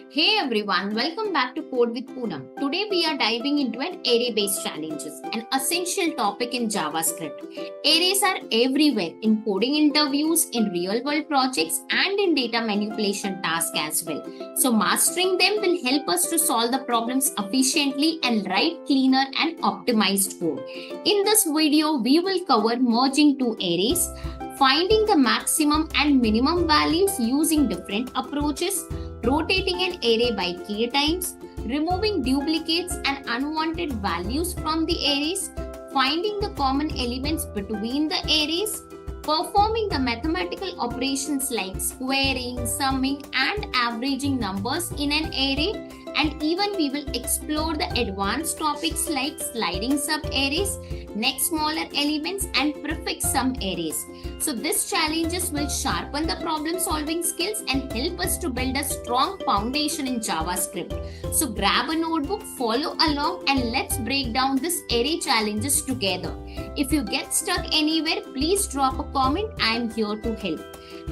Hey everyone, welcome back to Code with Poonam. Today we are diving into an array-based challenges, an essential topic in JavaScript. Arrays are everywhere in coding interviews, in real-world projects, and in data manipulation tasks as well. So mastering them will help us to solve the problems efficiently and write cleaner and optimized code. In this video, we will cover merging two arrays, finding the maximum and minimum values using different approaches, rotating an array by k times, removing duplicates and unwanted values from the arrays, finding the common elements between the arrays, performing the mathematical operations like squaring, summing, and averaging numbers in an array, and even we will explore the advanced topics like sliding subarrays, next smaller elements, and prefix sum arrays. So these challenges will sharpen the problem solving skills and help us to build a strong foundation in JavaScript. So grab a notebook, follow along, and let's break down this array challenges together. If you get stuck anywhere, please drop a comment. I am here to help.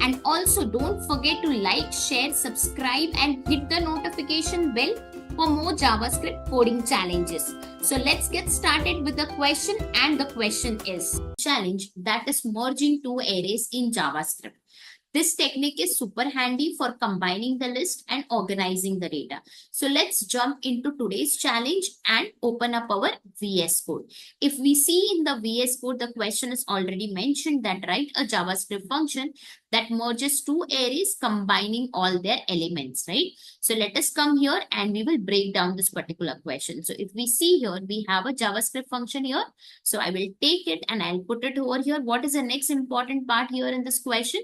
And also don't forget to like, share, subscribe, and hit the notification bell for more JavaScript coding challenges. So let's get started with the question, and the question is challenge that is merging two arrays in JavaScript. This technique is super handy for combining the list and organizing the data. So let's jump into today's challenge and open up our VS Code. If we see in the VS Code, the question is already mentioned that write a JavaScript function that merges two arrays combining all their elements, right? So let us come here and we will break down this particular question. So if we see here, we have a JavaScript function here. So I will take it and I'll put it over here. What is the next important part here in this question?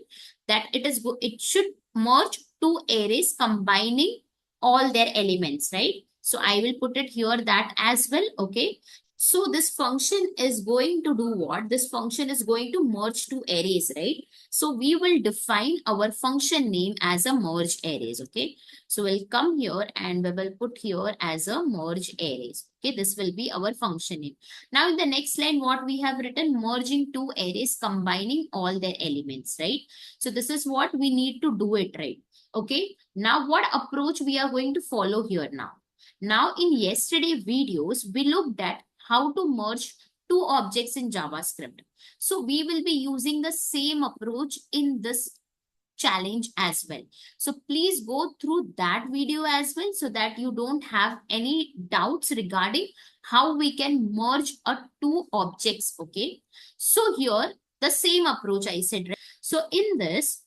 That it should merge two arrays combining all their elements, right? So I will put it here that as well, okay? So this function is going to do what? This function is going to merge two arrays, right? So we will define our function name as a merge arrays, okay? So we'll come here and we will put here as a merge arrays. Okay, this will be our function name. Now in the next line, what we have written, merging two arrays, combining all their elements, right? So this is what we need to do it, right? Okay, now what approach we are going to follow here now? Now in yesterday videos, we looked at how to merge two objects in JavaScript. So we will be using the same approach in this challenge as well. So please go through that video as well so that you don't have any doubts regarding how we can merge two objects, okay? So here, the same approach I said, right? So in this,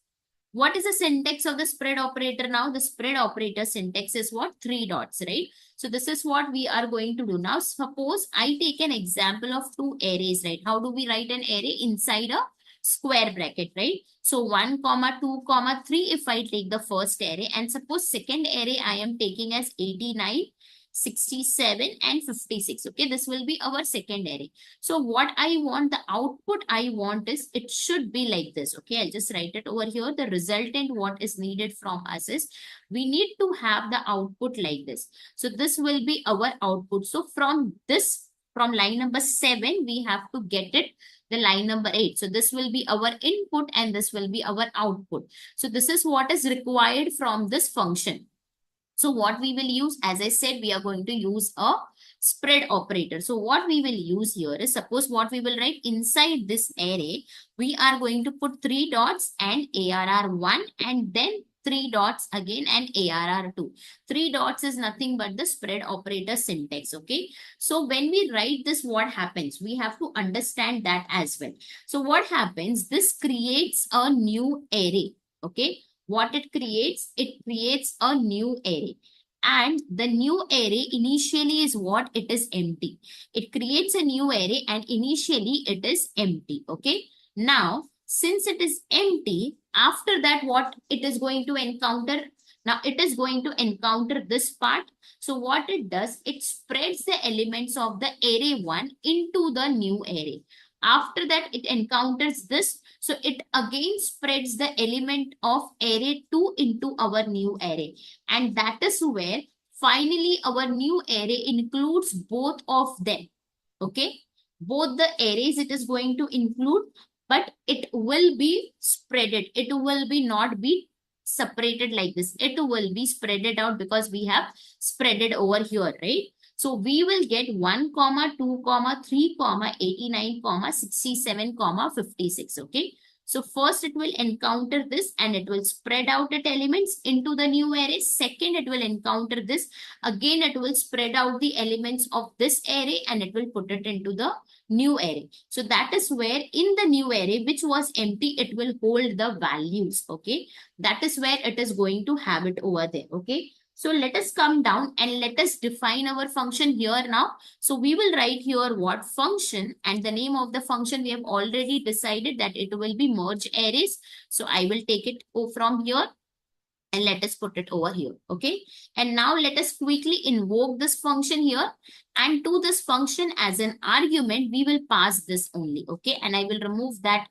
what is the syntax of the spread operator now? The spread operator syntax is what? 3 dots, right? So this is what we are going to do. Now, suppose I take an example of two arrays, right? How do we write an array? Inside a square bracket, right? So 1, 2, 3, if I take the first array, and suppose second array I am taking as 89, 67 and 56. Okay, this will be our second array. So what I want, the output I want is, it should be like this. Okay, I'll just write it over here. The resultant, what is needed from us is, we need to have the output like this. So this will be our output. So from line number 7, we have to get it the line number 8. So this will be our input and this will be our output. So this is what is required from this function. So what we will use, as I said, we are going to use a spread operator. So what we will use here is, suppose what we will write inside this array, we are going to put 3 dots and ARR1 and then 3 dots again and ARR2. 3 dots is nothing but the spread operator syntax, okay? So when we write this, what happens? We have to understand that as well. So what happens? This creates a new array, okay? What it creates a new array. And the new array initially is what? It is empty. It creates a new array and initially it is empty, okay? Now, since it is empty, after that, what it is going to encounter? Now, it is going to encounter this part. So what it does, it spreads the elements of the array 1 into the new array. After that, it encounters this. So it again spreads the element of array 2 into our new array. And that is where finally our new array includes both of them. Okay. Both the arrays it is going to include, but it will be spreaded. It will be not be separated like this. It will be spread it out because we have spread it over here, right? So we will get 1, 2, 3, 89, 67, 56. Okay. So first it will encounter this and it will spread out its elements into the new array. Second, it will encounter this. Again, it will spread out the elements of this array and it will put it into the new array. So that is where in the new array, which was empty, it will hold the values. Okay. That is where it is going to have it over there. Okay. So let us come down and let us define our function here now. So we will write here what function, and the name of the function we have already decided that it will be merge arrays. So I will take it from here and let us put it over here. Okay. And now let us quickly invoke this function here, and to this function as an argument, we will pass this only. Okay. And I will remove that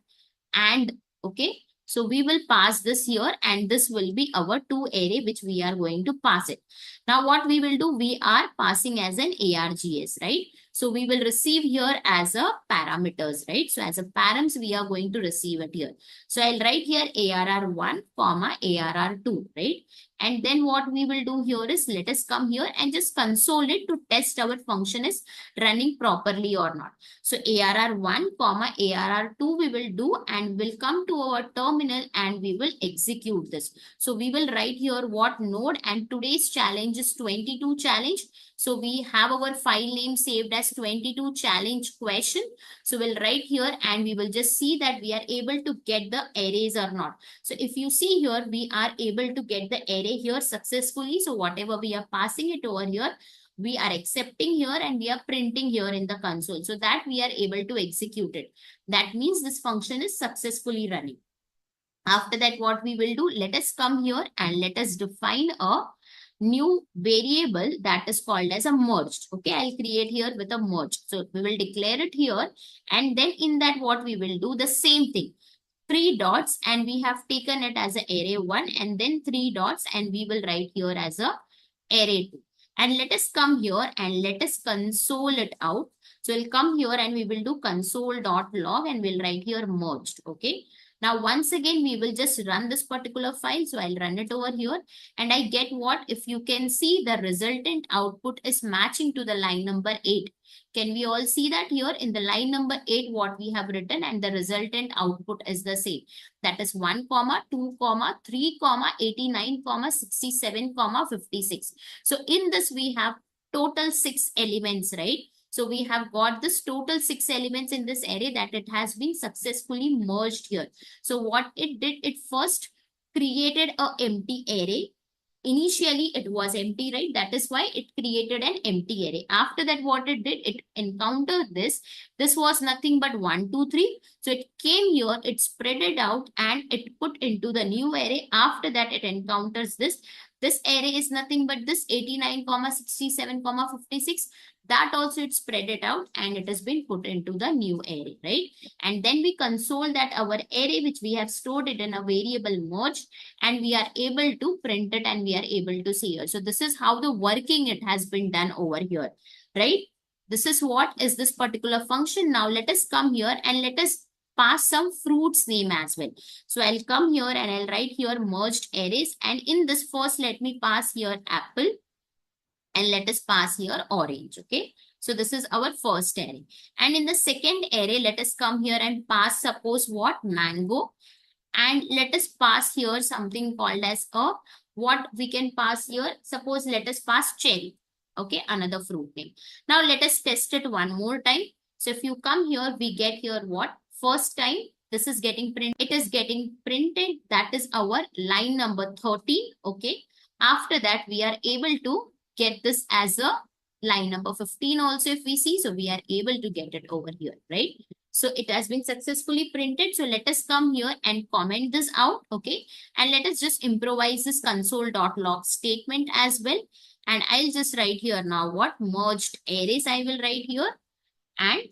and. Okay. So we will pass this here and this will be our to array which we are going to pass it. Now what we will do, we are passing as an args, right? So we will receive here as a parameters, right? So as a params, we are going to receive it here. So I'll write here arr1, arr2, right? And then what we will do here is let us come here and just console it to test our function is running properly or not. So arr1, arr2 we will do and we'll come to our terminal and we will execute this. So we will write here what node, and today's challenge is 22 challenge. So we have our file name saved as 22 challenge question. So we'll write here and we will just see that we are able to get the arrays or not. So if you see here, we are able to get the array here successfully. So whatever we are passing it over here, we are accepting here and we are printing here in the console so that we are able to execute it. That means this function is successfully running. After that, what we will do, let us come here and let us define a new variable that is called as a merged. Okay, I'll create here with a merge. So we will declare it here, and then in that what we will do the same thing. 3 dots, and we have taken it as a array 1 and then 3 dots, and we will write here as a array 2. And let us come here and let us console it out. So we'll come here and we will do console.log and we'll write here merged. Okay. Now, once again, we will just run this particular file. So I'll run it over here and I get what, if you can see, the resultant output is matching to the line number 8. Can we all see that here in the line number 8, what we have written, and the resultant output is the same. That is 1, 2, 3, 89, 67, 56. So in this, we have total 6 elements, right? So we have got this total 6 elements in this array that it has been successfully merged here. So what it did, it first created an empty array. Initially, it was empty, right? That is why it created an empty array. After that, what it did, it encountered this. This was nothing but 1, 2, 3. So it came here, it spread it out and it put into the new array. After that, it encounters this. This array is nothing but this 89, 67, 56. That also it spread it out and it has been put into the new array, right? And then we console that our array which we have stored it in a variable merge, and we are able to print it and we are able to see here. So this is how the working it has been done over here, right? This is what is this particular function. Now let us come here and let us pass some fruits name as well. So I'll come here and I'll write here merged arrays, and in this first let me pass here apple. And let us pass here orange, okay? So this is our first array. And in the second array, let us come here and pass, suppose what, mango. And let us pass here something called as what we can pass here. Suppose let us pass cherry, okay? Another fruit name. Now let us test it one more time. So if you come here, we get here what? First time, this is getting printed. It is getting printed. That is our line number 30, okay? After that, we are able to get this as a line number 15 also if we see. So we are able to get it over here, right? So it has been successfully printed. So let us come here and comment this out, okay? And let us just improvise this console.log statement as well. And I'll just write here now what merged arrays I will write here. And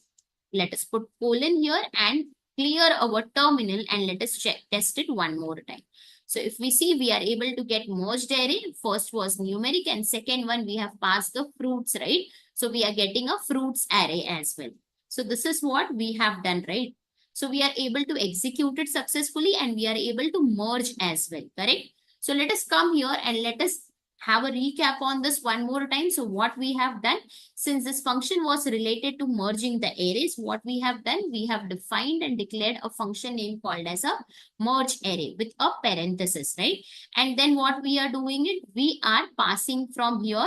let us put colon here and clear our terminal and let us test it one more time. So if we see, we are able to get merged array. First was numeric and second one we have passed the fruits, right? So we are getting a fruits array as well. So this is what we have done, right? So we are able to execute it successfully and we are able to merge as well, correct? So let us come here and let us have a recap on this one more time. So what we have done, since this function was related to merging the arrays, what we have done, we have defined and declared a function name called as a merge array with a parenthesis, right? And then what we are doing it, we are passing from here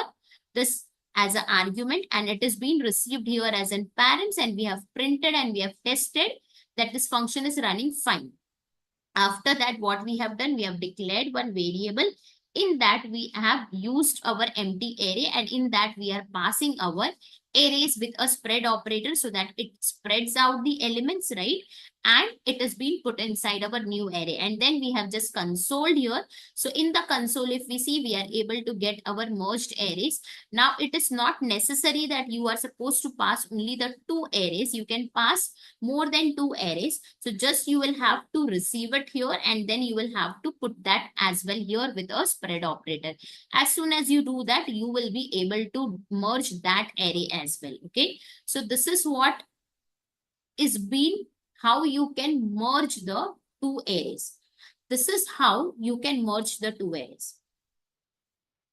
this as an argument, and it is being received here as in parents, and we have printed and we have tested that this function is running fine. After that, what we have done, we have declared one variable. In that, we have used our empty array, and in that, we are passing our arrays with a spread operator so that it spreads out the elements, right? And it is being put inside our new array. And then we have just console here. So in the console, if we see, we are able to get our merged arrays. Now, it is not necessary that you are supposed to pass only the two arrays. You can pass more than two arrays. So just you will have to receive it here, and then you will have to put that as well here with a spread operator. As soon as you do that, you will be able to merge that array as well. Okay. So this is what is being how you can merge the two arrays. This is how you can merge the two arrays.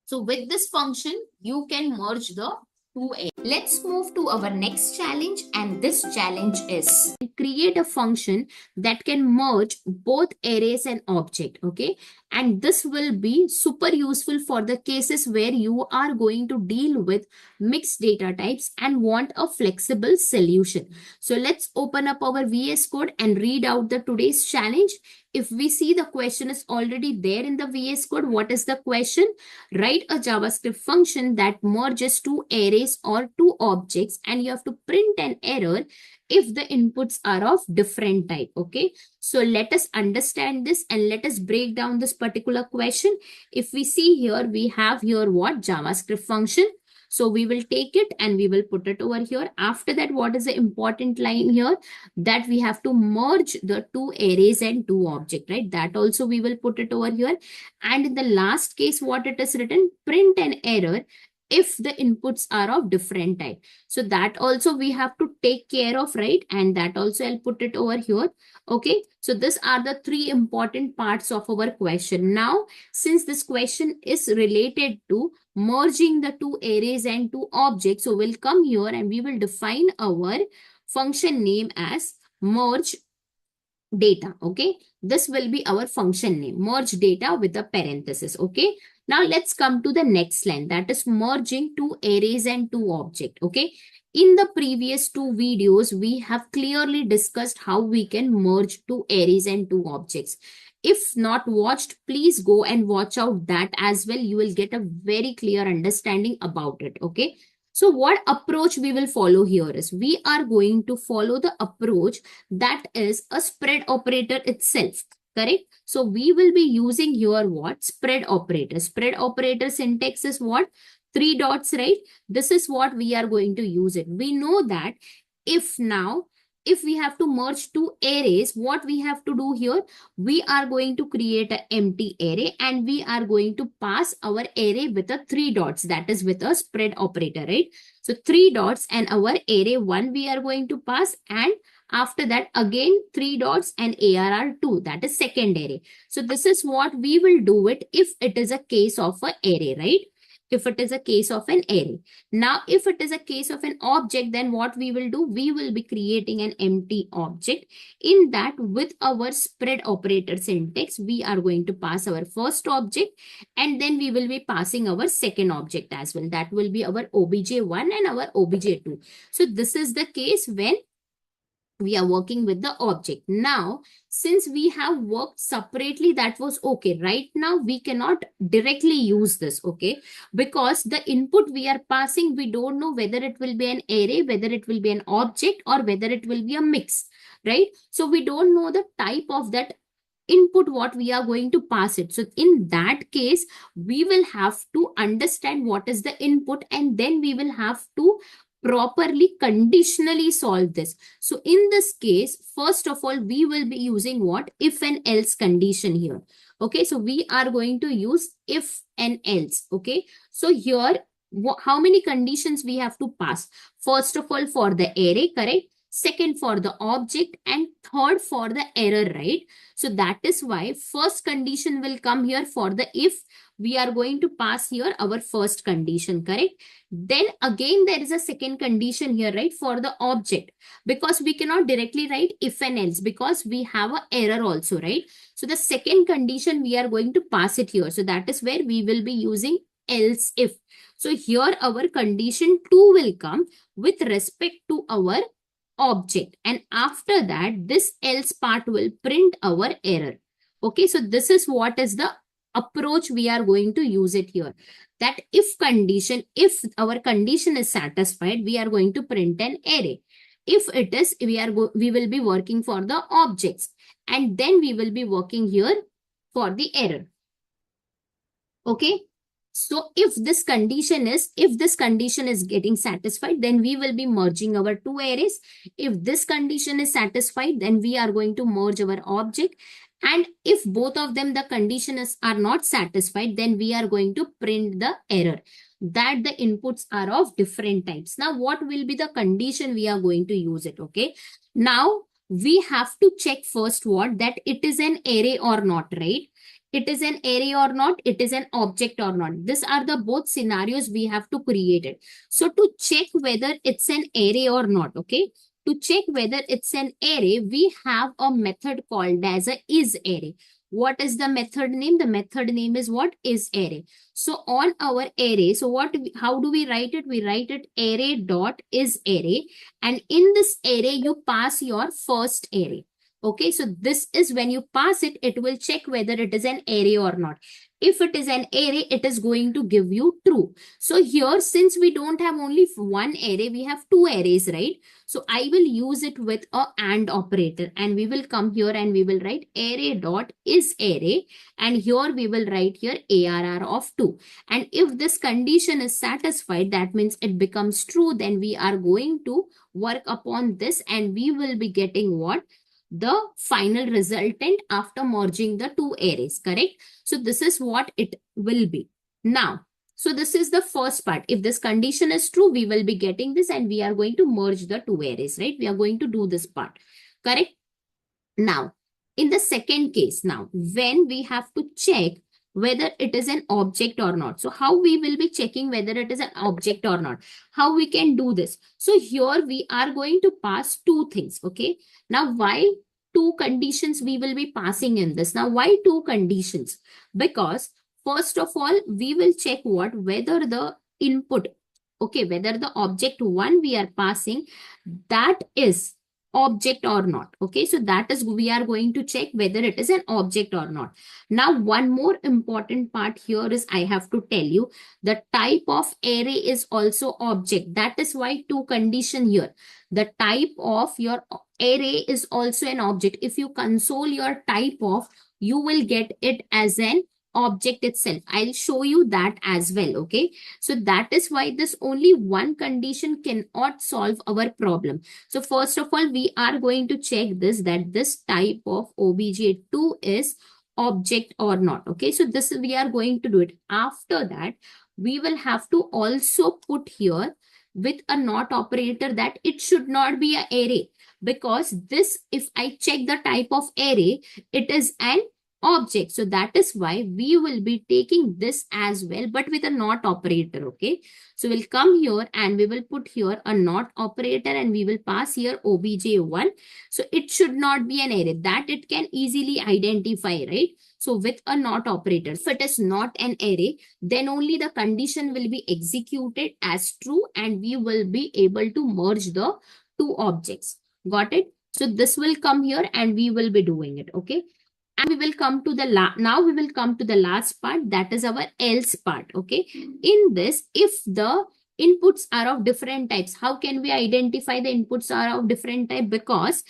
So with this function, you can merge the two arrays. Let's move to our next challenge, and this challenge is create a function that can merge both arrays and object. Okay, and this will be super useful for the cases where you are going to deal with mixed data types and want a flexible solution. So let's open up our VS Code and read out the today's challenge. If we see the question is already there in the VS Code, what is the question? Write a JavaScript function that merges two arrays or two objects, and you have to print an error if the inputs are of different type. Okay, so let us understand this and let us break down this particular question. If we see here, we have here what? JavaScript function. So we will take it and we will put it over here. After that, what is the important line here? That we have to merge the two arrays and two objects, right? That also we will put it over here. And in the last case, what it is written? Print an error if the inputs are of different type. So that also we have to take care of, right? And that also I'll put it over here. Okay, so these are the three important parts of our question. Now, since this question is related to merging the two arrays and two objects, so we'll come here and we will define our function name as merge data. Okay, this will be our function name, merge data with a parenthesis. Okay, now let's come to the next line, that is merging two arrays and two objects. Okay, in the previous two videos, we have clearly discussed how we can merge two arrays and two objects. If not watched, please go and watch out that as well. You will get a very clear understanding about it. Okay, so what approach we will follow here is we are going to follow the approach that is a spread operator itself. Correct? So we will be using here what? Spread operator. Spread operator syntax is what? Three dots, right? This is what we are going to use it. We know that if we have to merge two arrays, what we have to do here? We are going to create an empty array and we are going to pass our array with a three dots, that is with a spread operator, right? So three dots and our array 1 we are going to pass, and after that again three dots and ARR2, that is second array. So this is what we will do it if it is a case of an array, right? If it is a case of an array. Now, if it is a case of an object, then what we will do? We will be creating an empty object. In that, with our spread operator syntax, we are going to pass our first object, and then we will be passing our second object as well. That will be our obj1 and our obj2. So this is the case when we are working with the object. Now, since we have worked separately, that was okay. Right now, we cannot directly use this, okay? Because the input we are passing, we don't know whether it will be an array, whether it will be an object, or whether it will be a mix, right? So we don't know the type of that input what we are going to pass it. So in that case, we will have to understand what is the input, and then we will have to properly conditionally solve this. So in this case, first of all, we will be using what? If and else condition here. Okay, so we are going to use if and else. Okay, so here, how many conditions we have to pass? First of all, for the array, correct? second for the object, and third for the error, right? So that is why first condition will come here for the if. We are going to pass here our first condition, correct? Then again there is a second condition here, right, for the object, because we cannot directly write if and else because we have a error also, right? So the second condition we are going to pass it here. So that is where we will be using else if. So here our condition 2 will come with respect to our object, and after that this else part will print our error. Okay, so this is what is the approach we are going to use it here. That if condition, if our condition is satisfied, we are going to print an array. If it is, we will be working for the objects, and then we will be working here for the error. Okay, so if this condition is getting satisfied, then we will be merging our two arrays. If this condition is satisfied, then we are going to merge our object. And if both of them, the conditions are not satisfied, then we are going to print the error that the inputs are of different types. Now, what will be the condition we are going to use it? Okay, now we have to check first what that it is an array or not, right? It is an array or not, it is an object or not. These are the both scenarios we have to create it. So to check whether it's an array or not, okay, to check whether it's an array, we have a method called as a isArray. What is the method name? The method name is what? IsArray. So on our array, so how do we write it? We write it array dot isArray, and in this array you pass your first array. Okay, so this is when you pass it, it will check whether it is an array or not. If it is an array, it is going to give you true. So here, since we don't have only one array, we have two arrays, right? So I will use it with a AND operator, and we will come here and we will write array dot isArray, and here we will write here ARR of 2. And if this condition is satisfied, that means it becomes true, then we are going to work upon this and we will be getting what? The final resultant after merging the two arrays, correct? So this is what it will be. Now, so this is the first part. If this condition is true, we will be getting this and we are going to merge the two arrays, right? We are going to do this part, correct? Now, in the second case, now, when we have to check whether it is an object or not. So how we will be checking whether it is an object or not? How we can do this? So here we are going to pass two things, okay? Now, why two conditions we will be passing in this? Now, why two conditions? Because first of all, we will check what? Whether the input, okay, whether the object 1 we are passing, that is object or not. Okay, so that is, we are going to check whether it is an object or not. Now, one more important part here is I have to tell you the type of array is also object. That is why two condition here. The type of your array is also an object. If you console your type of, you will get it as an object itself. I'll show you that as well. Okay, so that is why this only one condition cannot solve our problem. So first of all, we are going to check this, that this type of obj2 is object or not. Okay, so this we are going to do it. After that, we will have to also put here with a not operator that it should not be an array, because this, if I check the type of array, it is an object. So that is why we will be taking this as well, but with a not operator. Okay, so we'll come here and we will put here a not operator and we will pass here obj1. So it should not be an array, that it can easily identify, right? So with a not operator, if it is not an array, then only the condition will be executed as true and we will be able to merge the two objects. Got it? So this will come here and we will be doing it. Okay, and we will come to the now we will come to the last part, that is our else part. Okay, in this, if the inputs are of different types, how can we identify the inputs are of different type? Because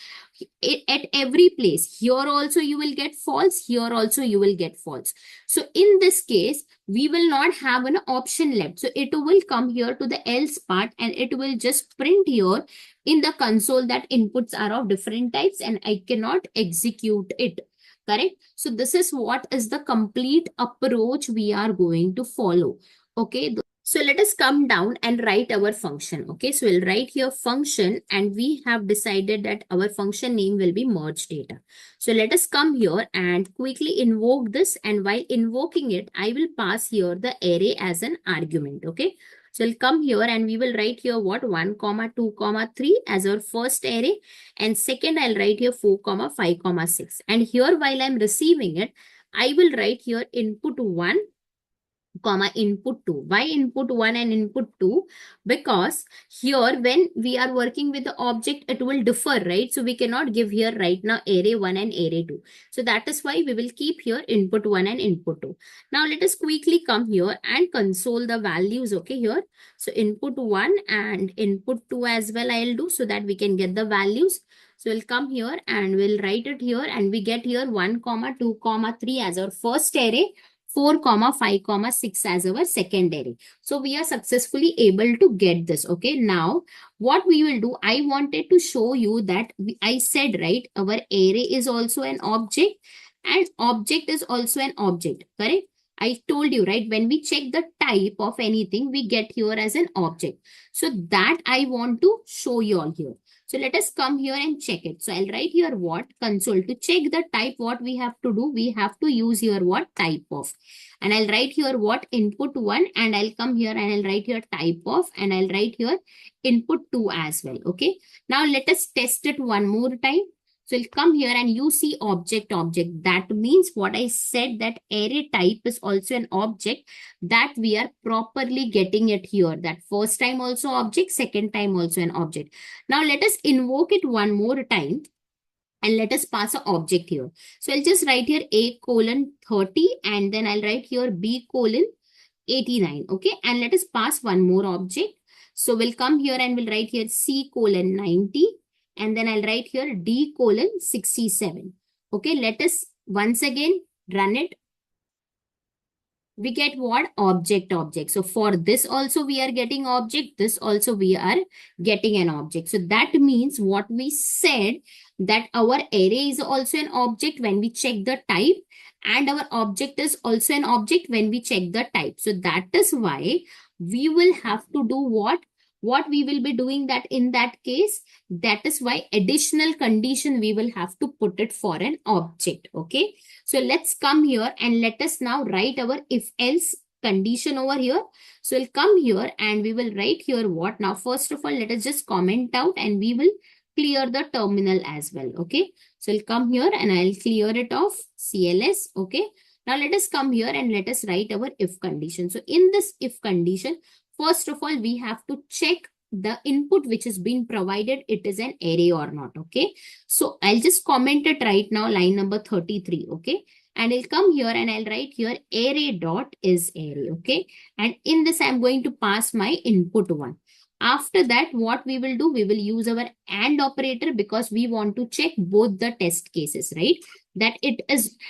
at every place, here also you will get false, here also you will get false. So in this case, we will not have an option left. So it will come here to the else part and it will just print here in the console that inputs are of different types and I cannot execute it. Correct? So this is what is the complete approach we are going to follow. Okay. So let us come down and write our function. Okay, so we'll write here function, and we have decided that our function name will be merge data. So let us come here and quickly invoke this, and while invoking it, I will pass here the array as an argument. Okay, so we'll come here and we will write here what 1, 2, 3 as our first array, and second I'll write here 4, 5, 6. And here while I'm receiving it, I will write here input 1, input 2. Why input 1 and input 2? Because here when we are working with the object, it will differ, right? So we cannot give here right now array 1 and array 2. So that is why we will keep here input 1 and input 2. Now let us quickly come here and console the values, okay, here. So input 1 and input 2 as well I'll do, so that we can get the values. So we'll come here and we'll write it here, and we get here 1, 2, 3 as our first array, 4, 5, 6 as our second array. So we are successfully able to get this. Okay. Now what we will do, I wanted to show you that I said, right, our array is also an object and object is also an object. Correct? I told you, right, when we check the type of anything, we get here as an object. So that I want to show you all here. So let us come here and check it. So I'll write here what console. To check the type, what we have to do, we have to use here what type of. And I'll write here what input 1, and I'll come here and I'll write here type of, and I'll write here input 2 as well. Okay. Now let us test it one more time. So we'll come here and you see object. That means what I said, that array type is also an object, that we are properly getting it here. That first time also object, second time also an object. Now let us invoke it one more time. And let us pass an object here. So I'll just write here A colon 30, and then I'll write here B colon 89. Okay. And let us pass one more object. So we'll come here and we'll write here C colon 90. And then I'll write here D colon 67. Okay. Let us once again run it. We get what? Object. So for this also we are getting object. This also we are getting an object. So that means what we said, that our array is also an object when we check the type, and our object is also an object when we check the type. So that is why we will have to do what we will be doing that in that case. That is why additional condition we will have to put it for an object. Okay. So let's come here and let us now write our if else condition over here. So we'll come here and we will write here what. Now first of all, let us just comment out and we will clear the terminal as well. Okay. So we'll come here and I'll clear it off CLS. Okay. Now let us come here and let us write our if condition. So in this if condition, first of all, we have to check the input which is being provided, it is an array or not. Okay. So I'll just comment it right now, line number 33. Okay. And I'll come here and I'll write here array dot is array. Okay. And in this, I'm going to pass my input 1. After that, what we will do, we will use our AND operator because we want to check both the test cases, right? That it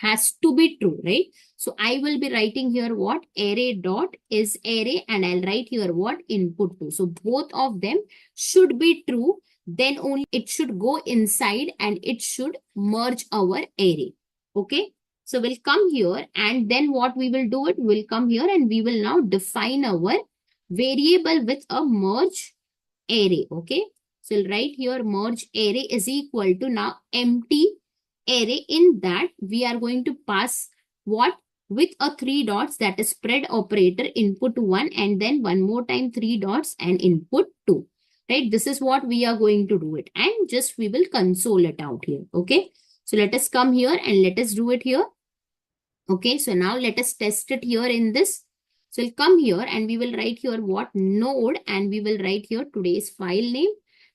has to be true, right? So I will be writing here what? Array dot is array, and I'll write here what? Input 2. So both of them should be true. Then only it should go inside and it should merge our array. Okay. So we'll come here and then what we will do it, we'll come here and we will now define our variable with a merge array. Okay. So we'll write here merge array is equal to now empty array. In that we are going to pass what? With a 3 dots, that is spread operator, input 1, and then one more time 3 dots and input 2. Right? This is what we are going to do it, and just we will console it out here. Okay. So let us come here and let us do it here. Okay. So now let us test it here in this. So we'll come here and we will write here what? Node, and we will write here today's file name,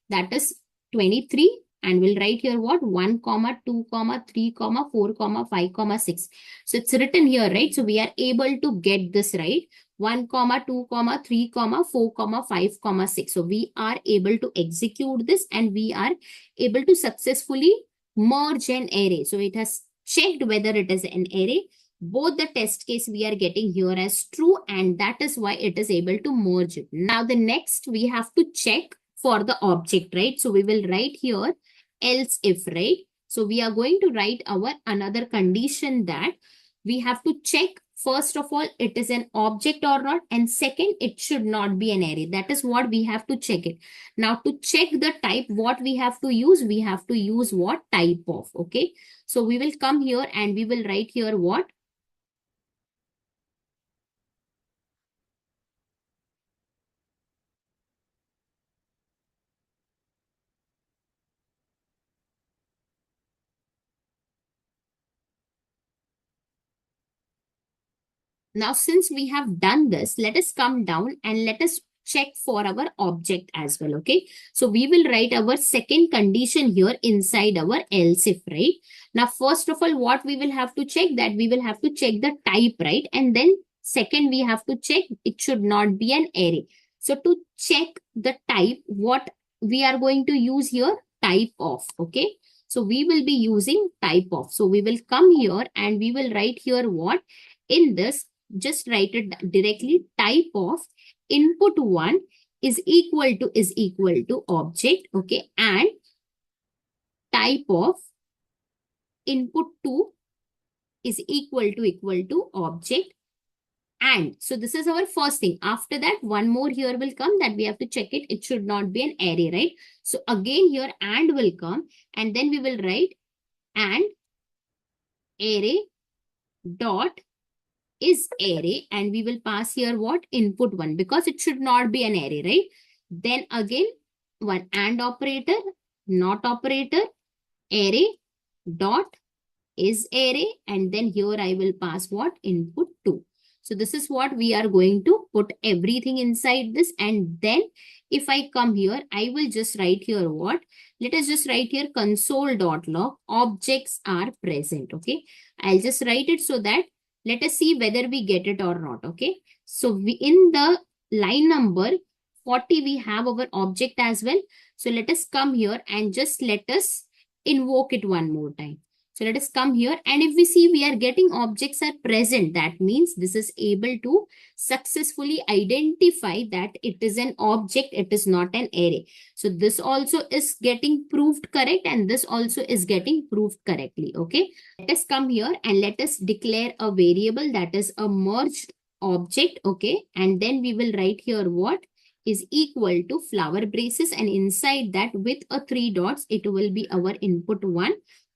that is 23. And we'll write here what? 1, 2, 3, 4, 5, 6. So it's written here, right? So we are able to get this right. 1, 2, 3, 4, 5, 6. So we are able to execute this and we are able to successfully merge an array. So it has checked whether it is an array. Both the test case we are getting here as true, and that is why it is able to merge it. Now the next we have to check for the object, right? So we will write here else if, right? So we are going to write our another condition that we have to check first of all, it is an object or not, and second, it should not be an array. That is what we have to check it. Now to check the type, what we have to use? We have to use what? Type of. Okay, so we will come here and we will write here what? Now, since we have done this, let us come down and let us check for our object as well. Okay, so we will write our second condition here inside our else if, right? Now, first of all, what we will have to check? That we will have to check the type, right? And then second, we have to check it should not be an array. So to check the type, what we are going to use here? Type of. Okay, so we will be using type of. So we will come here and we will write here what? In this, just write it directly. Type of input 1 is equal to object. Okay, and type of input 2 is equal to object. And so this is our first thing. After that, one more here will come that we have to check it. It should not be an array, right? So again here and will come, and then we will write and array dot is array, and we will pass here what? Input 1, because it should not be an array, right? Then again one and operator, not operator, array dot is array, and then here I will pass what? Input 2. So this is what we are going to put everything inside this. And then if I come here, I will just write here what? Let us just write here console.log objects are present. Okay, I'll just write it so that let us see whether we get it or not. Okay, so we in the line number 40, we have our object as well. So let us come here and just let us invoke it one more time. So let us come here, and if we see we are getting objects are present, that means this is able to successfully identify that it is an object, it is not an array. So this also is getting proved correct, and this also is getting proved correctly. Okay, let us come here and let us declare a variable that is a merged object. Okay, and then we will write here what? Is equal to flower braces, and inside that with a 3 dots, it will be our input 1,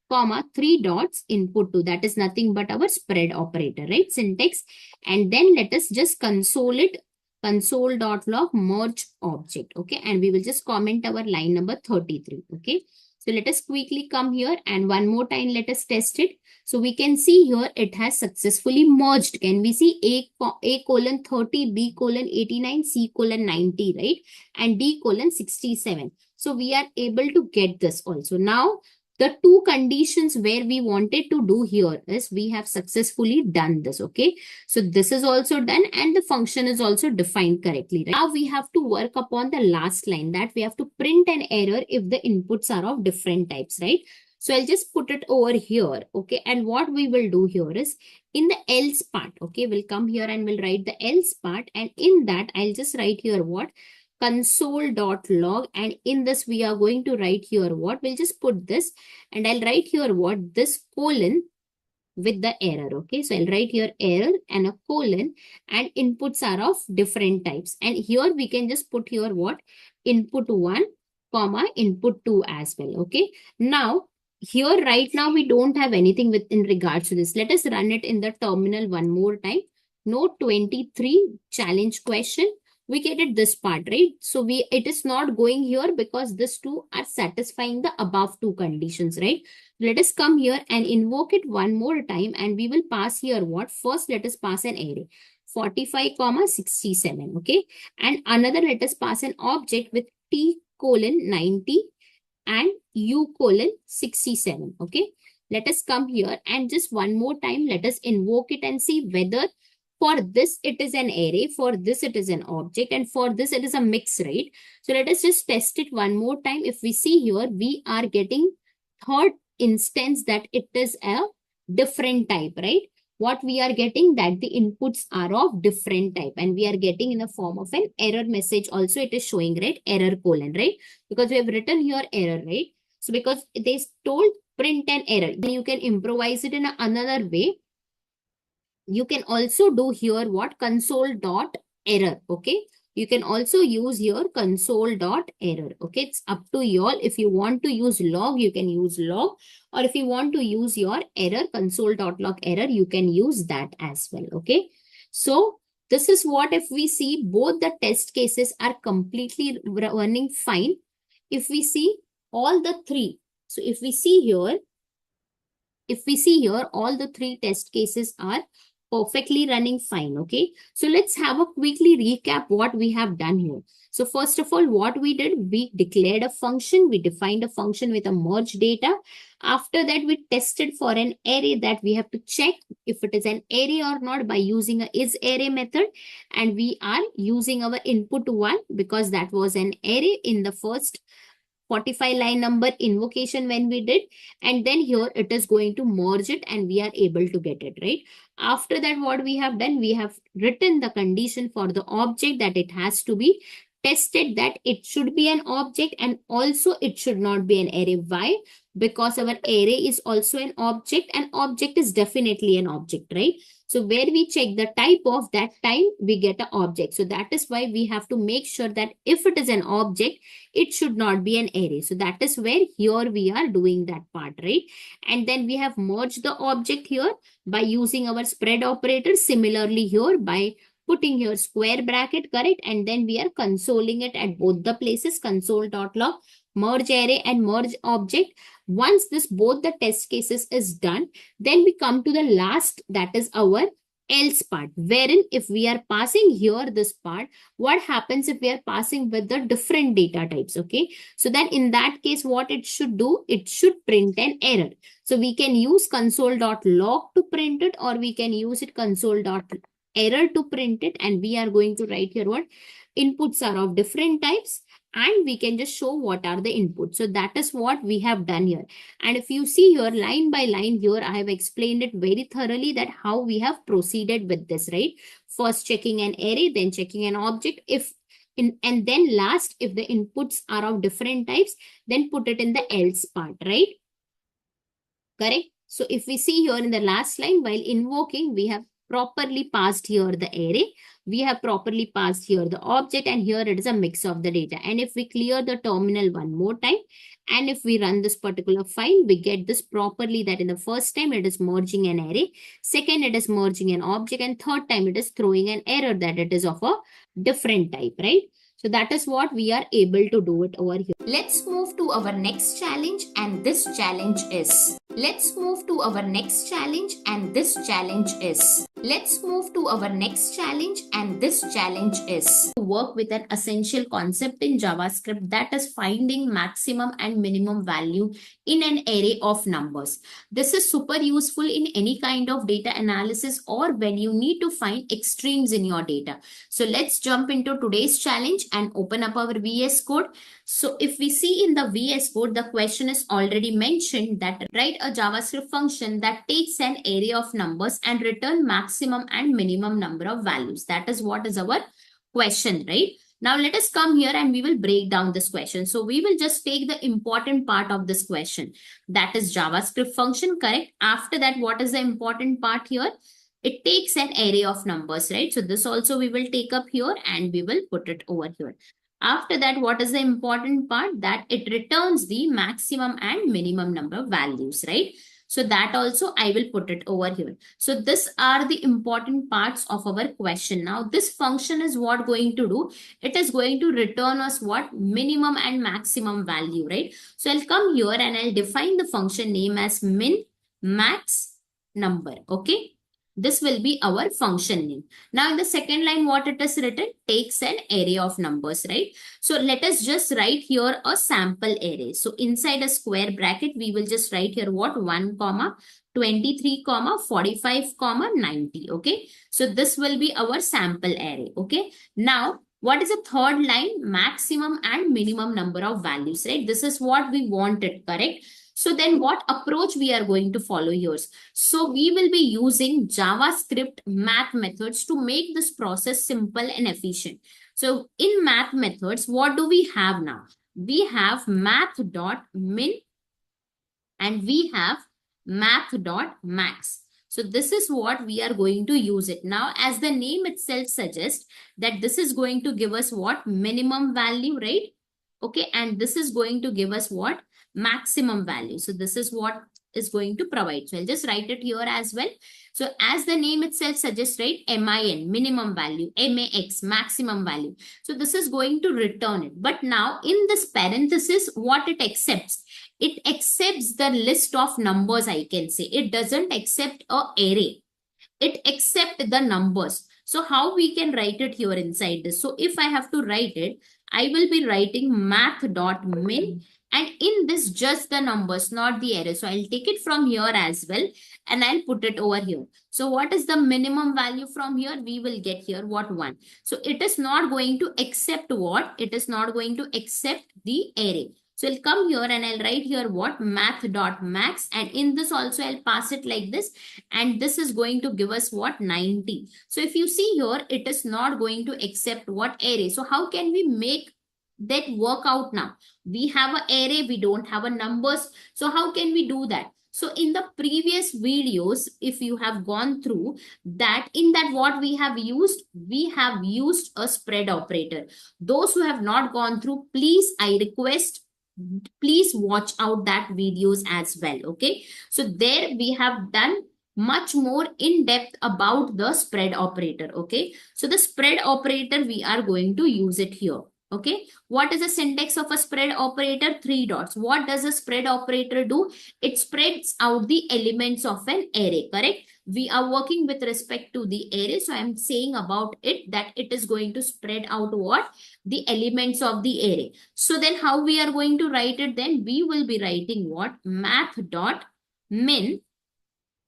comma 3 dots input 2. That is nothing but our spread operator, right? Syntax. And then let us just console it, console.log merge object. Okay, and we will just comment our line number 33. Okay, so let us quickly come here and one more time let us test it. So we can see here it has successfully merged. Can we see A colon 30, B colon 89, C colon 90, right? And D colon 67. So we are able to get this also. Now, the two conditions where we wanted to do here is we have successfully done this. Okay, so this is also done and the function is also defined correctly. Right? Now we have to work upon the last line, that we have to print an error if the inputs are of different types, right? So I'll just put it over here. Okay, and what we will do here is in the else part. Okay, we'll come here and we'll write the else part, and in that I'll just write here what? Console.log, and in this we are going to write here what? We'll just put this, and I'll write here what? This colon with the error. Okay, so I'll write here error and a colon, and inputs are of different types, and here we can just put here what? Input 1 comma input 2 as well. Okay, now here right now we don't have anything with in regards to this. Let us run it in the terminal one more time. Note 23 challenge question. We get it this part, right? So it is not going here because these two are satisfying the above two conditions, right? Let us come here and invoke it one more time, and we will pass here what? First, let us pass an array 45 comma 67. Okay, and another let us pass an object with T colon 90 and U colon 67. Okay, let us come here and just one more time let us invoke it and see whether for this, it is an array. For this, it is an object. And for this, it is a mix, right? So let us just test it one more time. If we see here, we are getting third instance that it is a different type, right? What we are getting that the inputs are of different type. And we are getting in the form of an error message. Also, it is showing, right? Error colon, right? Because we have written here error, right? So because they told print an error, then you can improvise it in another way. You can also do here what console dot error. Okay, you can also use here console dot error. Okay, it's up to you all. If you want to use log, you can use log, or if you want to use your error console dot log error, you can use that as well. Okay, so this is what, if we see both the test cases are completely running fine. If we see all the three, so if we see here, all the three test cases are perfectly running fine. Okay, so let's have a quickly recap what we have done here. So first of all, what we did, we declared a function, we defined a function with a merge data. After that, we tested for an array that we have to check if it is an array or not by using a isArray method, and we are using our input one because that was an array in the first 45 line number invocation when we did, and then here it is going to merge it and we are able to get it right. After that, what we have done, we have written the condition for the object that it has to be tested, that it should be an object and also it should not be an array. Why? Because our array is also an object and object is definitely an object, right? So where we check the type of, that time we get an object. So that is why we have to make sure that if it is an object, it should not be an array. So that is where here we are doing that part, right? And then we have merged the object here by using our spread operator. Similarly here by putting here square bracket, correct? And then we are consoling it at both the places, console.log, merge array and merge object. Once this both the test cases is done, then we come to the last, that is our else part, wherein if we are passing here this part, what happens if we are passing with the different data types. Okay, so then in that case, what it should do, it should print an error. So we can use console.log to print it, or we can use it console.error to print it, and we are going to write here what inputs are of different types, and we can just show what are the inputs. So that is what we have done here. And if you see here line by line here, I have explained it very thoroughly that how we have proceeded with this, right? First checking an array, then checking an object, if in, and then last, if the inputs are of different types, then put it in the else part, right? Correct. So if we see here in the last line, while invoking, we have properly passed here the array, we have properly passed here the object, and here it is a mix of the data. And if we clear the terminal one more time, and if we run this particular file, we get this properly, that in the first time it is merging an array, second it is merging an object, and third time it is throwing an error that it is of a different type, right? So that is what we are able to do it over here. Let's move to our next challenge, and this challenge is Let's move to our next challenge, and this challenge is to work with an essential concept in JavaScript, that is finding maximum and minimum value in an array of numbers. This is super useful in any kind of data analysis or when you need to find extremes in your data. So let's jump into today's challenge and open up our VS Code. So if we see in the VS Code, the question is already mentioned that write a JavaScript function that takes an array of numbers and return maximum and minimum number of values. That is what is our question, right? Now let us come here and we will break down this question. So we will just take the important part of this question. That is JavaScript function, correct? After that, what is the important part here? It takes an array of numbers, right? So this also we will take up here and we will put it over here. After that, what is the important part? That it returns the maximum and minimum number of values, right? So that also I will put it over here. So these are the important parts of our question. Now this function is what going to do? It is going to return us what? Minimum and maximum value, right? So I'll come here and I'll define the function name as min, max, number, okay? This will be our function name. Now in the second line, what it is written? Takes an array of numbers, right? So let us just write here a sample array. So inside a square bracket, we will just write here what? 1, 23, 45, 90. Okay. So this will be our sample array. Okay. Now, what is the third line? Maximum and minimum number of values, right? This is what we wanted, correct? So then what approach we are going to follow here? So we will be using JavaScript math methods to make this process simple and efficient. So in math methods, what do we have now? We have math.min and we have math.max. So this is what we are going to use it. Now, as the name itself suggests that this is going to give us what? Minimum value, right? Okay, and this is going to give us what? Maximum value. So this is what is going to provide. So I'll just write it here as well. So as the name itself suggests, right? MIN, minimum value, MAX, maximum value. So this is going to return it. But now in this parenthesis, what it accepts? It accepts the list of numbers, I can say. It doesn't accept a array. It accepts the numbers. So how we can write it here inside this? So if I have to write it, I will be writing math.min, and in this just the numbers, not the array. So I'll take it from here as well and I'll put it over here. So what is the minimum value from here? We will get here what? 1. So it is not going to accept what? It is not going to accept the array. So I'll come here and I'll write here what? Math.max, and in this also I'll pass it like this, and this is going to give us what? 90. So if you see here, it is not going to accept what? Array. So how can we make that work out now? We have an array, we don't have a numbers. So how can we do that? So in the previous videos, if you have gone through that, in that what we have used a spread operator. Those who have not gone through, please, I request, please watch out that videos as well. Okay, so there we have done much more in depth about the spread operator. Okay, so the spread operator, we are going to use it here. Okay, what is the syntax of a spread operator? 3 dots. What does a spread operator do? It spreads out the elements of an array, correct? We are working with respect to the array. So I'm saying about it that it is going to spread out what? The elements of the array. So then how we are going to write it then? We will be writing what? Math.min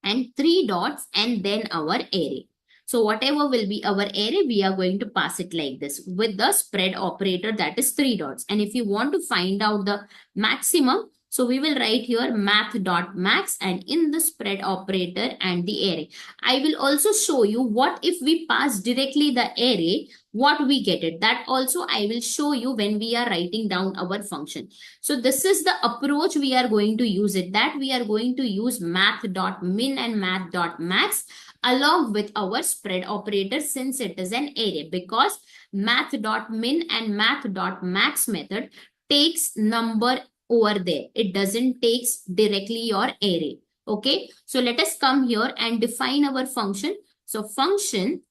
and 3 dots and then our array. So whatever will be our array, we are going to pass it like this with the spread operator, that is 3 dots. And if you want to find out the maximum, so we will write here math.max and in the spread operator and the array. I will also show you what if we pass directly the array, what we get it. That also I will show you when we are writing down our function. So this is the approach we are going to use it, that we are going to use math.min and math.max along with our spread operator, since it is an array, because math.min and math.max method takes number over there. It doesn't take directly your array. Okay, so let us come here and define our function. So function,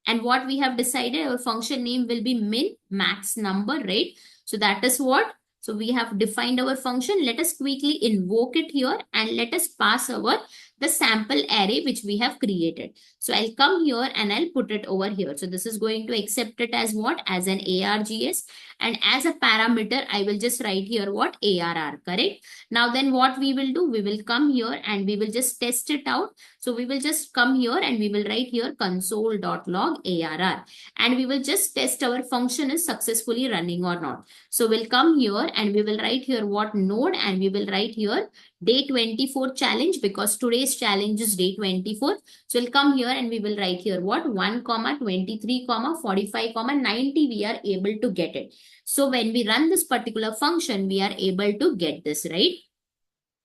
and what we have decided, our function name will be min, max number, right? So that is what. So we have defined our function. Let us quickly invoke it here and let us pass the sample array which we have created. So I'll come here and I'll put it over here. So this is going to accept it as what? As an ARGS. And as a parameter, I will just write here what? ARR, correct? Now then what we will do? We will come here and we will just test it out. So we will just come here and we will write here console.log ARR. And we will just test our function is successfully running or not. So we'll come here and we will write here what? Node, and we will write here day 24 challenge, because today's challenge is day 24. So we'll come here and we will write here what? 1, 23, 45, 90. We are able to get it. So when we run this particular function, we are able to get this, right?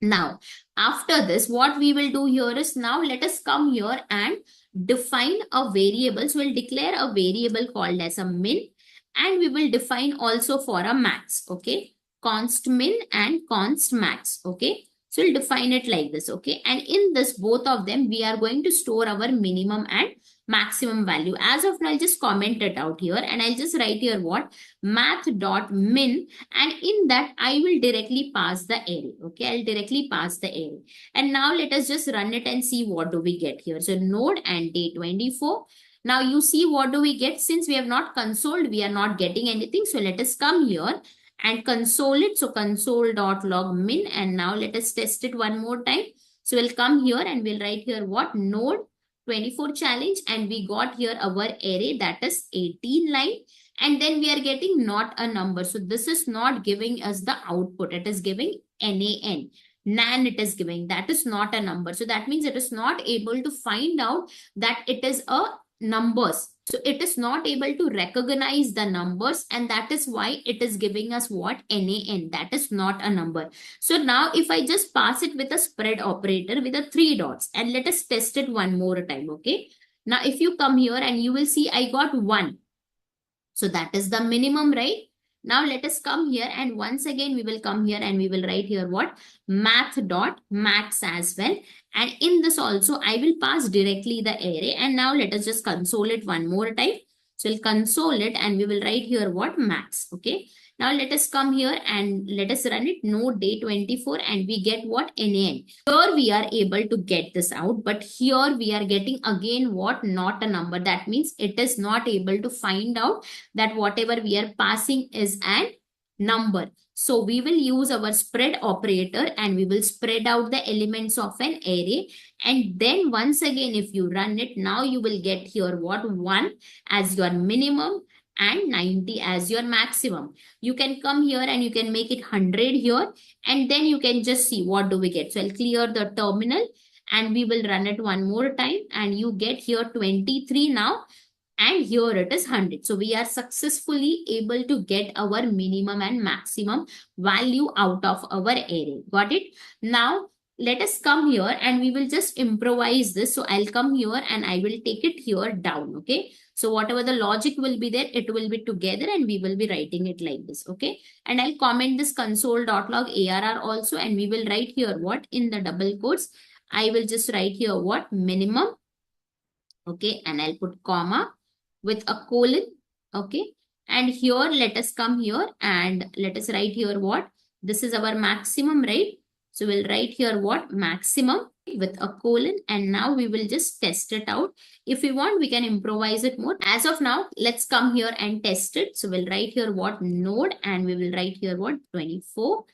Now, after this, what we will do here is, now let us come here and define a variable. So we'll declare a variable called as a min, and we will define also for a max. Okay, const min and const max. Okay, so we'll define it like this. Okay, and in this, both of them, we are going to store our minimum and maximum value. As of now, I'll just comment it out here and I'll just write here what? Math.min, and in that I will directly pass the array. Okay, I'll directly pass the array. And now let us just run it and see what do we get here. So node and day 24. Now you see what do we get? Since we have not consoled, we are not getting anything. So let us come here and console it. So console.log min, and now let us test it one more time. So we'll come here and we'll write here what? Node 24 challenge, and we got here our array, that is 18 line, and then we are getting not a number. So this is not giving us the output. It is giving nan it is giving, that is not a number. So that means it is not able to find out that it is a numbers. So it is not able to recognize the numbers, and that is why it is giving us what? NaN. That is not a number. So now if I just pass it with a spread operator with a 3 dots, and let us test it one more time, okay? Now if you come here and you will see I got 1. So that is the minimum, right? Now let us come here, and once again we will come here and we will write here what? Math dot max as well. And in this also I will pass directly the array. And now let us just console it one more time. So we'll console it and we will write here what? Max. Okay. Now let us come here and let us run it. Node day 24, and we get what? NaN. Here we are able to get this out, but here we are getting again what? Not a number. That means it is not able to find out that whatever we are passing is an number. So we will use our spread operator and we will spread out the elements of an array. And then once again, if you run it, now you will get here what? 1 as your minimum and 90 as your maximum. You can come here and you can make it 100 here, and then you can just see what do we get. So I'll clear the terminal and we will run it one more time, and you get here 23 now. And here it is 100. So we are successfully able to get our minimum and maximum value out of our array. Got it? Now let us come here and we will just improvise this. So I'll come here and I will take it here down. Okay. So whatever the logic will be there, it will be together and we will be writing it like this. Okay. And I'll comment this console.log ARR also, and we will write here what? In the double quotes, I will just write here what? Minimum. Okay. And I'll put comma with a colon. Okay. And here let us come here and let us write here what? This is our maximum, right? So we'll write here what? Maximum with a colon, and now we will just test it out. If we want, we can improvise it more. As of now, let's come here and test it. So we'll write here what? Node, and we will write here what? 24,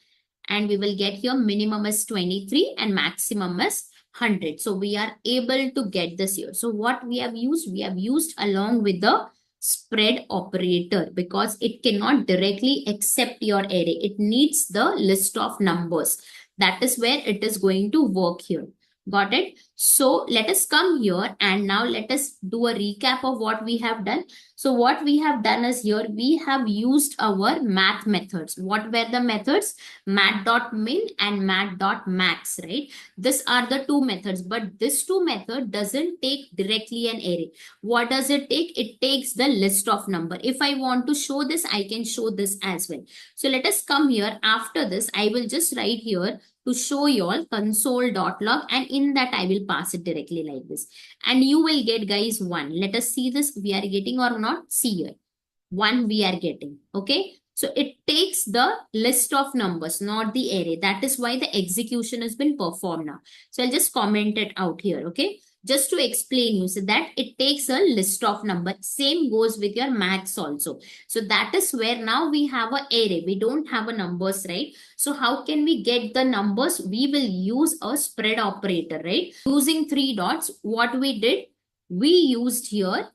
and we will get here minimum is 23 and maximum is 100. So we are able to get this here. So what we have used? We have used along with the spread operator, because it cannot directly accept your array. It needs the list of numbers. That is where it is going to work here. Got it? So let us come here and now let us do a recap of what we have done. So what we have done is here we have used our math methods. What were the methods? Mat.min and mat.max, right? These are the two methods, but this two method doesn't take directly an array. What does it take? It takes the list of number. If I want to show this, I can show this as well. So let us come here. After this, I will just write here to show you all console.log, and in that I will pass it directly like this. And you will get, guys, 1. Let us see this. We are getting or not? See here. 1 we are getting. Okay. So it takes the list of numbers, not the array. That is why the execution has been performed now. So I'll just comment it out here. Okay. Just to explain you, so that it takes a list of numbers. Same goes with your max also. So that is where now we have an array. We don't have a numbers, right? So how can we get the numbers? We will use a spread operator, right? Using 3 dots, what we did, we used here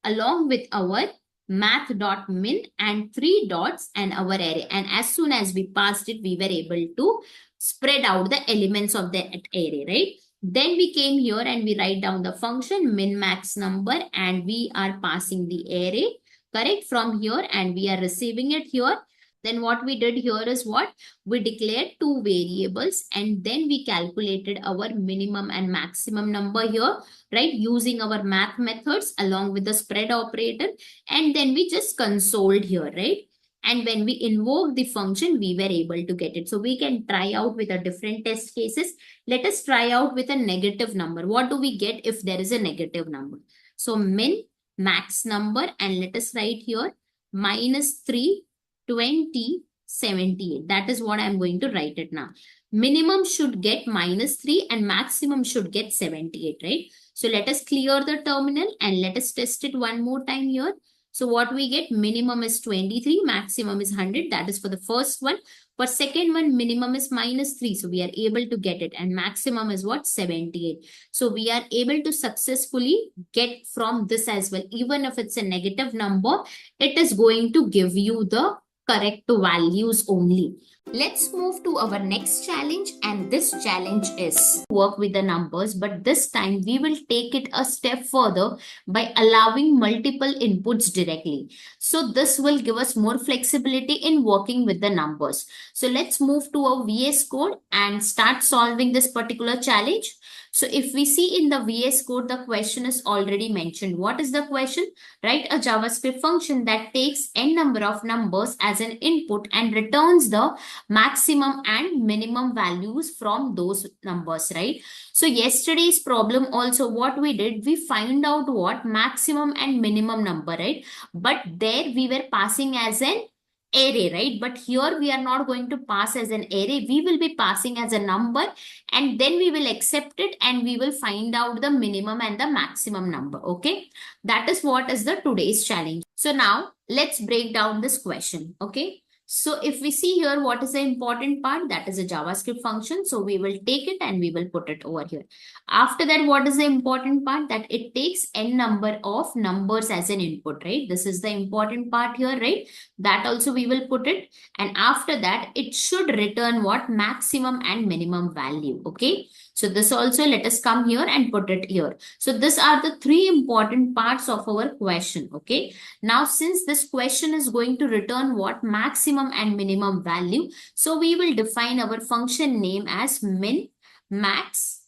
along with our math.min and 3 dots and our array. And as soon as we passed it, we were able to spread out the elements of the array, right? Then we came here and we write down the function min max number, and we are passing the array, correct, from here, and we are receiving it here. Then what we did here is what? We declared 2 variables, and then we calculated our minimum and maximum number here, right? Using our math methods along with the spread operator. And then we just consoled here, right? And when we invoke the function, we were able to get it. So we can try out with a different test cases. Let us try out with a negative number. What do we get if there is a negative number? So min max number, and let us write here -3, 20, 78. That is what I'm going to write it now. Minimum should get -3 and maximum should get 78, right? So let us clear the terminal and let us test it one more time here. So what we get, minimum is 23, maximum is 100. That is for the first one. For second one, minimum is -3. So we are able to get it. And maximum is what? 78. So we are able to successfully get from this as well. Even if it's a negative number, it is going to give you the correct values only. Let's move to our next challenge, and this challenge is work with the numbers, but this time we will take it a step further by allowing multiple inputs directly. So this will give us more flexibility in working with the numbers. So let's move to our VS Code and start solving this particular challenge. So if we see in the VS Code, the question is already mentioned. What is the question? Write a JavaScript function that takes n number of numbers as an input and returns the maximum and minimum values from those numbers, right? So yesterday's problem also, what we did, we find out what maximum and minimum number, right? But there we were passing as an array, right? But here we are not going to pass as an array. We will be passing as a number, and then we will accept it and we will find out the minimum and the maximum number. Okay, that is what is the today's challenge. So now let's break down this question. Okay, so if we see here, what is the important part? That is a JavaScript function. So we will take it and we will put it over here. After that, what is the important part? That it takes n number of numbers as an input, right? This is the important part here, right? That also we will put it. And after that, it should return what? Maximum and minimum value. Okay. So this also, let us come here and put it here. So these are the three important parts of our question. Okay. Now, since this question is going to return what? Maximum and minimum value. So we will define our function name as min, max,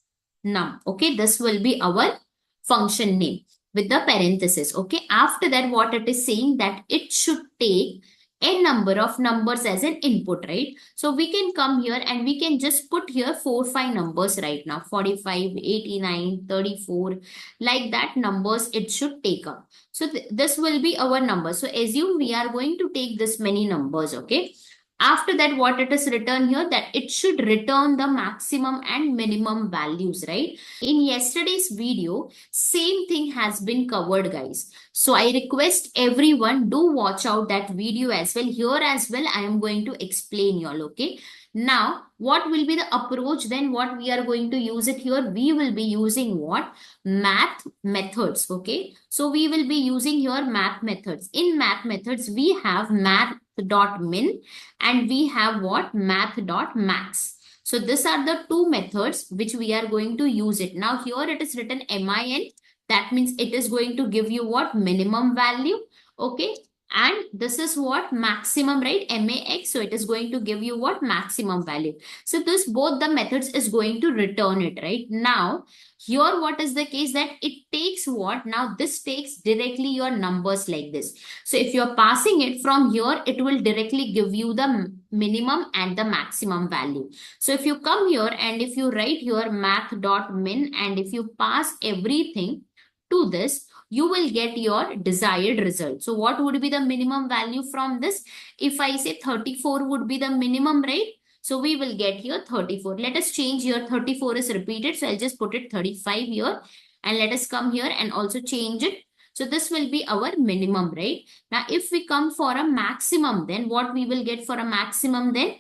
num. Okay. This will be our function name with the parenthesis. Okay. After that, what it is saying, that it should take n number of numbers as an input, right? So we can come here and we can just put here 4-5 numbers right now, 45, 89, 34, like that numbers it should take up. So this will be our number. So assume we are going to take this many numbers, okay? After that, what it is written here, that it should return the maximum and minimum values, right? In yesterday's video, same thing has been covered, guys. So I request everyone, do watch out that video as well. Here as well, I am going to explain y'all, okay? Now, what will be the approach then? What we are going to use it here? We will be using what? Math methods, okay? So we will be using here math methods. In math methods, we have math.min and we have what? Math.max. So these are the two methods which we are going to use it. Now here it is written min. That means it is going to give you what? Minimum value. Okay. And this is what? Maximum, right? Max. So it is going to give you what? Maximum value. So this both the methods is going to return it, right? Now, here what is the case, that it takes what? Now this takes directly your numbers like this. So if you're passing it from here, it will directly give you the minimum and the maximum value. So if you come here and if you write here math.min and if you pass everything to this, you will get your desired result. So what would be the minimum value from this? If I say 34 would be the minimum, right? So we will get here 34. Let us change here. 34 is repeated. So I'll just put it 35 here. And let us come here and also change it. So this will be our minimum, right? Now, if we come for a maximum, then what we will get for a maximum then?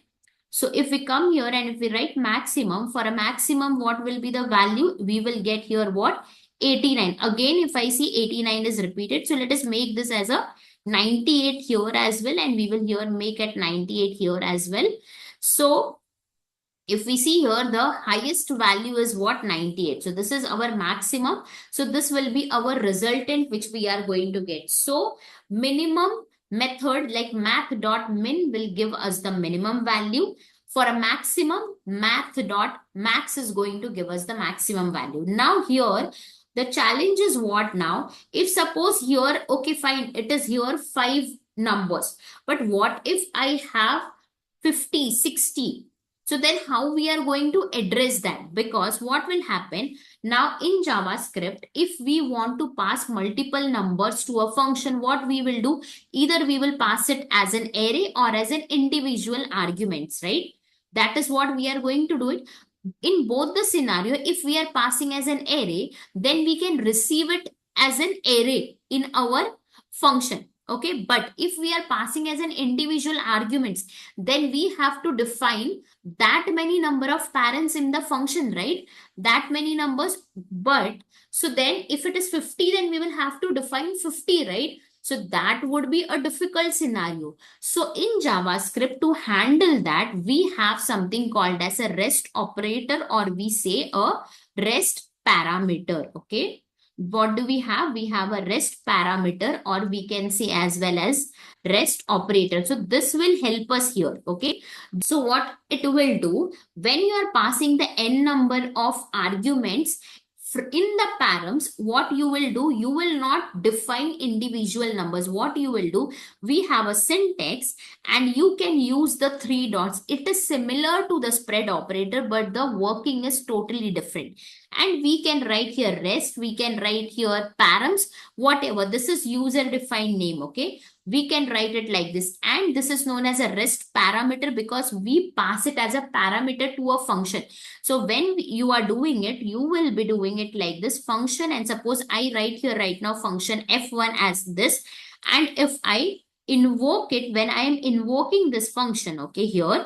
So if we come here and if we write maximum, for a maximum, what will be the value? We will get here what? 89. Again, if I see 89 is repeated, so let us make this as a 98 here as well, and we will here make it 98 here as well. So if we see here, the highest value is what? 98. So this is our maximum. So this will be our resultant which we are going to get. So minimum method like math.min will give us the minimum value. For a maximum, math.max is going to give us the maximum value. Now here, the challenge is what now? If suppose here, okay, fine, it is here 5 numbers. But what if I have 50, 60? So then how we are going to address that? Because what will happen now in JavaScript, if we want to pass multiple numbers to a function, what we will do? Either we will pass it as an array or as an individual arguments, right? That is what we are going to do it. In both the scenario, if we are passing as an array, then we can receive it as an array in our function. Okay, but if we are passing as an individual arguments, then we have to define that many number of parents in the function, right? That many numbers. But so then if it is 50, then we will have to define 50, right? So that would be a difficult scenario. So in JavaScript, to handle that, we have something called as a REST operator, or we say a REST parameter. Okay. What do we have? We have a REST parameter, or we can say as well as REST operator. So this will help us here. Okay. So what it will do, when you are passing the n number of arguments in the params, what you will do, you will not define individual numbers. What you will do, we have a syntax and you can use the three dots. It is similar to the spread operator, but the working is totally different. And we can write here rest, we can write here params, whatever. This is user defined name. Okay, we can write it like this, and this is known as a rest parameter because we pass it as a parameter to a function. So when you are doing it, you will be doing it like this function, and suppose I write here right now function f1 as this, and if I invoke it, when I am invoking this function, okay, here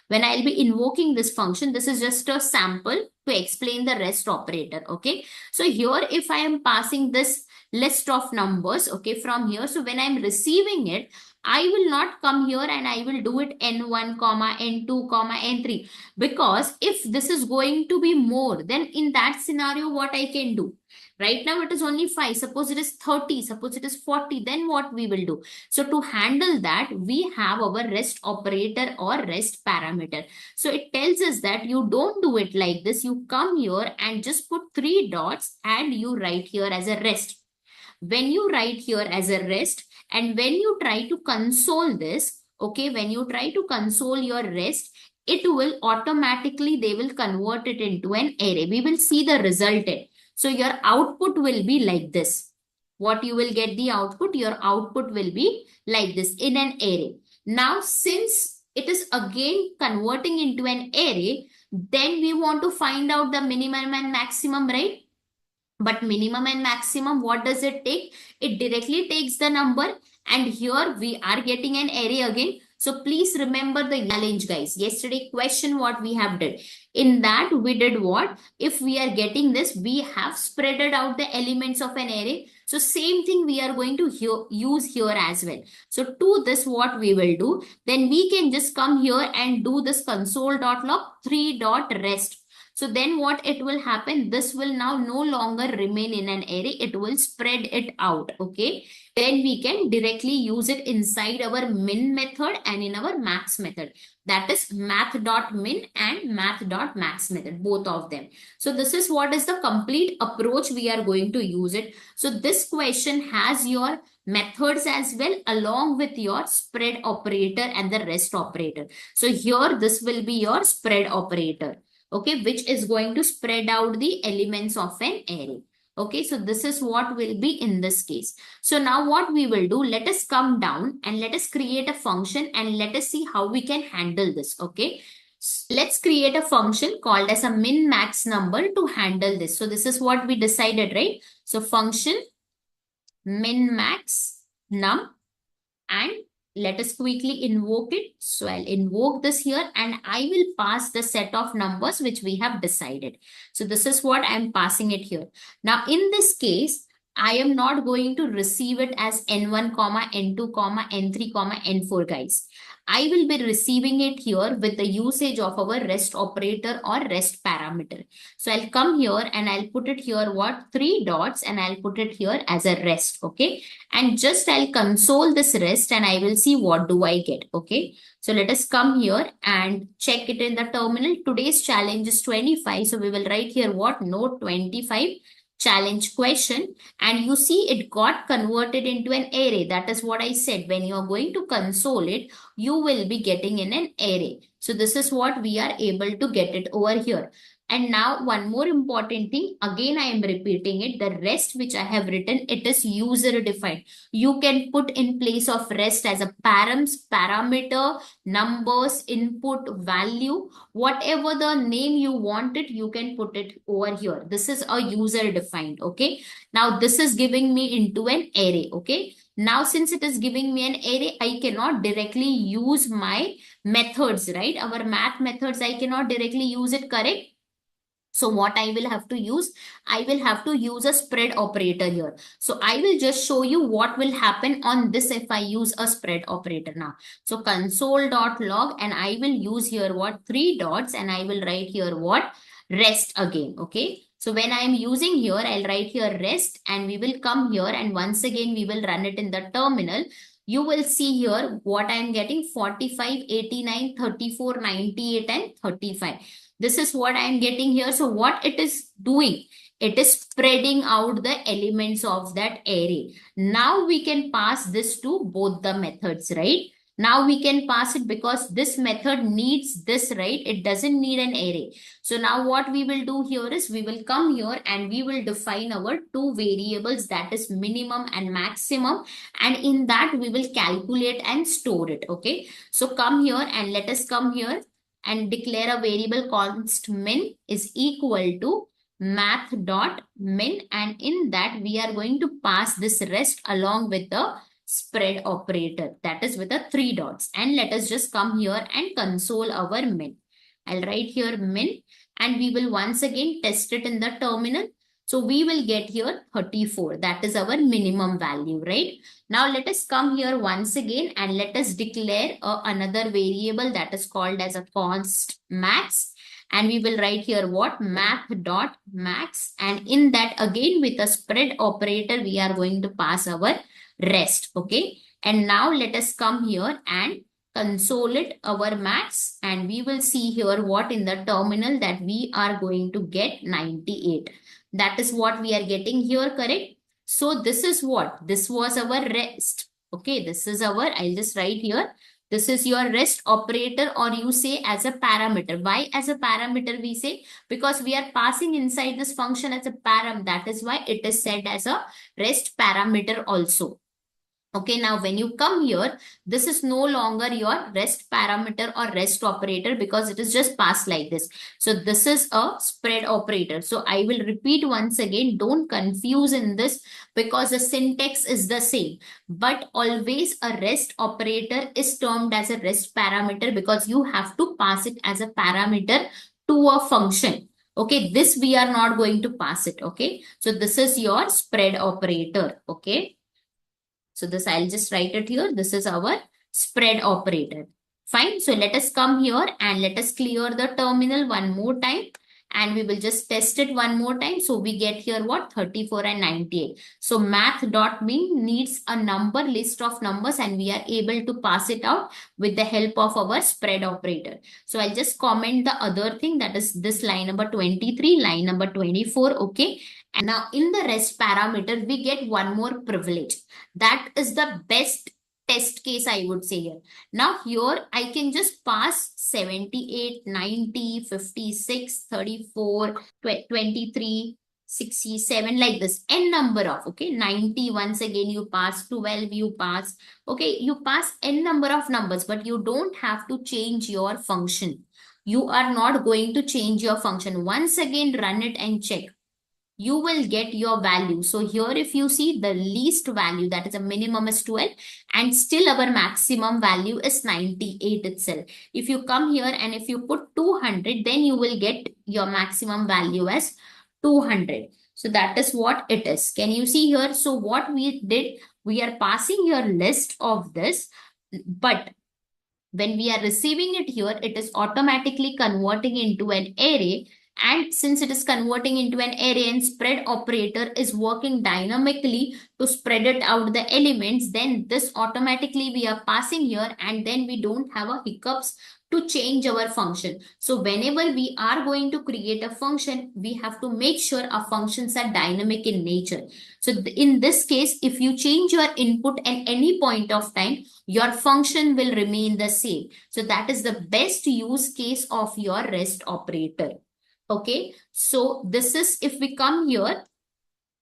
when I'll be invoking this function, this is just a sample to explain the rest operator. Okay, so here if I am passing this list of numbers, okay, from here, so when I'm receiving it, I will not come here and I will do it n1 comma n2 comma n3, because if this is going to be more, then in that scenario what I can do, right now it is only 5, suppose it is 30, suppose it is 40, then what we will do? So to handle that, we have our rest operator or rest parameter. So it tells us that you don't do it like this, you come here and just put three dots and you write here as a rest. When you write here as a rest, and when you try to console this, okay, when you try to console your rest, it will automatically, they will convert it into an array. We will see the resultant. So your output will be like this. What you will get the output, your output will be like this in an array. Now, since it is again converting into an array, then we want to find out the minimum and maximum, right? But minimum and maximum, what does it take? It directly takes the number, and here we are getting an array again. So please remember the challenge, guys. Yesterday question what we have did. In that we did what? If we are getting this, we have spreaded out the elements of an array. So same thing we are going to use here as well. So to this what we will do, then we can just come here and do this console.log 3.rest. So then what it will happen, this will now no longer remain in an array, it will spread it out, okay? Then we can directly use it inside our min method and in our max method. That is math.min and math.max method, both of them. So this is what is the complete approach we are going to use it. So this question has your methods as well, along with your spread operator and the rest operator. So here this will be your spread operator, okay, which is going to spread out the elements of an array. Okay, so this is what will be in this case. So now what we will do, let us come down and let us create a function and let us see how we can handle this. Okay, let's create a function called as a min max number to handle this. So this is what we decided, right? So function min max num, and let us quickly invoke it. So I'll invoke this here and I will pass the set of numbers which we have decided. So this is what I'm passing it here. Now in this case, I am not going to receive it as n1, n2, n3, n4, guys. I will be receiving it here with the usage of our rest operator or rest parameter. So I'll come here and I'll put it here what? 3 dots, and I'll put it here as a rest. Okay. And just I'll console this rest and I will see what do I get. Okay. So let us come here and check it in the terminal. Today's challenge is 25. So we will write here what? Note 25. Challenge question, and you see it got converted into an array. That is what I said. When you are going to console it, you will be getting in an array. So this is what we are able to get it over here. And now one more important thing, again I am repeating it, the rest which I have written, it is user defined. You can put in place of rest as a params, parameter, numbers, input, value, whatever the name you want it, you can put it over here. This is a user defined, okay? Now this is giving me into an array, okay? Now since it is giving me an array, I cannot directly use my methods, right? Our math methods, I cannot directly use it, correct? So what I will have to use? I will have to use a spread operator here. So I will just show you what will happen on this if I use a spread operator now. So console.log, and I will use here what? Three dots, and I will write here what? Rest again. Okay. So when I am using here, I'll write here rest, and we will come here, and once again we will run it in the terminal. You will see here what I am getting: 45, 89, 34, 98, and 35. This is what I am getting here. So what it is doing? It is spreading out the elements of that array. Now we can pass this to both the methods, right? Now we can pass it because this method needs this, right? It doesn't need an array. So now what we will do here is we will come here and we will define our two variables, that is minimum and maximum. And in that we will calculate and store it. Okay. So come here and let us come here and declare a variable const min is equal to math.min, and in that we are going to pass this rest along with the spread operator, that is with the three dots. And let us just come here and console our min. I'll write here min, and we will once again test it in the terminal. So we will get here 34. That is our minimum value, right? Now let us come here once again and let us declare another variable that is called as a const max. And we will write here what? Math.max. And in that again with a spread operator, we are going to pass our rest. Okay. And now let us come here and console it our max, and we will see here what in the terminal that we are going to get 98. That is what we are getting here, correct? So this is what? This was our rest. Okay, this is our, I'll just write here. This is your rest operator, or you say as a parameter. Why as a parameter we say? Because we are passing inside this function as a param. That is why it is said as a rest parameter also. Okay, now when you come here, this is no longer your rest parameter or rest operator because it is just passed like this. So this is a spread operator. So I will repeat once again, don't confuse in this because the syntax is the same. But always a rest operator is termed as a rest parameter because you have to pass it as a parameter to a function. Okay, this we are not going to pass it. Okay, so this is your spread operator. Okay. So this I'll just write it here. This is our spread operator. Fine. So let us come here and let us clear the terminal one more time. And we will just test it one more time. So we get here what? 34 and 98. So math.min needs a number list of numbers, and we are able to pass it out with the help of our spread operator. So I'll just comment the other thing, that is this line number 23, line number 24. Okay. And now in the rest parameter, we get one more privilege. That is the best test case, I would say here. Now here I can just pass 78, 90, 56, 34, 23, 67, like this, n number of, okay, 90, once again you pass, 12 you pass, okay, you pass n number of numbers, but you don't have to change your function. You are not going to change your function. Once again run it and check. You will get your value. So here if you see the least value, that is a minimum is 12, and still our maximum value is 98 itself. If you come here and if you put 200, then you will get your maximum value as 200. So that is what it is. Can you see here? So what we did, we are passing your list of this, but when we are receiving it here, it is automatically converting into an array. And since it is converting into an array and spread operator is working dynamically to spread it out the elements, then this automatically we are passing here, and then we don't have a hiccups to change our function. So whenever we are going to create a function, we have to make sure our functions are dynamic in nature. So in this case, if you change your input at any point of time, your function will remain the same. So that is the best use case of your rest operator. Okay, so this is if we come here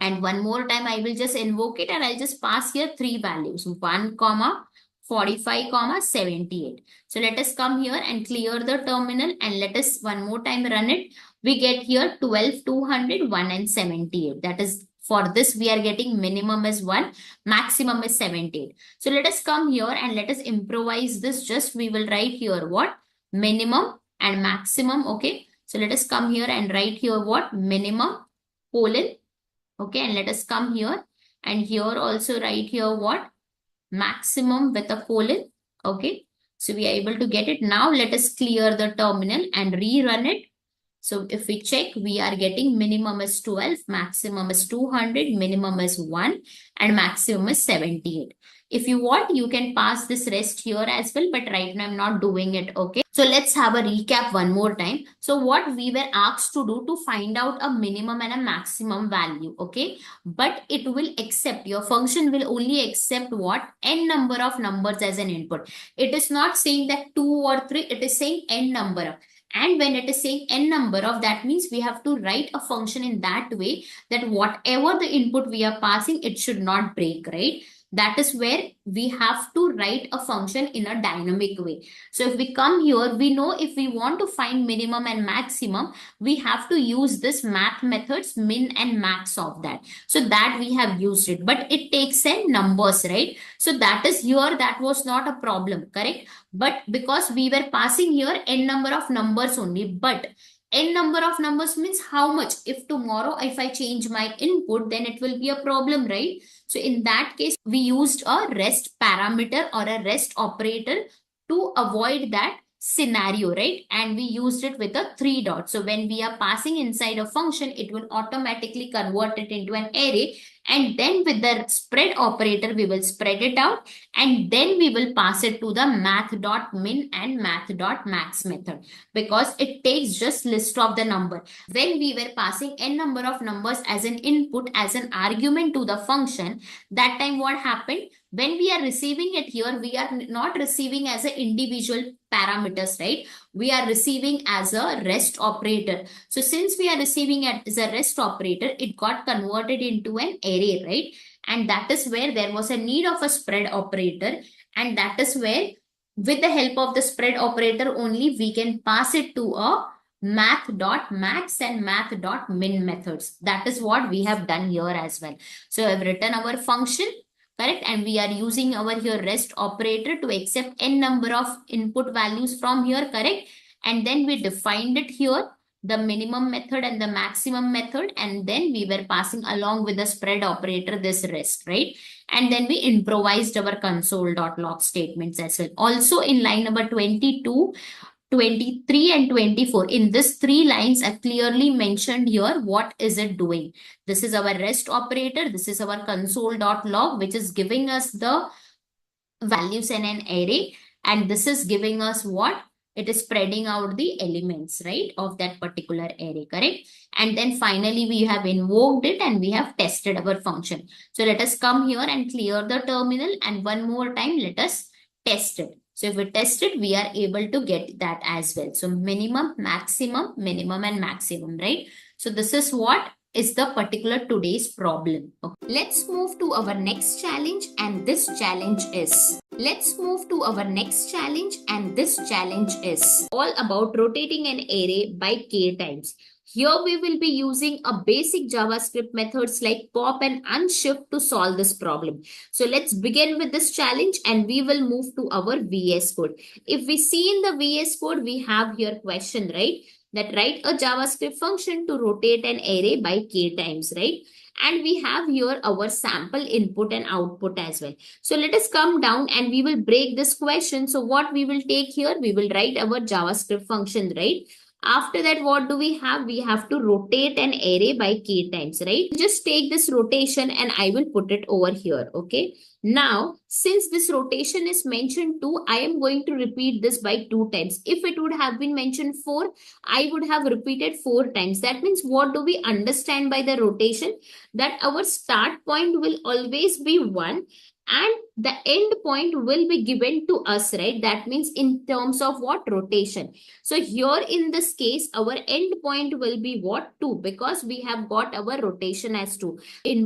and one more time, I will just invoke it and I'll just pass here three values, 1, 45, 78. So let us come here and clear the terminal and let us one more time run it. We get here 12, 200, 1 and 78. That is, for this we are getting minimum is 1, maximum is 78. So let us come here and let us improvise this. Just we will write here what? Minimum and maximum. Okay. So let us come here and write here what? Minimum colon. Okay, and let us come here and here also write here what? Maximum with a colon. Okay, so we are able to get it. Now let us clear the terminal and rerun it. So if we check, we are getting minimum is 12, maximum is 200, minimum is 1, and maximum is 78. If you want, you can pass this rest here as well, but right now I'm not doing it, okay? So let's have a recap one more time. So what we were asked to do to find out a minimum and a maximum value, okay? But it will accept, your function will only accept what? N number of numbers as an input. It is not saying that 2 or 3, it is saying N number of. And when it is saying N number of, that means we have to write a function in that way that whatever the input we are passing, it should not break, right? That is where we have to write a function in a dynamic way. So if we come here, we know if we want to find minimum and maximum, we have to use this math methods, min and max of that. So that we have used it, but it takes in numbers, right? So that is here, that was not a problem, correct? But because we were passing here n number of numbers only, but n number of numbers means how much? If tomorrow, if I change my input, then it will be a problem, right? So in that case, we used a rest parameter or a rest operator to avoid that scenario, right? And we used it with a 3 dot. So when we are passing inside a function, it will automatically convert it into an array. And then with the spread operator, we will spread it out. And then we will pass it to the math.min and math.max method, because it takes just list of the number. When we were passing n number of numbers as an input, as an argument to the function, that time what happened? When we are receiving it here, we are not receiving as an individual parameters, right? We are receiving as a rest operator. So since we are receiving it as a rest operator, it got converted into an array, right? And that is where there was a need of a spread operator. And that is where with the help of the spread operator only, we can pass it to a math.max and math.min methods. That is what we have done here as well. So I've written our function, correct? And we are using our here rest operator to accept n number of input values from here, correct? And then we defined it here, the minimum method and the maximum method. And then we were passing along with the spread operator this rest, right? And then we improvised our console.log statements as well. Also in line number 22, 23 and 24. In this 3 lines, I clearly mentioned here what is it doing. This is our rest operator. This is our console.log, which is giving us the values in an array. And this is giving us what? It is spreading out the elements, right, of that particular array, correct? And then finally, we have invoked it and we have tested our function. So let us come here and clear the terminal. And one more time, let us test it. So if we test it, we are able to get that as well. So minimum, maximum, minimum and maximum, right? So this is what is the particular today's problem. Okay. Let's move to our next challenge, and this challenge is all about rotating an array by k times. Here we will be using a basic JavaScript methods like pop and unshift to solve this problem. So let's begin with this challenge and we will move to our VS Code. If we see in the VS Code, we have here question, right? That write a JavaScript function to rotate an array by k times, right? And we have here our sample input and output as well. So let us come down and we will break this question. So what we will take here, we will write our JavaScript function, right? After that, what do we have? We have to rotate an array by k times, right? Just take this rotation and I will put it over here, okay? Now, since this rotation is mentioned 2, I am going to repeat this by 2 times. If it would have been mentioned 4, I would have repeated 4 times. That means what do we understand by the rotation? That our start point will always be 1 and the end point will be given to us, right? That means in terms of what? Rotation. So here in this case, our end point will be what? 2, because we have got our rotation as 2.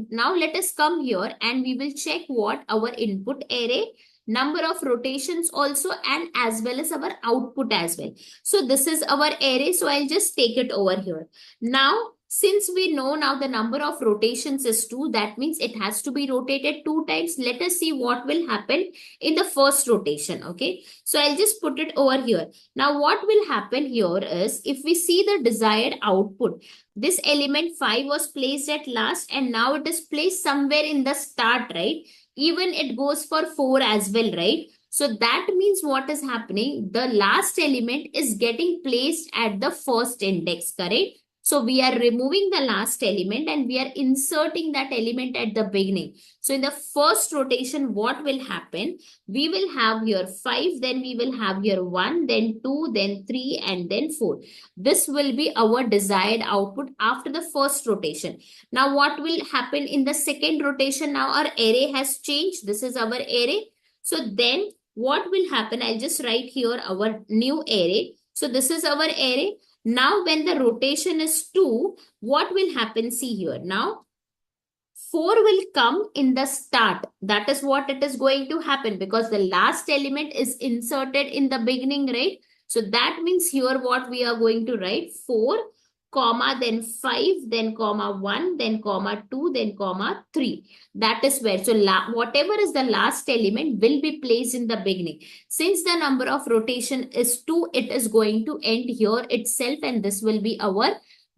Now let us come here and we will check what? Our input array, number of rotations also, and as well as our output as well. So this is our array. So I'll just take it over here. Now Since we know now the number of rotations is 2, that means it has to be rotated 2 times. Let us see what will happen in the first rotation. Okay, so I'll just put it over here. Now what will happen here is, if we see the desired output, this element 5 was placed at last and now it is placed somewhere in the start, right? Even it goes for 4 as well, right? So that means what is happening? The last element is getting placed at the first index, correct? So we are removing the last element and we are inserting that element at the beginning. So in the first rotation, what will happen? We will have here 5, then we will have here 1, then 2, then 3, and then 4. This will be our desired output after the first rotation. Now what will happen in the second rotation? Now our array has changed. This is our array. So then what will happen? I'll just write here our new array. So this is our array. Now, when the rotation is 2, what will happen? See here. Now, 4 will come in the start. That is what it is going to happen because the last element is inserted in the beginning, right? So that means here what we are going to write 4, comma, then 5, then comma 1, then comma 2, then comma 3. That is where. So whatever is the last element will be placed in the beginning. Since the number of rotation is 2, it is going to end here itself and this will be our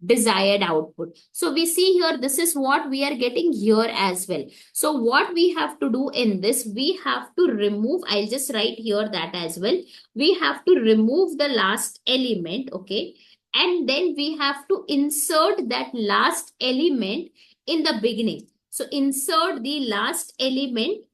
desired output. So we see here, this is what we are getting here as well. So what we have to do in this, we have to remove, I'll just write here that as well. We have to remove the last element, okay? And then we have to insert that last element in the beginning. So insert the last element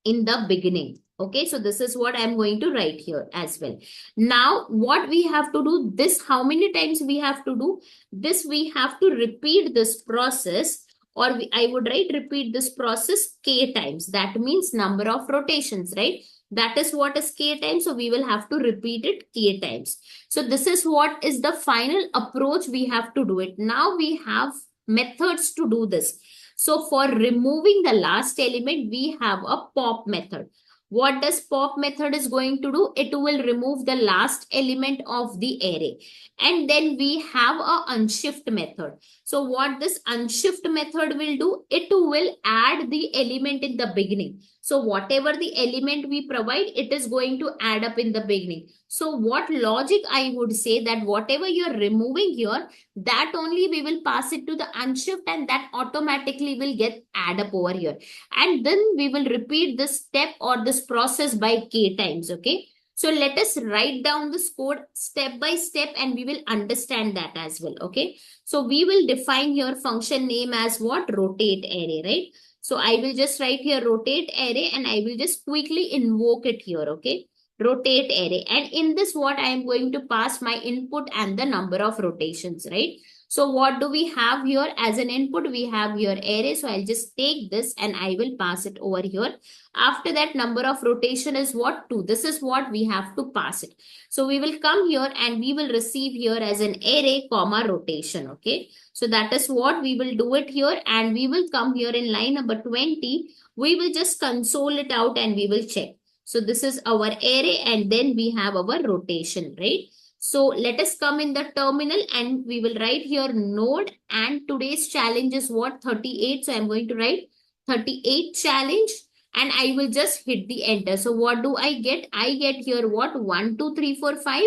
in the beginning. Okay, so this is what I'm going to write here as well. Now, what we have to do, this, how many times we have to do this? We have to repeat this process, or I would write repeat this process k times. That means number of rotations, right? That is what is k times. So we will have to repeat it k times. So this is what is the final approach we have to do it. Now we have methods to do this. So for removing the last element, we have a pop method. What does pop method is going to do? It will remove the last element of the array. And then we have a unshift method. So what this unshift method will do? It will add the element in the beginning. So whatever the element we provide, it is going to add up in the beginning. So what logic I would say that whatever you're removing here, that only we will pass it to the unshift and that automatically will get add up over here. And then we will repeat this step or this process by k times, okay? So let us write down this code step by step and we will understand that as well, okay? So we will define here function name as what? Rotate array, right? So I will just write here rotate array and I will just quickly invoke it here, okay? Rotate array. And in this, what I am going to pass my input and the number of rotations, right? So what do we have here as an input? We have here array. So I'll just take this and I will pass it over here. After that, number of rotation is what? 2. This is what we have to pass it. So we will come here and we will receive here as an array, comma, rotation, okay? So that is what we will do it here and we will come here in line number 20. We will just console it out and we will check. So this is our array and then we have our rotation, right? So let us come in the terminal and we will write here node and today's challenge is what? 38. So I'm going to write 38 challenge and I will just hit the enter. So what do I get? I get here what? 1, 2, 3, 4, 5.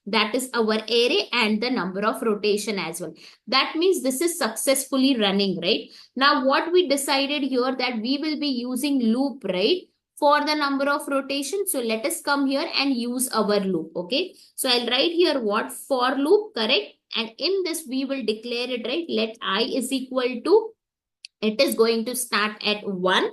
That is our array and the number of rotation as well. That means this is successfully running, right? Now what we decided here that we will be using loop, right? For the number of rotation. So let us come here and use our loop, okay? So I'll write here what? For loop, correct? And in this we will declare it, right? Let I is equal to, it is going to start at 1.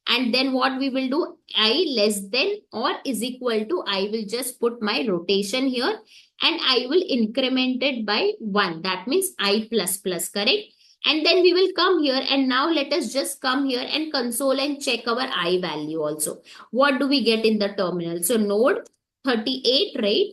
And then what we will do, I less than or is equal to, I will just put my rotation here and I will increment it by 1. That means I plus plus, correct? And then we will come here and now let us just come here and console and check our I value also. What do we get in the terminal? So node 38, right?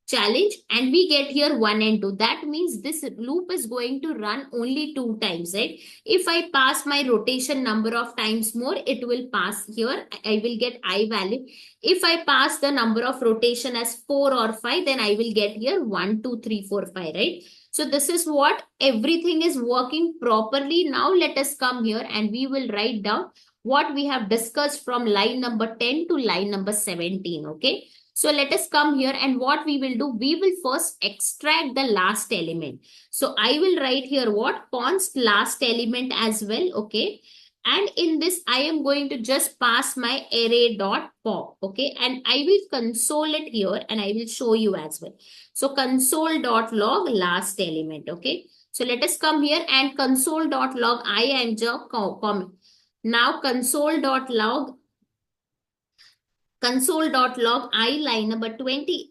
Challenge and we get here 1 and 2. That means this loop is going to run only 2 times, right? If I pass my rotation number of times more, it will pass here. I will get I value. If I pass the number of rotation as 4 or 5, then I will get here 1, 2, 3, 4, 5, right? So this is what everything is working properly. Now let us come here and we will write down what we have discussed from line number 10 to line number 17. Okay. So let us come here and what we will do, we will first extract the last element. So I will write here what const last element as well. Okay. And in this, I am going to just pass my array dot pop. Okay. And I will console it here and I will show you as well. So console.log last element. Okay. So let us come here and console.log I and just comment. Now console.log I line number 20.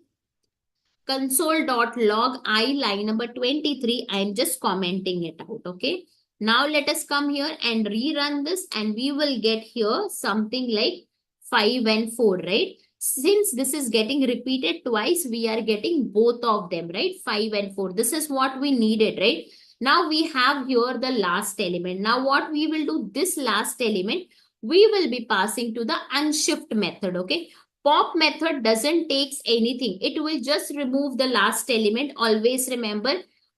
Console.log I line number 23. I am just commenting it out. Okay. Now let us come here and rerun this and we will get here something like 5 and 4, right? Since this is getting repeated twice, we are getting both of them, right? 5 and 4. This is what we needed, right? Now we have here the last element. Now what we will do, this last element, we will be passing to the unshift method, okay? Pop method doesn't takes anything. It will just remove the last element. Always remember,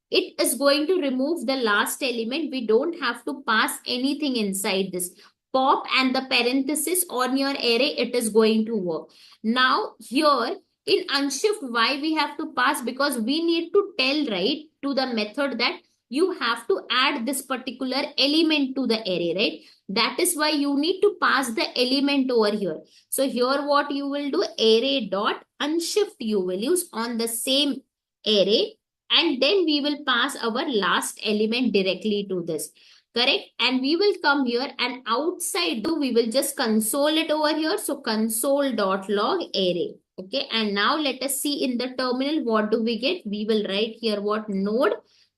it is going to remove the last element. We don't have to pass anything inside this. Pop and the parenthesis on your array, it is going to work. Now here in unshift, why we have to pass? Because we need to tell, right, to the method that you have to add this particular element to the array, right? That is why you need to pass the element over here. So here what you will do, array dot unshift you will use on the same array, and then we will pass our last element directly to this. Correct? And we will come here and outside we will just console it over here. So console.log array. Okay. And now let us see in the terminal, what do we get? We will write here what node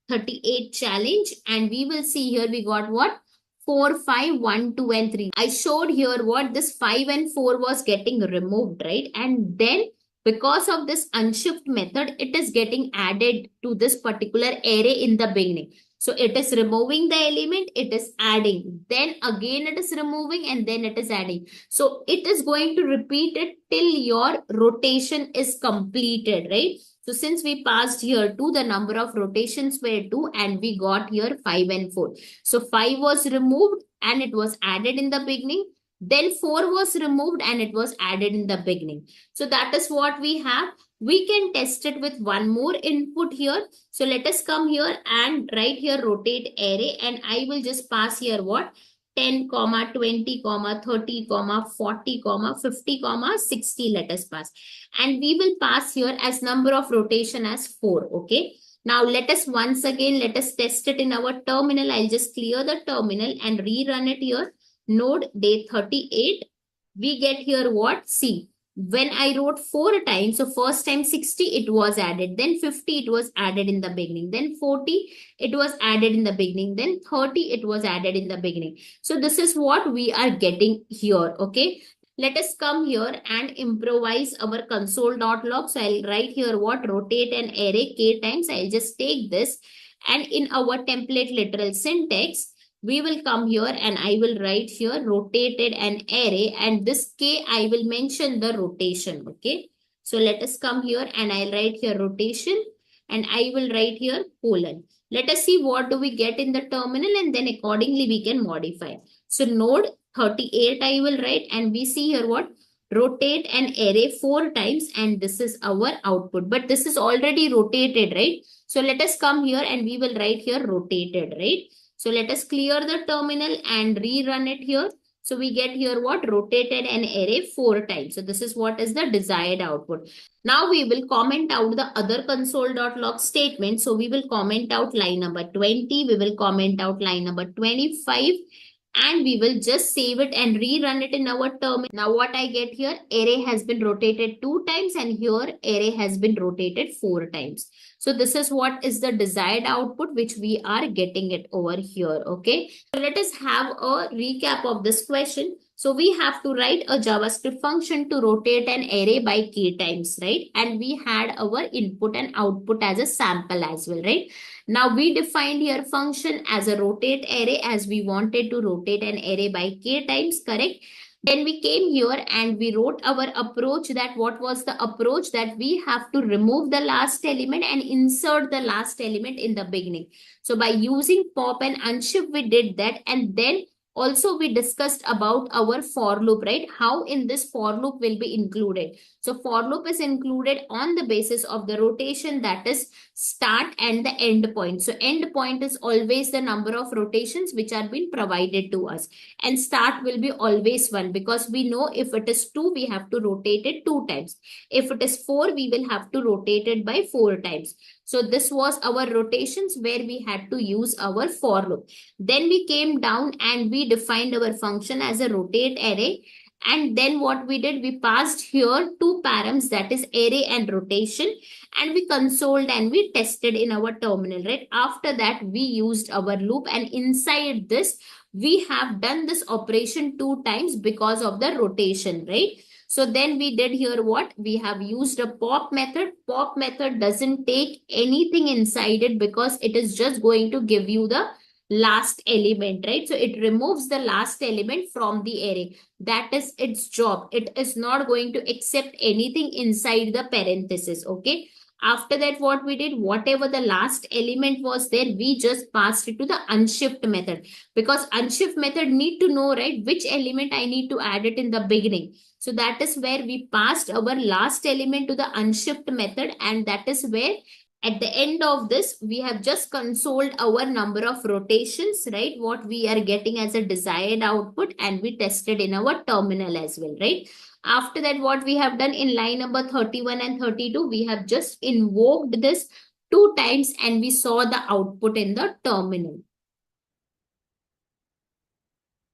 38 challenge, and we will see here we got what 4, 5, 1, 2, and 3. I showed here what this 5 and 4 was getting removed, right? And then because of this unshift method, it is getting added to this particular array in the beginning. So it is removing the element, it is adding, then again it is removing, and then it is adding. So it is going to repeat it till your rotation is completed, right? So since we passed here 2, the number of rotations were 2 and we got here 5 and 4. So 5 was removed and it was added in the beginning. Then 4 was removed and it was added in the beginning. So that is what we have. We can test it with one more input here. So let us come here and write here rotate array, and I will just pass here what 10, 20, 30, 40, 50, 60 let us pass. And we will pass here as number of rotation as 4. Okay. Now let us once again, let us test it in our terminal. I'll just clear the terminal and rerun it here. Node day 38. We get here what? See. When I wrote 4 times, so first time 60, it was added. Then 50, it was added in the beginning. Then 40, it was added in the beginning. Then 30, it was added in the beginning. So this is what we are getting here. Okay. Let us come here and improvise our console.log. So I'll write here what rotate an array k times. I'll just take this, and in our template literal syntax, we will come here and I will write here rotated an array, and this k I will mention the rotation. Okay. So let us come here and I'll write here rotation, and I will write here colon. Let us see what do we get in the terminal, and then accordingly we can modify. So node 38 I will write, and we see here what rotate an array 4 times, and this is our output, but this is already rotated, right? So let us come here and we will write here rotated, right? So let us clear the terminal and rerun it here. So we get here what rotated an array 4 times. So this is what is the desired output. Now we will comment out the other console.log statement. So we will comment out line number 20. We will comment out line number 25. And we will just save it and rerun it in our terminal. Now what I get here, array has been rotated 2 times, and here array has been rotated 4 times. So this is what is the desired output which we are getting it over here. Okay. So let us have a recap of this question. So we have to write a JavaScript function to rotate an array by k times, right? And we had our input and output as a sample as well, right? Now we defined here function as a rotate array, as we wanted to rotate an array by k times, correct? Then we came here and we wrote our approach. That what was the approach? That we have to remove the last element and insert the last element in the beginning. So by using pop and unshift, we did that. And then also we discussed about our for loop, right? How in this for loop will be included. So for loop is included on the basis of the rotation, that is start and the end point. So end point is always the number of rotations which are being provided to us, and start will be always 1, because we know if it is 2 we have to rotate it 2 times, if it is 4 we will have to rotate it by 4 times. So this was our rotations where we had to use our for loop. Then we came down and we defined our function as a rotate array. And then what we did, we passed here 2 params, that is array and rotation, and we consoled and we tested in our terminal, right? After that we used our loop, and inside this we have done this operation 2 times because of the rotation, right? So then we did here what? We have used a pop method. Pop method doesn't take anything inside it because it is just going to give you the last element, right? So it removes the last element from the array. That is its job. It is not going to accept anything inside the parenthesis, okay? After that, what we did, whatever the last element was there, we just passed it to the unshift method, because unshift method need to know, right, which element I need to add it in the beginning. So that is where we passed our last element to the unshift method, and that is where at the end of this, we have just consoled our number of rotations, right? What we are getting as a desired output, and we tested in our terminal as well, right? After that, what we have done in line number 31 and 32, we have just invoked this 2 times and we saw the output in the terminal.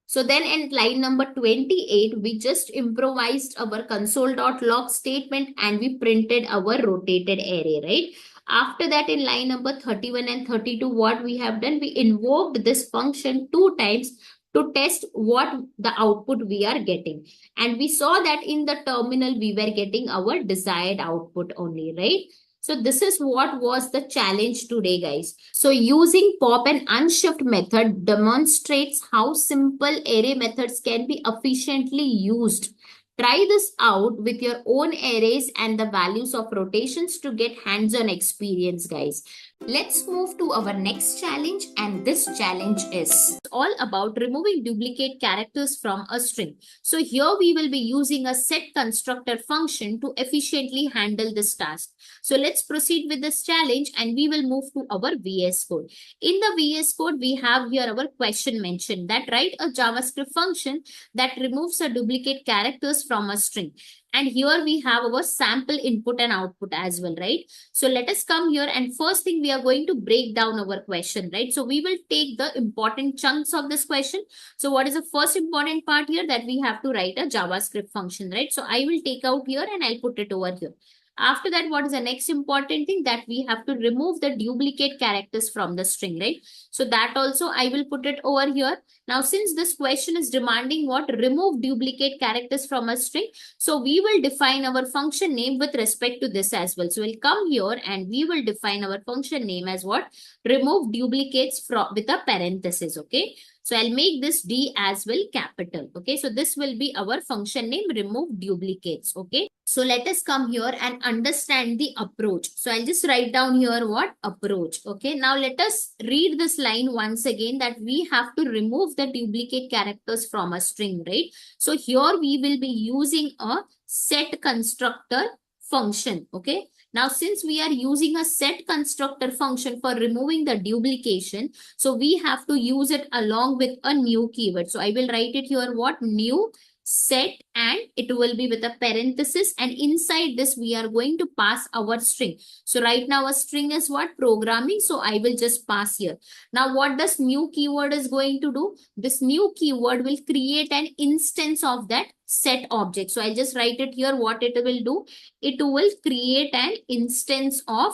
So then in line number 28, we just improvised our console.log statement and we printed our rotated array, right? After that, in line number 31 and 32, what we have done, we invoked this function 2 times to test what the output we are getting. And we saw that in the terminal, we were getting our desired output only, right? So this is what was the challenge today, guys. So using pop and unshift method demonstrates how simple array methods can be efficiently used. Try this out with your own arrays and the values of rotations to get hands-on experience, guys. Let's move to our next challenge, and this challenge is all about removing duplicate characters from a string. So here we will be using a set constructor function to efficiently handle this task. So let's proceed with this challenge and we will move to our VS Code. In the VS Code, we have here our question mentioned that write a JavaScript function that removes a duplicate characters from a string. And here we have our sample input and output as well, right? So let us come here, and first thing we are going to break down our question, right? So we will take the important chunks of this question. So what is the first important part here? That we have to write a JavaScript function, right? So I will take out here and I'll put it over here. After that, what is the next important thing? That we have to remove the duplicate characters from the string, right? So that also I will put it over here. Now, since this question is demanding what? Remove duplicate characters from a string. So we will define our function name with respect to this as well. So we'll come here and we will define our function name as what? Remove duplicates from with a parenthesis, okay? So I'll make this D as well capital, okay? So this will be our function name, remove duplicates, okay? So let us come here and understand the approach. So I'll just write down here what? Approach, okay? Now let us read this line once again, that we have to remove the duplicate characters from a string, right? So here we will be using a set constructor function, okay? Now, since we are using a set constructor function for removing the duplication, so we have to use it along with a new keyword. So I will write it here what? New set, and it will be with a parenthesis, and inside this we are going to pass our string. So right now a string is what? Programming. So I will just pass here. Now what does new keyword is going to do? This new keyword will create an instance of that set object. So I'll just write it here what it will do. It will create an instance of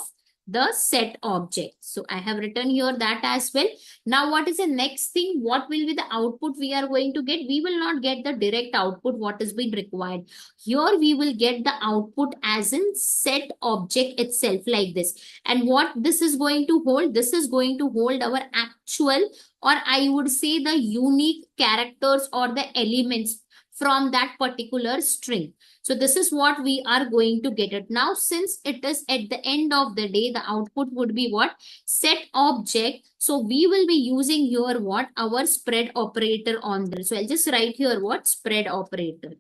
the set object. So I have written here that as well. Now what is the next thing? What will be the output we are going to get? We will not get the direct output what is being required. Here we will get the output as in set object itself, like this. And what this is going to hold? This is going to hold our actual, or I would say the unique characters or the elements from that particular string. So this is what we are going to get it. Now, since it is at the end of the day, the output would be what? Set object. So we will be using here what? Our spread operator on there. So I'll just write here what? Spread operator.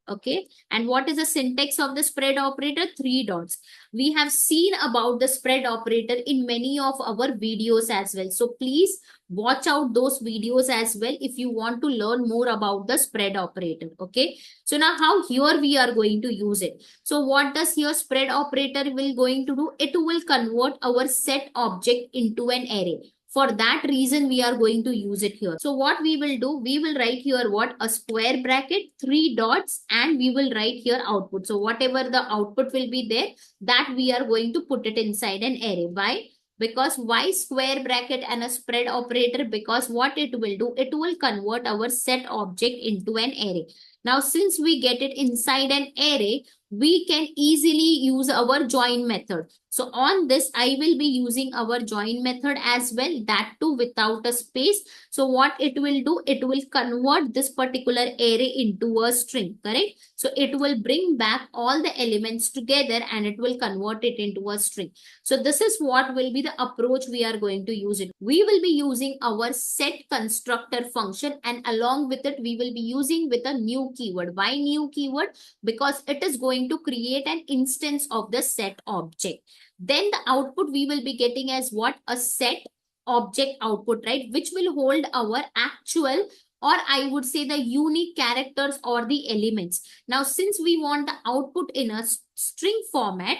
Okay. And what is the syntax of the spread operator? 3 dots. We have seen about the spread operator in many of our videos as well. So please watch out those videos as well if you want to learn more about the spread operator. Okay. So now how here we are going to use it. So what does here spread operator will going to do? It will convert our set object into an array. For that reason, we are going to use it here. So what we will do, we will write here what? A square bracket, 3 dots, and we will write here output. So whatever the output will be there, that we are going to put it inside an array. Why? Because why square bracket and a spread operator? Because what it will do, it will convert our set object into an array. Now, since we get it inside an array, we can easily use our join method. So on this, I will be using our join method as well, that too without a space. So what it will do, it will convert this particular array into a string, correct? So it will bring back all the elements together and it will convert it into a string. So this is what will be the approach we are going to use it. We will be using our set constructor function, and along with it, we will be using with a new keyword. Why new keyword? Because it is going to create an instance of the set object. Then the output we will be getting as what? A set object output, right? Which will hold our actual, or I would say the unique characters or the elements. Now, since we want the output in a string format,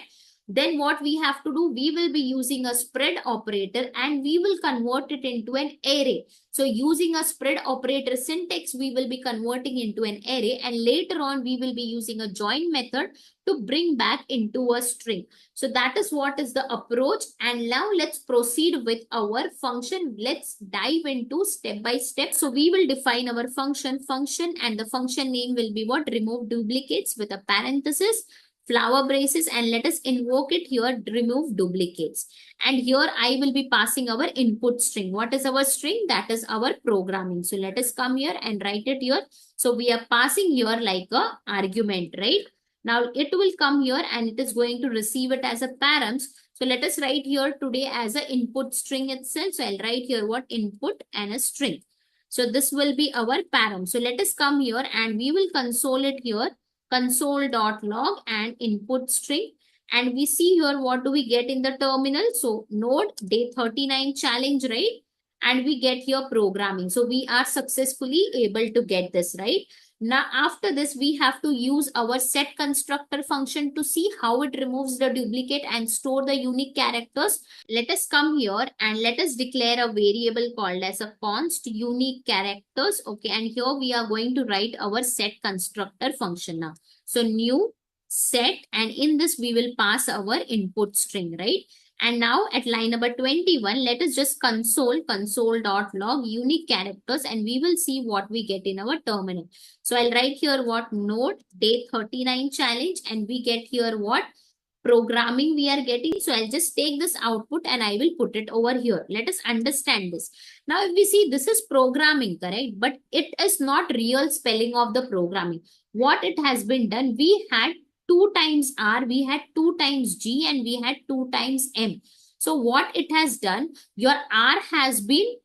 then what we have to do, we will be using a spread operator and we will convert it into an array. So using a spread operator syntax, we will be converting into an array, and later on we will be using a join method to bring back into a string. So that is what is the approach. And now let's proceed with our function. Let's dive into step by step. So we will define our function, and the function name will be what? Remove duplicates with a parenthesis, flower braces, and let us invoke it here, remove duplicates. And here I will be passing our input string. What is our string? That is our programming. So let us come here and write it here. So we are passing here like a argument, right? Now it will come here and it is going to receive it as a params. So let us write here today as an input string itself. So I'll write here what? Input and a string. So this will be our param. So let us come here and we will console it here. Console.log and input string, and we see here what do we get in the terminal. So node day 39 challenge, right? And we get here programming. So we are successfully able to get this, right? Now after this, we have to use our set constructor function to see how it removes the duplicate and store the unique characters. Let us come here and let us declare a variable called as a const unique characters. Okay, and here we are going to write our set constructor function now. So new set, and in this we will pass our input string, right? And now at line number 21, let us just console.log unique characters, and we will see what we get in our terminal. So I'll write here what? Node day 39 challenge, and we get here what? Programming we are getting. So I'll just take this output and I will put it over here. Let us understand this. Now if we see, this is programming, correct? But it is not real spelling of the programming. What it has been done, we had 2 times R, we had 2 times G, and we had 2 times M. So what it has done, your R has been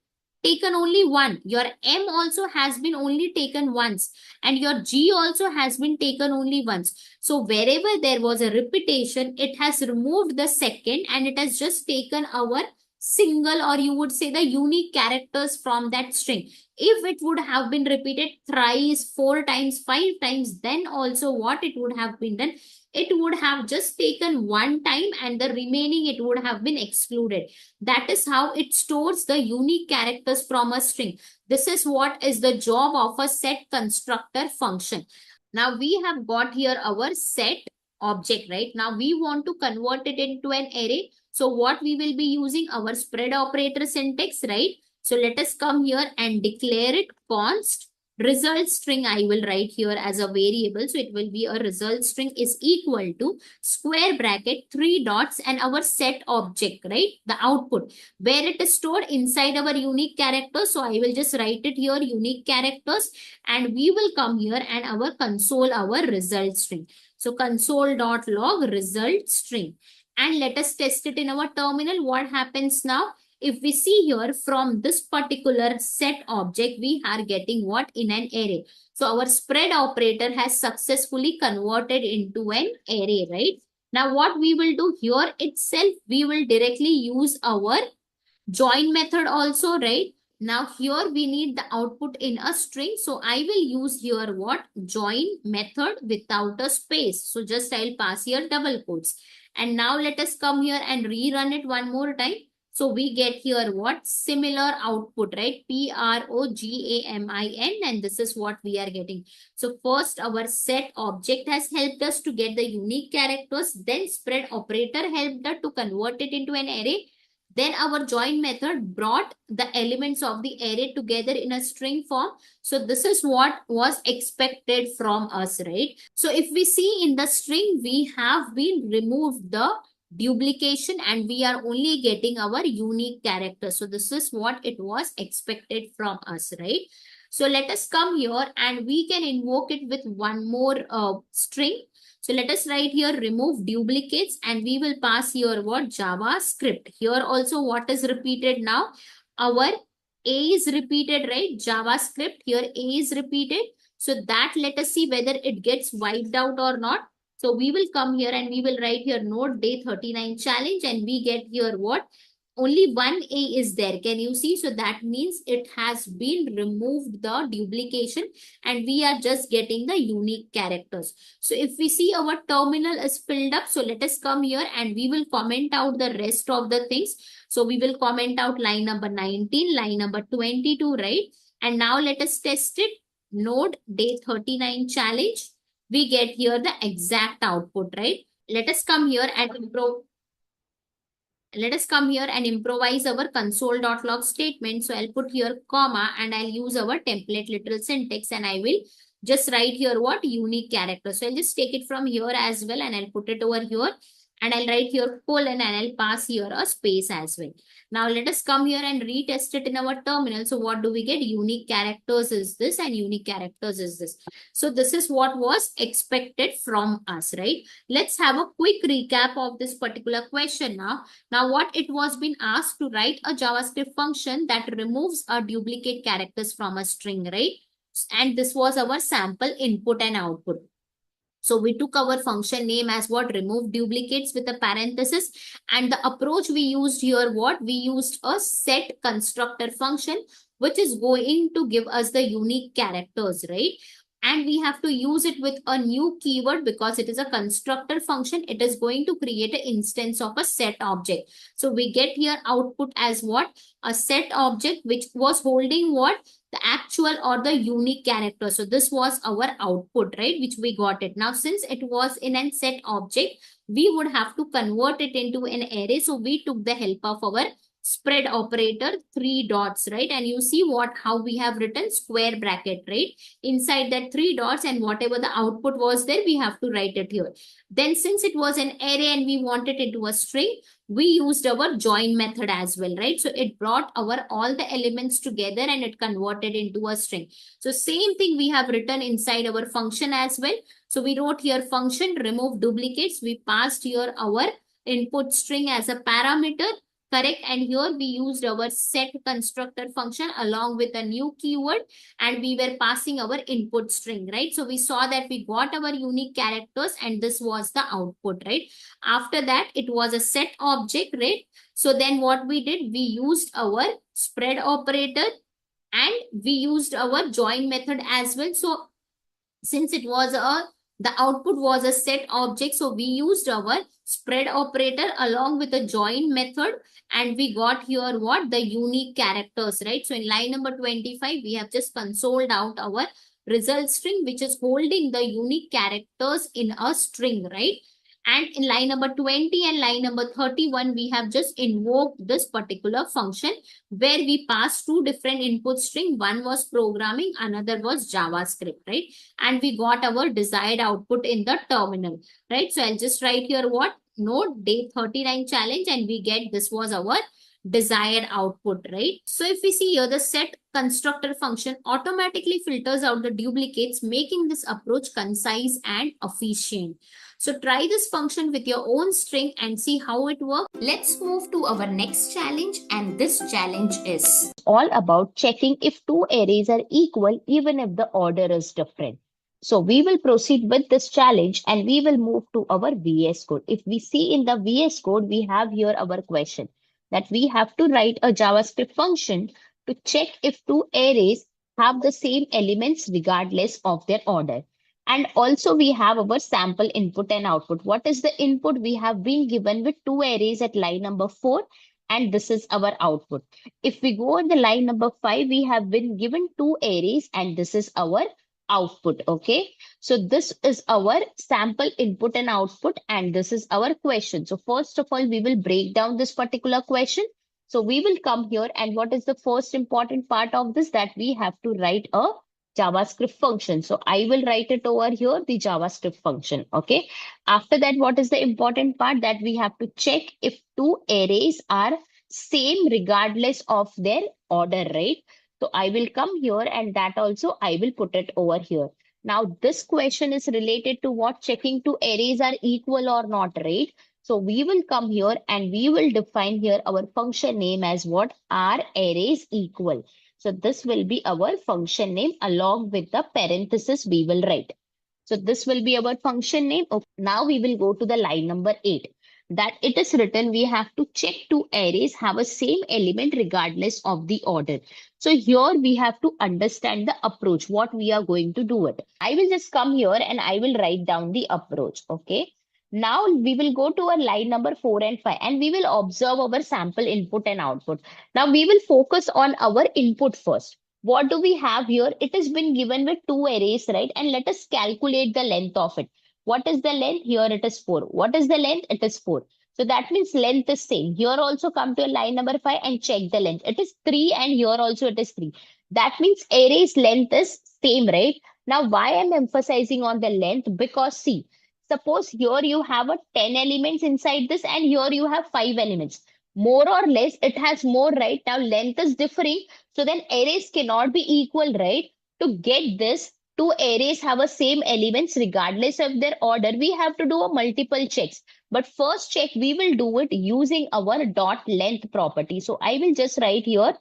taken only one, your M also has been only taken once, and your G also has been taken only once. So wherever there was a repetition, it has removed the second and it has just taken our single, or you would say the unique characters from that string. If it would have been repeated thrice, 4 times, 5 times, then also what it would have been done, it would have just taken one time and the remaining it would have been excluded. That is how it stores the unique characters from a string. This is what is the job of a set constructor function. Now we have got here our set object, right? Now we want to convert it into an array. So what we will be using? Our spread operator syntax, right? So let us come here and declare it const result string I will write here as a variable. So it will be a result string is equal to square bracket 3 dots and our set object, right? The output where it is stored inside our unique characters. So I will just write it here unique characters, and we will come here and our console our result string. So console.log result string. And let us test it in our terminal. What happens now? If we see here from this particular set object, we are getting what in an array. So our spread operator has successfully converted into an array, right? Now what we will do here itself, we will directly use our join method also, right? Now here we need the output in a string. So I will use here what? Join method without a space. So just I'll pass here double quotes. And now let us come here and rerun it one more time. So we get here what? Similar output, right? PROGAMIN, and this is what we are getting. So first our set object has helped us to get the unique characters. Then spread operator helped us to convert it into an array. Then our join method brought the elements of the array together in a string form. So this is what was expected from us, right? So if we see in the string, we have been removed the duplication and we are only getting our unique character. So this is what it was expected from us, right? So let us come here and we can invoke it with one more string. So let us write here remove duplicates and we will pass here what? JavaScript. Here also what is repeated now? Our A is repeated, right? JavaScript. Here A is repeated. So that let us see whether it gets wiped out or not. So we will come here and we will write here node day 39 challenge and we get here what? Only one A is there. Can you see? So that means it has been removed the duplication and we are just getting the unique characters. So if we see our terminal is filled up, so let us come here and we will comment out the rest of the things. So we will comment out line number 19, line number 22, right? And now let us test it. Node day 39 challenge. We get here the exact output, right? Let us come here and improve. Let us come here and improvise our console.log statement. So I'll put here comma and I'll use our template literal syntax and I will just write here what? Unique character. So I'll just take it from here as well and I'll put it over here and I'll write here colon and I'll pass here a space as well. Now let us come here and retest it in our terminal. So what do we get? Unique characters is this and unique characters is this. So this is what was expected from us, right? Let's have a quick recap of this particular question now. Now what it was been asked to write a JavaScript function that removes a duplicate characters from a string, right? And this was our sample input and output. So we took our function name as what? Remove duplicates with a parenthesis. And the approach we used here, what? We used a set constructor function, which is going to give us the unique characters, right? And we have to use it with a new keyword because it is a constructor function. It is going to create an instance of a set object. So we get here output as what? A set object which was holding what? The actual or the unique character. So this was our output, right? Which we got it. Now, since it was in a set object, we would have to convert it into an array. So we took the help of our spread operator, 3 dots, right? And you see how we have written square bracket, right? Inside that 3 dots and whatever the output was there, we have to write it here. Then since it was an array and we want it into a string, we used our join method as well, right? So it brought our all the elements together and it converted into a string. So same thing we have written inside our function as well. So we wrote here function remove duplicates. We passed here our input string as a parameter. Correct. And here we used our set constructor function along with a new keyword and we were passing our input string, right? So we saw that we got our unique characters and this was the output, right? After that, it was a set object, right? So then what we did, we used our spread operator and we used our join method as well. So since it was the output was a set object, so we used our spread operator along with a join method and we got here what? The unique characters, right? So in line number 25, we have just consoled out our result string, which is holding the unique characters in a string, right? And in line number 20 and line number 31, we have just invoked this particular function where we passed two different input string. One was programming, another was JavaScript, right? And we got our desired output in the terminal, right? So I'll just write here what? Node day 39 challenge, and we get this was our desired output, right? So if we see here, the set constructor function automatically filters out the duplicates, making this approach concise and efficient. So try this function with your own string and see how it works. Let's move to our next challenge, and this challenge is all about checking if two arrays are equal even if the order is different. So we will proceed with this challenge and we will move to our VS Code. If we see in the VS Code, we have here our question that we have to write a JavaScript function to check if two arrays have the same elements regardless of their order. And also we have our sample input and output. What is the input? We have been given with two arrays at line number 4, and this is our output. If we go on the line number 5, we have been given two arrays and this is our output. Okay, so this is our sample input and output, and this is our question. So first of all, we will break down this particular question. So we will come here, and what is the first important part of this? That we have to write a JavaScript function. So I will write it over here, the JavaScript function. Okay. After that, what is the important part? That we have to check if two arrays are same regardless of their order, right? So I will come here, and that also I will put it over here. Now this question is related to what? Checking two arrays are equal or not, right? So we will come here and we will define here our function name as what? Are arrays equal? So this will be our function name along with the parenthesis we will write. So this will be our function name. Okay. Now we will go to the line number 8. That it is written we have to check two arrays have a same element regardless of the order. So here we have to understand the approach, what we are going to do it. I will just come here and I will write down the approach. Okay. Now we will go to our line number 4 and 5 and we will observe our sample input and output. Now we will focus on our input first. What do we have here? It has been given with two arrays, right? And let us calculate the length of it. What is the length? Here it is 4. What is the length? It is 4. So that means length is same. Here also come to line number 5 and check the length. It is 3 and here also it is 3. That means array's length is same, right? Now why I'm emphasizing on the length? Because see, suppose here you have a 10 elements inside this and here you have 5 elements. More or less, it has more, right? Now length is differing. So then arrays cannot be equal, right? To get this, two arrays have a same elements regardless of their order, we have to do a multiple checks. But first check, we will do it using our dot length property. So I will just write here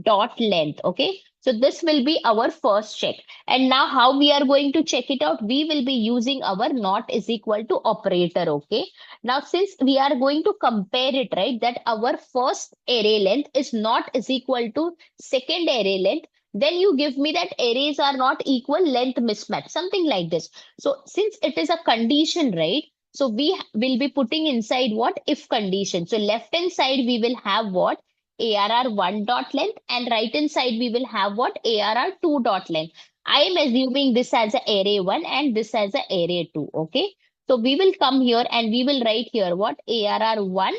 dot length. Okay. So this will be our first check. And now how we are going to check it out? We will be using our not is equal to operator. Okay. Now, since we are going to compare it, right, that our first array length is not is equal to second array length, then you give me that arrays are not equal, length mismatch, something like this. So since it is a condition, right? So we will be putting inside what? If condition. So left hand side, we will have what? ARR1 dot length, and right hand side, we will have what? ARR2 dot length. I am assuming this as a array 1 and this as a array 2. Okay. So we will come here and we will write here what? ARR1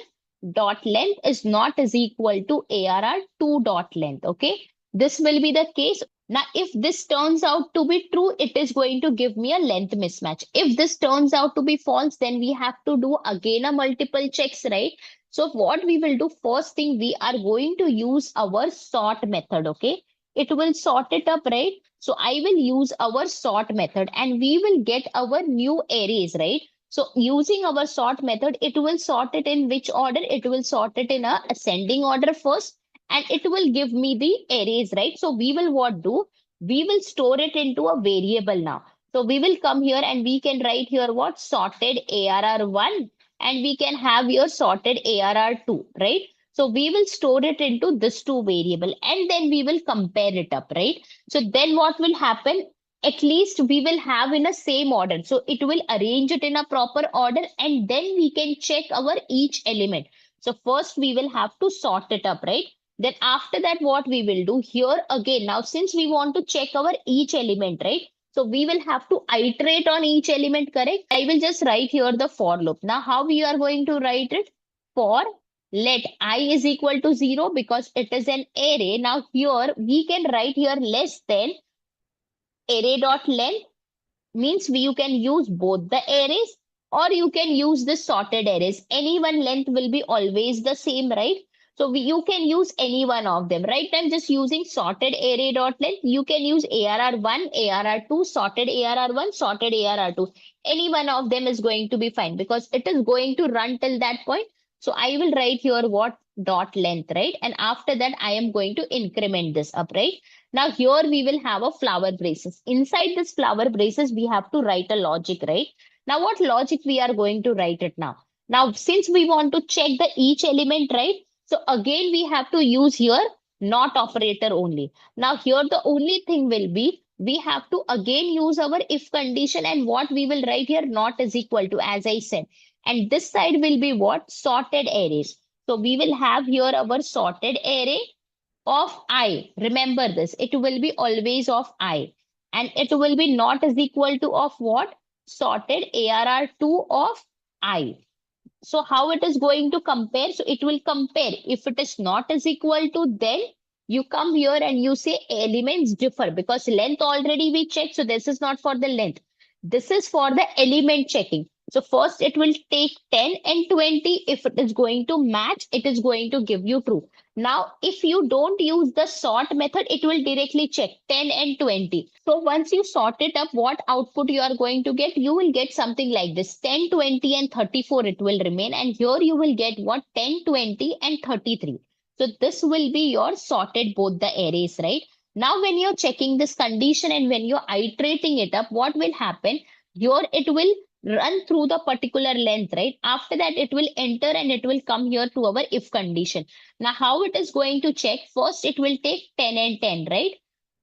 dot length is not is equal to ARR2 dot length. Okay. This will be the case. Now, if this turns out to be true, it is going to give me a length mismatch. If this turns out to be false, then we have to do again a multiple checks, right? So what we will do, first thing, we are going to use our sort method, okay? It will sort it up, right? So I will use our sort method and we will get our new arrays, right? So using our sort method, it will sort it in which order? It will sort it in a ascending order first. And it will give me the arrays, right? So we will what do? We will store it into a variable now. So we will come here and we can write here what? Sorted ARR1 and we can have here sorted ARR2, right? So we will store it into this two variable and then we will compare it up, right? So then what will happen? At least we will have in a same order. So it will arrange it in a proper order and then we can check our each element. So first we will have to sort it up, right? Then after that, what we will do here again, now since we want to check our each element, right? So we will have to iterate on each element, correct? I will just write here the for loop. Now, how we are going to write it? For let I is equal to 0 because it is an array. Now here we can write here less than array dot length means you can use both the arrays or you can use the sorted arrays. Any one length will be always the same, right? So you can use any one of them, right? I'm just using sorted array dot length. You can use ARR1, ARR2, sorted ARR1, sorted ARR2. Any one of them is going to be fine because it is going to run till that point. So I will write here what dot length, right? And after that, I am going to increment this up, right? Now here we will have a flower braces. Inside this flower braces, we have to write a logic, right? Now what logic we are going to write it now? Now since we want to check the each element, right? So again we have to use here not operator only. Now here the only thing will be we have to again use our if condition and what we will write here not is equal to as I said. And this side will be what? Sorted arrays. So we will have here our sorted array of I. Remember this, it will be always of I. And it will be not is equal to of what? Sorted ARR2 of I. So how it is going to compare? So it will compare. If it is not is equal to, then you come here and you say elements differ because length already we checked. So this is not for the length. This is for the element checking. So first it will take 10 and 20. If it is going to match, it is going to give you true. Now, if you don't use the sort method, it will directly check 10 and 20. So once you sort it up, what output you are going to get? You will get something like this 10, 20 and 34 it will remain. And here you will get what? 10, 20 and 33. So this will be your sorted both the arrays, right? Now when you're checking this condition and when you're iterating it up, what will happen? Here it will run through the particular length, right? After that, it will enter and it will come here to our if condition. Now, how it is going to check? First, it will take 10 and 10, right?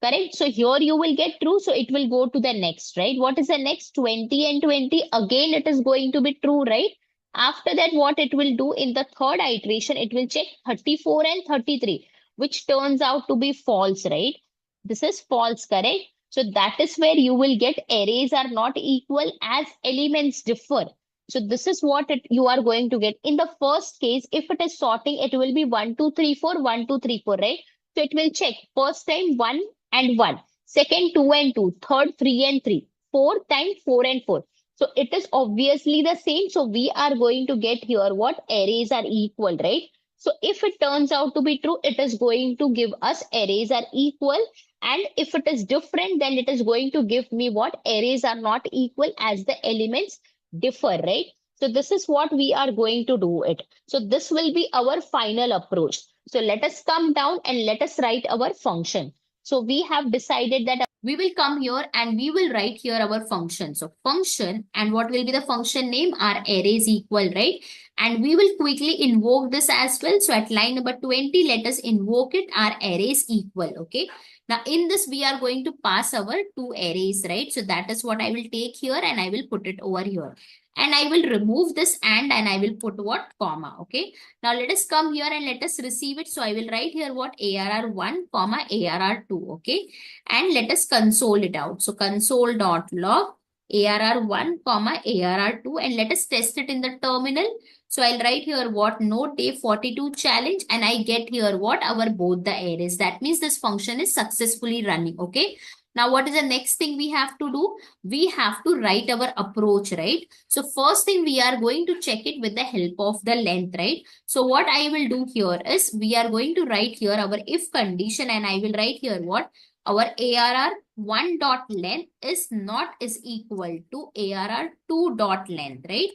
Correct. So here you will get true. So it will go to the next, right? What is the next? 20 and 20. Again, it is going to be true, right? After that, what it will do in the third iteration, it will check 34 and 33, which turns out to be false, right? This is false, correct? So that is where you will get arrays are not equal as elements differ. So this is what you are going to get. In the first case, if it is sorting, it will be 1, 2, 3, 4, 1, 2, 3, 4, right? So it will check first time 1 and 1, second 2 and 2, third 3 and 3, fourth time 4 and 4. So it is obviously the same. So we are going to get here what? Arrays are equal, right? So if it turns out to be true, it is going to give us arrays are equal. And if it is different, then it is going to give me what? Arrays are not equal as the elements differ, right? So this is what we are going to do it. So this will be our final approach. So let us come down and let us write our function. So we have decided that we will come here and we will write here our function. So function, and what will be the function name? Our arrays equal, right? And we will quickly invoke this as well. So at line number 20, let us invoke it, our arrays equal, okay? Now in this, we are going to pass our two arrays, right? So that is what I will take here and I will put it over here. And I will remove this and I will put what? Comma, okay? Now let us come here and let us receive it. So I will write here what? ARR1, comma ARR2, okay? And let us console it out. So console.log ARR1, comma ARR2, and let us test it in the terminal. So I'll write here what? Node day 42 challenge, and I get here what? Our both the arrays. That means this function is successfully running, okay? Now, what is the next thing we have to do? We have to write our approach, right? So first thing, we are going to check it with the help of the length, right? So what I will do here is we are going to write here our if condition, and I will write here what? Our ARR1 dot length is not is equal to ARR2 dot length, right?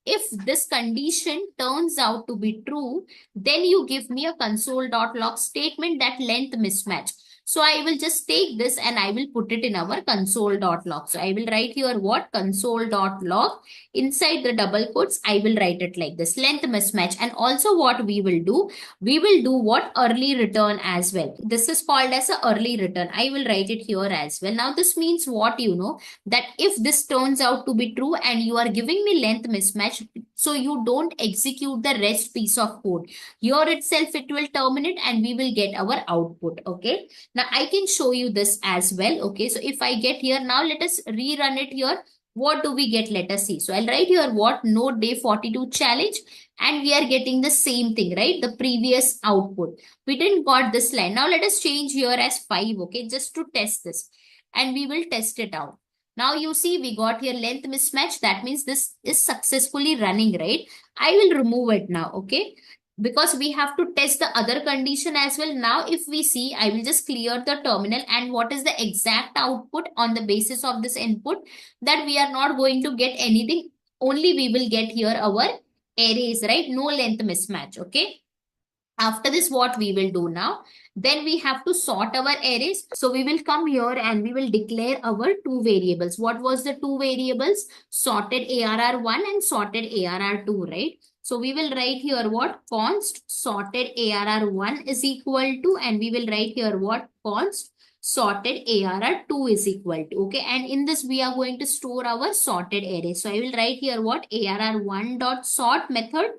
If this condition turns out to be true, then you give me a console.log statement that length mismatch. So I will just take this and I will put it in our console.log. So I will write here what? Console.log. Inside the double quotes, I will write it like this, length mismatch. And also what we will do what? Early return as well. This is called as a early return. I will write it here as well. Now this means what, that if this turns out to be true and you are giving me length mismatch, so you don't execute the rest piece of code. Here itself it will terminate and we will get our output. Okay, now I can show you this as well. Okay, so if I get here, now let us rerun it here. What do we get? Let us see. So I'll write here what node day 42 challenge, and we are getting the same thing, right? The previous output. We didn't got this line. Now let us change here as 5, okay, just to test this, and we will test it out. Now you see we got here length mismatch. That means this is successfully running, right? I will remove it now, okay? Because we have to test the other condition as well. Now if we see, I will just clear the terminal, and what is the exact output on the basis of this input, that we are not going to get anything. Only we will get here our arrays, right? No length mismatch, okay? After this, what we will do now, then we have to sort our arrays. So we will come here and we will declare our two variables. What was the two variables? Sorted ARR1 and sorted ARR2, right? So we will write here what? Const sorted ARR1 is equal to, and we will write here what? Const sorted ARR2 is equal to, okay? And in this, we are going to store our sorted array. So I will write here what? ARR1 dot sort method.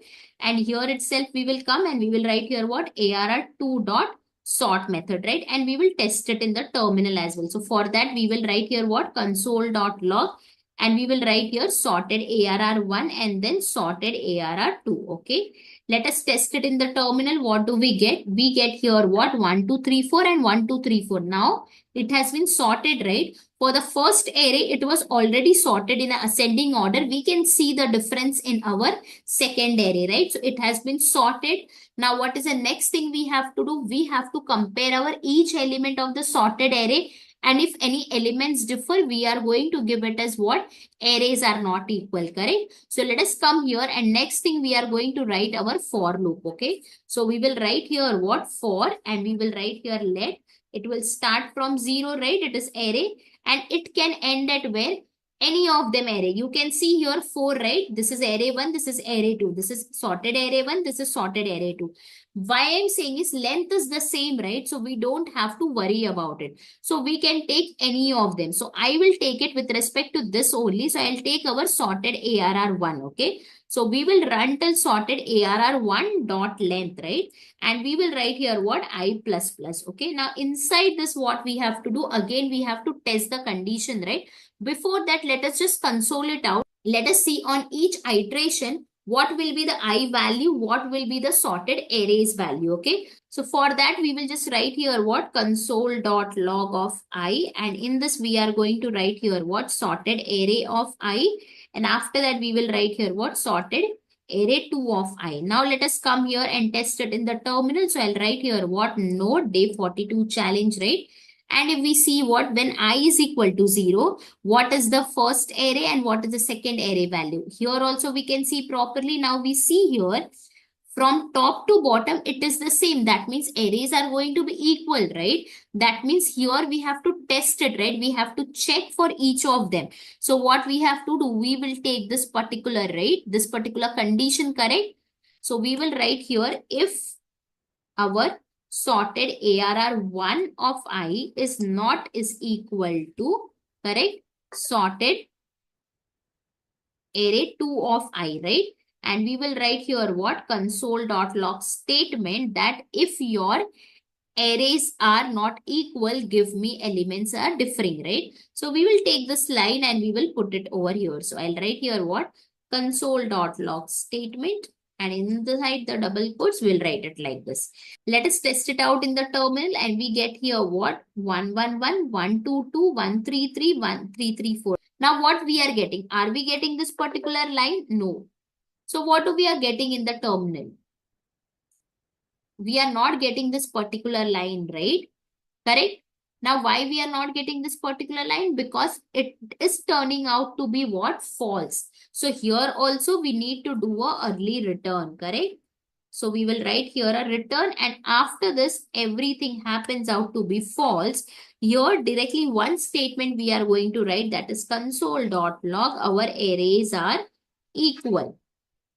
And here itself we will come and we will write here what? ARR2 dot sort method, right? And we will test it in the terminal as well. So for that, we will write here what? Console dot log, and we will write here sorted ARR1 and then sorted ARR2, okay? Let us test it in the terminal. What do we get? We get here what? 1, 2, 3, 4 and 1, 2, 3, 4. Now it has been sorted, right? For the first array, it was already sorted in an ascending order. We can see the difference in our second array, right? So it has been sorted. Now what is the next thing we have to do? We have to compare our each element of the sorted array. And if any elements differ, we are going to give it as what? Arrays are not equal, correct? So let us come here, and next thing we are going to write our for loop, okay? So we will write here what? For, and we will write here let. It will start from 0, right? It is array, and it can end at where? Any of them array. You can see here 4, right? This is array 1, this is array 2. This is sorted array 1, this is sorted array 2. Why I'm saying is length is the same, right? So we don't have to worry about it. So we can take any of them. So I will take it with respect to this only. So I'll take our sorted ARR1, okay? So we will run till sorted ARR1 dot length, right? And we will write here what? I plus plus, okay? Now inside this, what we have to do? Again, we have to test the condition, right? Before that, let us just console it out. Let us see on each iteration, what will be the I value, what will be the sorted arrays value, okay? So for that, we will just write here what? Console.log of I, and in this we are going to write here what? Sorted array of I, and after that we will write here what? Sorted array 2 of I. Now let us come here and test it in the terminal. So I'll write here what? Node day 42 challenge, right? And if we see what, when I is equal to 0, what is the first array and what is the second array value? Here also we can see properly. Now we see here from top to bottom, it is the same. That means arrays are going to be equal, right? That means here we have to test it, right? We have to check for each of them. So what we have to do, we will take this particular, right? This particular condition, correct? So we will write here if our sorted ARR1 of I is not is equal to, correct? Sorted array 2 of I, right? And we will write here what? Console.log statement that if your arrays are not equal, give me elements are differing, right? So we will take this line and we will put it over here. So I'll write here what? Console.log statement. And inside the double quotes, we'll write it like this. Let us test it out in the terminal, and we get here what? 1, 1, 1, 1, 2, 2, 1, 3, 3, 1, 3, 3, 4. Now what we are getting? Are we getting this particular line? No. So what do we are getting in the terminal? We are not getting this particular line, right? Correct? Now, why we are not getting this particular line? Because it is turning out to be what? False. So here also we need to do a early return, correct? So we will write here a return, and after this, everything happens out to be false. Here directly one statement we are going to write, that is console.log our arrays are equal.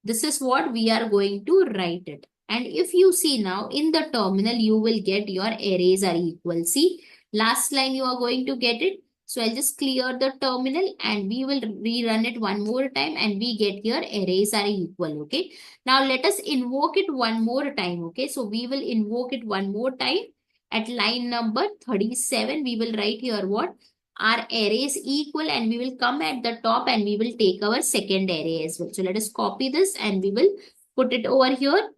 This is what we are going to write it. And if you see now in the terminal, you will get your arrays are equal. See, last line you are going to get it. So I'll just clear the terminal and we will rerun it one more time and we get here arrays are equal. Okay. Now let us invoke it one more time. Okay. So we will invoke it one more time at line number 37. We will write here what? Our arrays equal, and we will come at the top and we will take our second array as well. So let us copy this and we will put it over here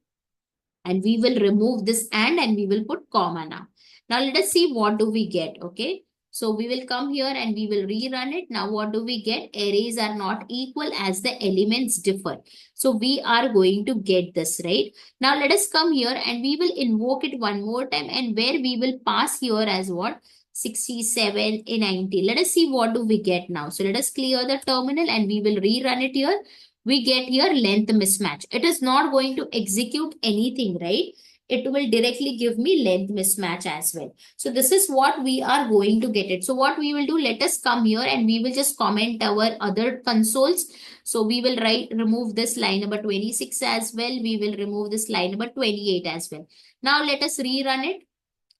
and we will remove this and we will put comma now. Now let us see what do we get. Okay. So we will come here and we will rerun it. Now what do we get? Arrays are not equal as the elements differ. So we are going to get this, right? Now let us come here and we will invoke it one more time, and where we will pass here as what? 67 and 90. Let us see what do we get now. So let us clear the terminal and we will rerun it here. We get here length mismatch. It is not going to execute anything, right? It will directly give me length mismatch as well. So this is what we are going to get it. So what we will do, let us come here and we will just comment our other consoles. So we will remove this line number 26 as well. We will remove this line number 28 as well. Now let us rerun it,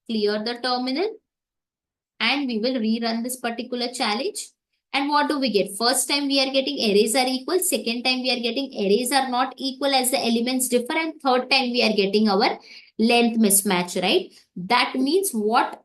clear the terminal, and we will rerun this particular challenge. And what do we get? First time we are getting arrays are equal. Second time we are getting arrays are not equal as the elements differ. And third time we are getting our length mismatch, right? That means what?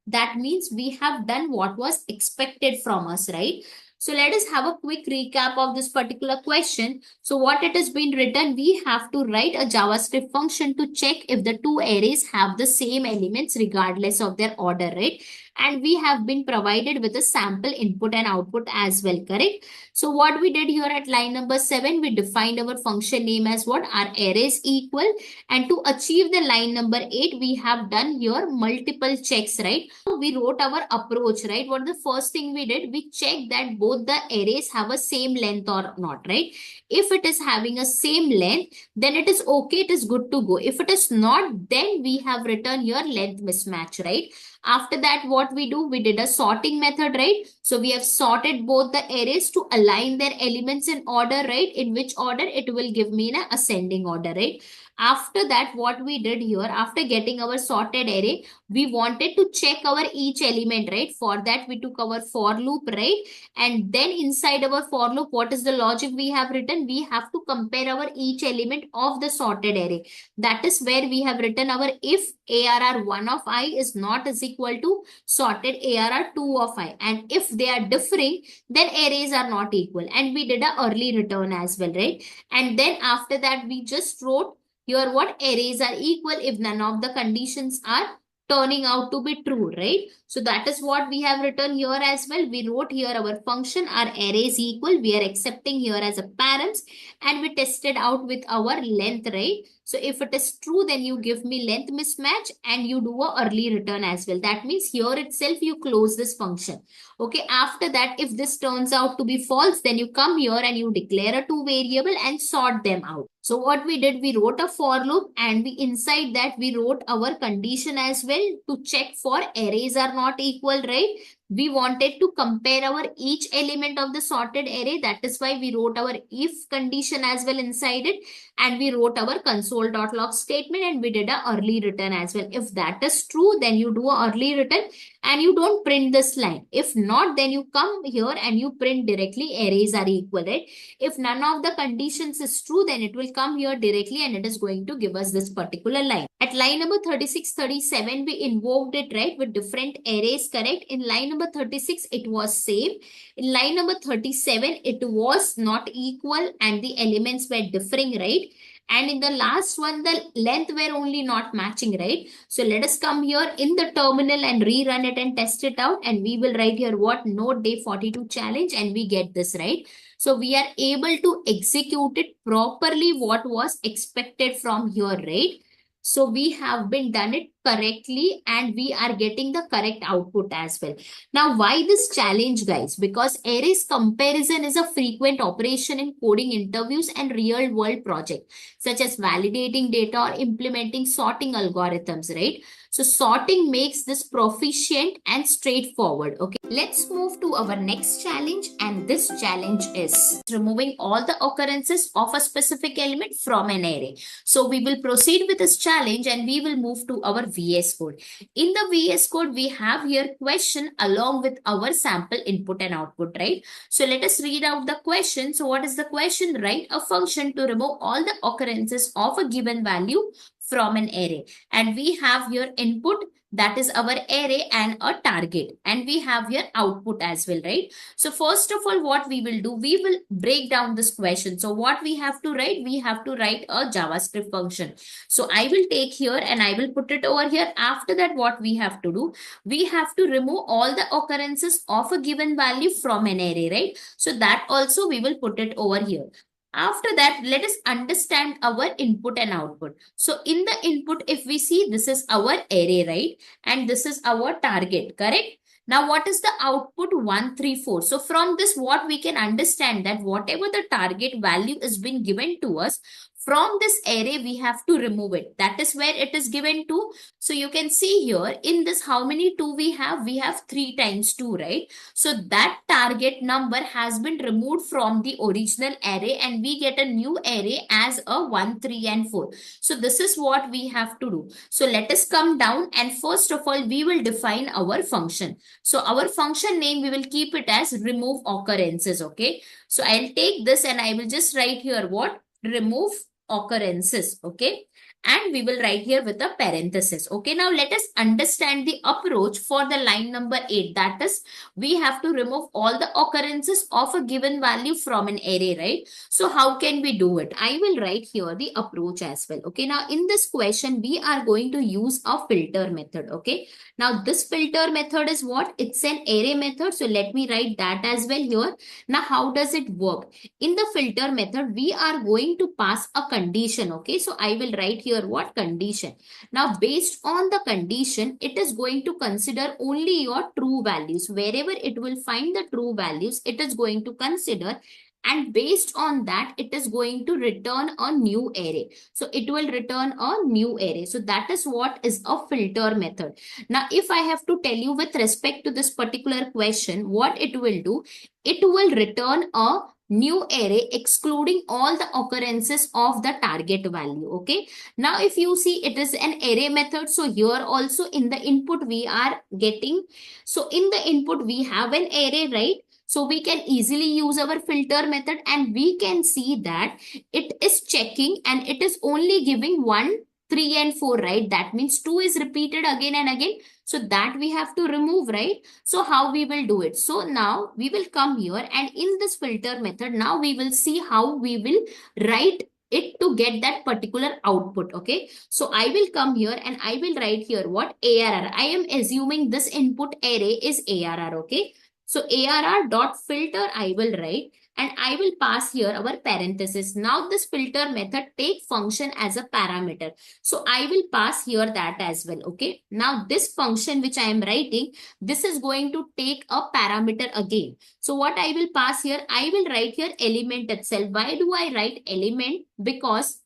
That means we have done what was expected from us, right? So let us have a quick recap of this particular question. So what it has been written, we have to write a JavaScript function to check if the two arrays have the same elements regardless of their order, right? And we have been provided with a sample input and output as well, correct? So what we did here at line number 7, we defined our function name as what? Our arrays equal. And to achieve the line number 8, we have done here multiple checks, right? We wrote our approach, right? What the first thing we did? We checked that both the arrays have a same length or not, right? If it is having a same length, then it is okay, it is good to go. If it is not, then we have written here length mismatch, right? After that, what we do? We did a sorting method, right? So we have sorted both the arrays to align their elements in order, right? In which order? It will give me in an ascending order, right? After that, what we did here, after getting our sorted array, we wanted to check our each element, right? For that, we took our for loop, right? And then inside our for loop, what is the logic we have written? We have to compare our each element of the sorted array. That is where we have written our if ARR1 of I is not is equal to sorted ARR2 of I. And if they are differing, then arrays are not equal. And we did a early return as well, right? And then after that, we just wrote here what? Arrays are equal if none of the conditions are turning out to be true, right? So that is what we have written here as well. We wrote here our function, our arrays equal. We are accepting here as a params, and we tested out with our length, right? So if it is true, then you give me length mismatch and you do a early return as well. That means here itself you close this function. Okay, after that, if this turns out to be false, then you come here and you declare a two variable and sort them out. So what we did, we wrote a for loop, and we inside that we wrote our condition as well to check for arrays are not equal, right? We wanted to compare our each element of the sorted array. That is why we wrote our if condition as well inside it, and we wrote our console.log statement, and we did a early return as well. If that is true, then you do a early return and you don't print this line. If not, then you come here and you print directly arrays are equal, right? If none of the conditions is true, then it will come here directly and it is going to give us this particular line. At line number 36, 37, we invoked it, right, with different arrays, correct? In line number 36, it was same. In line number 37, it was not equal and the elements were differing, right? And in the last one, the length were only not matching, right? So let us come here in the terminal and rerun it and test it out. And we will write here what? Node day 42 challenge, and we get this, right? So we are able to execute it properly what was expected from here, right? So we have been done it correctly and we are getting the correct output as well. Now, why this challenge, guys? Because arrays comparison is a frequent operation in coding interviews and real world projects, such as validating data or implementing sorting algorithms, right? So sorting makes this proficient and straightforward. Okay, let's move to our next challenge, and this challenge is removing all the occurrences of a specific element from an array. So we will proceed with this challenge and we will move to our VS Code. In the VS Code, we have here question along with our sample input and output, right? So let us read out the question. So what is the question? Write a function to remove all the occurrences of a given value from an array. And we have here input, that is our array, and a target. And we have here output as well, right? So first of all, what we will do, we will break down this question. So what we have to write? We have to write a JavaScript function. So I will take here and I will put it over here. After that, what we have to do? We have to remove all the occurrences of a given value from an array, right? So that also we will put it over here. After that, let us understand our input and output. So in the input, if we see, this is our array, right? And this is our target, correct? Now, what is the output? 1, 3, 4. So from this, what we can understand that whatever the target value is being given to us, from this array, we have to remove it. That is where it is given to. So you can see here in this, how many 2 we have? We have 3 times 2, right? So that target number has been removed from the original array and we get a new array as a 1, 3 and 4. So this is what we have to do. So let us come down and first of all, we will define our function. So our function name, we will keep it as remove occurrences, okay? So I'll take this and I will just write here what? Remove occurrences, okay? And we will write here with a parenthesis. Okay, now let us understand the approach for the line number 8. That is, we have to remove all the occurrences of a given value from an array, right? So how can we do it? I will write here the approach as well. Okay, now in this question, we are going to use a filter method. Okay, now this filter method is what? It's an array method. So let me write that as well here. Now, how does it work? In the filter method, we are going to pass a condition. Okay, so I will write here what? Condition. Now, based on the condition, it is going to consider only your true values. Wherever it will find the true values, it is going to consider, and based on that, it is going to return a new array. So it will return a new array. So that is what is a filter method. Now, if I have to tell you with respect to this particular question, what it will do, it will return a new array excluding all the occurrences of the target value. Okay, now if you see, it is an array method. So here also in the input we are getting, so in the input we have an array, right? So we can easily use our filter method and we can see that it is checking and it is only giving 1, 3 and 4, right? That means 2 is repeated again and again. So that we have to remove, right? So how we will do it? So now we will come here and in this filter method, now we will see how we will write it to get that particular output. Okay, so I will come here and I will write here what? ARR. I am assuming this input array is ARR. Okay, so ARR dot filter I will write and I will pass here our parenthesis. Now this filter method take function as a parameter. So I will pass here that as well. Okay, now this function which I am writing, this is going to take a parameter again. So what I will pass here, I will write here element itself. Why do I write element? Because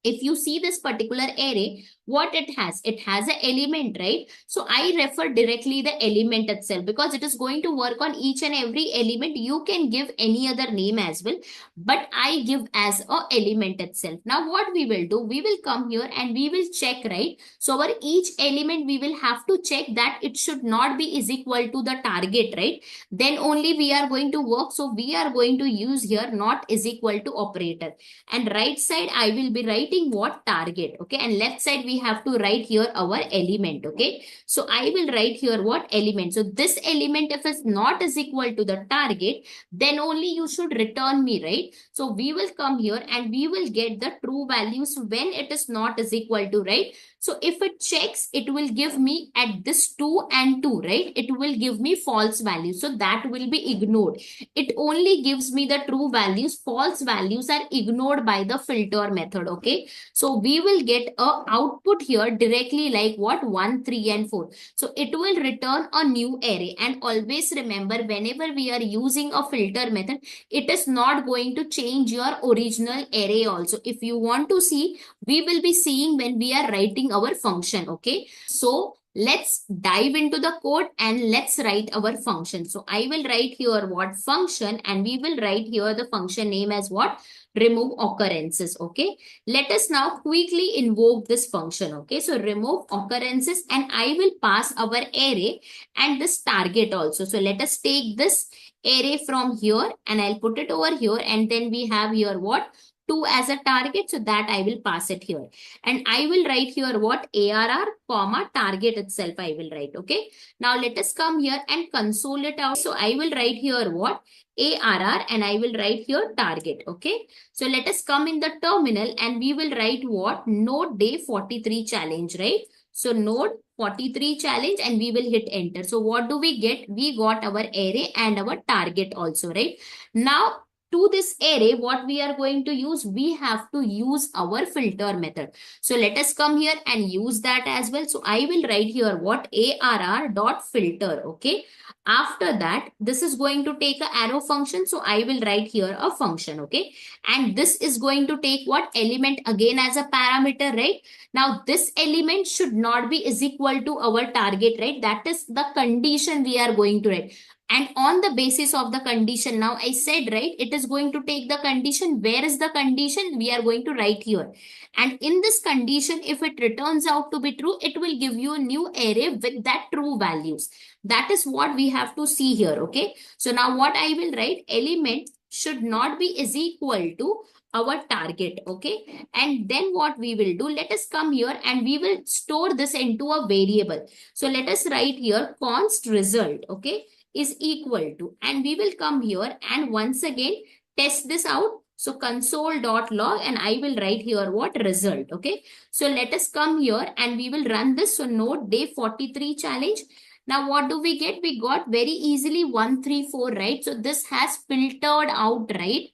if you see this particular array, what it has an element, right? So I refer directly the element itself because it is going to work on each and every element. You can give any other name as well, but I give as a element itself. Now what we will do, we will come here and we will check, right? So our each element, we will have to check that it should not be is equal to the target, right? Then only we are going to work. So we are going to use here not is equal to operator, and right side I will be writing what? Target. Okay, and left side we have to write here our element. Okay, so I will write here what? Element. So this element, if it's not is equal to the target, then only you should return me, right? So we will come here and we will get the true values when it is not is equal to, right? So if it checks, it will give me at this 2 and 2, right? It will give me false value. So that will be ignored. It only gives me the true values. False values are ignored by the filter method. Okay, so we will get a output here directly like what? 1, 3 and 4. So it will return a new array. And always remember, whenever we are using a filter method, it is not going to change your original array also. If you want to see, we will be seeing when we are writing our function. Okay, so Let's dive into the code and let's write our function. So I will write here what function, and we will write here the function name as what? Remove occurrences. Okay. Let us now quickly invoke this function. Okay. So remove occurrences, and I will pass our array and this target also. So let us take this array from here and I'll put it over here, and then we have here what? 2 as a target, so that I will pass it here. And I will write here what? ARR, comma, target itself I will write. Okay. Now let us come here and console it out. So I will write here what? ARR, and I will write here target. Okay. So let us come in the terminal and we will write what? Node day 43 challenge, right? So node 43 challenge, and we will hit enter. So what do we get? We got our array and our target also, right? Now to this array, what we are going to use? We have to use our filter method. So let us come here and use that as well. So I will write here what? ARR dot filter. Okay. After that, this is going to take a arrow function. So I will write here a function. Okay. And this is going to take what? Element again as a parameter, right? Now this element should not be is equal to our target, right? That is the condition we are going to write. And on the basis of the condition, now I said, right, it is going to take the condition. Where is the condition? We are going to write here. And in this condition, if it returns out to be true, it will give you a new array with that true values. That is what we have to see here. Okay. So now what I will write? Element should not be is equal to our target. Okay. And then what we will do? Let us come here and we will store this into a variable. So let us write here const result. Okay, is equal to, and we will come here and once again test this out. So console.log, and I will write here what? Result. Okay. So let us come here and we will run this. So node day 43 challenge. Now what do we get? We got very easily 134, right? So this has filtered out, right?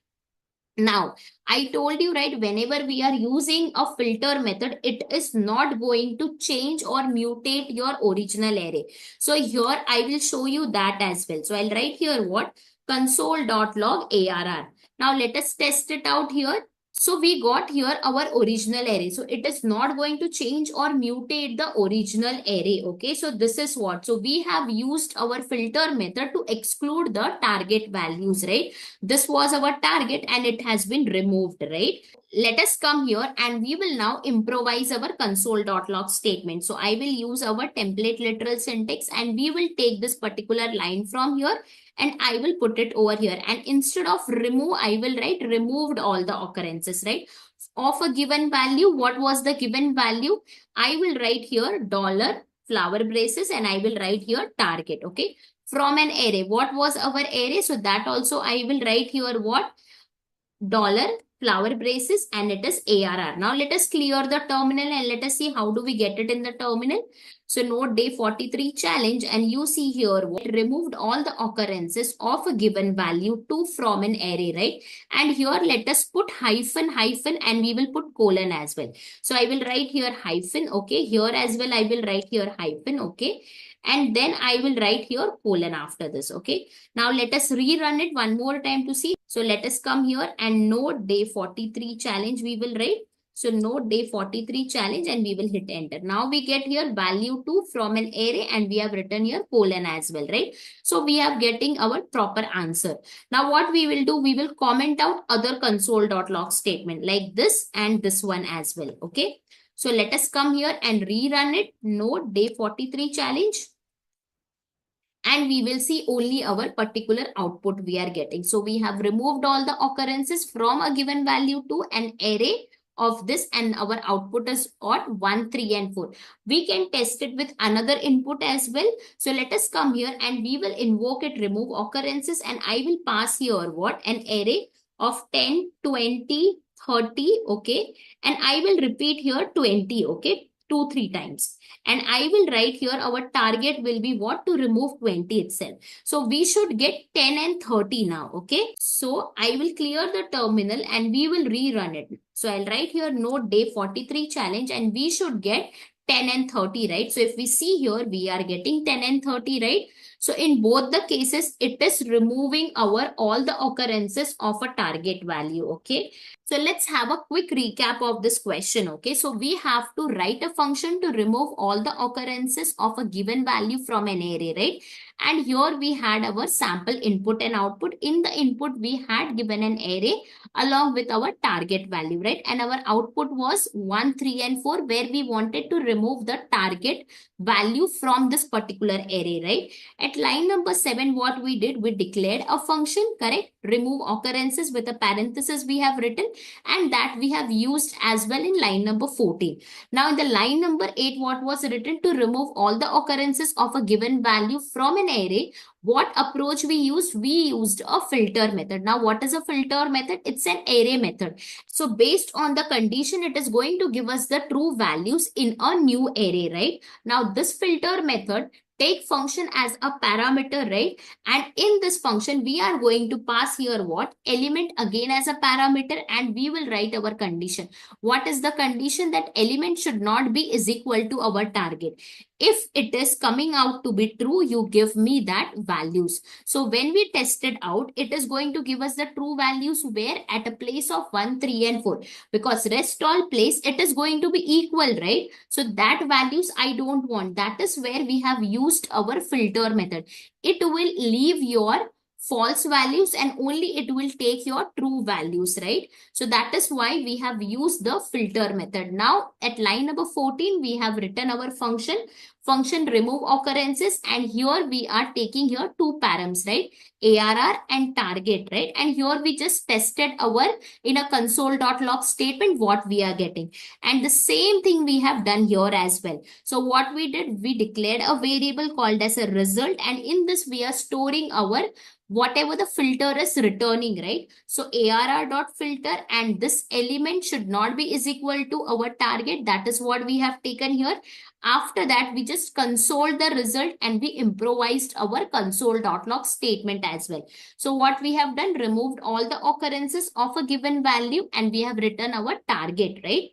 Now, I told you, right, whenever we are using a filter method, it is not going to change or mutate your original array. So here I will show you that as well. So I'll write here what? Console.log ARR. Now let us test it out here. So we got here our original array. So it is not going to change or mutate the original array. Okay. So this is what. So we have used our filter method to exclude the target values, right? This was our target and it has been removed, right? Let us come here and we will now improvise our console.log statement. So I will use our template literal syntax and we will take this particular line from here and I will put it over here. And instead of remove, I will write removed all the occurrences, right? Of a given value, what was the given value? I will write here dollar flower braces and I will write here target, okay? From an array, what was our array? So that also I will write here what? Dollar flower braces, and it is ARR. Now let us clear the terminal and let us see how do we get it in the terminal. So node day 43 challenge, and you see here what? Removed all the occurrences of a given value to from an array, right? And here let us put hyphen and we will put colon as well. So I will write here hyphen, okay? Here as well I will write here hyphen, okay? And then I will write here colon after this, okay? Now let us rerun it one more time to see. So let us come here and node day 43 challenge we will write. So node day 43 challenge and we will hit enter. Now we get here value 2 from an array and we have written here colon as well, right? So we are getting our proper answer. Now what we will do, we will comment out other console.log statement like this and this one as well, okay? So let us come here and rerun it, node day 43 challenge. And we will see only our particular output we are getting. So we have removed all the occurrences from a given value to an array of this, and our output is what? 1, 3, and 4. We can test it with another input as well. So let us come here and we will invoke it, remove occurrences, and I will pass here what? An array of 10, 20, 30, okay? And I will repeat here 20, okay? 2, 3 times. And I will write here our target will be what? To remove 20 itself. So we should get 10 and 30 now, okay? So I will clear the terminal and we will rerun it. So I'll write here node day 43 challenge and we should get 10 and 30, right? So if we see here, we are getting 10 and 30, right? So in both the cases, it is removing our all the occurrences of a target value. Okay. So let's have a quick recap of this question. Okay. So we have to write a function to remove all the occurrences of a given value from an array, right? And here we had our sample input and output. In the input, we had given an array along with our target value, right? And our output was 1, 3, and 4, where we wanted to remove the target value from this particular array, right? At line number 7, what we did, we declared a function, correct? Remove occurrences with a parenthesis we have written, and that we have used as well in line number 14. Now in the line number 8, what was written to remove all the occurrences of a given value from an array? What approach we used? We used a filter method. Now what is a filter method? It's an array method. So based on the condition, it is going to give us the true values in a new array, right? Now this filter method take function as a parameter, right? And in this function, we are going to pass here what? Element again as a parameter, and we will write our condition. What is the condition? That element should not be is equal to our target. If it is coming out to be true, you give me that values. So when we test it out, it is going to give us the true values where at a place of 1, 3, and 4. Because rest all place, it is going to be equal, right? So that values I don't want. That is where we have used our filter method. It will leave your false values and only it will take your true values, right? So that is why we have used the filter method. Now at line number 14, we have written our function remove occurrences, and here we are taking here two params, right? ARR and target, right? And here we just tested our in a console.log statement what we are getting. And the same thing we have done here as well. So what we did, we declared a variable called as a result, and in this we are storing our whatever the filter is returning, right? So ARR.filter, and this element should not be is equal to our target. That is what we have taken here. After that, we just console the result and we improvised our console.log statement as well. So what we have done, removed all the occurrences of a given value, and we have written our target, right,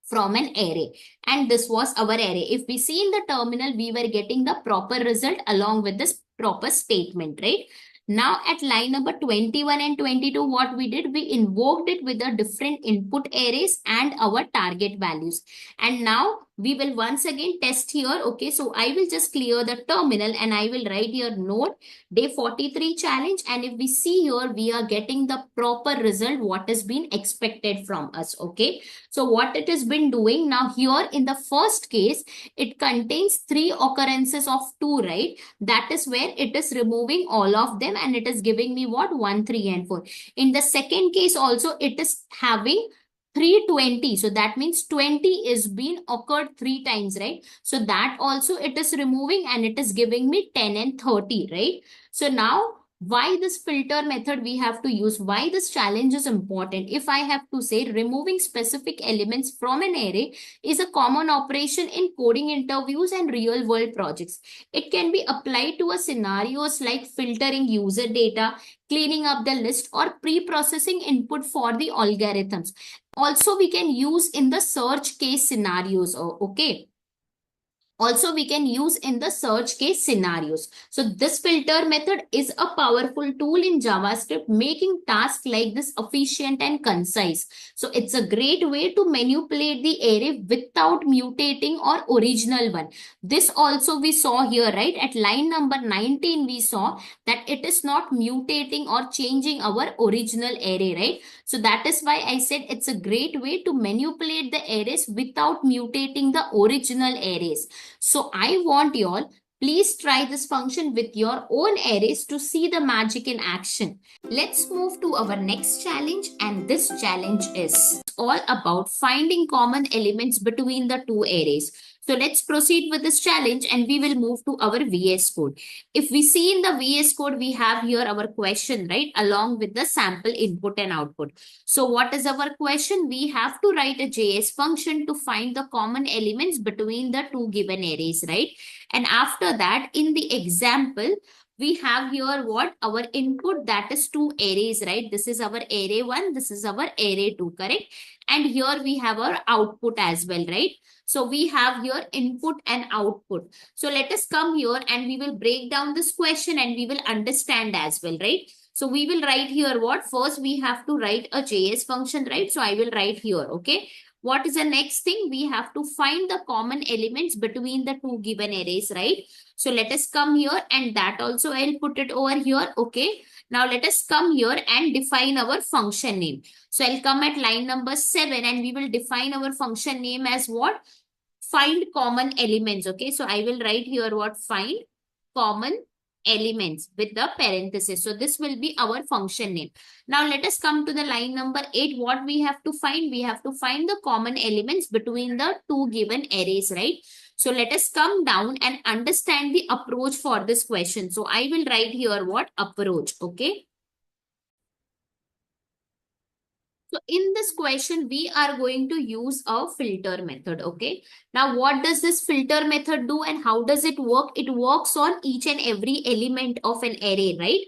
from an array. And this was our array. If we see in the terminal, we were getting the proper result along with this proper statement, right? Now at line number 21 and 22, what we did, we invoked it with the different input arrays and our target values. And now we will once again test here. Okay, so I will just clear the terminal and I will write here note day 43 challenge. And if we see here, we are getting the proper result, what has been expected from us. Okay, so what it has been doing now here in the first case, it contains 3 occurrences of 2, right? That is where it is removing all of them and it is giving me what? 1, 3, and 4. In the second case also, it is having 320. So that means 20 is being occurred 3 times, right? So that also it is removing and it is giving me 10 and 30, right? So now why this filter method we have to use? Why this challenge is important? If I have to say, removing specific elements from an array is a common operation in coding interviews and real world projects. It can be applied to a scenarios like filtering user data, cleaning up the list, or pre-processing input for the algorithms. Also, we can use in the search case scenarios. Okay. Also, we can use in the search case scenarios. So this filter method is a powerful tool in JavaScript, making tasks like this efficient and concise. So it's a great way to manipulate the array without mutating or original one. This also we saw here, right? At line number 19, we saw that it is not mutating or changing our original array, right? So that is why I said it's a great way to manipulate the arrays without mutating the original arrays. So I want you all, please try this function with your own arrays to see the magic in action. Let's move to our next challenge, and this challenge is all about finding common elements between the two arrays. So let's proceed with this challenge and we will move to our VS Code. If we see in the VS Code, we have here our question, right? Along with the sample input and output. So what is our question? We have to write a JS function to find the common elements between the two given arrays, right? And after that, in the example, we have here what? Our input, that is two arrays, right? This is our array 1, this is our array 2, correct? And here we have our output as well, right? So we have here input and output. So let us come here and we will break down this question and we will understand as well, right? So we will write here what? First we have to write a JS function, right? So I will write here, okay? What is the next thing? We have to find the common elements between the two given arrays, right? So let us come here and that also I'll put it over here, okay? Now let us come here and define our function name. So I'll come at line number 7 and we will define our function name as what? Find common elements, okay? So I will write here what? Find common elements with the parenthesis. So this will be our function name. Now let us come to the line number 8. What we have to find? We have to find the common elements between the two given arrays, right? So let us come down and understand the approach for this question. So I will write here what? Approach, okay? So in this question, we are going to use a filter method, okay? Now, what does this filter method do and how does it work? It works on each and every element of an array, right?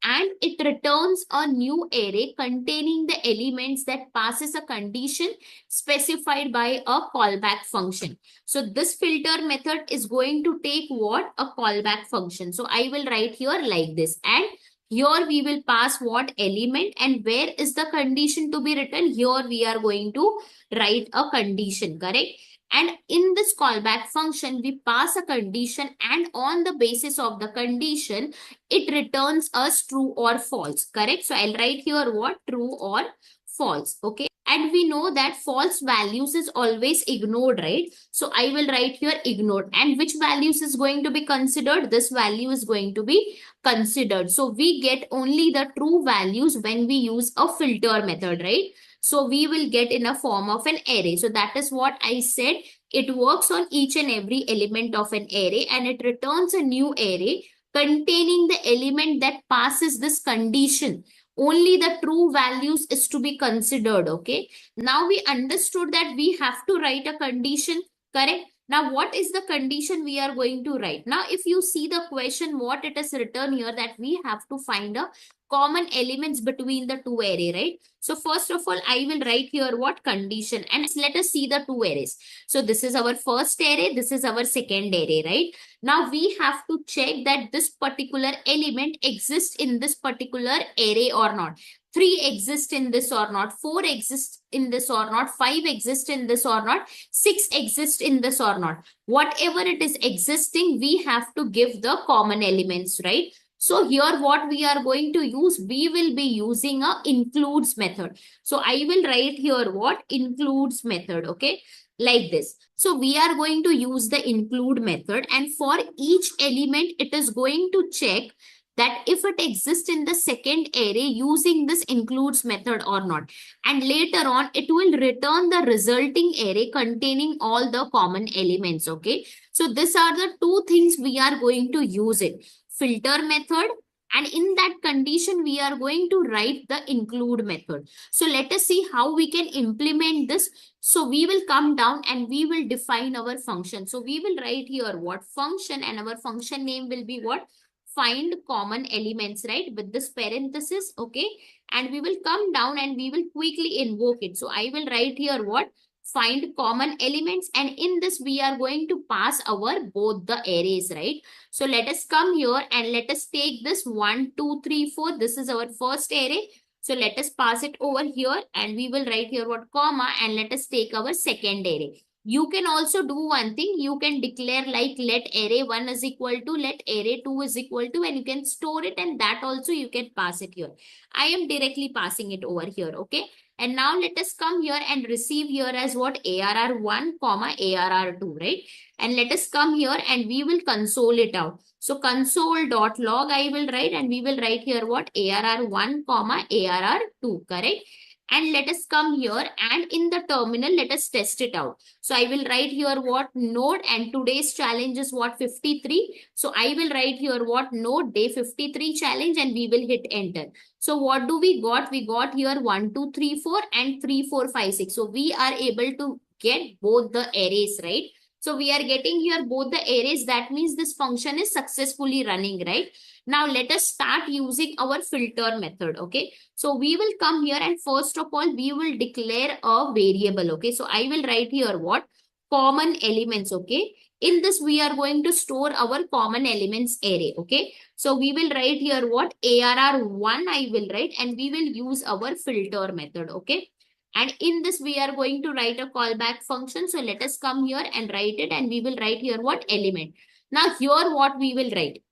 And it returns a new array containing the elements that passes a condition specified by a callback function. So this filter method is going to take what? A callback function. So I will write here like this. And here we will pass what element and where is the condition to be written? Here we are going to write a condition, correct? And in this callback function, we pass a condition and on the basis of the condition, it returns us true or false, correct? So I'll write here what? True or false, okay? And we know that false values is always ignored, right? So I will write here ignored. And which values is going to be considered? This value is going to be considered. So we get only the true values when we use a filter method, right? So we will get in a form of an array. So that is what I said. It works on each and every element of an array and it returns a new array containing the element that passes this condition. Only the true values is to be considered, okay? Now we understood that we have to write a condition, correct? Now, what is the condition we are going to write? Now, if you see the question, what it is written here, that we have to find a common elements between the two array, right? So, first of all, I will write here what? Condition. And let us see the two arrays. So, this is our first array. This is our second array, right? Now, we have to check that this particular element exists in this particular array or not. 3 exist in this or not, 4 exist in this or not, 5 exist in this or not, 6 exist in this or not. Whatever it is existing, we have to give the common elements, right? So here what we are going to use, we will be using a includes method. So I will write here what? Includes method, okay? Like this. So we are going to use the include method and for each element, it is going to check that if it exists in the second array using this includes method or not. And later on, it will return the resulting array containing all the common elements, okay? So these are the two things we are going to use it. Filter method, and in that condition, we are going to write the include method. So let us see how we can implement this. So we will come down and we will define our function. So we will write here what? Function, and our function name will be what? Find common elements, right? With this parenthesis, okay? And we will come down and we will quickly invoke it. So I will write here what? Find common elements, and in this we are going to pass our both the arrays, right? So let us come here and let us take this 1 2 3 4. This is our first array. So let us pass it over here and we will write here what? Comma, and let us take our second array. You can also do one thing. You can declare like let array 1 is equal to let array 2 is equal to, and you can store it, and that also you can pass it here. I am directly passing it over here, okay? And now let us come here and receive here as what? ARR1 comma ARR2, right? And let us come here and we will console it out. So console.log I will write, and we will write here what? ARR1 comma ARR2, correct? And let us come here and in the terminal, let us test it out. So I will write here what? Node, and today's challenge is what? 53. So I will write here what? Node day 53 challenge, and we will hit enter. So what do we got? We got here 1, 2, 3, 4 and 3, 4, 5, 6. So we are able to get both the arrays, right? So we are getting here both the arrays. That means this function is successfully running, right? Now let us start using our filter method, okay? So we will come here and first of all, we will declare a variable, okay? So I will write here what? Common elements, okay? In this, we are going to store our common elements array, okay? So we will write here what? ARR1 I will write, and we will use our filter method, okay? And in this, we are going to write a callback function. So let us come here and write it, and we will write here what? Element. Now here what we will write?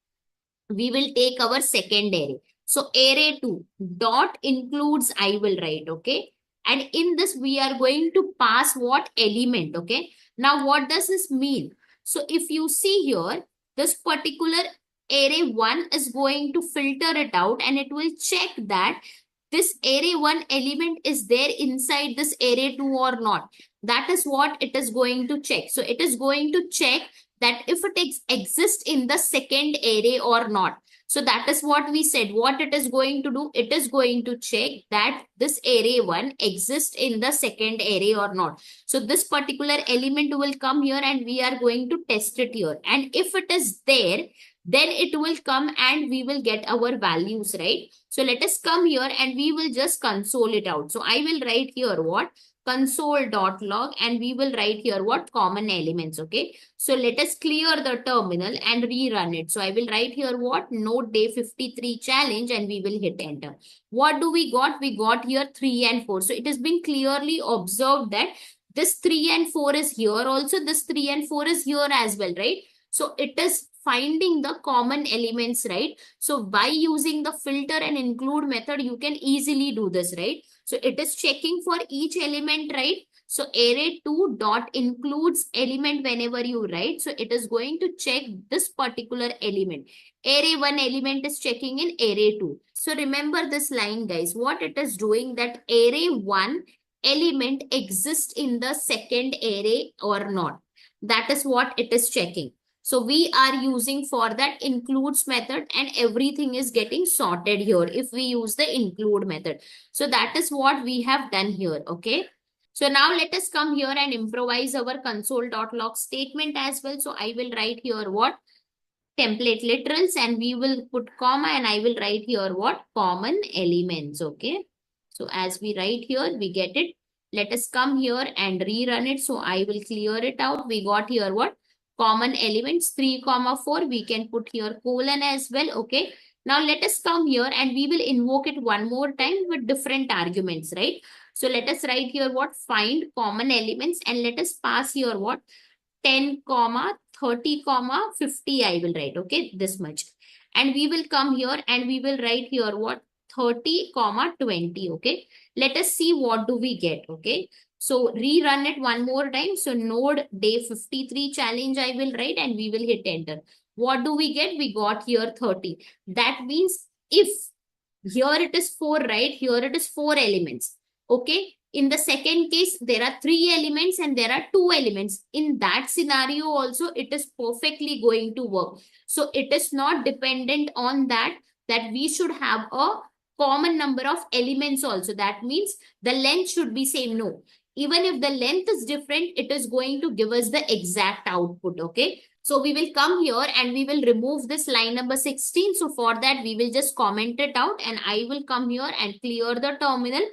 We will take our second array. So array2 dot includes I will write, okay? And in this, we are going to pass what? Element, okay? Now what does this mean? So if you see here, this particular array1 is going to filter it out, and it will check that this array1 element is there inside this array2 or not. That is what it is going to check. So it is going to check that if it exists in the second array or not. So that is what we said. What it is going to do, it is going to check that this array1 exists in the second array or not. So this particular element will come here, and we are going to test it here. And if it is there, then it will come and we will get our values, right? So let us come here and we will just console it out. So I will write here what? Console.log, and we will write here what? Common elements, okay? So let us clear the terminal and rerun it. So I will write here what? Node day 53 challenge, and we will hit enter. What do we got? We got here 3 and 4. So it has been clearly observed that this 3 and 4 is here also. This 3 and 4 is here as well, right? So it is finding the common elements, right? So by using the filter and include method, you can easily do this, right? So it is checking for each element, right? So array2 dot includes element whenever you write. So it is going to check this particular element. Array1 element is checking in array2. So remember this line, guys. What it is doing, that array1 element exists in the second array or not. That is what it is checking. So we are using for that includes method, and everything is getting sorted here if we use the include method. So that is what we have done here, okay? So now let us come here and improvise our console.log statement as well. So I will write here what? Template literals, and we will put comma, and I will write here what? Common elements, okay? So as we write here, we get it. Let us come here and rerun it. So I will clear it out. We got here what? Common elements 3, 4. We can put here colon as well, okay? Now let us come here and we will invoke it one more time with different arguments, right? So let us write here what? Find common elements, and let us pass here what? 10, 30, 50 I will write, okay? This much. And we will come here and we will write here what? 30, 20, okay? Let us see what do we get, okay? So rerun it one more time. So node day 53 challenge I will write, and we will hit enter. What do we get? We got here 30. That means if here it is 4, right? Here it is 4 elements, okay? In the second case, there are 3 elements and there are 2 elements. In that scenario also, it is perfectly going to work. So it is not dependent on that we should have a common number of elements also. That means the length should be same. No. Even if the length is different, it is going to give us the exact output, okay? So we will come here and we will remove this line number 16. So for that, we will just comment it out, and I will come here and clear the terminal.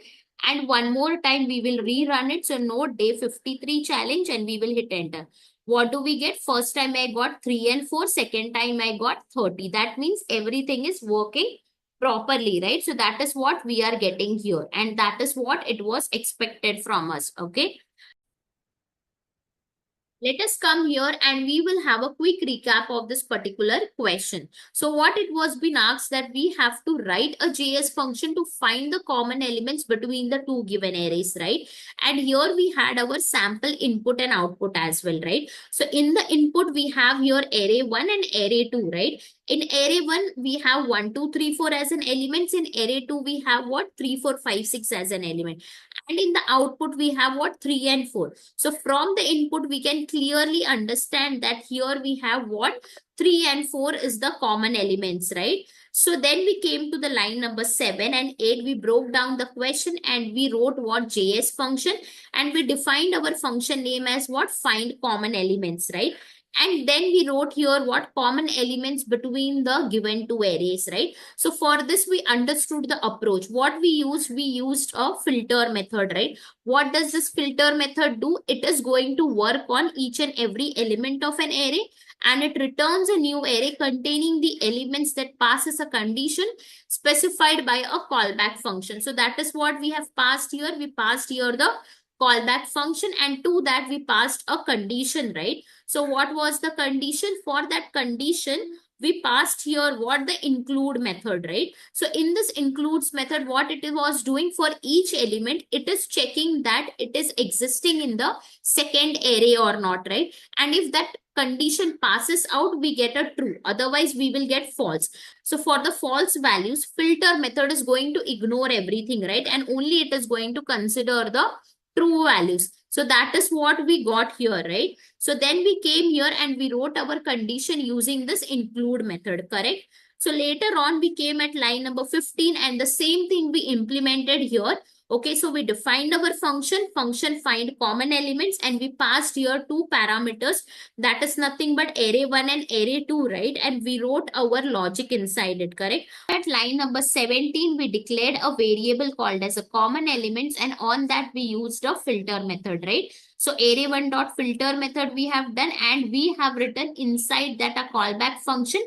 And one more time, we will rerun it. So node day 53 challenge, and we will hit enter. What do we get? First time I got 3 and 4. Second time I got 30. That means everything is working properly, right? So that is what we are getting here. And that is what it was expected from us, okay? Let us come here and we will have a quick recap of this particular question. So what it was been asked, that we have to write a JS function to find the common elements between the two given arrays, right? And here we had our sample input and output as well, right? So in the input, we have here array 1 and array 2, right? In array 1, we have 1, 2, 3, 4 as an elements. In array 2, we have what? 3, 4, 5, 6 as an element. And in the output, we have what? 3 and 4. So from the input, we can clearly understand that here we have what? 3 and 4 is the common elements, right? So then we came to the line number 7 and 8. We broke down the question and we wrote what? JS function. And we defined our function name as what? Find common elements, right? And then we wrote here what? Common elements between the given two arrays, right? So for this, we understood the approach. What we used a filter method, right? What does this filter method do? It is going to work on each and every element of an array, and it returns a new array containing the elements that passes a condition specified by a callback function. So that is what we have passed here. We passed here the callback function, and to that we passed a condition, right? So what was the condition? For that condition, we passed here what? The include method, right? So in this includes method, what it was doing for each element, it is checking that it is existing in the second array or not, right? And if that condition passes out, we get a true. Otherwise, we will get false. So for the false values, filter method is going to ignore everything, right? And only it is going to consider the true values. So that is what we got here, right? So then we came here and we wrote our condition using this include method, correct? So later on, we came at line number 15 and the same thing we implemented here. Okay, so we defined our function find common elements, and we passed here two parameters, that is nothing but array 1 and array 2, right? And we wrote our logic inside it, correct? At line number 17, we declared a variable called as a common elements, and on that we used a filter method, right? So array1 dot filter method we have done, and we have written inside that a callback function,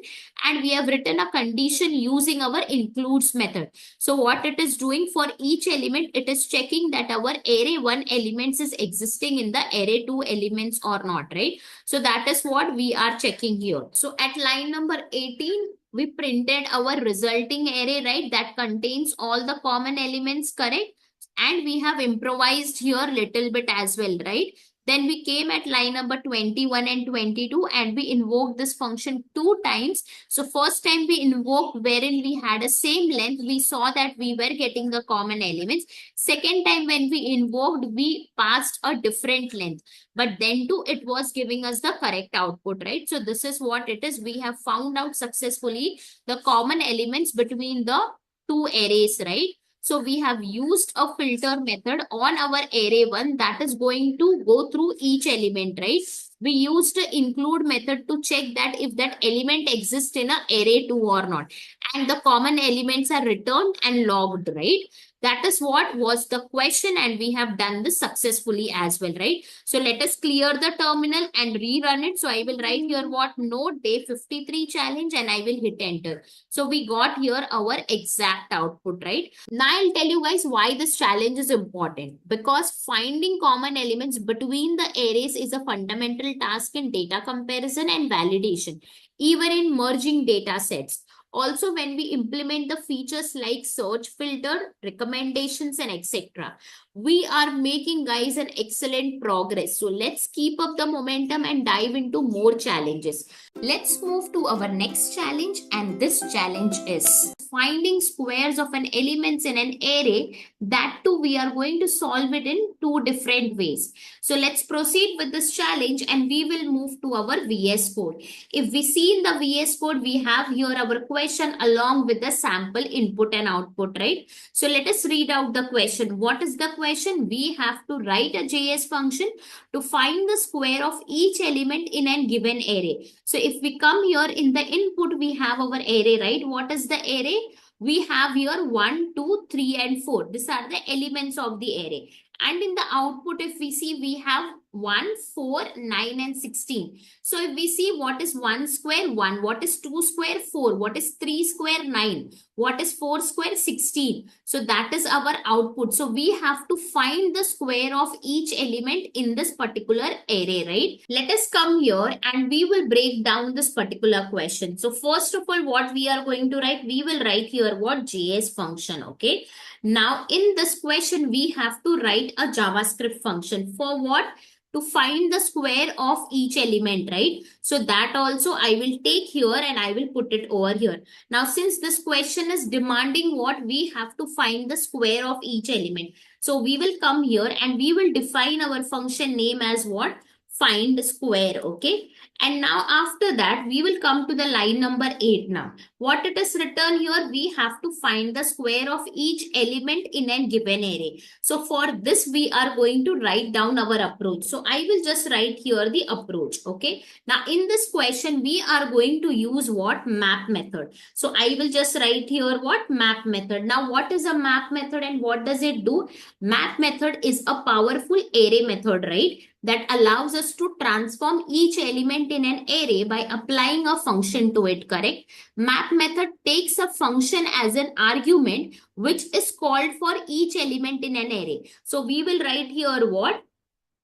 and we have written a condition using our includes method. So what it is doing for each element, it is checking that our array 1 elements is existing in the array 2 elements or not, right? So that is what we are checking here. So at line number 18, we printed our resulting array, right? That contains all the common elements, correct? And we have improvised here little bit as well, right? Then we came at line number 21 and 22 and we invoked this function two times. So first time we invoked wherein we had a same length, we saw that we were getting the common elements. Second time when we invoked, we passed a different length, but then too it was giving us the correct output, right? So this is what it is. We have found out successfully the common elements between the two arrays, right? So we have used a filter method on our array 1 that is going to go through each element, right? We used the include method to check that if that element exists in a array 2 or not. And the common elements are returned and logged, right? That is what was the question, and we have done this successfully as well, right? So let us clear the terminal and rerun it. So I will write here what? Node day 53 challenge, and I will hit enter. So we got here our exact output, right? Now I'll tell you guys why this challenge is important. Because finding common elements between the arrays is a fundamental task in data comparison and validation, even in merging data sets. Also, when we implement the features like search filter, recommendations, and etc., we are making, guys, an excellent progress. So let's keep up the momentum and dive into more challenges. Let's move to our next challenge, and this challenge is finding squares of an elements in an array. That too, we are going to solve it in two different ways. So let's proceed with this challenge and we will move to our VS Code. If we see in the VS Code, we have here our question along with the sample input and output, right? So let us read out the question. What is the question? We have to write a JS function to find the square of each element in a given array. So if we come here in the input, we have our array, right? What is the array? We have here 1, 2, 3, and 4. These are the elements of the array. And in the output, if we see, we have 1, 4, 9, and 16. So if we see what is 1 square, 1. What is 2 square, 4. What is 3 square, 9. What is 4 square, 16. So that is our output. So we have to find the square of each element in this particular array, right? Let us come here and we will break down this particular question. So first of all, what we are going to write? We will write here what? JS function, okay? Now in this question, we have to write a JavaScript function. For what? to find the square of each element, right? So that also I will take here and I will put it over here. Now, since this question is demanding what, we have to find the square of each element. So we will come here and we will define our function name as what? Find square, okay? And now after that, we will come to the line number 8 now. What it is written here, we have to find the square of each element in a given array. So for this, we are going to write down our approach. So I will just write here the approach, okay? Now in this question, we are going to use what? Map method. So I will just write here what? Map method. Now what is a map method and what does it do? Map method is a powerful array method, right? That allows us to transform each element in an array by applying a function to it, correct? Map method takes a function as an argument which is called for each element in an array. So we will write here what?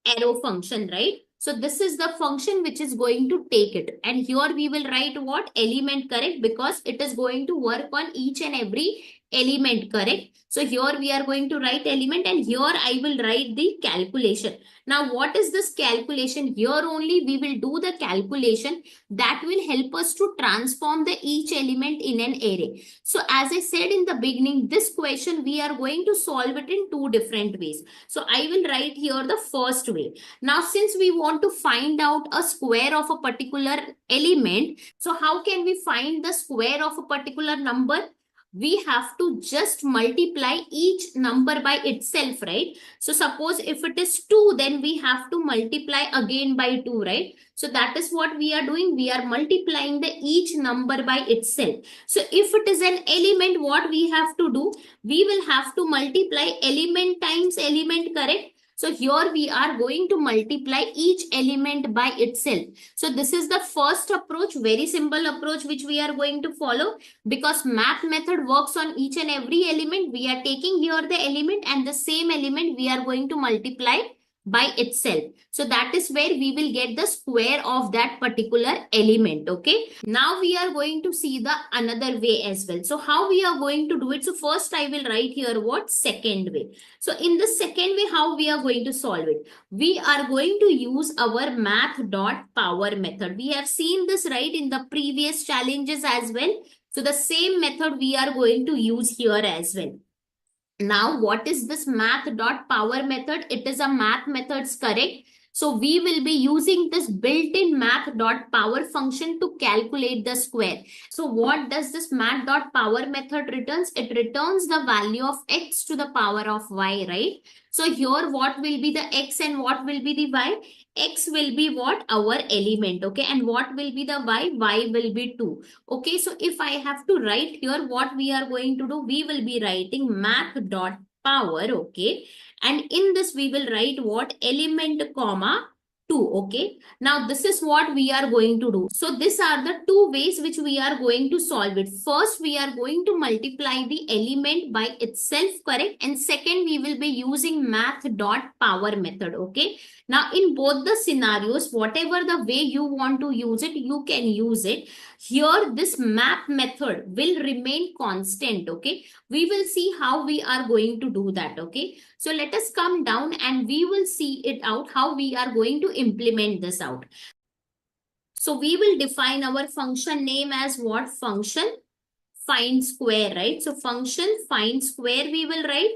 Arrow function, right? So this is the function which is going to take it. And here we will write what? Element, correct? Because it is going to work on each and every element, correct? So here we are going to write element and here I will write the calculation. Now what is this calculation? Here only we will do the calculation that will help us to transform the each element in an array. So as I said in the beginning, this question we are going to solve it in two different ways. So I will write here the first way. Now since we want to find out a square of a particular element, so how can we find the square of a particular number? We have to just multiply each number by itself, right? So suppose if it is 2, then we have to multiply again by 2, right? So that is what we are doing. We are multiplying the each number by itself. So if it is an element, what we have to do? We will have to multiply element times element, correct? So here we are going to multiply each element by itself. So this is the first approach, very simple approach which we are going to follow. Because map method works on each and every element, we are taking here the element and the same element we are going to multiply by itself. So that is where we will get the square of that particular element, okay? Now we are going to see the another way as well. So how we are going to do it? So first I will write here what? Second way. So in the second way, how we are going to solve it? We are going to use our math.power method. We have seen this, right, in the previous challenges as well. So the same method we are going to use here as well. Now, what is this math.power method? It is a math methods, correct? So we will be using this built-in math.power function to calculate the square. So what does this math.power method returns? It returns the value of x to the power of y, right? So here what will be the x and what will be the y? X will be what? Our element, okay? And what will be the y? Y will be 2. Okay, so if I have to write here, what we are going to do? We will be writing math.power, okay? And in this, we will write what? Element, comma, 2, okay? Now, this is what we are going to do. So, these are the two ways which we are going to solve it. First, we are going to multiply the element by itself, correct? And second, we will be using math.power method, okay? Now, in both the scenarios, whatever the way you want to use it, you can use it. Here, this map method will remain constant, okay? We will see how we are going to do that, okay? So let us come down and we will see it out how we are going to implement this out. So we will define our function name as what? Function find square, right? So function find square we will write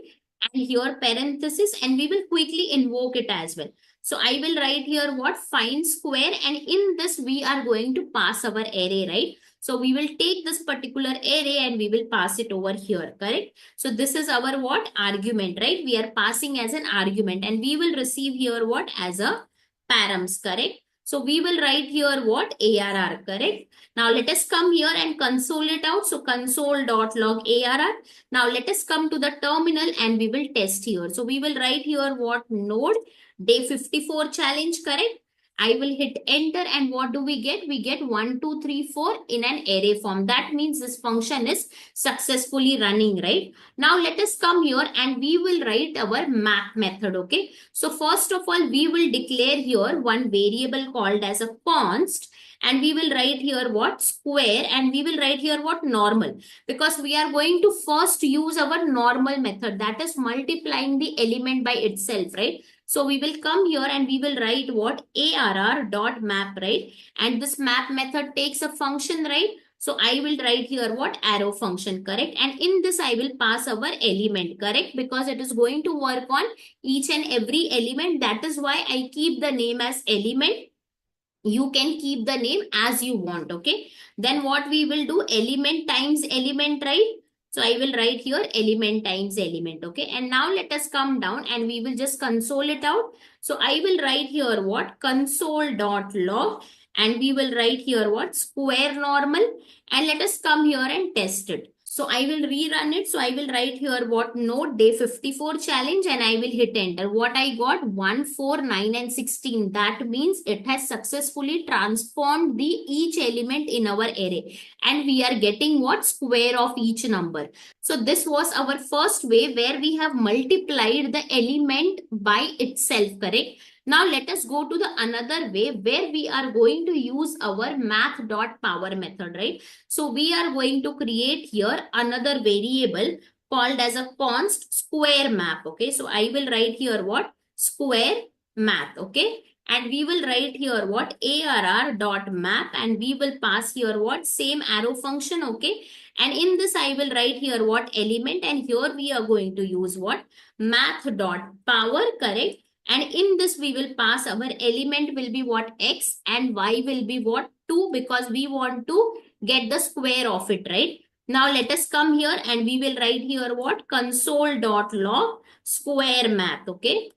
and here parenthesis and we will quickly invoke it as well. So I will write here what? Find square and in this we are going to pass our array, right? So we will take this particular array and we will pass it over here, correct? So this is our what? Argument, right? We are passing as an argument and we will receive here what? As a params, correct? So we will write here what? ARR, correct? Now let us come here and console it out. So console.log ARR. Now let us come to the terminal and we will test here. So we will write here what? Node day 54 challenge, correct? I will hit enter and what do we get? We get 1, 2, 3, 4 in an array form. That means this function is successfully running, right? Now let us come here and we will write our map method, okay? So first of all, we will declare here one variable called as a const and we will write here what square, and we will write here what normal, because we are going to first use our normal method, that is multiplying the element by itself, right? So we will come here and we will write what arr dot map, right? And this map method takes a function, right? So I will write here what arrow function, correct? And in this I will pass our element, correct? Because it is going to work on each and every element. That is why I keep the name as element. You can keep the name as you want, okay? Then what we will do, element times element, right? So I will write here element times element, okay? And now let us come down and we will just console it out. So I will write here what console dot log, and we will write here what square normal, and let us come here and test it. So I will rerun it. So I will write here what node day 54 challenge, and I will hit enter. What I got 1, 4, 9 and 16. That means it has successfully transformed the each element in our array, and we are getting what square of each number. So this was our first way where we have multiplied the element by itself, correct? Now let us go to the another way where we are going to use our math.power method, right? So we are going to create here another variable called as a const square map, okay? So I will write here what square math, okay? And we will write here what arr dot map, and we will pass here what same arrow function, okay? And in this I will write here what element, and here we are going to use what math dot power, correct? And in this we will pass our element will be what x, and y will be what 2, because we want to get the square of it, right? Now let us come here and we will write here what console dot log square math, okay?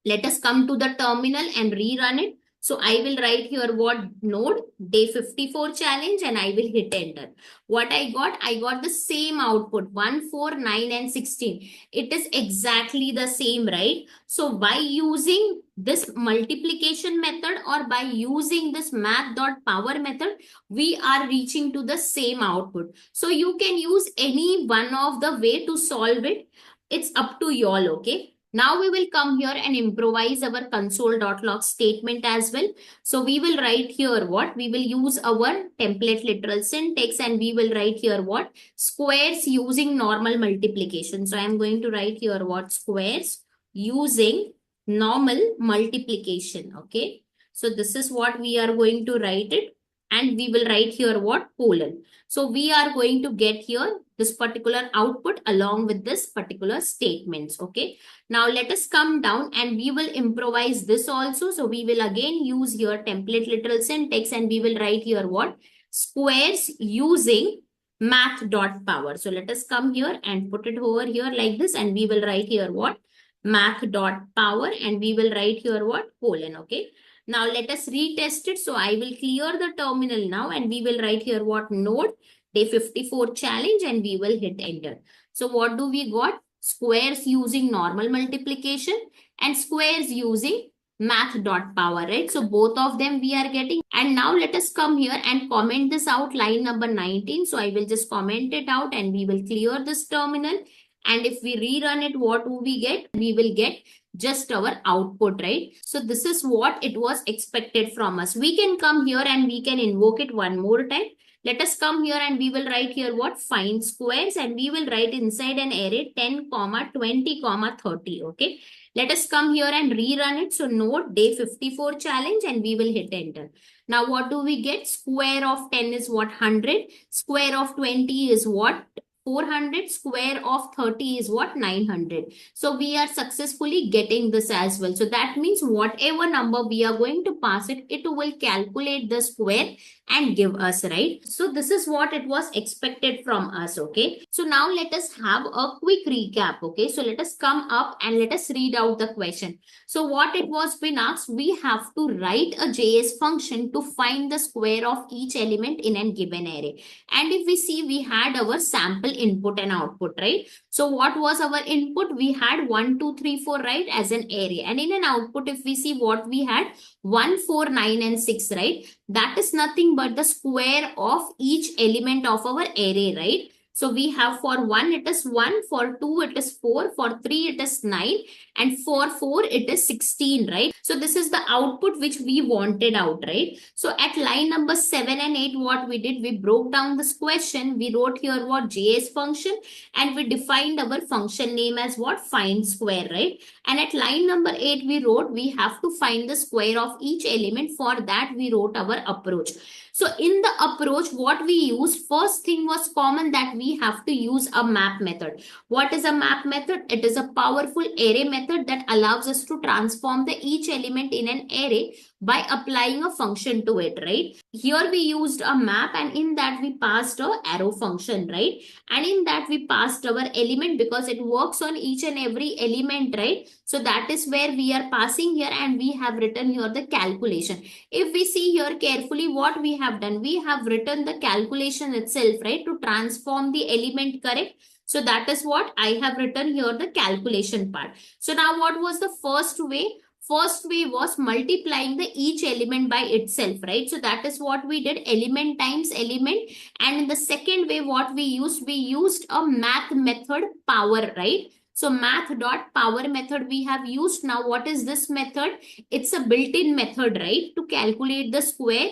Let us come to the terminal and rerun it. So I will write here what node day 54 challenge, and I will hit enter. What I got the same output 1, 4, 9 and 16. It is exactly the same, right? So by using this multiplication method or by using this math.power method, we are reaching to the same output. So you can use any one of the way to solve it. It's up to y'all, okay? Now we will come here and improvise our console.log statement as well. So we will write here what? We will use our template literal syntax, and we will write here what? Squares using normal multiplication. So I am going to write here what? Squares using normal multiplication. Okay. So this is what we are going to write it. And we will write here what? Colon. So we are going to get here this particular output along with this particular statements. Okay. Now let us come down and we will improvise this also. So we will again use here template literal syntax, and we will write here what? Squares using math.power. So let us come here and put it over here like this, and we will write here what? Math.power, and we will write here what? Colon. Okay. Now let us retest it. So I will clear the terminal now, and we will write here what? Node day 54 challenge, and we will hit enter. So what do we got? Squares using normal multiplication and squares using math.power, right? So both of them we are getting. And now let us come here and comment this out, line number 19. So I will just comment it out, and we will clear this terminal. And if we rerun it, what do we get? We will get just our output, right? So this is what it was expected from us. We can come here and we can invoke it one more time. Let us come here and we will write here what? Find squares, and we will write inside an array 10, 20, 30. Okay. Let us come here and rerun it. So node day 54 challenge, and we will hit enter. Now what do we get? Square of 10 is what? 100. Square of 20 is what? 400. Square of 30 is what? 900. So we are successfully getting this as well. So that means whatever number we are going to pass it, it will calculate the square and give us, right? So this is what it was expected from us, okay? So now let us have a quick recap, okay? So let us come up and let us read out the question. So what it was been asked, we have to write a JS function to find the square of each element in a given array. And if we see, we had our sample input and output, right? So what was our input? We had 1, 2, 3, 4, right, as an array. And in an output, if we see what we had, 1, 4, 9 and 6, right? That is nothing but the square of each element of our array, right? So we have for 1 it is 1, for 2 it is 4, for 3 it is 9, and for 4 it is 16, right? So this is the output which we wanted out, right? So at line number 7 and 8, what we did, we broke down this question. We wrote here what JS function, and we defined our function name as what find square, right? And at line number 8, we wrote we have to find the square of each element. For that, we wrote our approach. So in the approach, what we used, first thing was common, that we have to use a map method. What is a map method? It is a powerful array method that allows us to transform the each element in an array by applying a function to it, right? Here we used a map, and in that we passed a arrow function, right? And in that we passed our element because it works on each and every element, right? So that is where we are passing here, and we have written here the calculation. If we see here carefully what we have done, we have written the calculation itself, right, to transform the element, correct? So that is what I have written here, the calculation part. So now what was the first way? First way was multiplying the each element by itself, right? So that is what we did, element times element. And in the second way, what we used a math method power, right? So math dot power method we have used. Now what is this method? It's a built-in method, right, to calculate the square.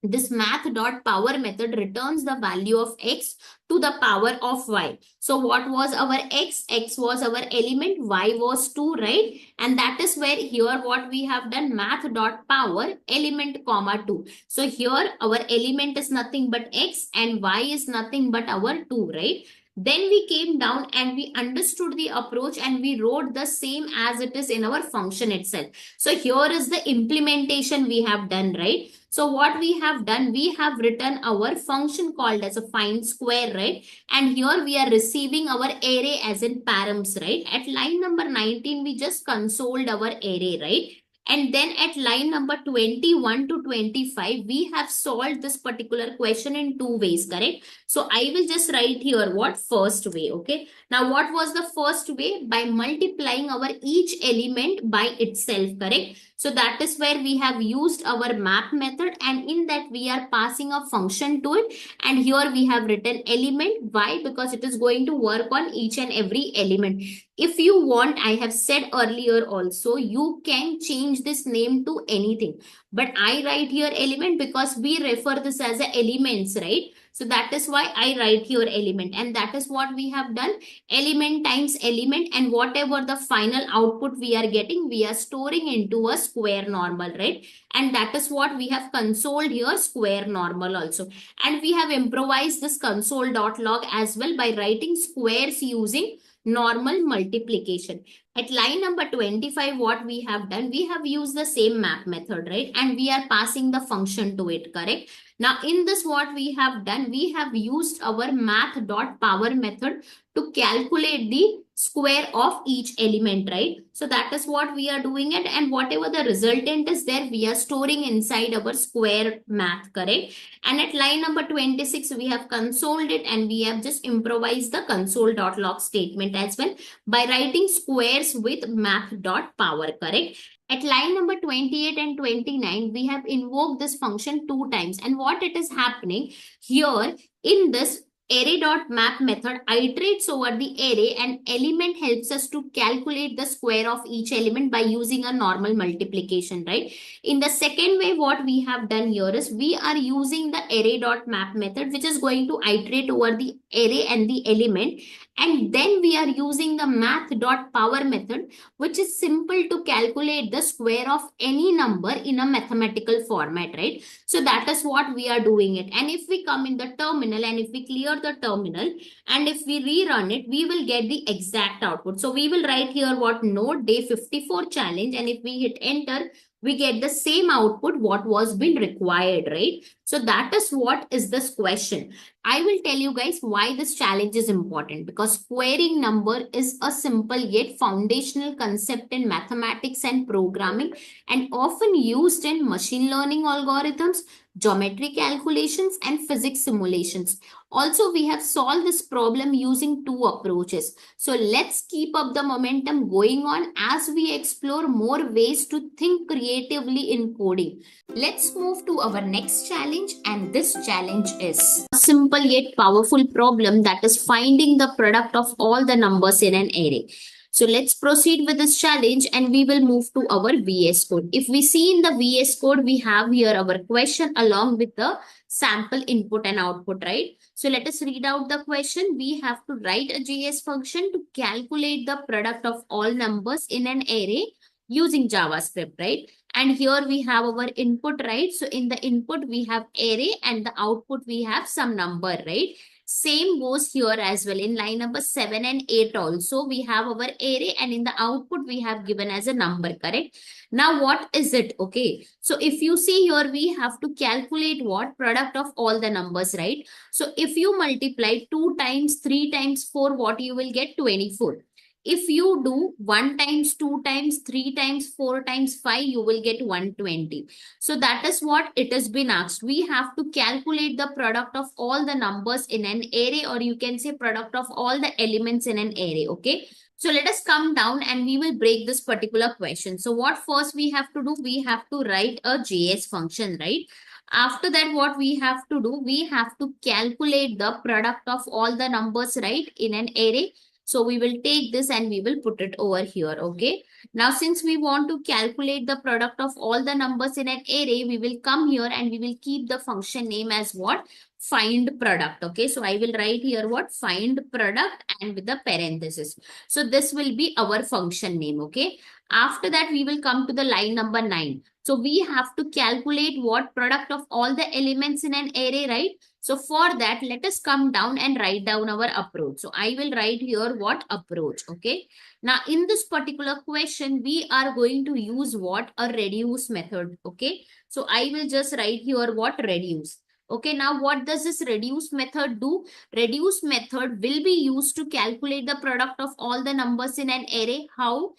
This math dot power method returns the value of x to the power of y. So what was our x? X was our element, y was 2, right? And that is where here what we have done, math dot power element comma 2. So here our element is nothing but x and y is nothing but our 2, right? Then we came down and we understood the approach, and we wrote the same as it is in our function itself. So here is the implementation we have done, right? So what we have done, we have written our function called as a find square, right? And here we are receiving our array as in params, right? At line number 19, we just consoled our array, right? And then at line number 21 to 25, we have solved this particular question in two ways, correct? So I will just write here what first way, okay? Now what was the first way? By multiplying our each element by itself, correct? So that is where we have used our map method, and in that we are passing a function to it. And here we have written element. Why? Because it is going to work on each and every element. If you want, I have said earlier also, you can change this name to anything. But I write here element because we refer this as a elements, right? So that is why I write here element, and that is what we have done, element times element, and whatever the final output we are getting, we are storing into a square normal, right? And that is what we have consoled here, square normal also. And we have improvised this console.log as well by writing squares using normal multiplication. At line number 25, what we have done, we have used the same map method, right? And we are passing the function to it, correct? Now in this, what we have done, we have used our math dot power method to calculate the square of each element, right? So that is what we are doing it, and whatever the resultant is there, we are storing inside our square math, correct? And at line number 26, we have consoled it, and we have just improvised the console.log statement as well by writing squares with math.power, correct? At line number 28 and 29, we have invoked this function two times. And what it is happening here in this array.map method iterates over the array, and element helps us to calculate the square of each element by using a normal multiplication, right? In the second way, what we have done here is we are using the array.map method, which is going to iterate over the array and the element. And then we are using the math.power method, which is simple to calculate the square of any number in a mathematical format, right? So that is what we are doing it. And if we come in the terminal, and if we clear the terminal, and if we rerun it, we will get the exact output. So we will write here what node day 54 challenge, and if we hit enter, we get the same output what was been required, right? So that is what is this question. I will tell you guys why this challenge is important, because squaring number is a simple yet foundational concept in mathematics and programming, and often used in machine learning algorithms, geometry calculations, and physics simulations. Also, we have solved this problem using two approaches. So let's keep up the momentum going on as we explore more ways to think creatively in coding. Let's move to our next challenge, and this challenge is a simple yet powerful problem, that is finding the product of all the numbers in an array. So let's proceed with this challenge and we will move to our VS Code. If we see in the VS Code, we have here our question along with the sample input and output, right? So let us read out the question. We have to write a JS function to calculate the product of all numbers in an array using JavaScript, right? And here we have our input, right? So in the input, we have array and the output, we have some number, right? Same goes here as well. In line number 7 and 8 also, we have our array and in the output, we have given as a number, correct? Now, what is it? Okay. So if you see here, we have to calculate what? Product of all the numbers, right? So if you multiply 2 times, 3 times 4, what you will get? 24. If you do 1 times, 2 times, 3 times, 4 times 5, you will get 120. So that is what it has been asked. We have to calculate the product of all the numbers in an array, or you can say product of all the elements in an array. Okay. So let us come down and we will break this particular question. So what first we have to do? We have to write a JS function, right? After that, what we have to do? We have to calculate the product of all the numbers, right, in an array. So we will take this and we will put it over here. Okay. Now, since we want to calculate the product of all the numbers in an array, we will come here and we will keep the function name as what? Find product. Okay. So I will write here what? Find product and with the parenthesis. So this will be our function name. Okay. After that, we will come to the line number 9. So we have to calculate what? Product of all the elements in an array, right? So for that, let us come down and write down our approach. So I will write here what? Approach. Okay. Now in this particular question, we are going to use what? A reduce method. Okay. So I will just write here what? Reduce. Okay. Now what does this reduce method do? Reduce method will be used to calculate the product of all the numbers in an array. How?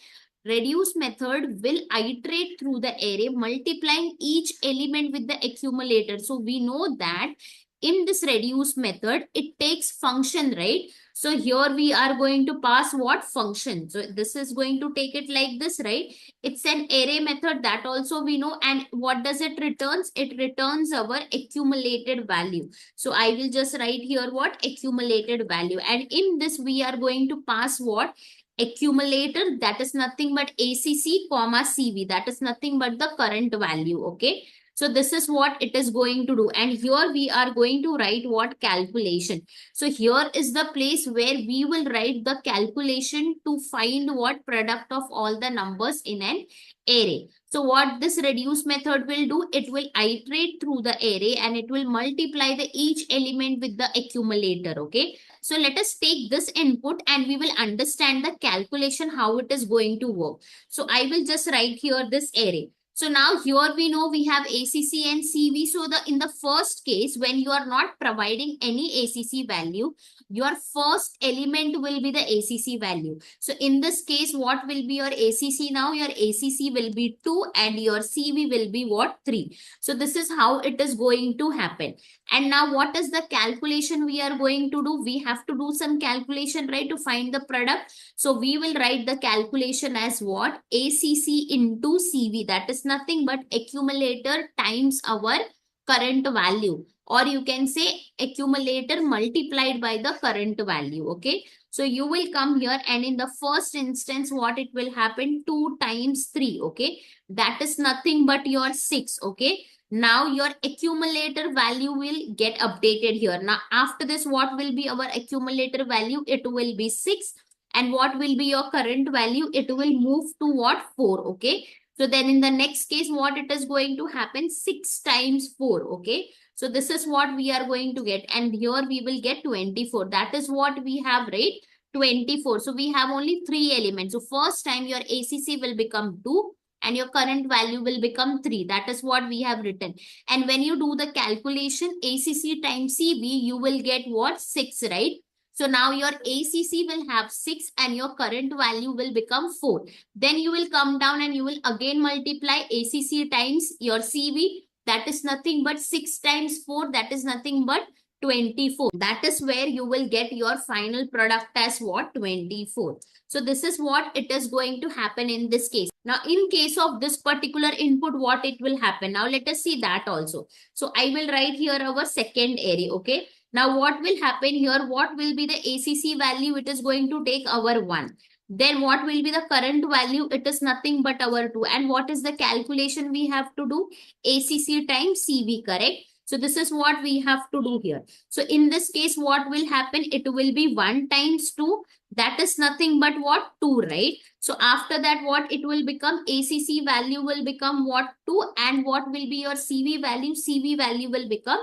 Reduce method will iterate through the array, multiplying each element with the accumulator. So we know that in this reduce method, it takes function, right? So here we are going to pass what? Function. So this is going to take it like this, right? It's an array method, that also we know. And what does it returns? It returns our accumulated value. So I will just write here what? Accumulated value. And in this, we are going to pass what? Accumulator, that is nothing but ACC comma CV, that is nothing but the current value. Okay. So this is what it is going to do. And here we are going to write what? Calculation. So here is the place where we will write the calculation to find what? Product of all the numbers in an array. So what this reduce method will do? It will iterate through the array and it will multiply the each element with the accumulator. Okay. So let us take this input and we will understand the calculation, how it is going to work. So I will just write here this array. So now here we know we have ACC and CV. So in the first case, when you are not providing any ACC value, your first element will be the ACC value. So in this case, what will be your ACC now? Your ACC will be 2 and your CV will be what? 3. So this is how it is going to happen. And now what is the calculation we are going to do? We have to do some calculation, right, to find the product. So we will write the calculation as what? ACC into CV. That is nothing but accumulator times our current value. Or you can say accumulator multiplied by the current value. Okay. So you will come here and in the first instance, what it will happen? 2 times 3. Okay. That is nothing but your 6. Okay. Now your accumulator value will get updated here. Now after this, what will be our accumulator value? It will be 6. And what will be your current value? It will move to what? 4. Okay. So then in the next case, what it is going to happen? 6 times 4. Okay. So this is what we are going to get. And here we will get 24. That is what we have, right? 24. So we have only 3 elements. So first time your ACC will become 2. And your current value will become 3. That is what we have written. And when you do the calculation, ACC times CV, you will get what? 6, right? So now your ACC will have 6 and your current value will become 4. Then you will come down and you will again multiply ACC times your CV. That is nothing but 6 times 4. That is nothing but 24. That is where you will get your final product as what? 24. So this is what it is going to happen in this case. Now, in case of this particular input, what it will happen? Now, let us see that also. So I will write here our second array. Okay. Now, what will happen here? What will be the ACC value? It is going to take our 1. Then what will be the current value? It is nothing but our 2. And what is the calculation we have to do? ACC times CV, correct? So this is what we have to do here. So in this case, what will happen? It will be 1 times 2. That is nothing but what? 2, right? So after that, what it will become? ACC value will become what? 2. And what will be your CV value? CV value will become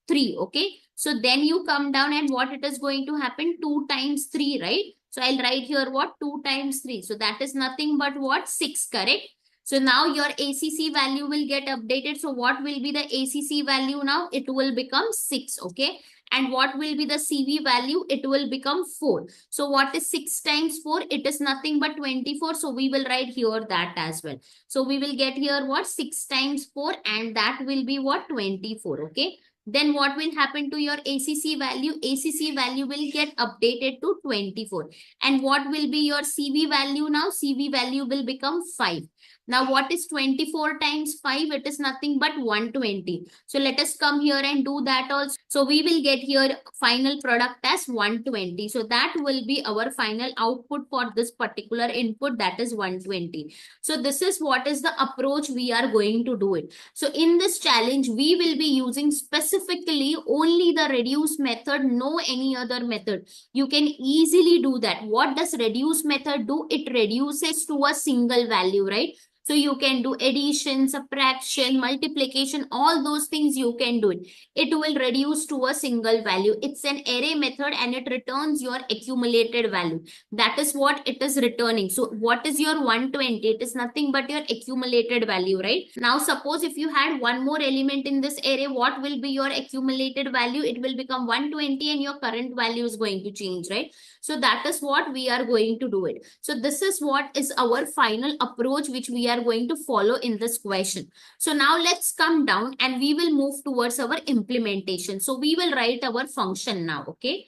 3, okay? So then you come down and what it is going to happen? 2 times 3, right? So I'll write here what? 2 times 3. So that is nothing but what? 6, correct? So now your ACC value will get updated. So what will be the ACC value now? It will become 6, okay? And what will be the CV value? It will become 4. So what is 6 times 4? It is nothing but 24. So we will write here that as well. So we will get here what? 6 times 4 and that will be what? 24, okay? Then what will happen to your ACC value? ACC value will get updated to 24. And what will be your CV value now? CV value will become 5. Now, what is 24 times 5? It is nothing but 120. So, let us come here and do that also. So, we will get here final product as 120. So, that will be our final output for this particular input, that is 120. So, this is what is the approach we are going to do it. So, in this challenge, we will be using specifically only the reduce method, no any other method. You can easily do that. What does reduce method do? It reduces to a single value, right? So you can do addition, subtraction, multiplication, all those things you can do it. It will reduce to a single value. It's an array method and it returns your accumulated value. That is what it is returning. So what is your 120? It is nothing but your accumulated value, right? Now suppose if you had one more element in this array, what will be your accumulated value? It will become 120 and your current value is going to change, right? So that is what we are going to do it. So this is what is our final approach which we are going to follow in this question. So now let's come down and we will move towards our implementation. So we will write our function now, okay?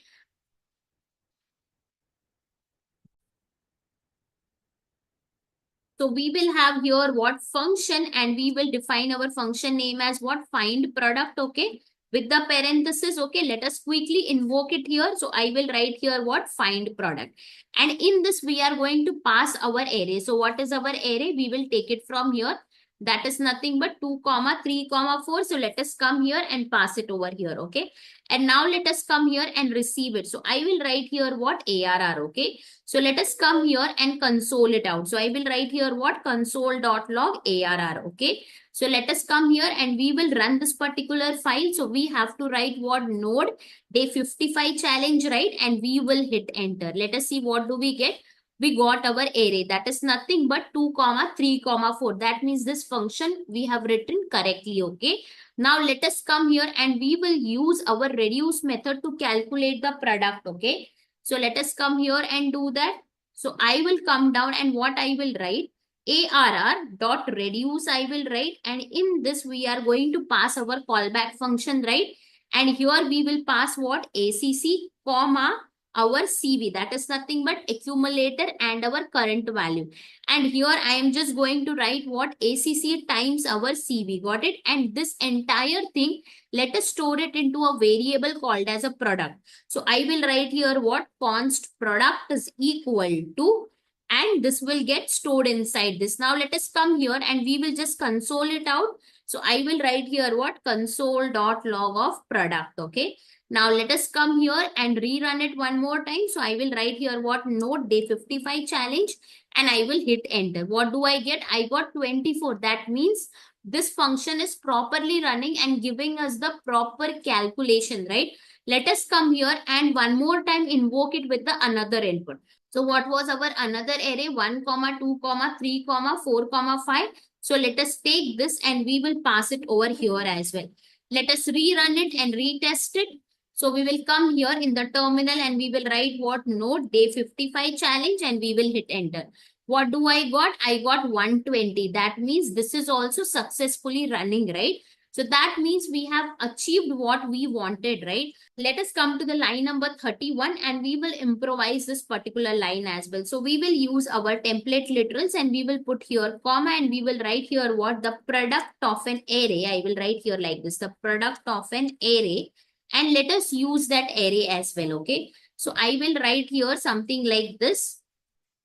So we will have here what function and we will define our function name as what? Find product, okay? With the parenthesis, okay, let us quickly invoke it here. So I will write here what? Find product. And in this, we are going to pass our array. So what is our array? We will take it from here. That is nothing but 2, 3, 4. So let us come here and pass it over here, okay? And now let us come here and receive it. So I will write here what? ARR, okay? So let us come here and console it out. So I will write here what? Console.log ARR, okay? So let us come here and we will run this particular file. So we have to write what? Node day 55 challenge, right? And we will hit enter. Let us see what do we get. We got our array. That is nothing but 2, 3, 4. That means this function we have written correctly, okay? Now let us come here and we will use our reduce method to calculate the product, okay? So let us come here and do that. So I will come down and what I will write? ARR dot reduce I will write, and in this we are going to pass our callback function, right? And here we will pass what? ACC comma our CV, that is nothing but accumulator and our current value. And here I am just going to write what? ACC times our CV, got it? And this entire thing, let us store it into a variable called as a product. So I will write here what? Const product is equal to, and this will get stored inside this. Now let us come here and we will just console it out. So I will write here what? Console.log of product, okay? Now let us come here and rerun it one more time. So I will write here what? Node day 55 challenge and I will hit enter. What do I get? I got 24. That means this function is properly running and giving us the proper calculation, right? Let us come here and one more time invoke it with the another input. So what was our another array? 1, 2, 3, 4, 5. So let us take this and we will pass it over here as well. Let us rerun it and retest it. So we will come here in the terminal and we will write what? Node day 55 challenge and we will hit enter. What do I got? I got 120. That means this is also successfully running, right? So that means we have achieved what we wanted, right? Let us come to the line number 31 and we will improvise this particular line as well. So we will use our template literals and we will put here comma and we will write here what the product of an array. I will write here like this, the product of an array, and let us use that array as well. Okay. So I will write here something like this,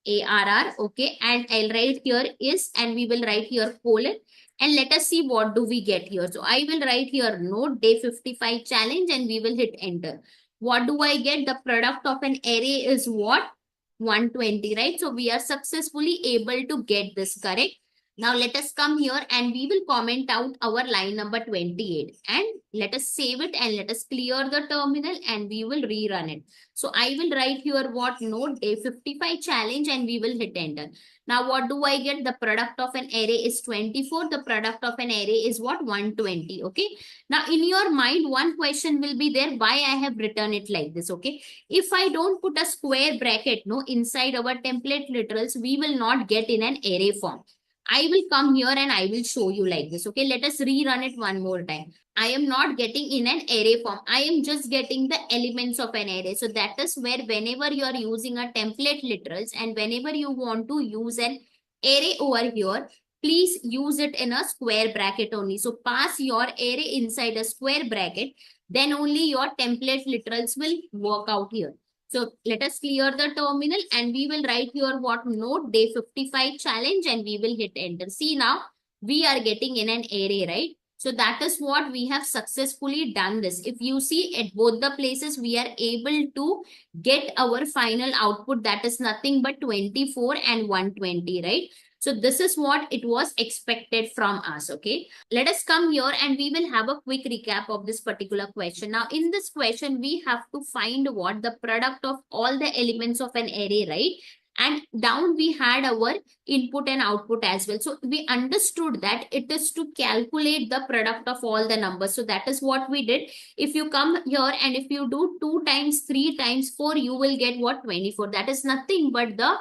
ARR. Okay. And I'll write here is, and we will write here colon. And let us see what do we get here. So I will write here node day 55 challenge and we will hit enter. What do I get? The product of an array is what? 120, right? So we are successfully able to get this, correct? Now let us come here and we will comment out our line number 28 and let us save it and let us clear the terminal and we will rerun it. So I will write here what node day 55 challenge and we will hit enter. Now what do I get? The product of an array is 24. The product of an array is what? 120. Okay. Now in your mind, one question will be there, why I have written it like this. Okay. If I don't put a square bracket no inside our template literals, we will not get in an array form. I will come here and I will show you like this. Okay. Let us rerun it one more time. I am not getting in an array form. I am just getting the elements of an array. So that is where whenever you are using a template literals and whenever you want to use an array over here, please use it in a square bracket only. So pass your array inside a square bracket, then only your template literals will work out here. So let us clear the terminal and we will write here what node day 55 challenge and we will hit enter. See now we are getting in an array, right? So that is what we have successfully done this. If you see at both the places, we are able to get our final output that is nothing but 24 and 120, right? So this is what it was expected from us, okay? Let us come here and we will have a quick recap of this particular question. Now in this question, we have to find what the product of all the elements of an array, right? And down we had our input and output as well. So we understood that it is to calculate the product of all the numbers. So that is what we did. If you come here and if you do 2 times 3 times 4, you will get what? 24. That is nothing but the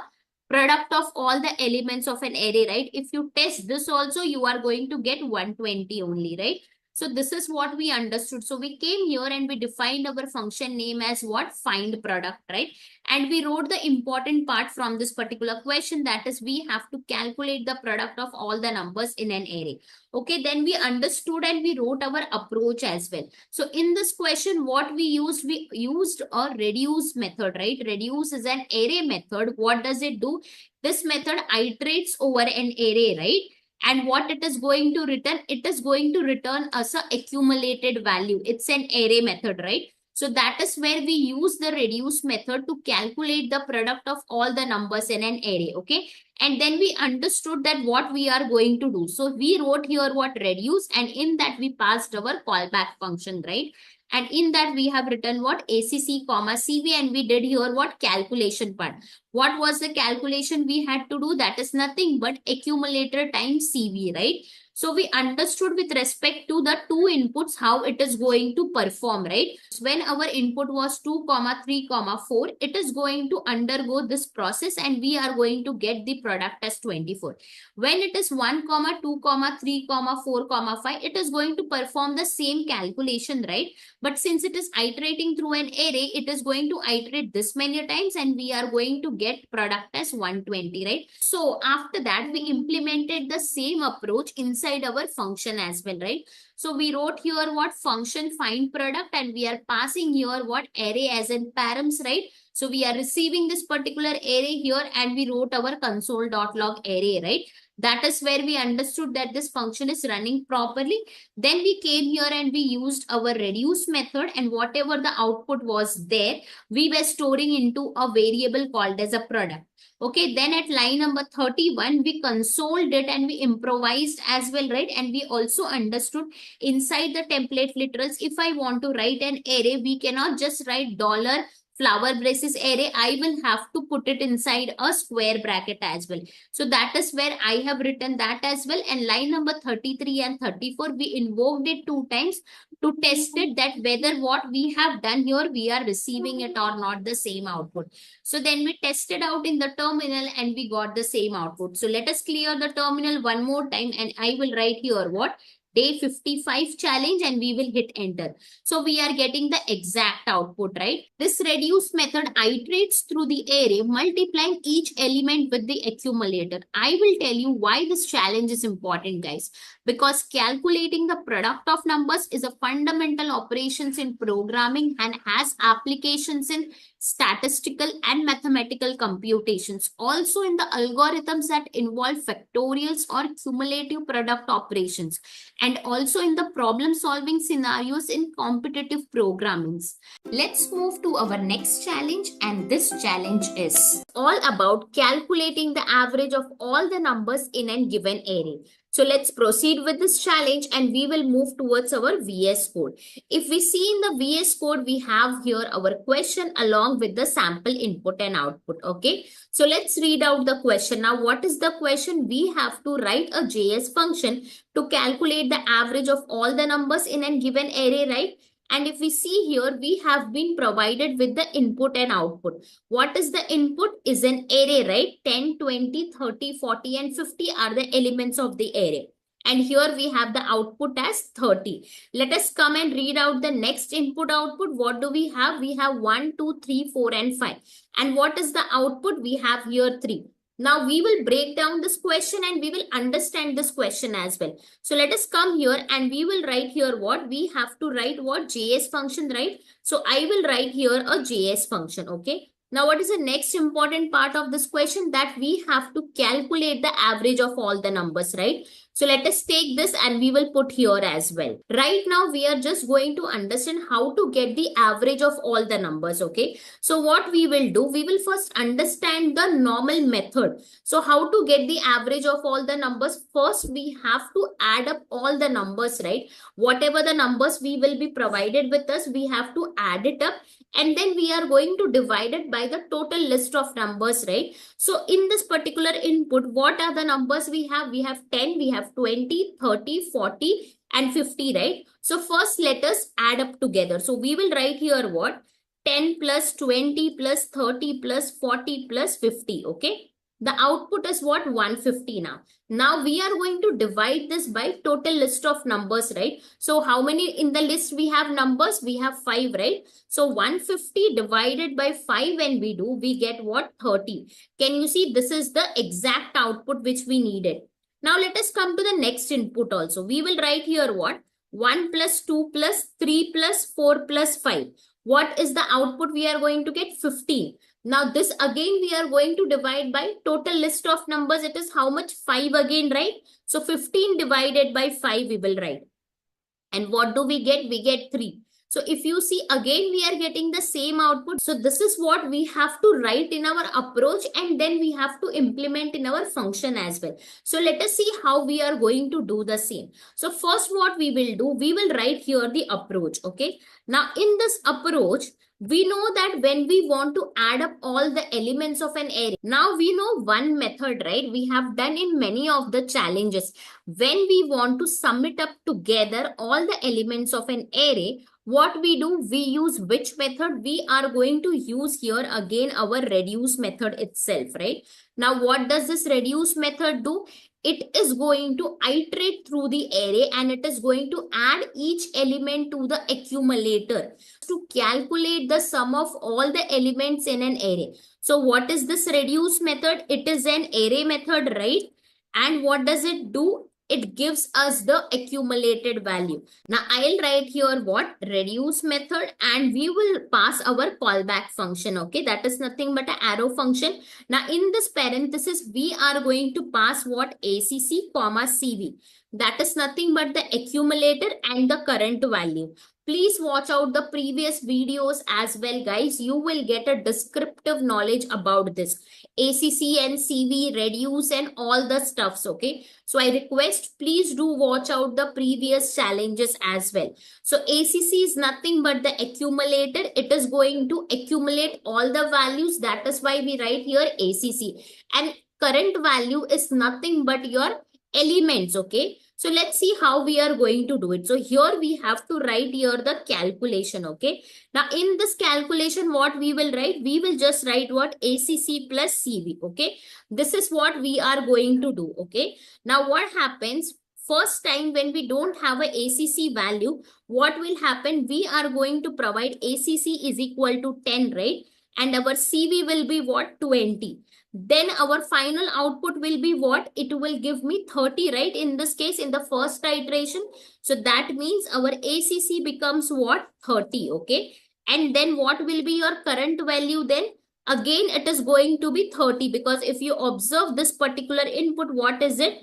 product of all the elements of an array, right? If you test this also, you are going to get 120 only, right? So this is what we understood. So we came here and we defined our function name as what? Find product, right? And we wrote the important part from this particular question, that is we have to calculate the product of all the numbers in an array. Okay, then we understood and we wrote our approach as well. So in this question, what we used a reduce method, right? Reduce is an array method. What does it do? This method iterates over an array, right? And what it is going to return? It is going to return us a accumulated value. It's an array method, right? So that is where we use the reduce method to calculate the product of all the numbers in an array, okay? And then we understood that what we are going to do. So we wrote here what? Reduce, and in that we passed our callback function, right? And in that we have written what? ACC comma CV, and we did here what? Calculation part. What was the calculation we had to do? That is nothing but accumulator times CV, right? So we understood with respect to the two inputs how it is going to perform, right? When our input was 2, 3, 4, it is going to undergo this process and we are going to get the product as 24. When it is 1, 2, 3, 4, 5, it is going to perform the same calculation, right? But since it is iterating through an array, it is going to iterate this many times and we are going to get product as 120, right? So after that, we implemented the same approach inside our function as well, right? So we wrote here what? Function find product, and we are passing here what? Array as in params, right? So we are receiving this particular array here and we wrote our console.log array, right? That is where we understood that this function is running properly. Then we came here and we used our reduce method, and whatever the output was there, we were storing into a variable called as a product. Okay, then at line number 31, we consoled it and we improvised as well, right? And we also understood inside the template literals, if I want to write an array, we cannot just write dollar flower braces array. I will have to put it inside a square bracket as well. So that is where I have written that as well. And line number 33 and 34, we invoked it 2 times to test it that whether what we have done here, we are receiving it or not, the same output. So then we tested out in the terminal and we got the same output. So let us clear the terminal one more time and I will write here what? day 55 challenge, and we will hit enter. So we are getting the exact output, right? This reduce method iterates through the array, multiplying each element with the accumulator. I will tell you why this challenge is important, guys. Because calculating the product of numbers is a fundamental operations in programming and has applications in statistical and mathematical computations. Also in the algorithms that involve factorials or cumulative product operations, and also in the problem solving scenarios in competitive programmings. Let's move to our next challenge, and this challenge is all about calculating the average of all the numbers in a given array. So let's proceed with this challenge and we will move towards our VS Code. If we see in the VS Code, we have here our question along with the sample input and output. Okay. So let's read out the question. Now, what is the question? We have to write a JS function to calculate the average of all the numbers in a given array, right? And if we see here, we have been provided with the input and output. What is the input? Is an array, right? 10, 20, 30, 40 and 50 are the elements of the array. And here we have the output as 30. Let us come and read out the next input output. What do we have? We have 1, 2, 3, 4 and 5. And what is the output? We have here 3. Now we will break down this question and we will understand this question as well. So let us come here and we will write here what? We have to write what? JS function, right? So I will write here a JS function, okay? Now what is the next important part of this question? That we have to calculate the average of all the numbers, right? So let us take this and we will put here as well. Right now we are just going to understand how to get the average of all the numbers, okay? So what we will do, we will first understand the normal method. So how to get the average of all the numbers? First we have to add up all the numbers, right? Whatever the numbers we will be provided with us, we have to add it up. And then we are going to divide it by the total list of numbers, right? So in this particular input, what are the numbers we have? We have 10, we have 20, 30, 40 and 50, right? So first let us add up together. So we will write here what? 10 plus 20 plus 30 plus 40 plus 50, okay? The output is what? 150 now. Now we are going to divide this by total list of numbers, right? So how many in the list we have numbers? We have 5, right? So 150 divided by 5 when we do, we get what? 30. Can you see? This is the exact output which we needed. Now let us come to the next input also. We will write here what? 1 plus 2 plus 3 plus 4 plus 5. What is the output we are going to get? 15. Now this again we are going to divide by total list of numbers. It is how much? 5 again, right? So 15 divided by 5 we will write. And what do we get? We get 3. So if you see again we are getting the same output. So this is what we have to write in our approach and then we have to implement in our function as well. So let us see how we are going to do the same. So first what we will do, we will write here the approach, okay? Now in this approach, we know that when we want to add up all the elements of an array, now we know one method, right? We have done in many of the challenges. When we want to sum it up together, all the elements of an array, what we do, we use which method? We are going to use here again our reduce method itself, right? Now what does this reduce method do? It is going to iterate through the array and it is going to add each element to the accumulator to calculate the sum of all the elements in an array. So what is this reduce method? It is an array method, right? And what does it do? It gives us the accumulated value. Now I'll write here what? Reduce method, and we will pass our callback function, okay? That is nothing but an arrow function. Now in this parenthesis, we are going to pass what? ACC comma CV. That is nothing but the accumulator and the current value. Please watch out the previous videos as well, guys. You will get a descriptive knowledge about this. ACC and CV, reduce and all the stuffs, okay? So I request, please do watch out the previous challenges as well. So ACC is nothing but the accumulator. It is going to accumulate all the values. That is why we write here ACC. And current value is nothing but your elements, okay? So let's see how we are going to do it. So here we have to write here the calculation, okay? Now in this calculation, what we will write? We will just write what? ACC plus CV, okay? This is what we are going to do, okay? Now what happens? first time when we don't have a ACC value, what will happen? We are going to provide ACC is equal to 10, right? And our CV will be what? 20. Then our final output will be what? It will give me 30, right? In this case, in the first iteration. So that means our ACC becomes what? 30, okay? And then what will be your current value then? Again, it is going to be 30, because if you observe this particular input, what is it?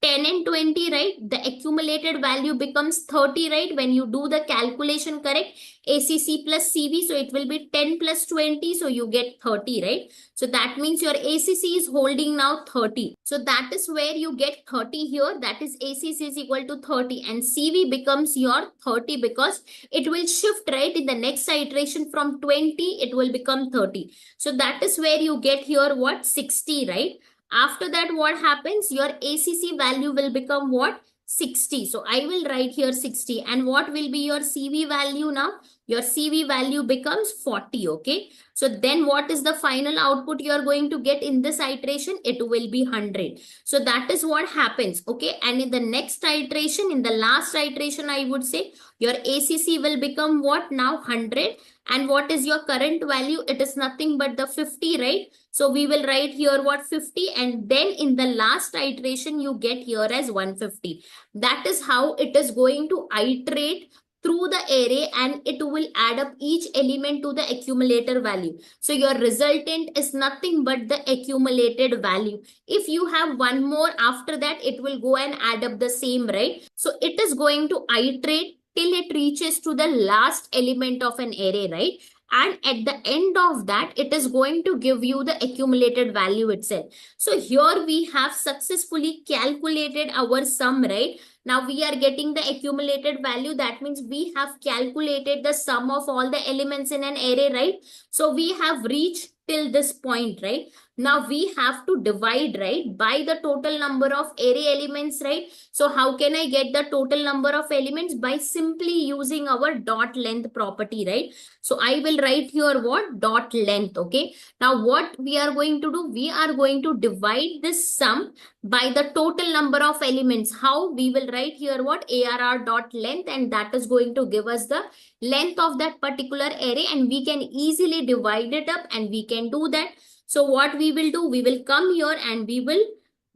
10 and 20, right? The accumulated value becomes 30, right? When you do the calculation, correct? ACC plus CV, so it will be 10 plus 20, so you get 30, right? So that means your ACC is holding now 30. So that is where you get 30 here. That is ACC is equal to 30, and CV becomes your 30 because it will shift, right? In the next iteration from 20, it will become 30. So that is where you get here what? 60, right? After that, what happens? Your ACC value will become what? 60. So I will write here 60. And what will be your CV value now? Your CV value becomes 40, okay? So then what is the final output you are going to get in this iteration? It will be 100. So that is what happens, okay? And in the next iteration, in the last iteration, I would say your ACC will become what now? 100. And what is your current value? It is nothing but the 50, right? So we will write here what? 50, and then in the last iteration you get here as 150. That is how it is going to iterate through the array, and it will add up each element to the accumulator value. So your resultant is nothing but the accumulated value. If you have one more after that, it will go and add up the same, right? So it is going to iterate till it reaches to the last element of an array, right? And at the end of that, it is going to give you the accumulated value itself. So here we have successfully calculated our sum, right? Now we are getting the accumulated value. That means we have calculated the sum of all the elements in an array, right? So we have reached till this point, right? Now we have to divide, right, by the total number of array elements, right? So how can I get the total number of elements? By simply using our dot length property, right? So I will write here what? Dot length, okay? Now what we are going to do? We are going to divide this sum by the total number of elements. How? We will write here what? ARR dot length, and that is going to give us the length of that particular array, and we can easily divide it up, and we can do that. So what we will do? We will come here and we will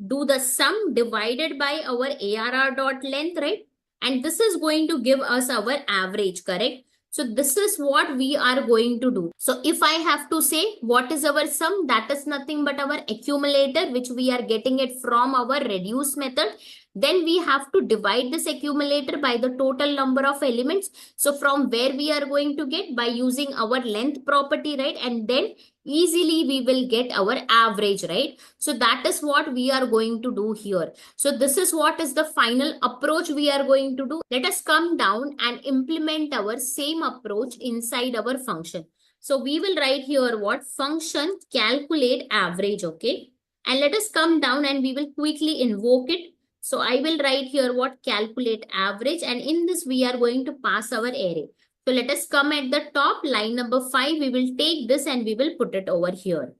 do the sum divided by our ARR dot length, right? And this is going to give us our average, correct? So this is what we are going to do. So if I have to say what is our sum, that is nothing but our accumulator, which we are getting it from our reduce method. Then we have to divide this accumulator by the total number of elements. So from where we are going to get? By using our length property, right? And then easily we will get our average, right? So that is what we are going to do here. So this is what is the final approach we are going to do. Let us come down and implement our same approach inside our function. So we will write here what? Function calculate average, okay? And let us come down and we will quickly invoke it. So I will write here what? Calculate average, and in this we are going to pass our array. So let us come at the top, line number 5, we will take this and we will put it over here.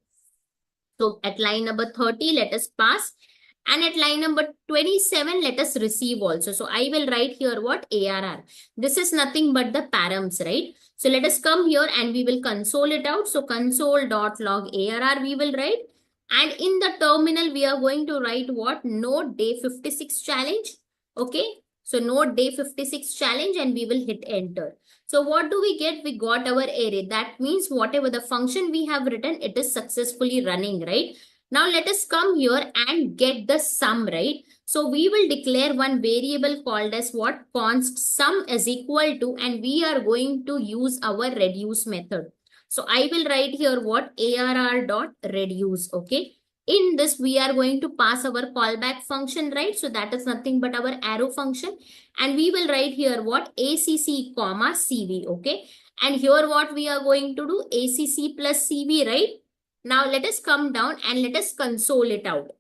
So at line number 30, let us pass. And at line number 27, let us receive also. So I will write here what? ARR. This is nothing but the params, right? So let us come here and we will console it out. So console.log ARR we will write. And in the terminal, we are going to write what? Node day 56 challenge. Okay. So node day 56 challenge, and we will hit enter. So what do we get? We got our array. That means whatever the function we have written, it is successfully running, right? Now let us come here and get the sum, right? So we will declare one variable called as what? Const sum is equal to, and we are going to use our reduce method. So I will write here what? ARR dot reduce, okay? In this, we are going to pass our callback function, right? So that is nothing but our arrow function. And we will write here what? ACC comma CV, okay? And here what we are going to do? ACC plus CV, right? Now let us come down and let us console it out.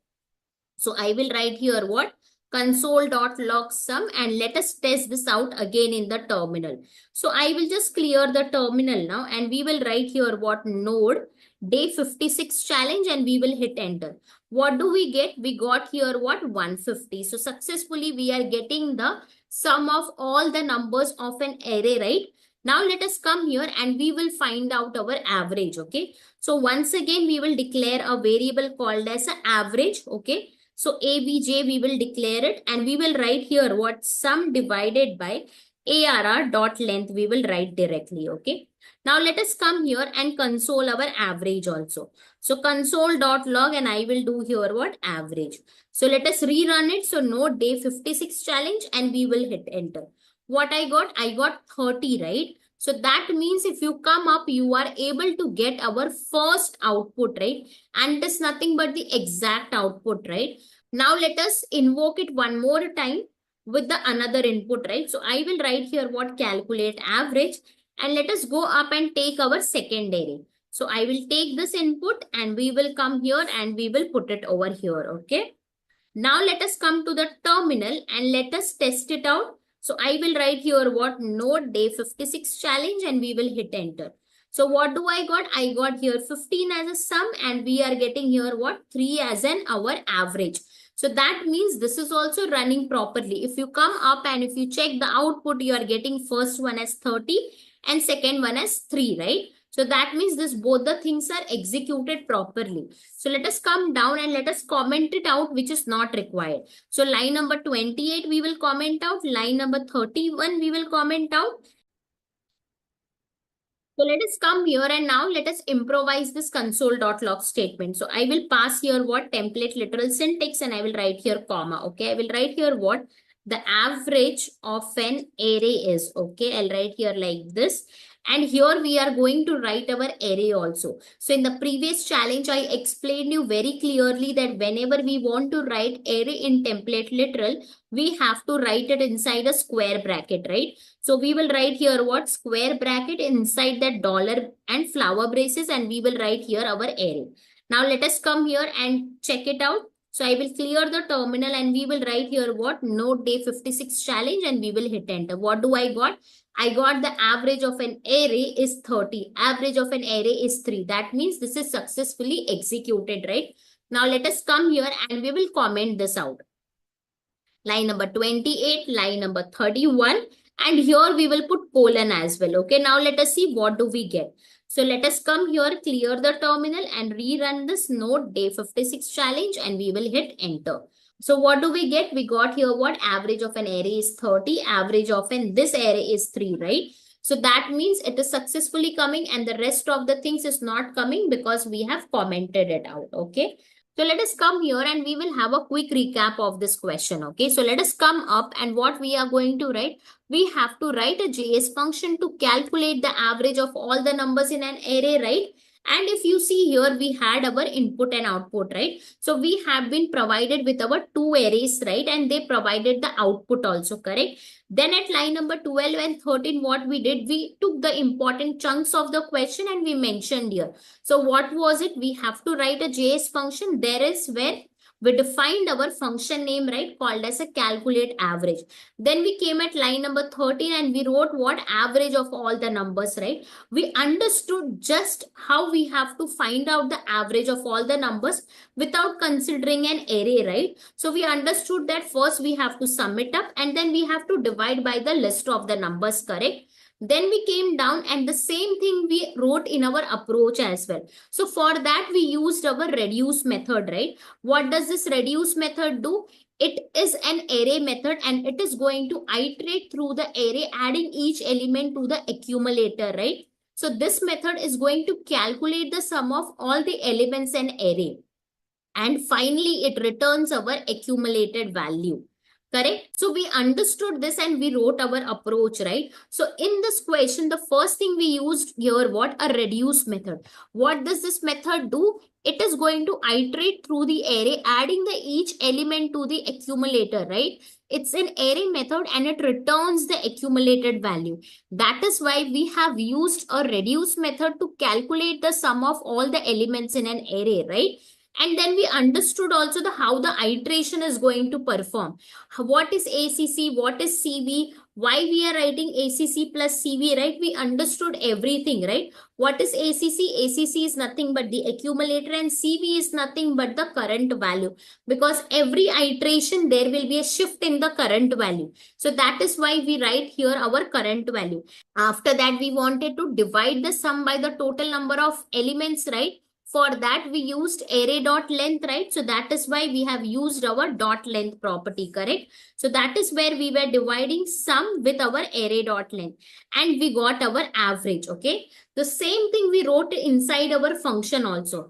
So I will write here what? Console.log sum, and let us test this out again in the terminal. So I will just clear the terminal now, and we will write here what? Node day 56 challenge, and we will hit enter. What do we get? We got here what? 150. So successfully we are getting the sum of all the numbers of an array, right? Now let us come here and we will find out our average, okay? So once again, we will declare a variable called as an average, okay? So ABJ, we will declare it and we will write here what? Sum divided by ARR dot length, we will write directly, okay? Now let us come here and console our average also. So console.log and I will do here what? Average. So let us rerun it. So no day 56 challenge and we will hit enter. What I got? I got 30, right? So that means if you come up, you are able to get our first output, right? And it is nothing but the exact output, right? Now let us invoke it one more time with the another input, right? So I will write here what? Calculate average. And let us go up and take our second array. So I will take this input and we will come here and we will put it over here, okay? Now let us come to the terminal and let us test it out. So I will write here what? Node day 56 challenge and we will hit enter. So what do I got? I got here 15 as a sum and we are getting here what? 3 as an our average. So that means this is also running properly. If you come up and if you check the output, you are getting first one as 30 and second one as 3, right? So that means this both the things are executed properly. So let us come down and let us comment it out, which is not required. So line number 28, we will comment out. Line number 31, we will comment out. So let us come here and now let us improvise this console.log statement. So I will pass here what? Template literal syntax and I will write here comma. Okay, I will write here what? The average of an array is. Okay, I'll write here like this. And here we are going to write our array also. So in the previous challenge, I explained you very clearly that whenever we want to write array in template literal, we have to write it inside a square bracket, right? So we will write here what? Square bracket inside that dollar and flower braces and we will write here our array. Now let us come here and check it out. So I will clear the terminal and we will write here what? Node day 56 challenge and we will hit enter. What do I got? I got the average of an array is 30. Average of an array is 3. That means this is successfully executed, right? Now let us come here and we will comment this out. Line number 28, line number 31. And here we will put colon as well. Okay, now let us see what do we get. So let us come here, clear the terminal and rerun this node day 56 challenge and we will hit enter. So what do we get? We got here what? Average of an array is 30. Average of this array is 3, right? So that means it is successfully coming and the rest of the things is not coming because we have commented it out. Okay. So let us come here and we will have a quick recap of this question. Okay. So let us come up and what we are going to write. We have to write a JS function to calculate the average of all the numbers in an array, right? And if you see here, we had our input and output, right? So we have been provided with our two arrays, right? And they provided the output also, correct? Then at line number 12 and 13, what we did, we took the important chunks of the question and we mentioned here. So what was it? We have to write a JS function. There is where we defined our function name, right, called as a calculate average. Then we came at line number 13 and we wrote what? Average of all the numbers, right? We understood just how we have to find out the average of all the numbers without considering an array, right? So we understood that first we have to sum it up and then we have to divide by the list of the numbers, correct? Then we came down and the same thing we wrote in our approach as well. So for that we used our reduce method, right? What does this reduce method do? It is an array method and it is going to iterate through the array, adding each element to the accumulator, right? So this method is going to calculate the sum of all the elements in array. And finally, it returns our accumulated value. Correct? So we understood this and we wrote our approach, right? So in this question, the first thing we used here, what? A reduce method. What does this method do? It is going to iterate through the array, adding the each element to the accumulator, right? It's an array method and it returns the accumulated value. That is why we have used a reduce method to calculate the sum of all the elements in an array, right? And then we understood also the how the iteration is going to perform. What is ACC, what is CV, why we are writing ACC plus CV, right? We understood everything, right? What is ACC? ACC is nothing but the accumulator, and CV is nothing but the current value, because every iteration there will be a shift in the current value. So that is why we write here our current value. After that, we wanted to divide the sum by the total number of elements, right? For that, we used array dot length, right? So that is why we have used our dot length property, correct? So that is where we were dividing sum with our array dot length, and we got our average, okay? The same thing we wrote inside our function also.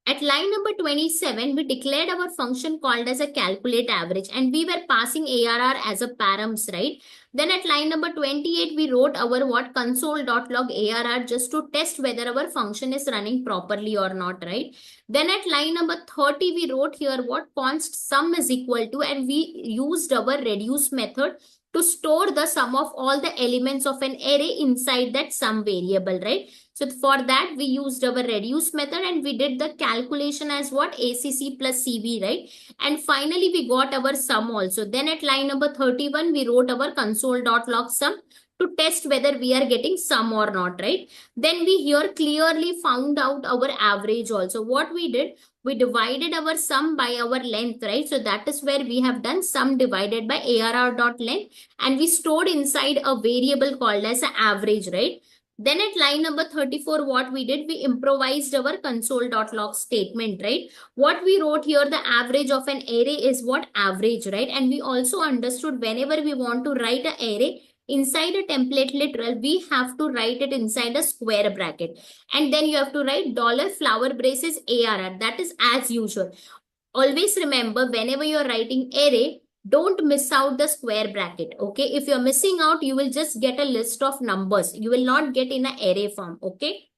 At line number 27, we declared our function called as a calculate average, and we were passing ARR as a params, right? Then at line number 28, we wrote our what console.log ARR just to test whether our function is running properly or not, right? Then at line number 30, we wrote here what const sum is equal to, and we used our reduce method to store the sum of all the elements of an array inside that sum variable, right? So for that, we used our reduce method, and we did the calculation as what ACC plus CV, right? And finally, we got our sum also. Then at line number 31, we wrote our console.log sum to test whether we are getting sum or not, right? Then we here clearly found out our average also. What we did, we divided our sum by our length, right? So that is where we have done sum divided by ARR dot length, and we stored inside a variable called as average, right? Then at line number 34, what we did, we improvised our console.log statement, right? What we wrote here, the average of an array is what average, right? And we also understood whenever we want to write an array inside a template literal, we have to write it inside a square bracket. And then you have to write dollar flower braces ARR. That is as usual. Always remember, whenever you're writing array, don't miss out the square bracket, okay? If you're missing out, you will just get a list of numbers. You will not get in an array form, okay?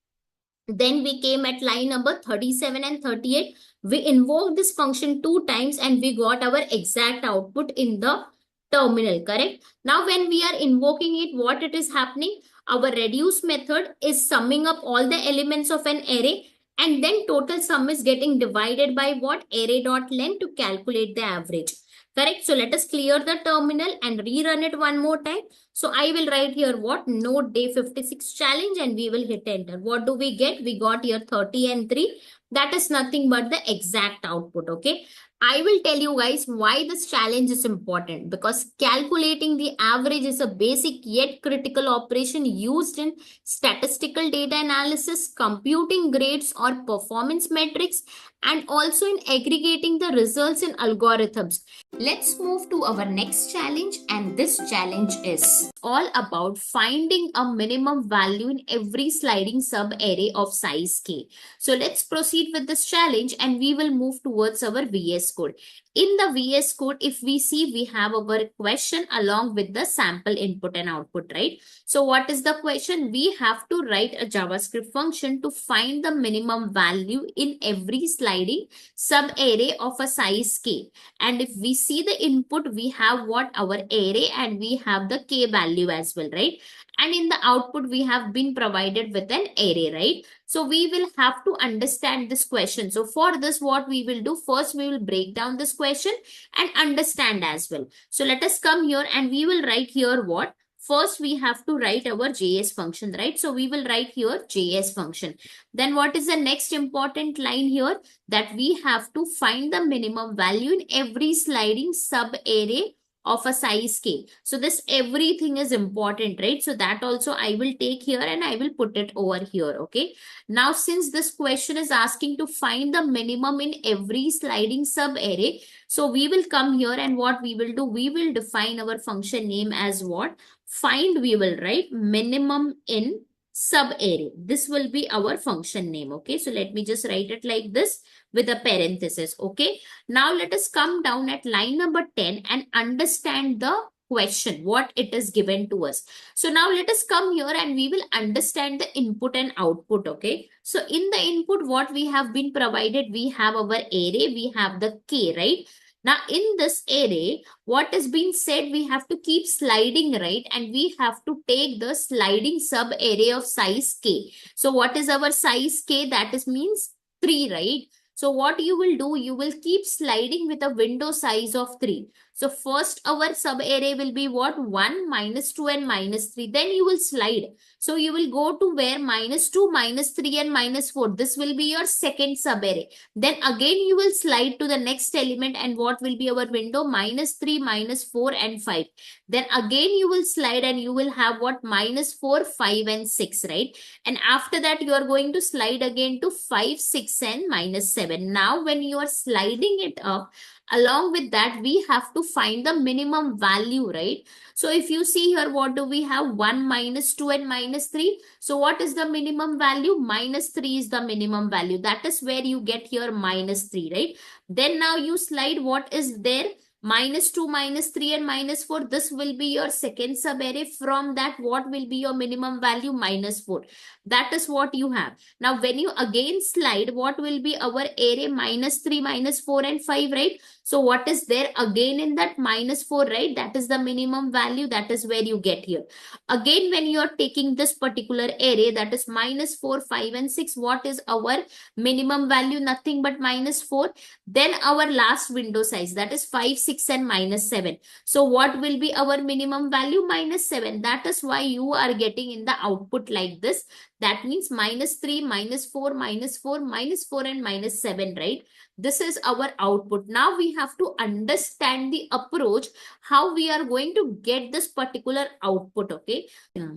Then we came at line number 37 and 38. We invoked this function 2 times, and we got our exact output in the terminal, correct? Now, when we are invoking it, what it is happening? Our reduce method is summing up all the elements of an array, and then total sum is getting divided by what? Array dot length to calculate the average. Correct? So let us clear the terminal and rerun it one more time. So I will write here what? Node day 56 challenge, and we will hit enter. What do we get? We got here 30 and 3. That is nothing but the exact output, okay? I will tell you guys why this challenge is important, because calculating the average is a basic yet critical operation used in statistical data analysis, computing grades or performance metrics, and also in aggregating the results in algorithms. Let's move to our next challenge, and this challenge is all about finding a minimum value in every sliding sub-array of size k. So let's proceed with this challenge, and we will move towards our VS Code. In the VS Code, if we see, we have our question along with the sample input and output, right? So what is the question? We have to write a JavaScript function to find the minimum value in every sliding sub-array of a size k. And if we see the input, we have what? Our array, and we have the k value as well, right? And in the output, we have been provided with an array, right? So we will have to understand this question. So for this, what we will do, first we will break down this question and understand as well. So let us come here, and we will write here what? First, we have to write our JS function, right? So we will write here JS function. Then what is the next important line here? That we have to find the minimum value in every sliding sub-array of a size k. So this everything is important, right? So that also I will take here, and I will put it over here, okay? Now, since this question is asking to find the minimum in every sliding sub-array, so we will come here, and what we will do, we will define our function name as what? Find, we will write minimum in sub-array. This will be our function name, okay? So let me just write it like this with a parenthesis, okay? Now let us come down at line number 10 and understand the question, what it is given to us. So now let us come here, and we will understand the input and output, okay? So in the input, what we have been provided, we have our array, we have the k, right? Now in this array, what is being said, we have to keep sliding, right? And we have to take the sliding sub array of size k. So what is our size k? That is means 3, right? So what you will do, you will keep sliding with a window size of 3. So first our sub array will be what? 1, -2 and -3. Then you will slide. So you will go to where? -2, -3 and -4. This will be your second sub array. Then again you will slide to the next element, and what will be our window? -3, -4 and 5. Then again you will slide and you will have what? -4, 5 and 6, right? And after that you are going to slide again to 5, 6 and -7. Now when you are sliding it up, along with that we have to find the minimum value, right? So if you see here, what do we have? 1, -2 and -3. So what is the minimum value? -3 is the minimum value. That is where you get here -3, right? Then now you slide, what is there? -2, -3 and -4. This will be your second sub array. From that, what will be your minimum value? -4. That is what you have. Now when you again slide, what will be our array? -3, -4 and 5, right? So what is there again in that? -4, right? That is the minimum value. That is where you get here. Again, when you are taking this particular array, that is -4, 5 and 6, what is our minimum value? Nothing but -4. Then our last window size, that is 5, 6 and -7. So what will be our minimum value? -7. That is why you are getting in the output like this. That means -3, -4, -4, -4 and -7, right? This is our output. Now we have to understand the approach, how we are going to get this particular output, okay? Yeah.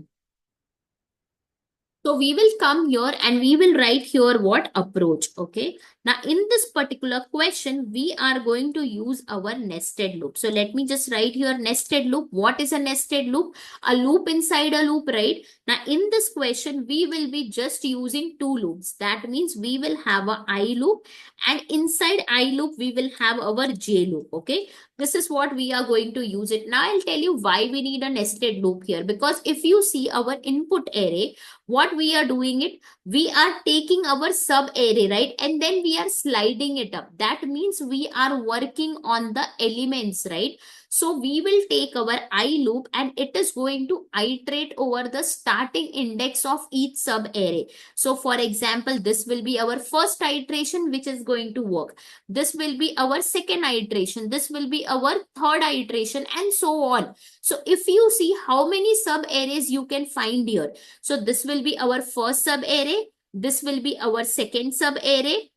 So we will come here and we will write here what? Approach, okay? Now in this particular question, we are going to use our nested loop. So let me just write here nested loop. What is a nested loop? A loop inside a loop, right? Now in this question, we will be just using two loops. That means we will have a I loop, and inside I loop, we will have our J loop, okay? This is what we are going to use it. Now I'll tell you why we need a nested loop here. Because if you see our input array, what we are doing it, we are taking our sub array, right? And then we are sliding it up. That means we are working on the elements, right? So we will take our I loop and it is going to iterate over the starting index of each sub array. So for example, this will be our first iteration, which is going to work. This will be our second iteration. This will be our third iteration, and so on. So if you see how many sub arrays you can find here. So this will be our first sub array. This will be our second sub array.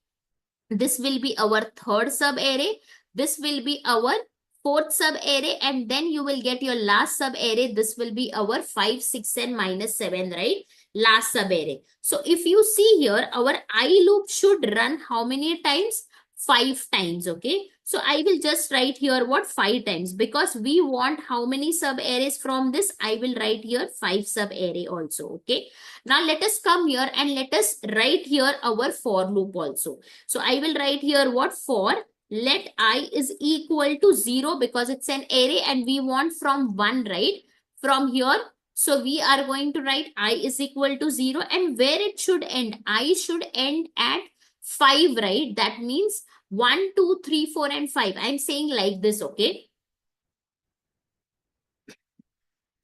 This will be our third sub array. This will be our fourth sub array, and then you will get your last sub array. This will be our 5, 6 and -7, right? Last sub array. So if you see here, our I loop should run how many times? 5 times, okay? So I will just write here what? 5 times, because we want how many sub arrays from this? I will write here 5 sub array also, okay? Now let us come here and let us write here our for loop also. So I will write here what? For let I is equal to 0, because it's an array and we want from 1, right? From here. So we are going to write I is equal to 0, and where it should end? I should end at 5, right? That means 1, 2, 3, 4 and 5. I'm saying like this, okay?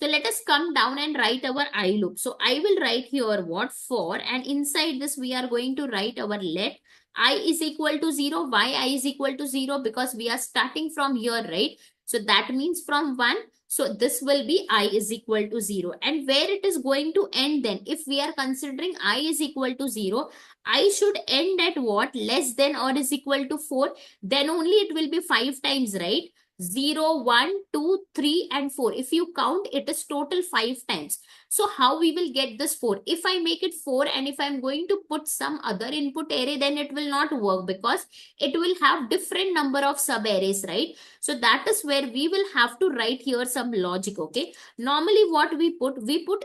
So let us come down and write our I loop. So I will write here what? For, and inside this we are going to write our let I is equal to 0. Why I is equal to 0? Because we are starting from here, right? So that means from 1. So this will be I is equal to 0. And where it is going to end then? If we are considering I is equal to 0, I should end at what? Less than or is equal to 4. Then only it will be 5 times, right? 0, 1, 2, 3 and 4. If you count, it is total 5 times. So how we will get this 4? If I make it 4 and if I'm going to put some other input array, then it will not work, because it will have different number of sub arrays, right? So that is where we will have to write here some logic, okay? Normally what we put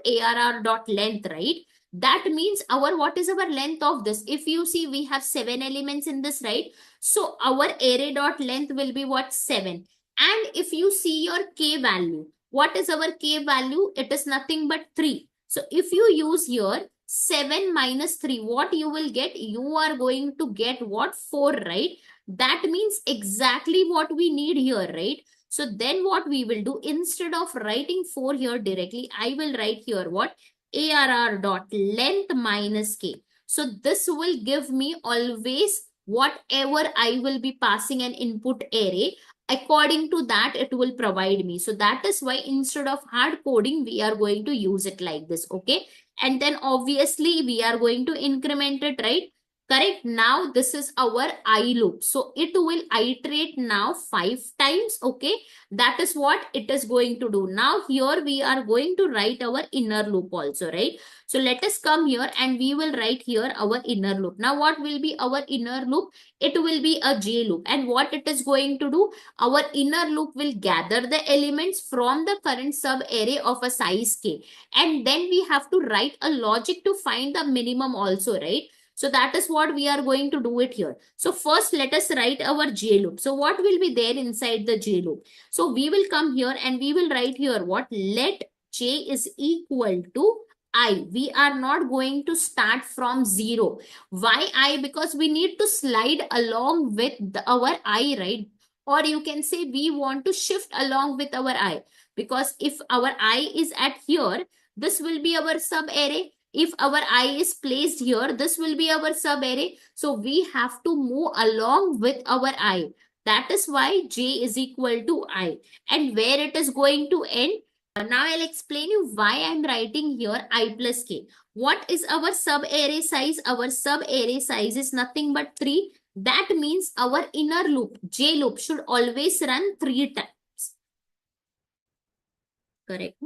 arr.length, right? That means our, what is our length of this? If you see, we have 7 elements in this, right? So our array.length will be what? 7. And if you see your k value, what is our k value? It is nothing but 3. So if you use here 7 minus 3, what you will get? You are going to get what? 4, right? That means exactly what we need here, right? So then what we will do, instead of writing 4 here directly, I will write here what? ARR dot length minus K. So this will give me always whatever I will be passing an input array. According to that, it will provide me. So that is why instead of hard coding, we are going to use it like this, okay? And then obviously we are going to increment it, right? Correct. Now this is our I loop. So it will iterate now 5 times. Okay. That is what it is going to do. Now here we are going to write our inner loop also, right? So let us come here and we will write here our inner loop. Now what will be our inner loop? It will be a J loop. And what it is going to do? Our inner loop will gather the elements from the current sub array of a size K. And then we have to write a logic to find the minimum also, right? So that is what we are going to do it here. So first let us write our J loop. So what will be there inside the J loop? So we will come here and we will write here what? Let J is equal to I. We are not going to start from 0. Why I? Because we need to slide along with our I, right? Or you can say we want to shift along with our I. Because if our I is at here, this will be our sub array. If our I is placed here, this will be our sub array. So we have to move along with our I. That is why J is equal to I. And where it is going to end? Now I'll explain you why I'm writing here I plus K. What is our sub array size? Our sub array size is nothing but 3. That means our inner loop, J loop, should always run 3 times. Correct.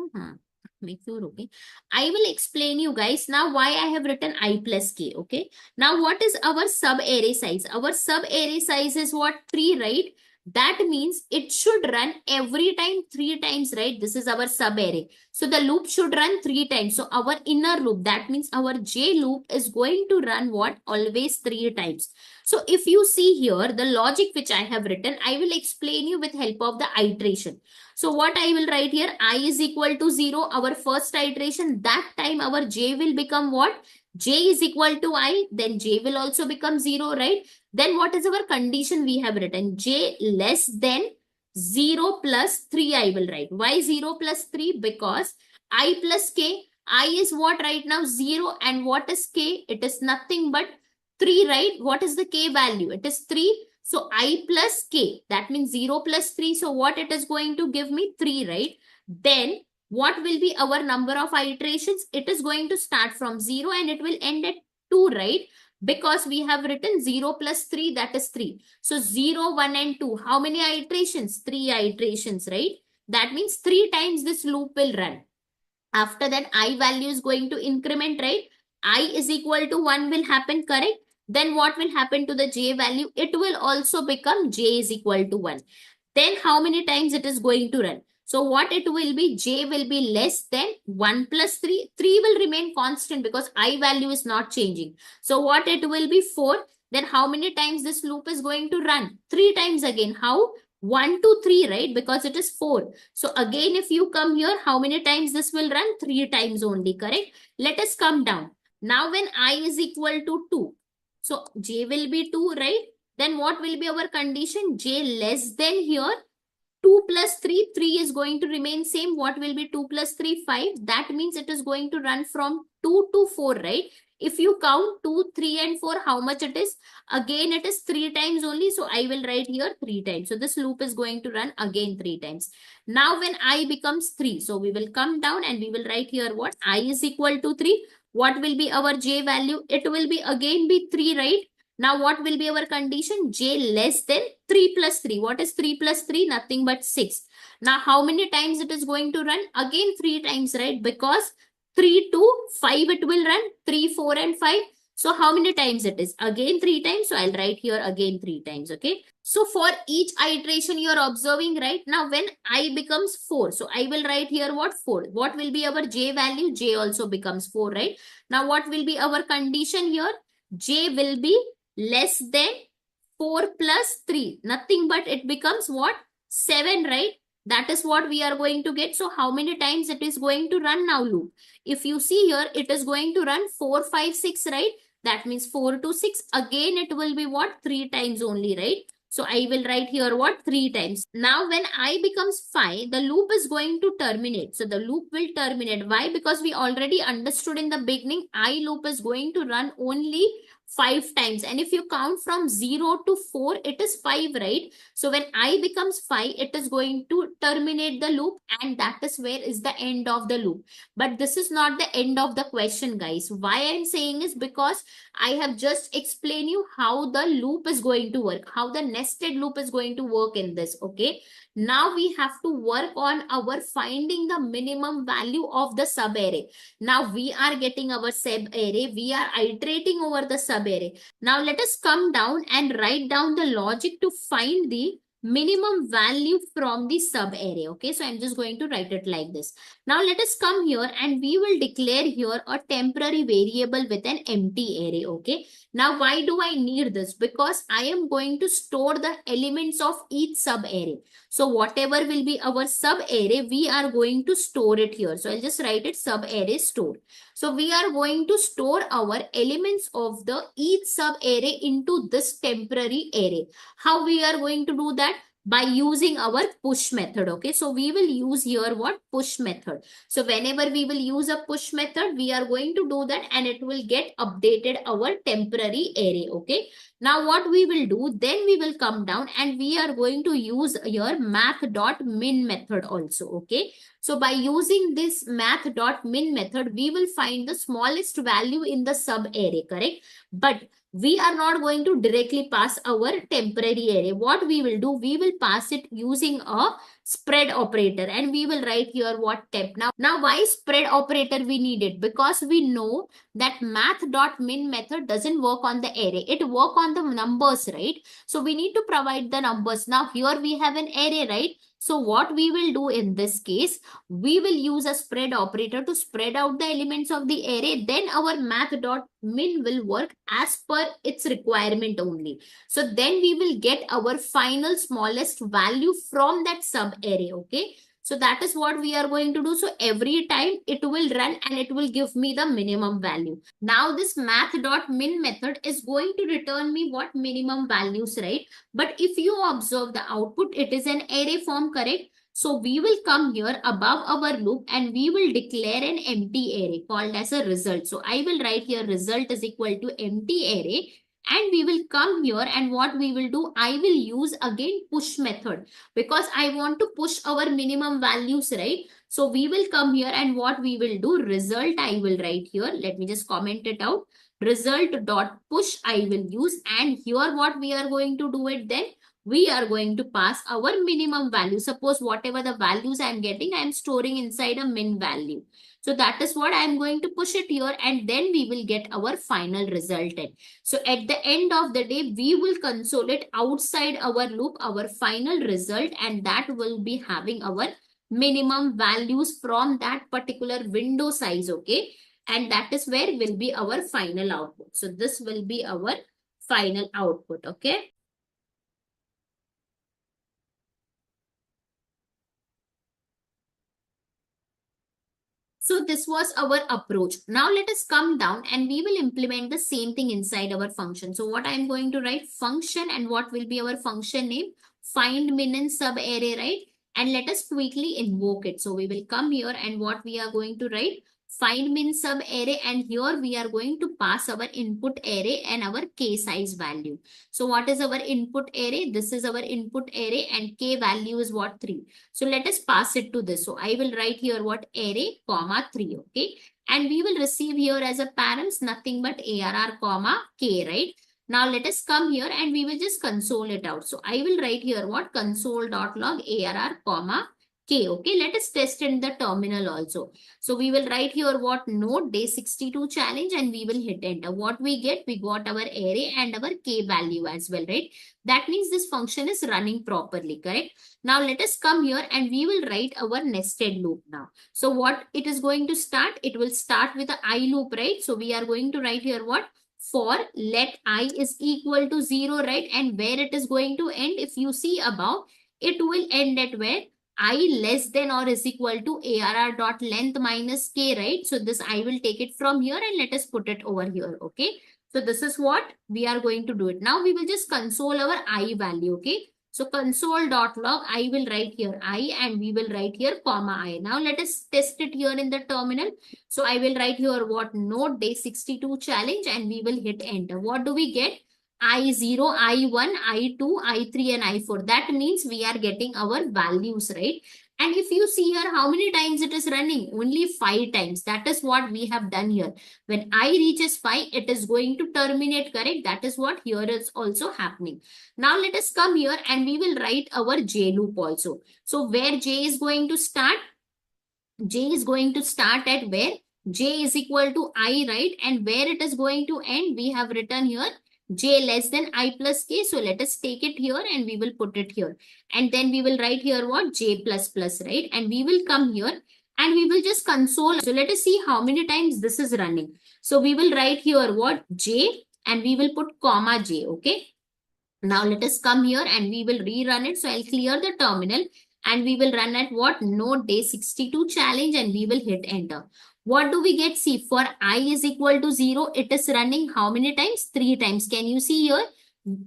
Make sure, okay. I will explain you guys now why I have written I plus K, okay. Now what is our sub array size? Our sub array size is what? 3, right? That means it should run every time 3 times, right? This is our sub array. So the loop should run 3 times. So our inner loop, that means our J loop is going to run what? Always 3 times. So if you see here, the logic which I have written, I will explain you with help of the iteration. So what I will write here, I is equal to 0, our first iteration, that time our J will become what? J is equal to I, then J will also become 0, right? Then what is our condition we have written? J less than 0 plus 3 I will write. Why 0 plus 3? Because I plus K, I is what right now? 0, and what is K? It is nothing but 3, right? What is the K value? It is 3. So I plus K, that means 0 plus 3. So what it is going to give me? 3, right? Then what will be our number of iterations? It is going to start from 0 and it will end at 2, right? Because we have written 0 plus 3, that is 3. So 0, 1 and 2. How many iterations? 3 iterations, right? That means 3 times this loop will run. After that, I value is going to increment, right? I is equal to 1 will happen, correct? Then what will happen to the J value? It will also become J is equal to 1. Then how many times it is going to run? So what it will be? J will be less than 1 plus 3. 3 will remain constant because I value is not changing. So what it will be? 4. Then how many times this loop is going to run? 3 times again. How? 1 to 3, right? Because it is 4. So again, if you come here, how many times this will run? 3 times only, correct? Let us come down. Now when I is equal to 2, so J will be 2, right? Then what will be our condition? J less than here 2 plus 3, 3 is going to remain same. What will be 2 plus 3? 5. That means it is going to run from 2 to 4, right? If you count 2, 3 and 4, how much it is? Again, it is 3 times only. So I will write here 3 times. So this loop is going to run again 3 times. Now when I becomes 3, so we will come down and we will write here what? I is equal to 3. What will be our J value? It will be again be 3, right? Now what will be our condition? J less than 3 plus 3. What is 3 plus 3? Nothing but 6. Now how many times it is going to run? Again 3 times, right? Because 3 to 5 it will run. 3, 4 and 5. So how many times it is? Again 3 times. So I'll write here again 3 times. Okay. So for each iteration you are observing, right? Now when I becomes 4. So I will write here what? 4. What will be our J value? J also becomes 4, right? Now what will be our condition here? J will be less than 4 plus 3. Nothing but it becomes what? 7, right? That is what we are going to get. So how many times it is going to run now loop? If you see here, it is going to run 4, 5, 6, right? That means 4 to 6. Again, it will be what? 3 times only, right? So I will write here what? 3 times. Now when I becomes 5, the loop is going to terminate. So the loop will terminate. Why? Because we already understood in the beginning, I loop is going to run only 5 times. And if you count from 0 to 4, it is 5, right? So when I becomes 5, it is going to terminate the loop, and that is where is the end of the loop. But this is not the end of the question, guys. Why I'm saying is because I have just explained you how the loop is going to work, how the nested loop is going to work in this, okay? Now we have to work on our finding the minimum value of the subarray. Now we are getting our subarray, we are iterating over the subarray. Now let us come down and write down the logic to find the minimum value from the subarray, okay? So I'm just going to write it like this. Now let us come here and we will declare here a temporary variable with an empty array, okay? Now why do I need this? Because I am going to store the elements of each subarray. So whatever will be our subarray, we are going to store it here. So I'll just write it subarray store. So we are going to store our elements of the each subarray into this temporary array. How we are going to do that? By using our push method, okay? So we will use here what? Push method. So whenever we will use a push method, we are going to do that and it will get updated our temporary array, okay? Now what we will do, then we will come down and we are going to use your math.min method also, okay? So by using this math.min method, we will find the smallest value in the subarray, correct? But we are not going to directly pass our temporary array. What we will do, we will pass it using a spread operator, and we will write here what temp. Now why spread operator we need it? Because we know that math.min method doesn't work on the array. It work on the numbers, right? So we need to provide the numbers. Now here we have an array, right? So what we will do in this case, we will use a spread operator to spread out the elements of the array. Then our math.min will work as per its requirement only. So then we will get our final smallest value from that subarray, okay? So that is what we are going to do. So every time it will run and it will give me the minimum value. Now this math.min method is going to return me what? Minimum values, right? But if you observe the output, it is an array form, correct? So we will come here above our loop and we will declare an empty array called as a result. So I will write here result is equal to empty array. And we will come here and what we will do, I will use again push method because I want to push our minimum values, right? So we will come here and what we will do, result I will write here. Let me just comment it out. Result dot push I will use, and here what we are going to do it, then we are going to pass our minimum value. Suppose whatever the values I am getting, I am storing inside a min value. So that is what I am going to push it here, and then we will get our final result. So at the end of the day, we will consolidate outside our loop, our final result, and that will be having our minimum values from that particular window size, okay? And that is where will be our final output. So this will be our final output, okay? So this was our approach. Now let us come down and we will implement the same thing inside our function. So what I am going to write, function, and what will be our function name? Find min and sub array, right? And let us quickly invoke it. So we will come here and what we are going to write, find min sub array, and here we are going to pass our input array and our k size value. So what is our input array? This is our input array and k value is what? 3. So let us pass it to this. So I will write here what? Array comma 3, okay? And we will receive here as a params nothing but arr comma k, right? Now let us come here and we will just console it out. So I will write here what? Console.log arr comma k, okay? Let us test in the terminal also. So we will write here what? Node day 62 challenge, and we will hit enter. What we get? We got our array and our k value as well, right? That means this function is running properly, correct? Now let us come here and we will write our nested loop now. So what it is going to start? It will start with a I loop, right? So we are going to write here what? For let I is equal to 0, right? And where it is going to end, if you see above, it will end at where? I less than or is equal to arr dot length minus k, right? So this I will take it from here and let us put it over here, okay? So this is what we are going to do it. Now we will just console our I value, okay? So console.log, I will write here I and we will write here comma I. Now let us test it here in the terminal. So I will write here what node day 62 challenge and we will hit enter. What do we get? I0, I1, I2, I3 and I4. That means we are getting our values, right? And if you see here how many times it is running, only 5 times. That is what we have done here. When I reaches 5, it is going to terminate, correct? That is what here is also happening. Now let us come here and we will write our J loop also. So where J is going to start? J is going to start at where? J is equal to I, right? And where it is going to end? We have written here J less than I plus K. So let us take it here and we will put it here. And then we will write here what? J plus plus, right? And we will come here and we will just console. So let us see how many times this is running. So we will write here what? J and we will put comma J, okay? Now let us come here and we will rerun it. So I'll clear the terminal and we will run at what? Node day 62 challenge and we will hit enter. What do we get? See, for I is equal to 0, it is running how many times? 3 times. Can you see here?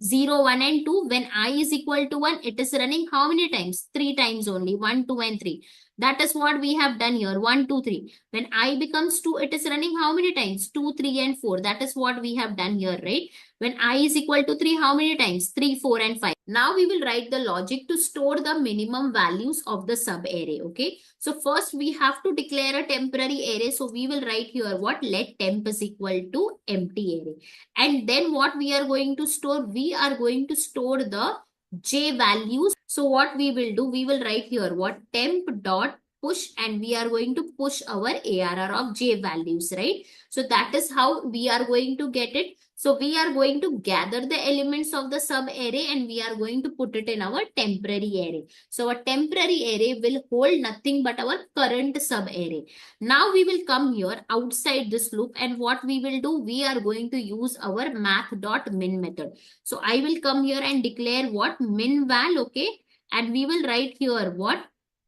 0, 1 and 2. When I is equal to 1, it is running how many times? 3 times only. 1, 2 and 3. That is what we have done here. 1, 2, 3. When I becomes 2, it is running how many times? 2, 3 and 4. That is what we have done here, right? When I is equal to 3, how many times? 3, 4 and 5. Now we will write the logic to store the minimum values of the sub array, okay? So first we have to declare a temporary array. So we will write here what? Let temp is equal to empty array. And then what we are going to store? We are going to store the J values. So what we will do? We will write here what? Temp dot push and we are going to push our ARR of J values, right? So that is how we are going to get it. So we are going to gather the elements of the sub array and we are going to put it in our temporary array. So our temporary array will hold nothing but our current sub array. Now we will come here outside this loop and what we will do? We are going to use our math.min method. So I will come here and declare what? Min val, okay? And we will write here what?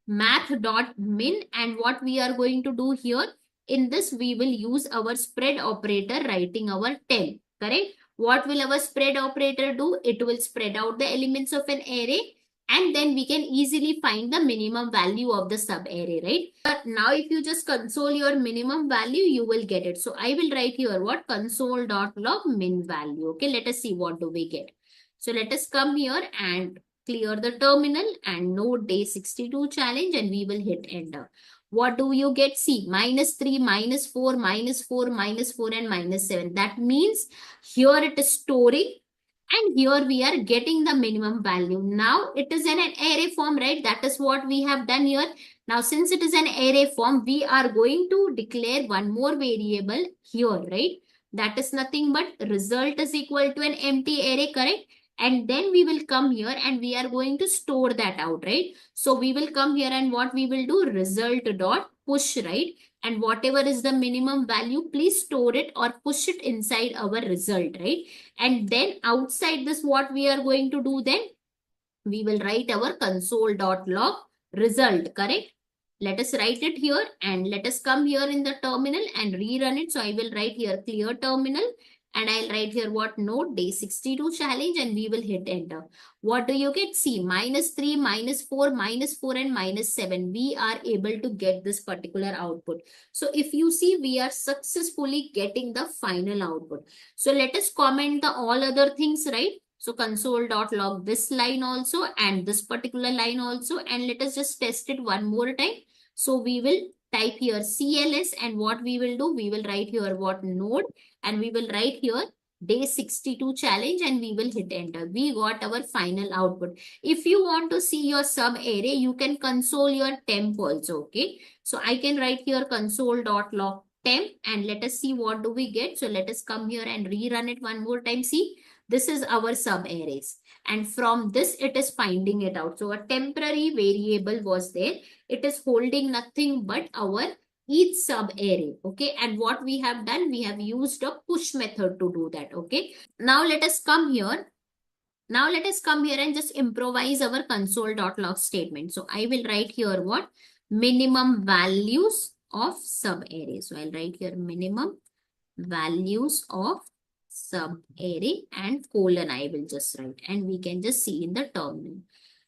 Math.min and what we are going to do here? In this, we will use our spread operator writing our 10. Correct? What will our spread operator do? It will spread out the elements of an array and then we can easily find the minimum value of the sub array, right? But now if you just console your minimum value, you will get it. So I will write here what? Console.log min value. Okay, let us see what do we get. So let us come here and clear the terminal and node day 62 challenge and we will hit enter. What do you get? See, -3, -4, -4, -4 and -7. That means here it is storing and here we are getting the minimum value. Now it is in an array form, right? That is what we have done here. Now since it is an array form, we are going to declare one more variable here, right? That is nothing but result is equal to an empty array, correct? And then we will come here and we are going to store that out, right? So we will come here and what we will do? Result dot push, right? And whatever is the minimum value, please store it or push it inside our result, right? And then outside this, what we are going to do then? We will write our console.log result, correct? Let us write it here and let us come here in the terminal and rerun it. So I will write here clear terminal. And I'll write here what? Node day 62 challenge and we will hit enter. What do you get? See, -3, -4, -4 and -7. We are able to get this particular output. So if you see, we are successfully getting the final output. So let us comment the all other things, right? So console.log this line also and this particular line also. And let us just test it one more time. So we will type here CLS and what we will do? We will write here what? Node and we will write here day 62 challenge and we will hit enter. We got our final output. If you want to see your sub array, you can console your temp also, okay? So I can write here console.log temp and let us see what do we get. So let us come here and rerun it one more time. See, this is our sub arrays and from this it is finding it out. So a temporary variable was there. It is holding nothing but our each sub array, okay? And what we have done, we have used a push method to do that, okay? Now let us come here. Now let us come here and just improvise our console.log statement. So I will write here what? Minimum values of sub array. So I'll write here minimum values of subarray and colon I will just write, and we can just see in the terminal.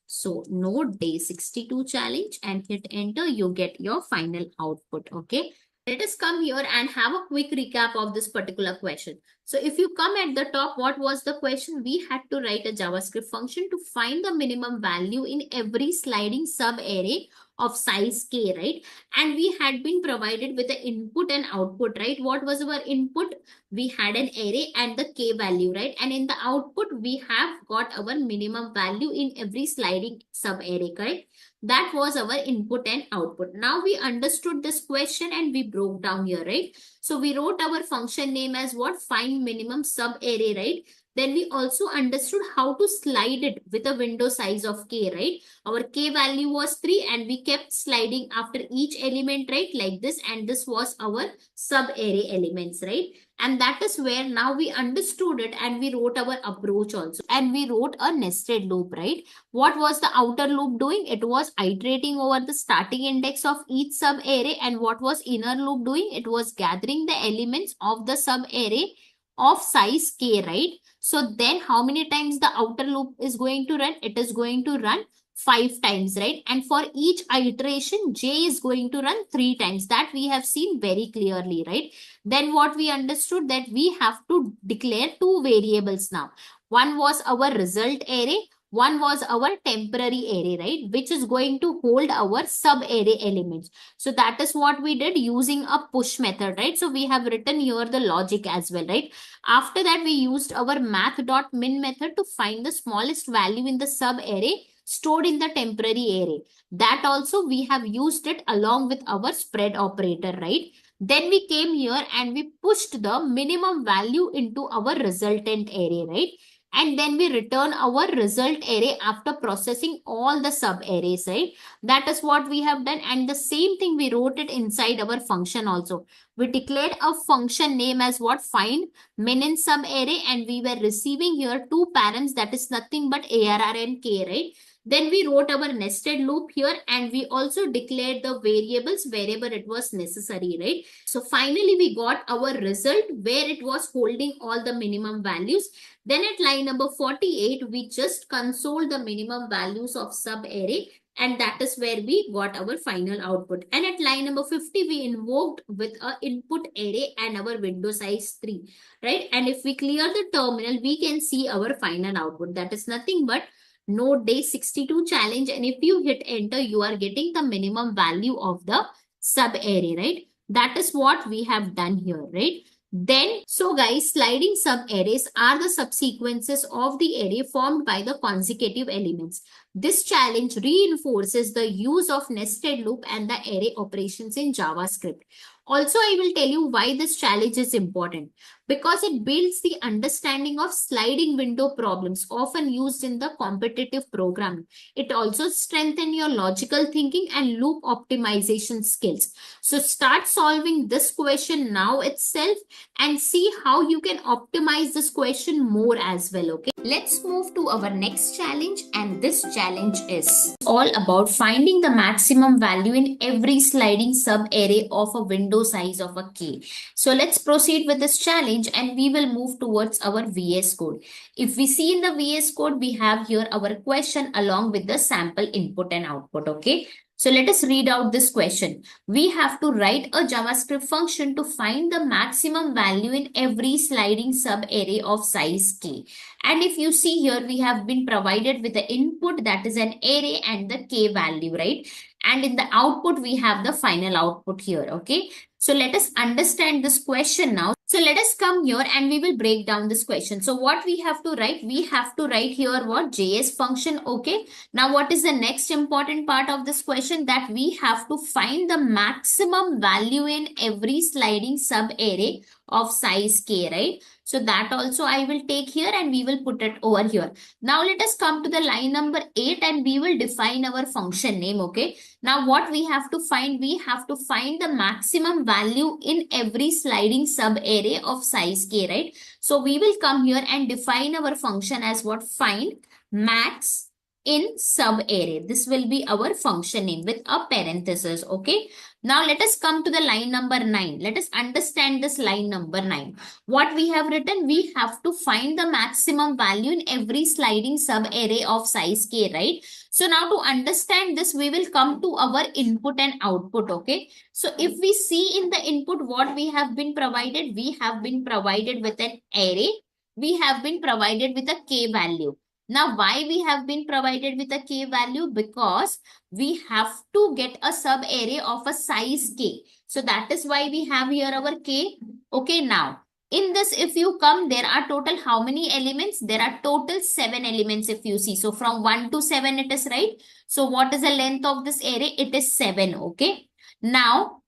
So note day 62 challenge and hit enter, you get your final output. Okay. Let us come here and have a quick recap of this particular question. So if you come at the top, what was the question? We had to write a JavaScript function to find the minimum value in every sliding subarray of size k, right? And we had been provided with the input and output, right? What was our input? We had an array and the k value, right? And in the output, we have got our minimum value in every sliding subarray, correct? That was our input and output. Now we understood this question and we broke down here, right? So we wrote our function name as what? Find minimum subarray, right? Then we also understood how to slide it with a window size of k, right? Our k value was 3 and we kept sliding after each element, right? Like this, and this was our subarray elements, right? And that is where now we understood it and we wrote our approach also. And we wrote a nested loop, right? What was the outer loop doing? It was iterating over the starting index of each subarray. And what was inner loop doing? It was gathering the elements of the subarray of size k, right? So then how many times the outer loop is going to run? It is going to run 5 times, right? And for each iteration, j is going to run 3 times. That we have seen very clearly, right? Then what we understood, that we have to declare 2 variables now. One was our result array, one was our temporary array, right? Which is going to hold our subarray elements. So that is what we did using a push method, right? So we have written here the logic as well, right? After that, we used our math.min method to find the smallest value in the subarray stored in the temporary array. That also we have used it along with our spread operator, right? Then we came here and we pushed the minimum value into our resultant array, right? And then we return our result array after processing all the subarrays, right? That is what we have done. And the same thing we wrote it inside our function also. We declared a function name as what? Find min in subarray, and we were receiving here 2 params, that is nothing but arr and k, right? Then we wrote our nested loop here and we also declared the variables wherever it was necessary, right? So finally we got our result where it was holding all the minimum values. Then at line number 48, we just console the minimum values of subarray, and that is where we got our final output. And at line number 50, we invoked with a input array and our window size 3, right? And if we clear the terminal, we can see our final output. That is nothing but node day 62 challenge. And if you hit enter, you are getting the minimum value of the subarray, right? That is what we have done here, right? Then, so guys, sliding subarrays are the subsequences of the array formed by the consecutive elements. This challenge reinforces the use of nested loop and the array operations in JavaScript. Also, I will tell you why this challenge is important. Because it builds the understanding of sliding window problems often used in the competitive programming. It also strengthens your logical thinking and loop optimization skills. So start solving this question now itself and see how you can optimize this question more as well, okay? Let's move to our next challenge, and this challenge is all about finding the maximum value in every sliding subarray of a window size of a k. So let's proceed with this challenge and we will move towards our VS Code. If we see in the VS Code, we have here our question along with the sample input and output, okay? So let us read out this question. We have to write a JavaScript function to find the maximum value in every sliding subarray of size k. And if you see here, we have been provided with the input, that is an array, and the k value, right? And in the output, we have the final output here, okay? So let us understand this question now. So let us come here and we will break down this question. So what we have to write? We have to write here what? JS function, okay? Now what is the next important part of this question? That we have to find the maximum value in every sliding subarray of size k, right? So that also I will take here and we will put it over here. Now let us come to the line number 8 and we will define our function name, okay? Now what we have to find? We have to find the maximum value in every sliding subarray of size k, right? So we will come here and define our function as what? Find max in subarray. This will be our function name with a parenthesis. Okay. Now let us come to the line number 9. Let us understand this line number 9. What we have written, we have to find the maximum value in every sliding subarray of size k, right? So now to understand this, we will come to our input and output. Okay. So if we see in the input what we have been provided, we have been provided with an array. We have been provided with a k value. Now, why we have been provided with a k value? Because we have to get a subarray of a size k. So that is why we have here our k. Okay, now in this, if you come, there are total how many elements? There are total 7 elements if you see. So from 1 to 7 it is, right? So what is the length of this array? It is 7. Okay. Now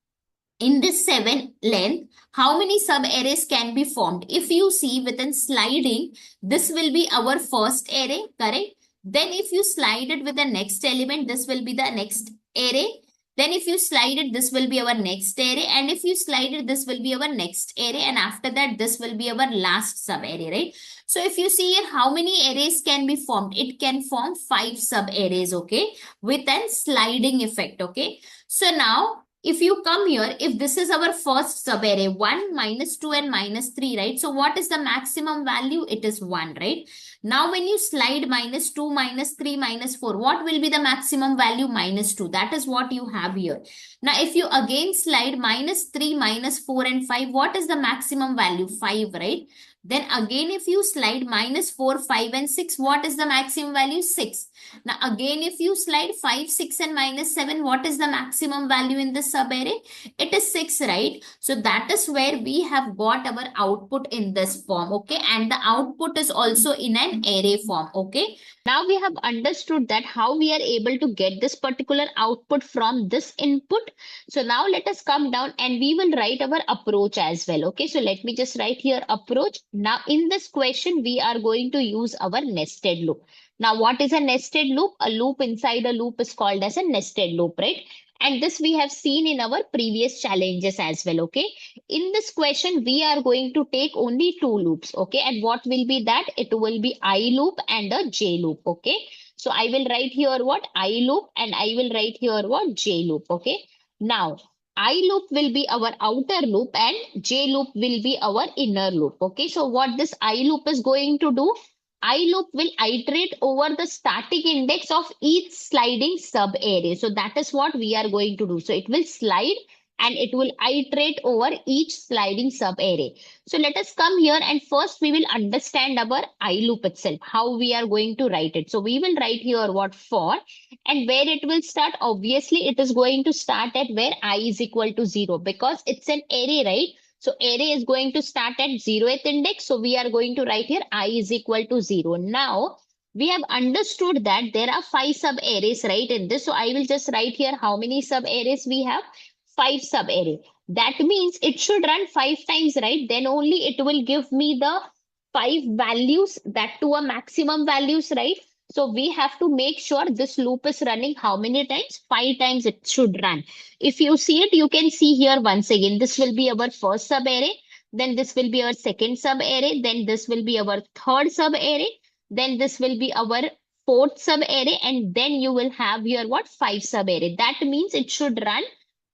in this 7 length, how many subarrays can be formed? If you see within sliding, this will be our first array, correct? Then if you slide it with the next element, this will be the next array. Then if you slide it, this will be our next array. And if you slide it, this will be our next array. And after that, this will be our last subarray, right? So if you see here, how many arrays can be formed? It can form 5 subarrays, okay? With a sliding effect, okay? So now, if you come here, if this is our first subarray, 1, -2 and -3, right? So what is the maximum value? It is 1, right? Now when you slide -2, -3, -4, what will be the maximum value? -2. That is what you have here. Now if you again slide -3, -4 and 5, what is the maximum value? 5, right? Then again if you slide -4, 5 and 6, what is the maximum value? 6. Now again if you slide 5, 6 and -7, what is the maximum value in this subarray? It is 6, right? So that is where we have got our output in this form, okay? And the output is also in an array form, okay? Now we have understood that how we are able to get this particular output from this input. So now let us come down and we will write our approach as well. Okay, so let me just write here approach. Now in this question, we are going to use our nested loop. Now what is a nested loop? A loop inside a loop is called as a nested loop, right? And this we have seen in our previous challenges as well, okay? In this question, we are going to take only 2 loops, okay? And what will be that? It will be I loop and a J loop, okay? So I will write here what? I loop and I will write here what? J loop, okay? Now, I loop will be our outer loop and J loop will be our inner loop, okay? So what this I loop is going to do? I loop will iterate over the static index of each sliding subarray. So that is what we are going to do. So it will slide and it will iterate over each sliding subarray. So let us come here and first we will understand our I loop itself, how we are going to write it. So we will write here what for and where it will start. Obviously, it is going to start at where I is equal to 0 because it's an array, right? So array is going to start at 0th index. So we are going to write here I is equal to 0. Now we have understood that there are 5 subarrays, right, in this. So I will just write here how many subarrays we have. 5 subarray. That means it should run 5 times, right? Then only it will give me the 5 values, that to a maximum values, right? So we have to make sure this loop is running how many times? 5 times it should run. If you see it, you can see here once again, this will be our first subarray. Then this will be our second subarray. Then this will be our third subarray. Then this will be our fourth subarray. And then you will have your what? 5 subarray. That means it should run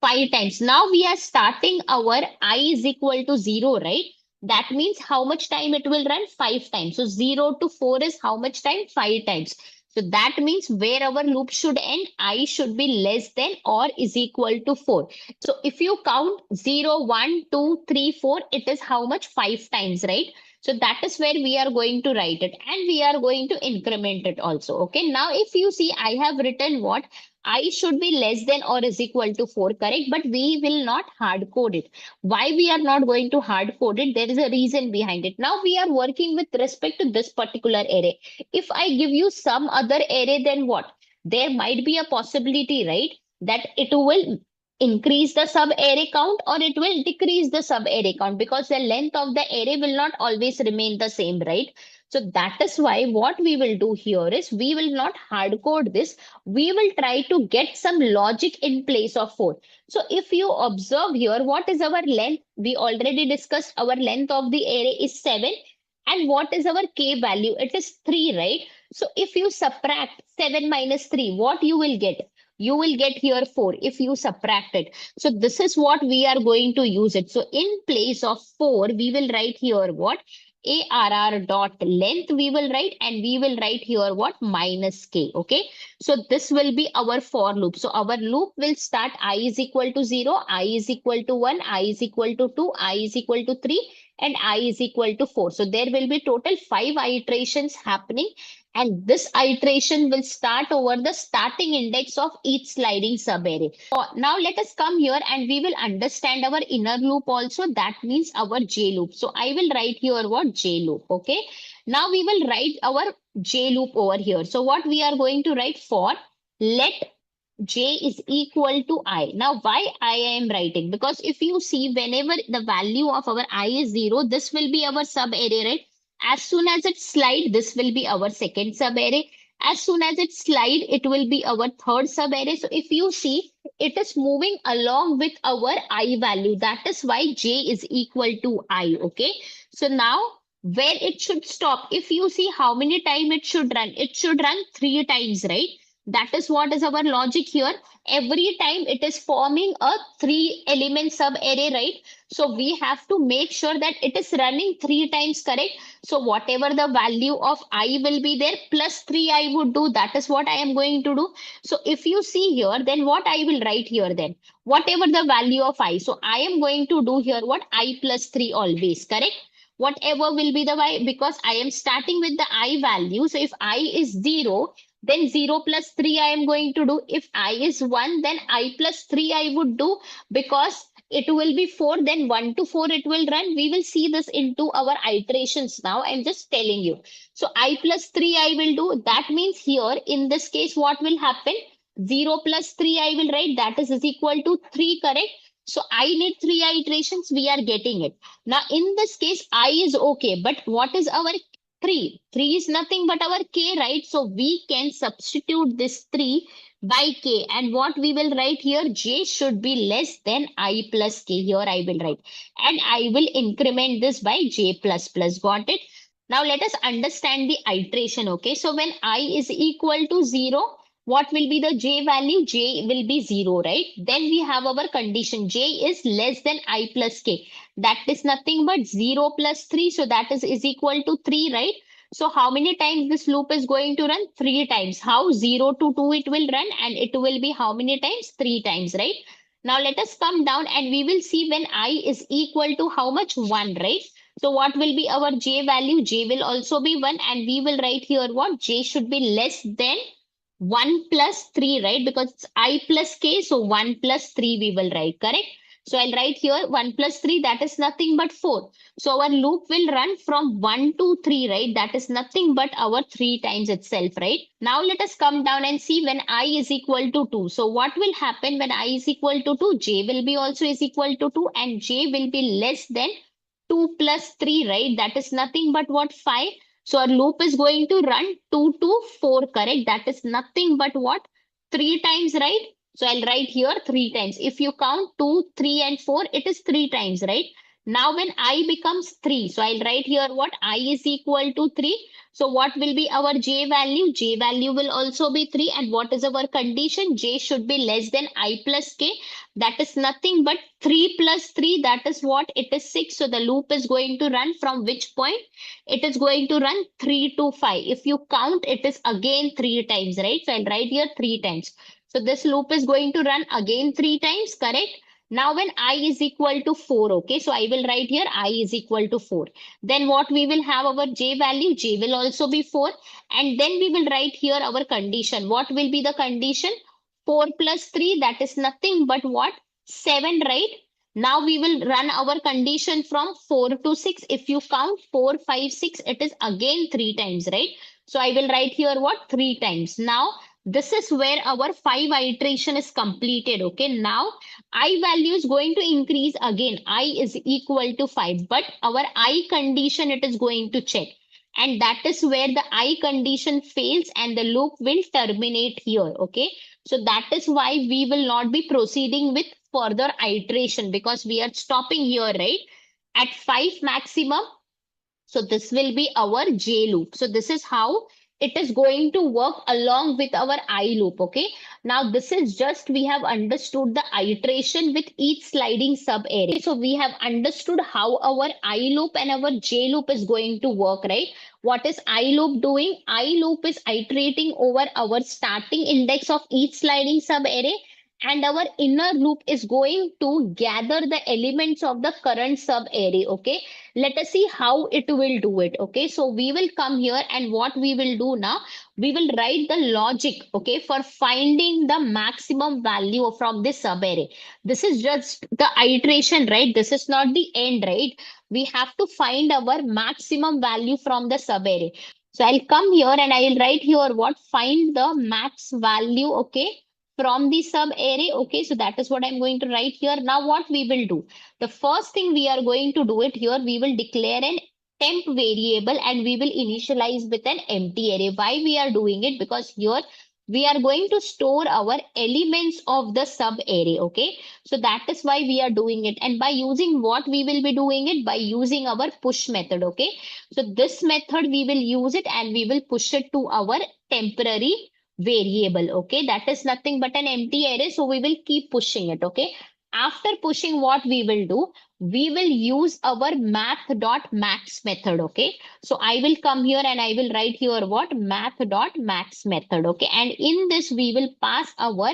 5 times. Now we are starting our I is equal to 0, right? That means how much time it will run? 5 times. So 0 to 4 is how much time? 5 times. So that means where our loop should end, I should be less than or is equal to 4. So if you count 0, 1, 2, 3, 4, it is how much? 5 times, right? So that is where we are going to write it and we are going to increment it also. Okay. Now if you see, I have written what? I should be less than or is equal to 4, correct? But we will not hard code it. Why we are not going to hard code it? There is a reason behind it. Now we are working with respect to this particular array. If I give you some other array, then what? There might be a possibility, right? That it will increase the sub array count or it will decrease the sub array count because the length of the array will not always remain the same, right? So that is why what we will do here is we will not hard code this. We will try to get some logic in place of 4. So if you observe here, what is our length? We already discussed our length of the array is 7. And what is our k value? It is 3, right? So if you subtract 7 minus 3, what you will get? You will get here 4 if you subtract it. So this is what we are going to use it. So in place of 4, we will write here what? ARR dot length we will write, and we will write here what? Minus k. Okay. So this will be our for loop. So our loop will start I is equal to 0, I is equal to 1, I is equal to 2, I is equal to 3, and I is equal to 4. So there will be total 5 iterations happening, and this iteration will start over the starting index of each sliding subarray. Now let us come here and we will understand our inner loop also. That means our J loop. So I will write here what? J loop. Okay. Now we will write our J loop over here. So what we are going to write? For let J is equal to I. Now, why I am writing? Because if you see, whenever the value of our I is 0, this will be our sub array, right? As soon as it slide, this will be our second sub array. As soon as it slide, it will be our third sub array. So if you see, it is moving along with our I value. That is why J is equal to I. Okay. So now where it should stop, if you see how many times it should run 3 times, right? That is what is our logic here. Every time it is forming a 3 element sub array, right? So we have to make sure that it is running 3 times, correct? So whatever the value of I will be there, plus 3 I would do. That is what I am going to do. So if you see here, then what I will write here then? Whatever the value of I. So I am going to do here what? I plus 3 always, correct? Whatever will be the y, because I am starting with the I value. So if I is 0, then 0 plus 3 I am going to do. If I is 1, then I plus 3 I would do, because it will be 4, then 1 to 4 it will run. We will see this into our iterations now. I'm just telling you. So I plus 3 I will do. That means here in this case, what will happen? 0 plus 3 I will write. That is equal to 3, correct? So I need 3 iterations. We are getting it. Now in this case, I is okay. But what is our 3? 3 is nothing but our k, right? So we can substitute this 3 by k. And what we will write here? J should be less than I plus k. Here I will write. And I will increment this by j plus plus. Got it? Now let us understand the iteration. Okay. So when I is equal to 0, what will be the j value? J will be 0, right? Then we have our condition. J is less than I plus k. That is nothing but 0 plus 3. So that is equal to 3, right? So how many times this loop is going to run? 3 times. How? 0 to 2 it will run, and it will be how many times? 3 times, right? Now let us come down and we will see when I is equal to how much? 1, right? So what will be our j value? J will also be 1, and we will write here what? J should be less than 1 plus 3, right? Because it's I plus k, so 1 plus 3 we will write, correct? So I'll write here 1 plus 3, that is nothing but 4. So our loop will run from 1 to 3, right? That is nothing but our 3 times itself, right? Now let us come down and see when I is equal to 2. So what will happen when I is equal to 2? J will be also is equal to 2, and J will be less than 2 plus 3, right? That is nothing but what? 5. So our loop is going to run 2 to 4, correct? That is nothing but what? 3 times, right? So I'll write here 3 times. If you count 2, 3, and 4, it is 3 times, right? Now when I becomes 3, so I'll write here what? I is equal to 3. So what will be our J value? J value will also be 3. And what is our condition? J should be less than I plus K. That is nothing but 3 plus 3. That is what? It is 6. So the loop is going to run from which point? It is going to run 3 to 5. If you count, it is again 3 times, right? So I'll write here 3 times. So this loop is going to run again 3 times, correct? Now when I is equal to 4, okay, so I will write here I is equal to 4. Then what we will have our J value? J will also be 4. And then we will write here our condition. What will be the condition? 4 plus 3, that is nothing but what? 7, right? Now we will run our condition from 4 to 6. If you count 4, 5, 6, it is again 3 times, right? So I will write here what? 3 times. Now this is where our 5 iteration is completed. Okay. Now I value is going to increase again. I is equal to 5. But our I condition it is going to check. And that is where the I condition fails and the loop will terminate here. Okay. So that is why we will not be proceeding with further iteration, because we are stopping here, right? At 5 maximum. So this will be our J loop. So this is how it is going to work along with our I loop. Okay. Now this is just, we have understood the iteration with each sliding sub array. So we have understood how our I loop and our J loop is going to work, right? What is I loop doing? I loop is iterating over our starting index of each sliding sub array, and our inner loop is going to gather the elements of the current sub array. Okay, let us see how it will do it. Okay, so we will come here, and what we will do now, we will write the logic, okay, for finding the maximum value from this sub array. This is just the iteration, right? This is not the end, right? We have to find our maximum value from the sub array. So I'll come here and I'll write here what, find the max value, okay, from the sub array. Okay, so that is what I'm going to write here. Now what we will do, the first thing we are going to do it here, we will declare an temp variable and we will initialize with an empty array. Why we are doing it? Because here we are going to store our elements of the sub array. Okay, so that is why we are doing it. And by using what we will be doing it? By using our push method. Okay, so this method we will use it and we will push it to our temporary variable. Okay, that is nothing but an empty array, so we will keep pushing it. Okay, after pushing, what we will do, we will use our math.max method. Okay, so I will come here and I will write here what, math.max method. Okay, and in this we will pass our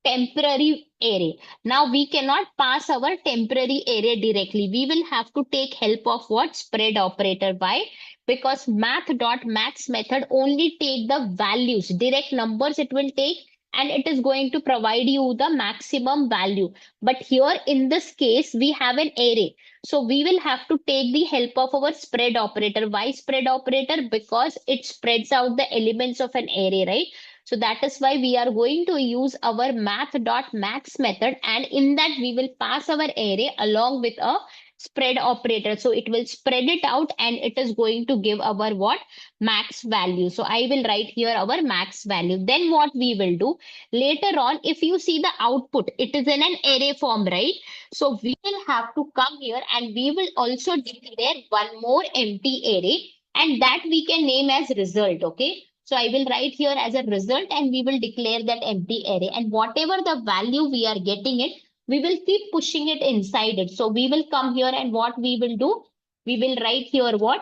temporary array. Now we cannot pass our temporary array directly, we will have to take help of what, spread operator. Why? Because math.max method only take the values, direct numbers it will take, and it is going to provide you the maximum value. But here in this case we have an array, so we will have to take the help of our spread operator. Why spread operator? Because it spreads out the elements of an array, right? So that is why we are going to use our math.max method, and in that we will pass our array along with a spread operator. So it will spread it out and it is going to give our what, max value. So I will write here our max value. Then what we will do later on, if you see the output, it is in an array form, right? So we will have to come here and we will also declare one more empty array, and that we can name as result. Okay, so I will write here as a result and we will declare that empty array, and whatever the value we are getting it, we will keep pushing it inside it. So we will come here and what we will do, we will write here what,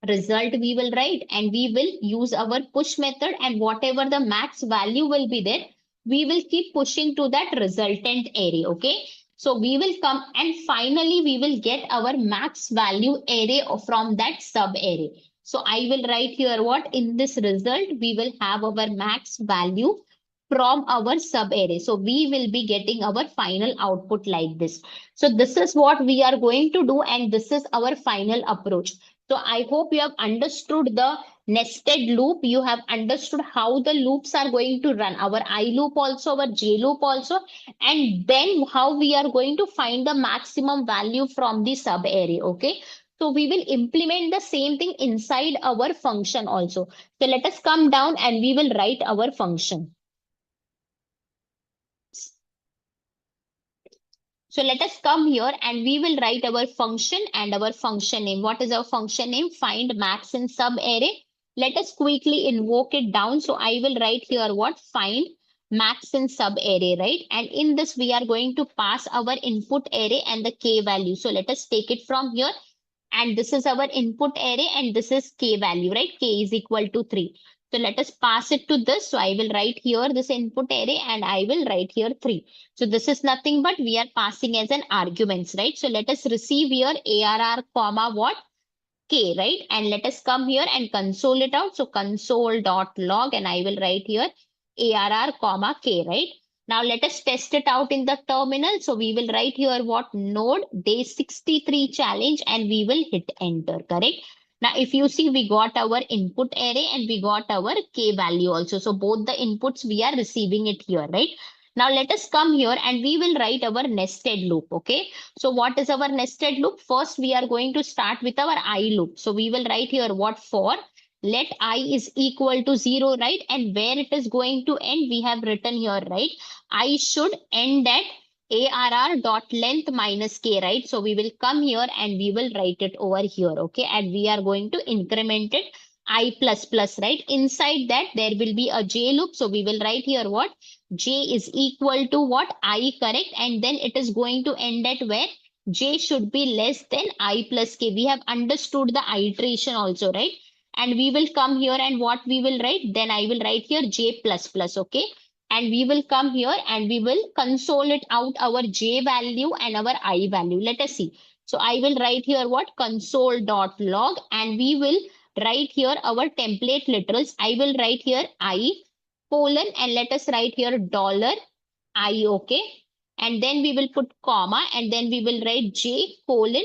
result we will write, and we will use our push method, and whatever the max value will be there, we will keep pushing to that resultant array. Okay, so we will come and finally we will get our max value array from that sub array. So I will write here what, in this result we will have our max value from our sub array. So we will be getting our final output like this. So this is what we are going to do, and this is our final approach. So I hope you have understood the nested loop. You have understood how the loops are going to run, our I loop also, our J loop also, and then how we are going to find the maximum value from the sub array. Okay, so we will implement the same thing inside our function also. So let us come down and we will write our function. So let us come here and we will write our function and our function name. What is our function name? Find max in sub array. Let us quickly invoke it down. So I will write here what? Find max in sub array, right? And in this we are going to pass our input array and the k value. So let us take it from here. And this is our input array and this is k value, right? K is equal to 3. So let us pass it to this. So I will write here this input array and I will write here 3. So this is nothing but we are passing as an arguments, right? So let us receive here ARR comma what? K, right? And let us come here and console it out. So console.log and I will write here ARR comma K, right? Now let us test it out in the terminal. So we will write here what? Node day 63 challenge and we will hit enter, correct? Now, if you see, we got our input array and we got our k value also. So both the inputs, we are receiving it here, right? Now let us come here and we will write our nested loop, okay? So what is our nested loop? First, we are going to start with our I loop. So we will write here what? For let I is equal to 0, right? And where it is going to end, we have written here, right? I should end at ARR dot length minus k, right? So we will come here and we will write it over here, okay? And we are going to increment it I plus plus, right? Inside that there will be a J loop. So we will write here what? J is equal to what? I, correct? And then it is going to end at where? J should be less than I plus K. We have understood the iteration also, right? And we will come here and what we will write? Then I will write here J plus plus, okay? And we will come here and we will console it out our J value and our I value. Let us see. So I will write here what? Console.log, and we will write here our template literals. I will write here I colon, and let us write here dollar I, okay? And then we will put comma, and then we will write J colon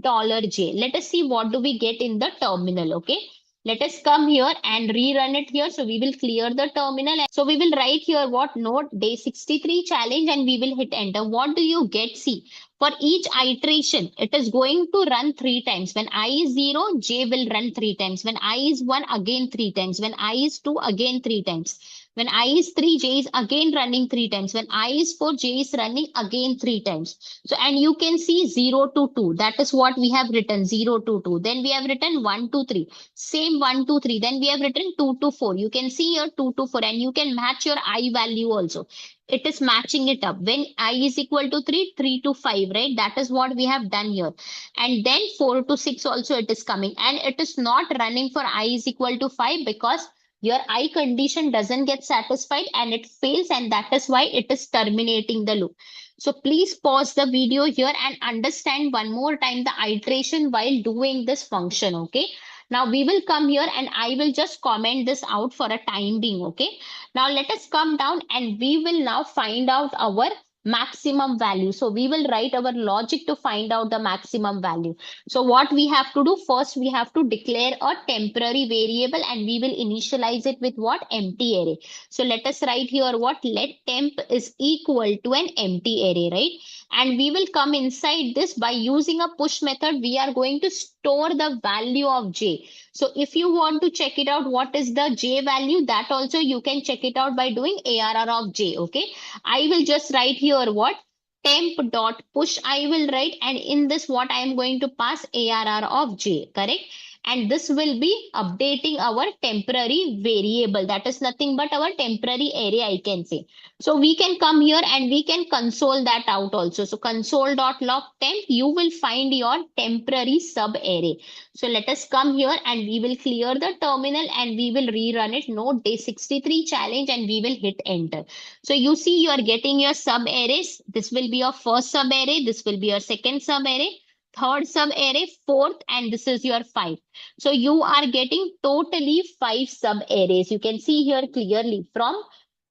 dollar J. Let us see what do we get in the terminal, okay? Let us come here and rerun it here. So we will clear the terminal. So we will write here what? Note day 63 challenge, and we will hit enter. What do you get? See, for each iteration, it is going to run 3 times. When I is 0, J will run 3 times. When I is 1, again 3 times. When I is 2, again 3 times. When I is 3, J is again running 3 times. When I is 4, J is running again 3 times. So, and you can see 0 to 2. That is what we have written, 0 to 2. Then we have written 1 to 3. Same 1 to 3. Then we have written 2 to 4. You can see here 2 to 4, and you can match your I value also. It is matching it up. When I is equal to 3, 3 to 5, right? That is what we have done here. And then 4 to 6 also it is coming. And it is not running for I is equal to 5 because your I condition doesn't get satisfied and it fails, and that is why it is terminating the loop. So please pause the video here and understand one more time the iteration while doing this function, okay? Now we will come here and I will just comment this out for a time being, okay? Now let us come down and we will now find out our maximum value. So we will write our logic to find out the maximum value. So what we have to do first, we have to declare a temporary variable and we will initialize it with what? Empty array. So let us write here what? Let temp is equal to an empty array, right? And we will come inside this by using a push method. We are going to store the value of J. So if you want to check it out, what is the J value? That also you can check it out by doing ARR of J, okay? I will just write here what? Temp dot push I will write, and in this what I am going to pass ARR of J, correct? And this will be updating our temporary variable. That is nothing but our temporary array, I can say. So we can come here and we can console that out also. So console.log temp, you will find your temporary sub array. So let us come here and we will clear the terminal and we will rerun it. Note day 63 challenge, and we will hit enter. So you see you are getting your sub arrays. This will be your first sub array. This will be your second sub array, third sub array, fourth, and this is your 5. So you are getting totally 5 sub arrays. You can see here clearly from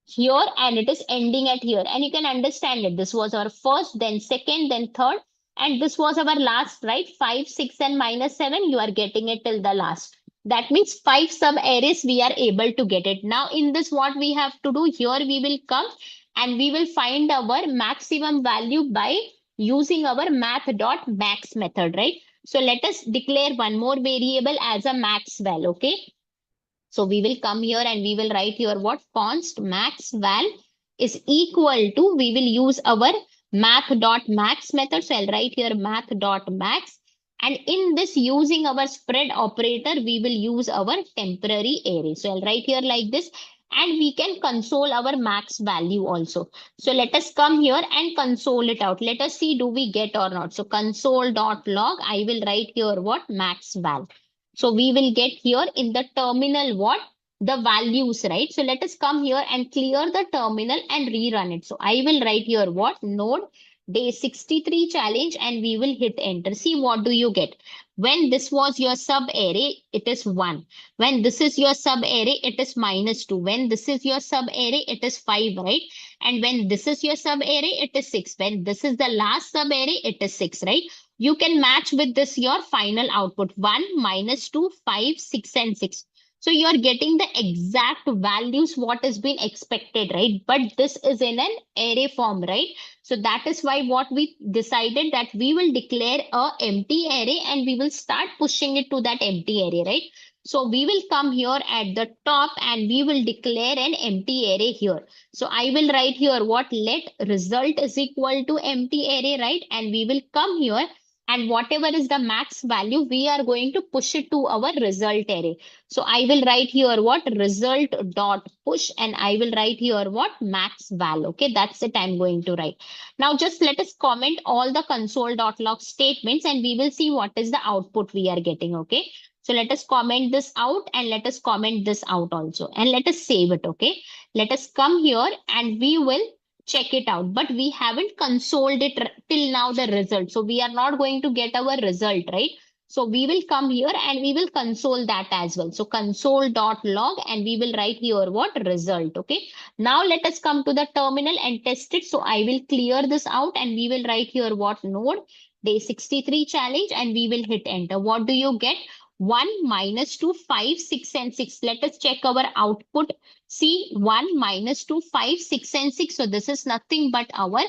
here, and it is ending at here, and you can understand it. This was our first, then second, then third, and this was our last, right? 5, 6, and -7. You are getting it till the last. That means 5 sub arrays we are able to get it. Now in this, what we have to do here, we will come and we will find our maximum value by using our math.max method, right? So let us declare one more variable as a max val, okay? So we will come here and we will write here what? Const max val is equal to, we will use our math.max method. So I'll write here math.max. And in this, using our spread operator, we will use our temporary array. So I'll write here like this, and we can console our max value also. So let us come here and console it out. Let us see, do we get or not? So console.log, I will write here what? Max val. So we will get here in the terminal what? The values, right? So let us come here and clear the terminal and rerun it. So I will write here what? Node day 63 challenge, and we will hit enter. See, what do you get? When this was your sub array, it is 1. When this is your sub array, it is -2. When this is your sub array, it is 5, right? And when this is your sub array, it is 6. When this is the last sub array, it is 6, right? You can match with this your final output: 1, -2, 5, 6, and 6. So you are getting the exact values what has been expected, right? But this is in an array form, right? So that is why what we decided that we will declare a empty array and we will start pushing it to that empty array, right? So we will come here at the top and we will declare an empty array here. So I will write here what? Let result is equal to empty array, right? And we will come here and whatever is the max value, we are going to push it to our result array. So I will write here what result dot push, and I will write here what max val. Okay, that's it I'm going to write. Now just let us comment all the console.log statements and we will see what is the output we are getting. Okay, so let us comment this out and let us comment this out also, and let us save it. Okay, let us come here and we will check it out, but we haven't consoled it till now the result, so we are not going to get our result, right? So we will come here and we will console that as well. So console.log, and we will write here what result. Okay, now let us come to the terminal and test it. So I will clear this out and we will write here what node day 63 challenge, and we will hit enter. What do you get? 1 minus 2 5 6 and 6. Let us check our output. See, 1 minus 2 5 6 and 6. So this is nothing but our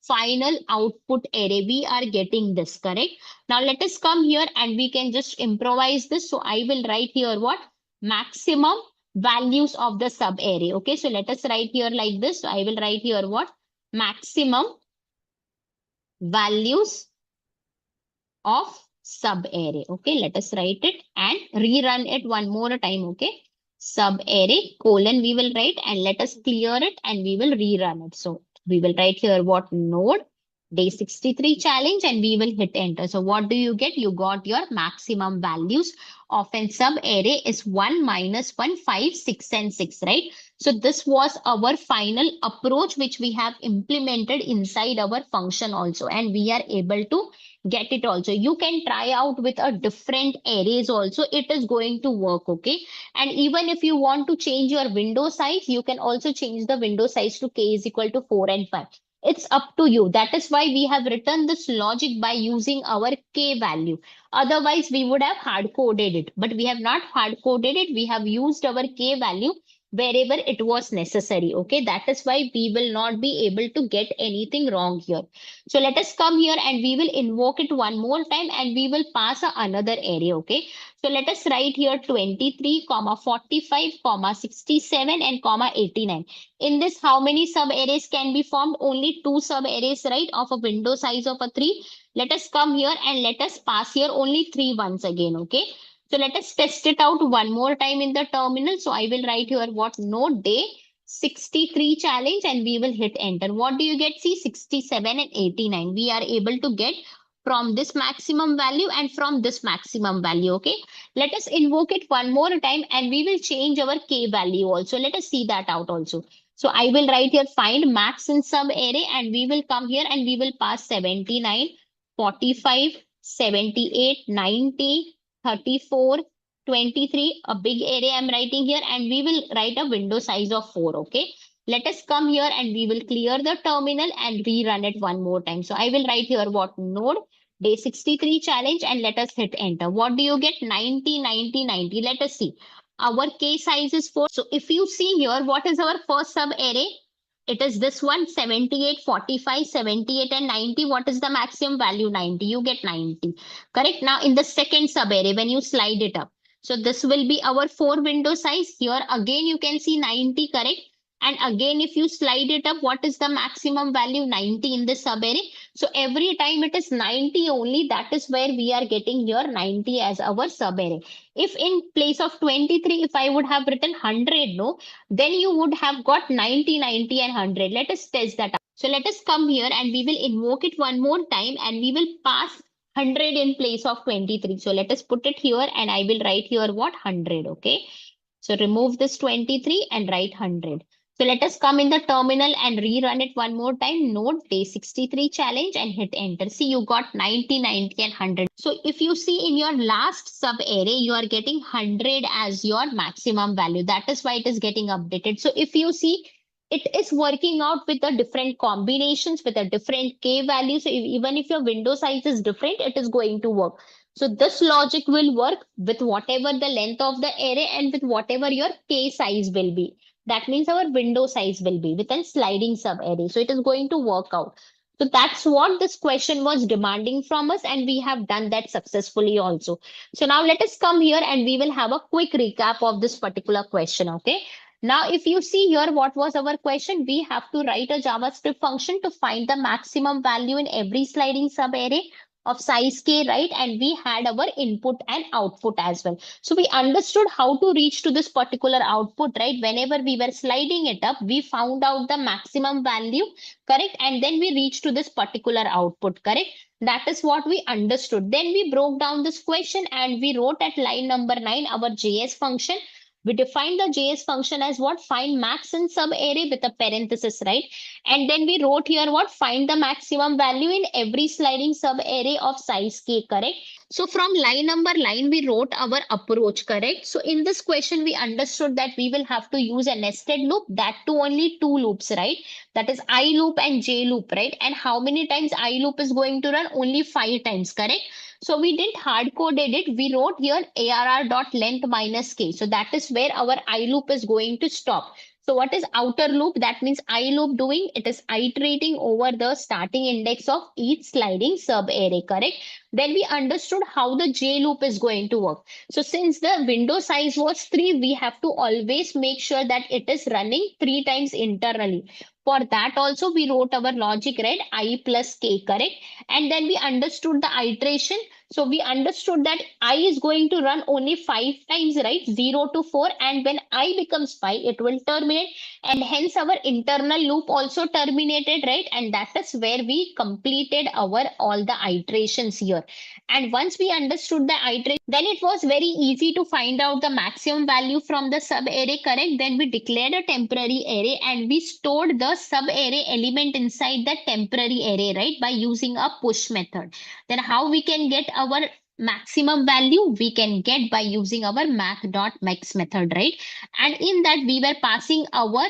final output array. We are getting this, correct? Now let us come here and we can just improvise this. So I will write here what maximum values of the sub array. Okay, so let us write here like this. So I will write here what maximum values of sub array. Okay, let us write it and rerun it one more time. Okay, sub array colon we will write, and let us clear it and we will rerun it. So we will write here what node day 63 challenge, and we will hit enter. So what do you get? You got your maximum values of an sub array is 1 minus 1 5 6 and 6, right? So this was our final approach which we have implemented inside our function also, and we are able to get it also. You can try out with a different arrays also, it is going to work. Okay, and even if you want to change your window size, you can also change the window size to k is equal to 4 and 5. It's up to you. That is why we have written this logic by using our k value. Otherwise we would have hard coded it, but we have not hard coded it. We have used our k value wherever it was necessary. Okay, that is why we will not be able to get anything wrong here. So let us come here and we will invoke it one more time and we will pass another array. Okay, so let us write here 23 comma 45 comma 67 and comma 89. In this, how many sub arrays can be formed? Only two sub arrays, right, of a window size of a 3. Let us come here and let us pass here only 3 once again. Okay, so let us test it out one more time in the terminal. So I will write here what node day 63 challenge, and we will hit enter. What do you get? See, 67 and 89. We are able to get from this maximum value and from this maximum value. Okay, let us invoke it one more time and we will change our k value also. Let us see that out also. So I will write here find max in sub array, and we will come here and we will pass 79, 45, 78, 90, 34, 23, a big array I'm writing here, and we will write a window size of 4. Okay, let us come here and we will clear the terminal and rerun it one more time. So I will write here what node day 63 challenge, and let us hit enter. What do you get? 90, 90, 90. Let us see. Our k size is 4. So if you see here, what is our first sub array? It is this one, 78, 45, 78 and 90. What is the maximum value? 90. You get 90. Correct. Now in the second sub array, when you slide it up, so this will be our 4 window size. Here again you can see 90, correct? And again, if you slide it up, what is the maximum value? 90 in this subarray. So every time it is 90 only. That is where we are getting here 90 as our subarray. If in place of 23, if I would have written 100, no, then you would have got 90, 90 and 100. Let us test that out. So let us come here and we will invoke it one more time and we will pass 100 in place of 23. So let us put it here and I will write here what 100. Okay. So remove this 23 and write 100. So let us come in the terminal and rerun it one more time. Node day 63 challenge and hit enter. See, you got 90, 90 and 100. So if you see in your last sub array, you are getting 100 as your maximum value. That is why it is getting updated. So if you see, it is working out with the different combinations with a different k value. So even if your window size is different, it is going to work. So this logic will work with whatever the length of the array and with whatever your k size will be. That means our window size will be with a sliding sub array. So it is going to work out. So that's what this question was demanding from us, and we have done that successfully also. So now let us come here and we will have a quick recap of this particular question. Okay. Now, if you see here, what was our question? We have to write a JavaScript function to find the maximum value in every sliding sub array. of size k, right? And we had our input and output as well. So we understood how to reach to this particular output, right? Whenever we were sliding it up, we found out the maximum value, correct? And then we reached to this particular output, correct? That is what we understood. Then we broke down this question and we wrote at line number 9 our JS function. We defined the JS function as what? Find max in sub array with a parenthesis, right? And then we wrote here what? Find the maximum value in every sliding sub array of size k, correct? So from line number line, we wrote our approach, correct? So in this question, we understood that we will have to use a nested loop, that too only two loops, right? That is I loop and J loop, right? And how many times I loop is going to run? Only 5 times, correct? So we didn't hard coded it. We wrote here arr dot length minus k. So that is where our I loop is going to stop. So what is outer loop? That means I loop doing, it is iterating over the starting index of each sliding sub array, correct? Then we understood how the J loop is going to work. So since the window size was 3, we have to always make sure that it is running 3 times internally. For that also we wrote our logic, right? I plus k, correct? And then we understood the iteration. So we understood that I is going to run only 5 times, right? 0 to 4. And when I becomes 5, it will terminate. And hence our internal loop also terminated, right? And that is where we completed our all the iterations here. And once we understood the iteration, then it was very easy to find out the maximum value from the sub array, correct? Then we declared a temporary array and we stored the sub array element inside the temporary array, right? By using a push method. Then how we can get our maximum value? We can get by using our math.max method, right? And in that we were passing our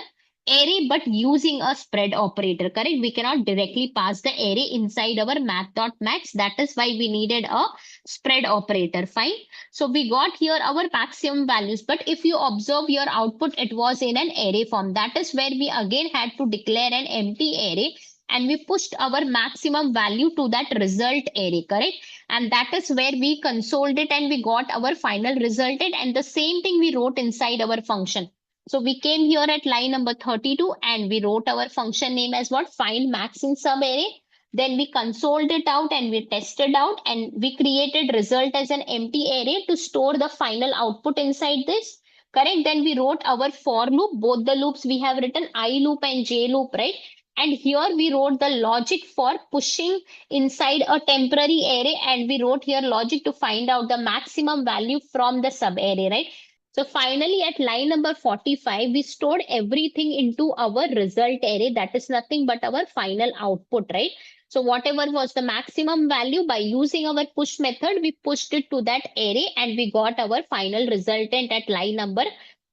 array but using a spread operator, correct? We cannot directly pass the array inside our math.max. That is why we needed a spread operator, fine. So we got here our maximum values, but if you observe your output, it was in an array form. That is where we again had to declare an empty array and we pushed our maximum value to that result array, correct? And that is where we consoled it and we got our final resultant, and the same thing we wrote inside our function. So we came here at line number 32 and we wrote our function name as what? Find max in sub array. Then we consoled it out and we tested out and we created result as an empty array to store the final output inside this. Correct? Then we wrote our for loop. Both the loops we have written I loop and J loop, right? And here we wrote the logic for pushing inside a temporary array, and we wrote here logic to find out the maximum value from the sub array, right? So finally at line number 45, we stored everything into our result array. That is nothing but our final output, right? So whatever was the maximum value, by using our push method, we pushed it to that array and we got our final resultant at line number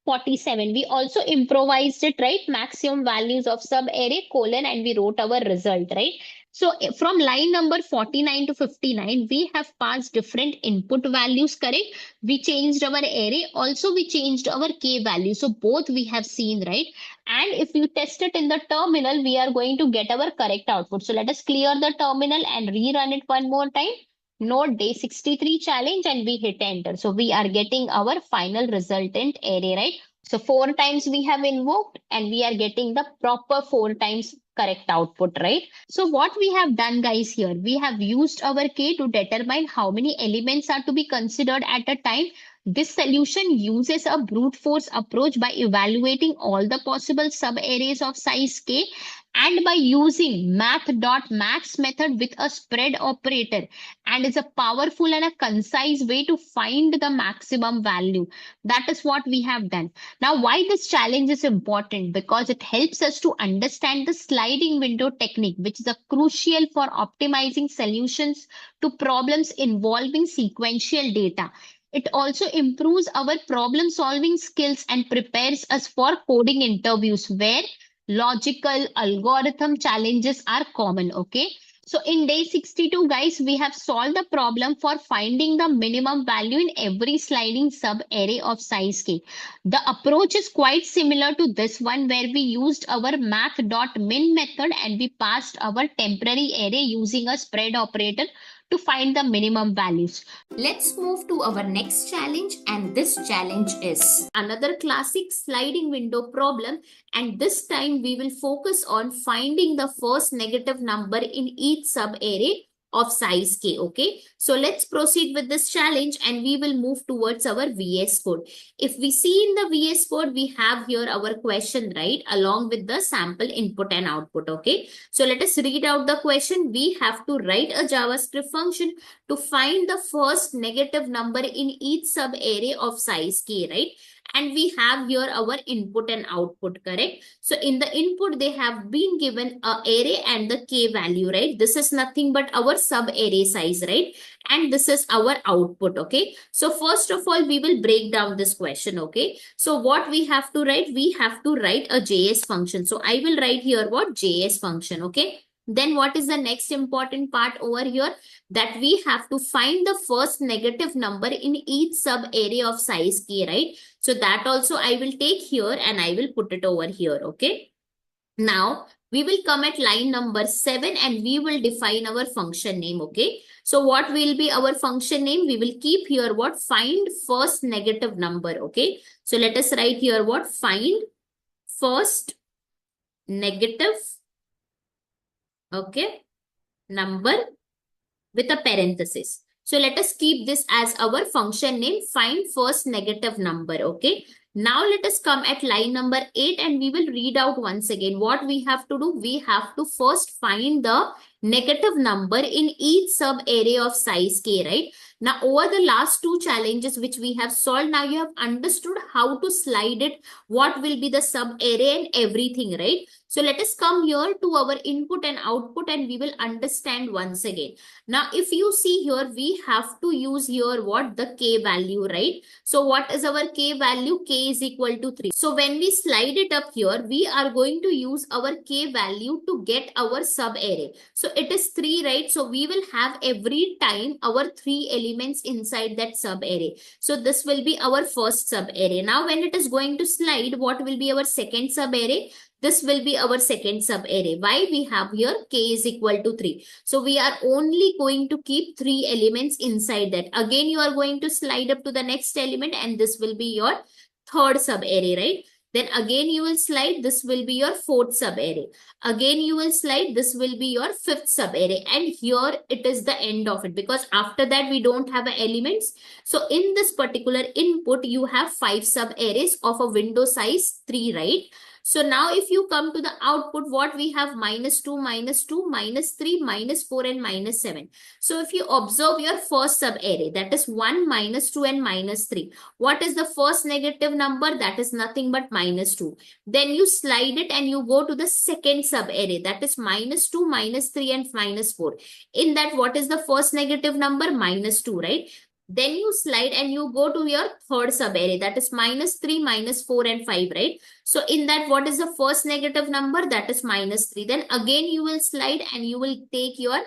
47. We also improvised it, right? Maximum values of sub array colon and we wrote our result, right? So from line number 49 to 59, we have passed different input values, correct? We changed our array. Also, we changed our k value. So both we have seen, right? And if you test it in the terminal, we are going to get our correct output. So let us clear the terminal and rerun it one more time. Note day 63 challenge and we hit enter. So we are getting our final resultant array, right? So 4 times we have invoked and we are getting the proper 4 times correct output, right? So what we have done, guys, here, we have used our k to determine how many elements are to be considered at a time. This solution uses a brute force approach by evaluating all the possible sub-arrays of size k and by using math.max method with a spread operator, and is a powerful and a concise way to find the maximum value. That is what we have done. Now, why this challenge is important? Because it helps us to understand the sliding window technique, which is a crucial for optimizing solutions to problems involving sequential data. It also improves our problem solving skills and prepares us for coding interviews where logical algorithm challenges are common. Okay. So in day 62, guys, we have solved the problem for finding the minimum value in every sliding sub array of size k. The approach is quite similar to this one, where we used our math.min method and we passed our temporary array using a spread operator to find the minimum values. Let's move to our next challenge, and this challenge is another classic sliding window problem, and this time we will focus on finding the first negative number in each sub array of size k. Okay, so let's proceed with this challenge and we will move towards our VS Code. If we see in the VS Code, we have here our question, right, along with the sample input and output. Okay, so let us read out the question. We have to write a JavaScript function to find the first negative number in each sub array of size k, right? And we have here our input and output, correct? So in the input, they have been given a array and the k value, right? This is nothing but our sub array size, right? And this is our output. Okay, so first of all, we will break down this question. Okay, so what we have to write? We have to write a JS function. So I will write here what? JS function. Okay, then what is the next important part over here? That we have to find the first negative number in each sub array of size k, right? So that also I will take here and I will put it over here. Okay, now we will come at line number 7 and we will define our function name. Okay, so what will be our function name? We will keep here what? Find first negative number. Okay, so let us write here what? Find first negative, okay, number with a parenthesis. So let us keep this as our function name, find first negative number. Okay, now let us come at line number 8 and we will read out once again what we have to do. We have to first find the negative number in each sub array of size k, right? Now over the last two challenges which we have solved, now you have understood how to slide it, what will be the sub array and everything, right? So let us come here to our input and output and we will understand once again. Now, if you see here, we have to use here what? The k value, right? So what is our k value? K is equal to 3. So when we slide it up here, we are going to use our k value to get our sub array. So it is 3, right? So we will have every time our 3 elements inside that sub array. So this will be our first sub array. Now when it is going to slide, what will be our second sub array? This will be our second sub array. Why? We have here k is equal to 3. So we are only going to keep 3 elements inside that. Again, you are going to slide up to the next element and this will be your third sub array, right? Then again you will slide, this will be your fourth sub array. Again you will slide, this will be your fifth sub array. And here it is the end of it, because after that we don't have elements. So in this particular input, you have 5 sub arrays of a window size 3, right? So now if you come to the output, what we have? -2, -2, -3, -4 and -7. So if you observe your first sub array, that is 1, -2 and -3. What is the first negative number? That is nothing but -2. Then you slide it and you go to the second sub array, that is -2, -3 and -4. In that, what is the first negative number? -2, right? Then you slide and you go to your third sub array, that is -3, -4 and 5, right? So in that, what is the first negative number? That is -3. Then again you will slide and you will take your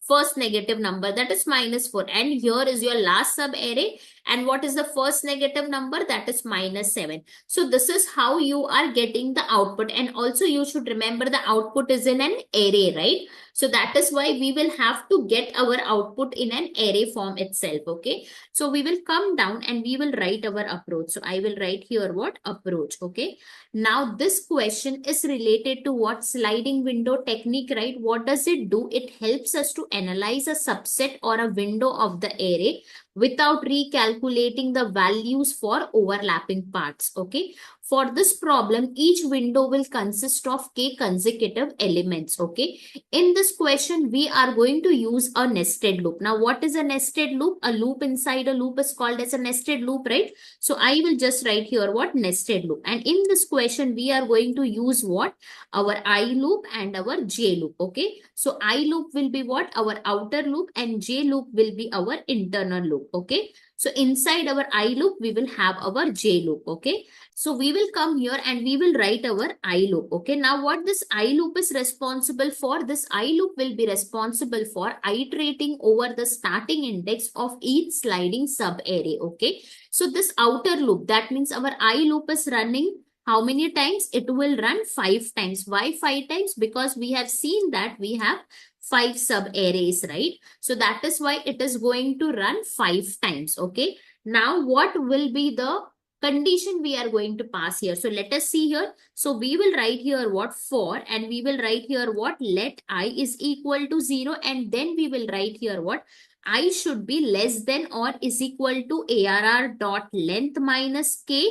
first negative number, that is -4. And here is your last sub array. And what is the first negative number? That is -7. So this is how you are getting the output. And also you should remember the output is in an array, right? So that is why we will have to get our output in an array form itself. Okay, so we will come down and we will write our approach. So I will write here what? Approach. Okay, now this question is related to what? Sliding window technique, right? What does it do? It helps us to analyze a subset or a window of the array without recalculating the values for overlapping parts. Okay, for this problem, each window will consist of k consecutive elements. Okay, in this question, we are going to use a nested loop. Now, what is a nested loop? A loop inside a loop is called as a nested loop, right? So I will just write here what? Nested loop. And in this question, we are going to use what? Our I loop and our j loop. Okay, so I loop will be what? Our outer loop, and j loop will be our internal loop. Okay, so inside our I loop, we will have our j loop. Okay, so we will come here and we will write our I loop. Okay, now what this I loop is responsible for? This I loop will be responsible for iterating over the starting index of each sliding sub array. Okay, so this outer loop, that means our I loop is running how many times? It will run 5 times. Why 5 times? Because we have seen that we have 5 sub arrays, right? So that is why it is going to run 5 times. Okay, now what will be the condition we are going to pass here. So let us see here. So we will write here what for, and we will write here what let I is equal to 0, and then we will write here what I should be less than or is equal to ARR dot length minus K,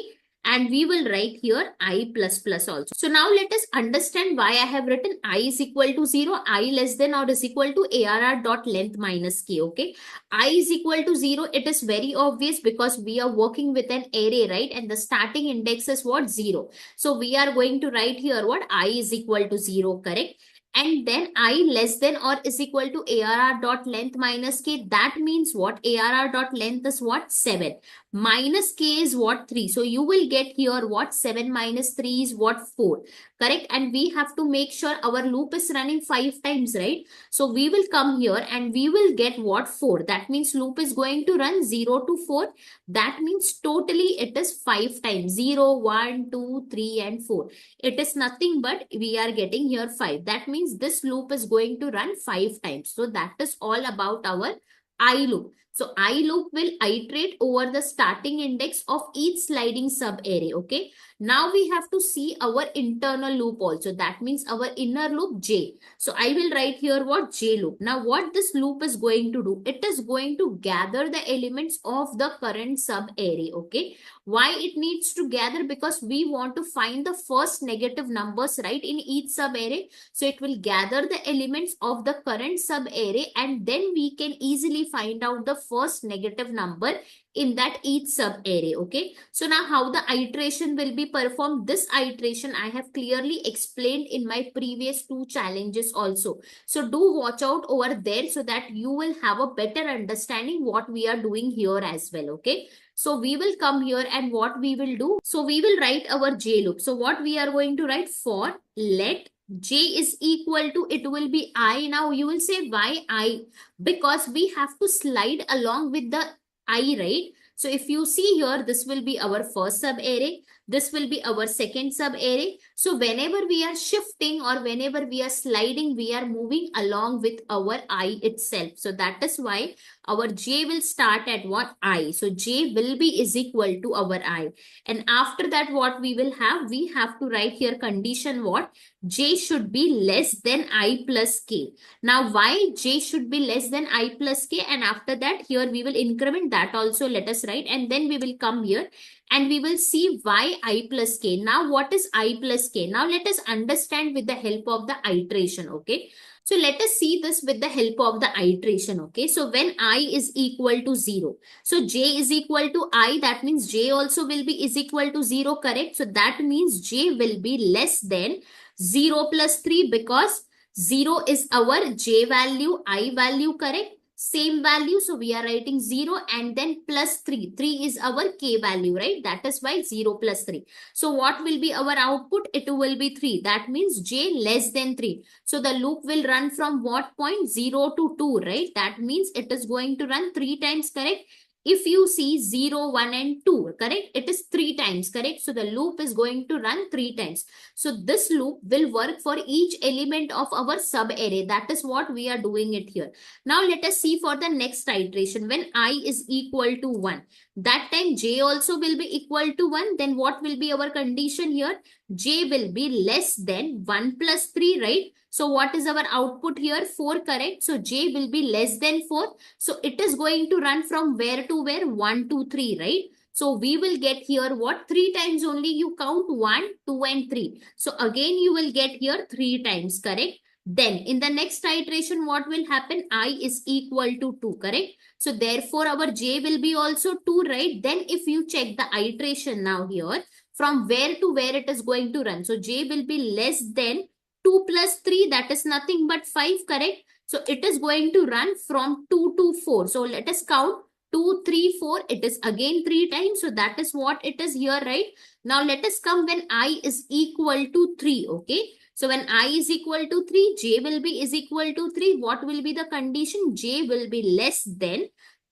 and we will write here I plus plus also. So now let us understand why I have written I is equal to 0, I less than or is equal to ARR dot length minus K, okay. I is equal to 0, it is very obvious because we are working with an array, right? And the starting index is what? 0. So we are going to write here what? I is equal to 0, correct? And then I less than or is equal to ARR dot length minus K. That means what? ARR dot length is what? 7. Minus K is what? 3. So you will get here what? 7 minus 3 is what? 4. Correct? And we have to make sure our loop is running 5 times, right? So we will come here and we will get what? 4. That means loop is going to run 0 to 4. That means totally it is 5 times. 0, 1, 2, 3 and 4. It is nothing but we are getting here 5. That means this loop is going to run 5 times. So that is all about our I loop. So I loop will iterate over the starting index of each sliding subarray, okay? Now we have to see our internal loop also. That means our inner loop J. So I will write here what? J loop. Now what this loop is going to do? It is going to gather the elements of the current subarray, okay? Why it needs to gather? Because we want to find the first negative numbers, right, in each subarray. So it will gather the elements of the current subarray, and then we can easily find out the first negative number in that each subarray, okay? So now how the iteration will be performed? This iteration I have clearly explained in my previous 2 challenges also. So do watch out over there so that you will have a better understanding what we are doing here as well, okay? So we will come here and what we will do? So we will write our J loop. So what we are going to write? For let J is equal to, it will be I. Now you will say why I? Because we have to slide along with the I, right? So if you see here, this will be our first subarray. This will be our second subarray. So whenever we are shifting or whenever we are sliding, we are moving along with our I itself. So that is why our J will start at what? I. So J will be is equal to our I. And after that, what we will have? We have to write here condition what? J should be less than I plus K. Now why J should be less than I plus K? And after that, here we will increment that also. Let us write, and then we will come here and we will see why I plus K. Now what is I plus K? Now let us understand with the help of the iteration, okay? So let us see this with the help of the iteration, okay? So when I is equal to 0, so J is equal to I, that means J also will be is equal to 0, correct? So that means J will be less than 0 plus 3 because 0 is our J value, I value, correct? Same value, so we are writing 0 and then plus 3. 3 is our K value, right? That is why 0 plus 3. So what will be our output? It will be 3. That means J less than 3. So the loop will run from what point? 0 to 2, right? That means it is going to run 3 times, correct? If you see 0, 1 and 2, correct? It is 3 times, correct? So the loop is going to run 3 times. So this loop will work for each element of our subarray. That is what we are doing it here. Now let us see for the next iteration. When I is equal to 1, that time J also will be equal to 1. Then what will be our condition here? J will be less than 1 plus 3, right? So what is our output here? 4, correct? So J will be less than 4. So it is going to run from where to where? 1 to 3, right? So we will get here what? 3 times only. You count 1, 2 and 3. So again you will get here 3 times, correct? Then in the next iteration, what will happen? I is equal to 2, correct? So therefore our J will be also 2, right? Then if you check the iteration now here, from where to where it is going to run. So J will be less than 2 plus 3, that is nothing but 5, correct? So it is going to run from 2 to 4. So let us count 2, 3, 4. It is again 3 times. So that is what it is here, right? Now let us come when I is equal to 3, okay? So when I is equal to 3, J will be is equal to 3. What will be the condition? J will be less than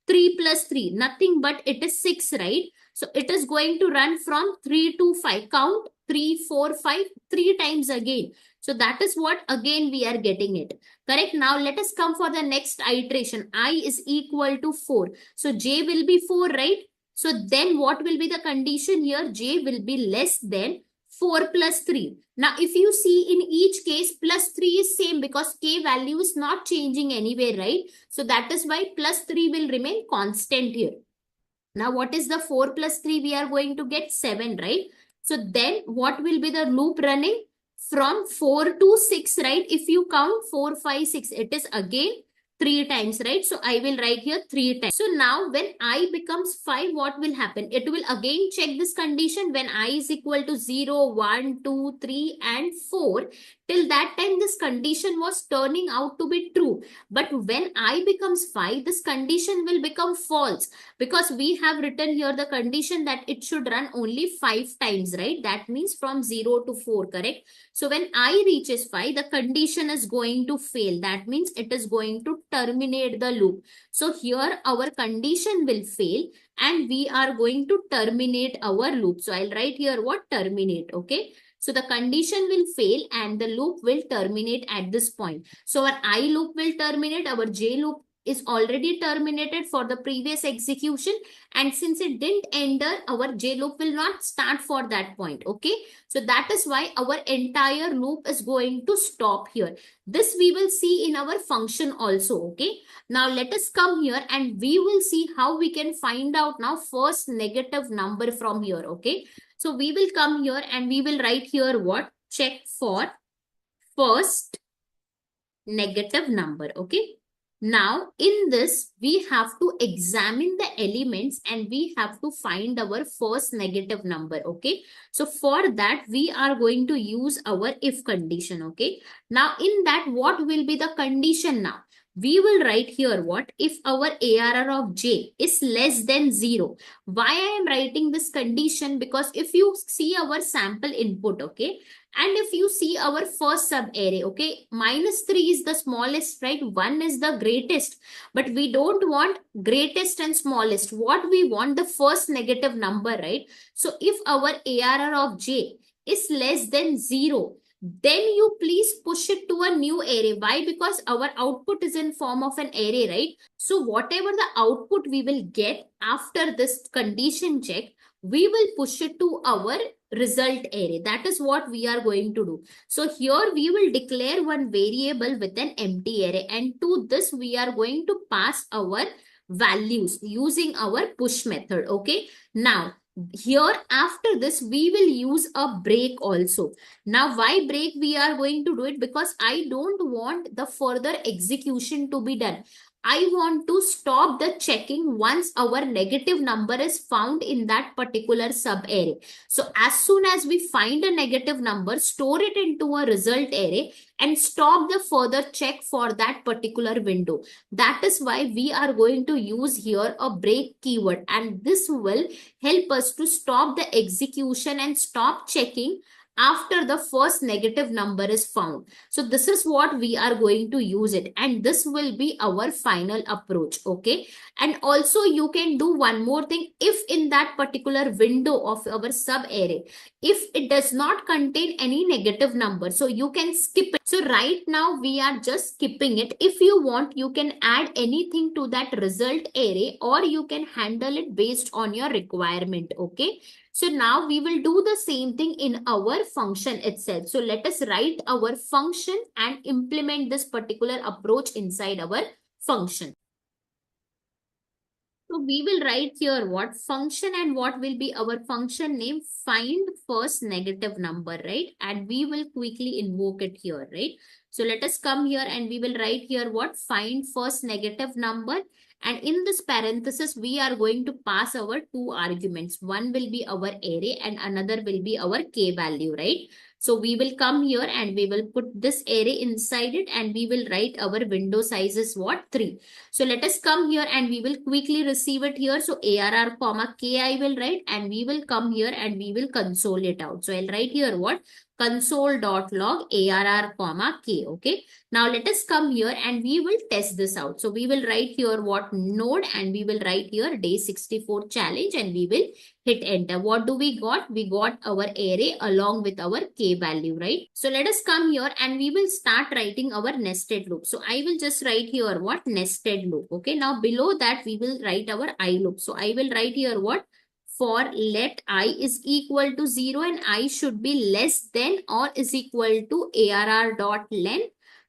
3 plus 3. Nothing but it is 6, right? So it is going to run from 3 to 5. Count 3, 4, 5, 3 times again. So that is what again we are getting it. Correct? Now let us come for the next iteration. I is equal to 4. So J will be 4, right? So then what will be the condition here? J will be less than 4 plus 3. Now, if you see in each case, plus 3 is same because K value is not changing anywhere, right? So that is why plus 3 will remain constant here. Now, what is the 4 plus 3? We are going to get 7, right? So then what will be the loop running? From 4 to 6, right? If you count 4, 5, 6, it is again 3 times, right? So I will write here 3 times. So now when I becomes 5, what will happen? It will again check this condition when I is equal to 0, 1, 2, 3 and 4. Till that time, this condition was turning out to be true. But when I becomes 5, this condition will become false because we have written here the condition that it should run only 5 times, right? That means from 0 to 4, correct? So when I reaches 5, the condition is going to fail. That means it is going to terminate the loop. So here our condition will fail and we are going to terminate our loop. So I'll write here what? Terminate, okay? So the condition will fail and the loop will terminate at this point. So our I loop will terminate, our J loop is already terminated for the previous execution, and since it didn't enter, our J loop will not start for that point, okay? So that is why our entire loop is going to stop here. This we will see in our function also, okay? Now let us come here and we will see how we can find out now first negative number from here, okay? So we will come here and we will write here what? Check for first negative number, okay? Now, in this, we have to examine the elements and we have to find our first negative number, okay? So, for that, we are going to use our if condition, okay? Now, in that, what will be the condition now? We will write here what? If our ARR of J is less than 0. Why I am writing this condition? Because if you see our sample input, okay? And if you see our first sub array, okay, -3 is the smallest, right? 1 is the greatest, but we don't want greatest and smallest. What we want? The first negative number, right? So if our ARR of J is less than 0, then you please push it to a new array. Why? Because our output is in form of an array, right? So whatever the output we will get after this condition check, we will push it to our result array. That is what we are going to do. So here we will declare one variable with an empty array, and to this we are going to pass our values using our push method, okay? Now here after this we will use a break also. Now why break we are going to do it? Because I don't want the further execution to be done. I want to stop the checking once our negative number is found in that particular sub array. So as soon as we find a negative number, store it into a result array and stop the further check for that particular window. That is why we are going to use here a break keyword, and this will help us to stop the execution and stop checking after the first negative number is found. So this is what we are going to use it, and this will be our final approach, okay? And also you can do one more thing. If in that particular window of our sub array, if it does not contain any negative number, so you can skip it. So right now we are just skipping it. If you want, you can add anything to that result array, or you can handle it based on your requirement, okay? So now we will do the same thing in our function itself. So let us write our function and implement this particular approach inside our function. So we will write here what? Function, and what will be our function name? Find first negative number, right? And we will quickly invoke it here, right? So let us come here and we will write here what? Find first negative number. And in this parenthesis, we are going to pass our two arguments. One will be our array and another will be our k value, right? So we will come here and we will put this array inside it, and we will write our window size is what? 3. So let us come here and we will quickly receive it here. So ARR comma K I will write, and we will come here and we will console it out. So I'll write here what? console.log arr comma k. Okay. Now let us come here and we will test this out. So we will write here what node and we will write here day 64 challenge and we will hit enter. What do we got? We got our array along with our k value, right? So let us come here and we will start writing our nested loop. So I will just write here what nested loop. Okay. Now below that we will write our I loop. So I will write here what for let I is equal to 0 and I should be less than or is equal to arr dot len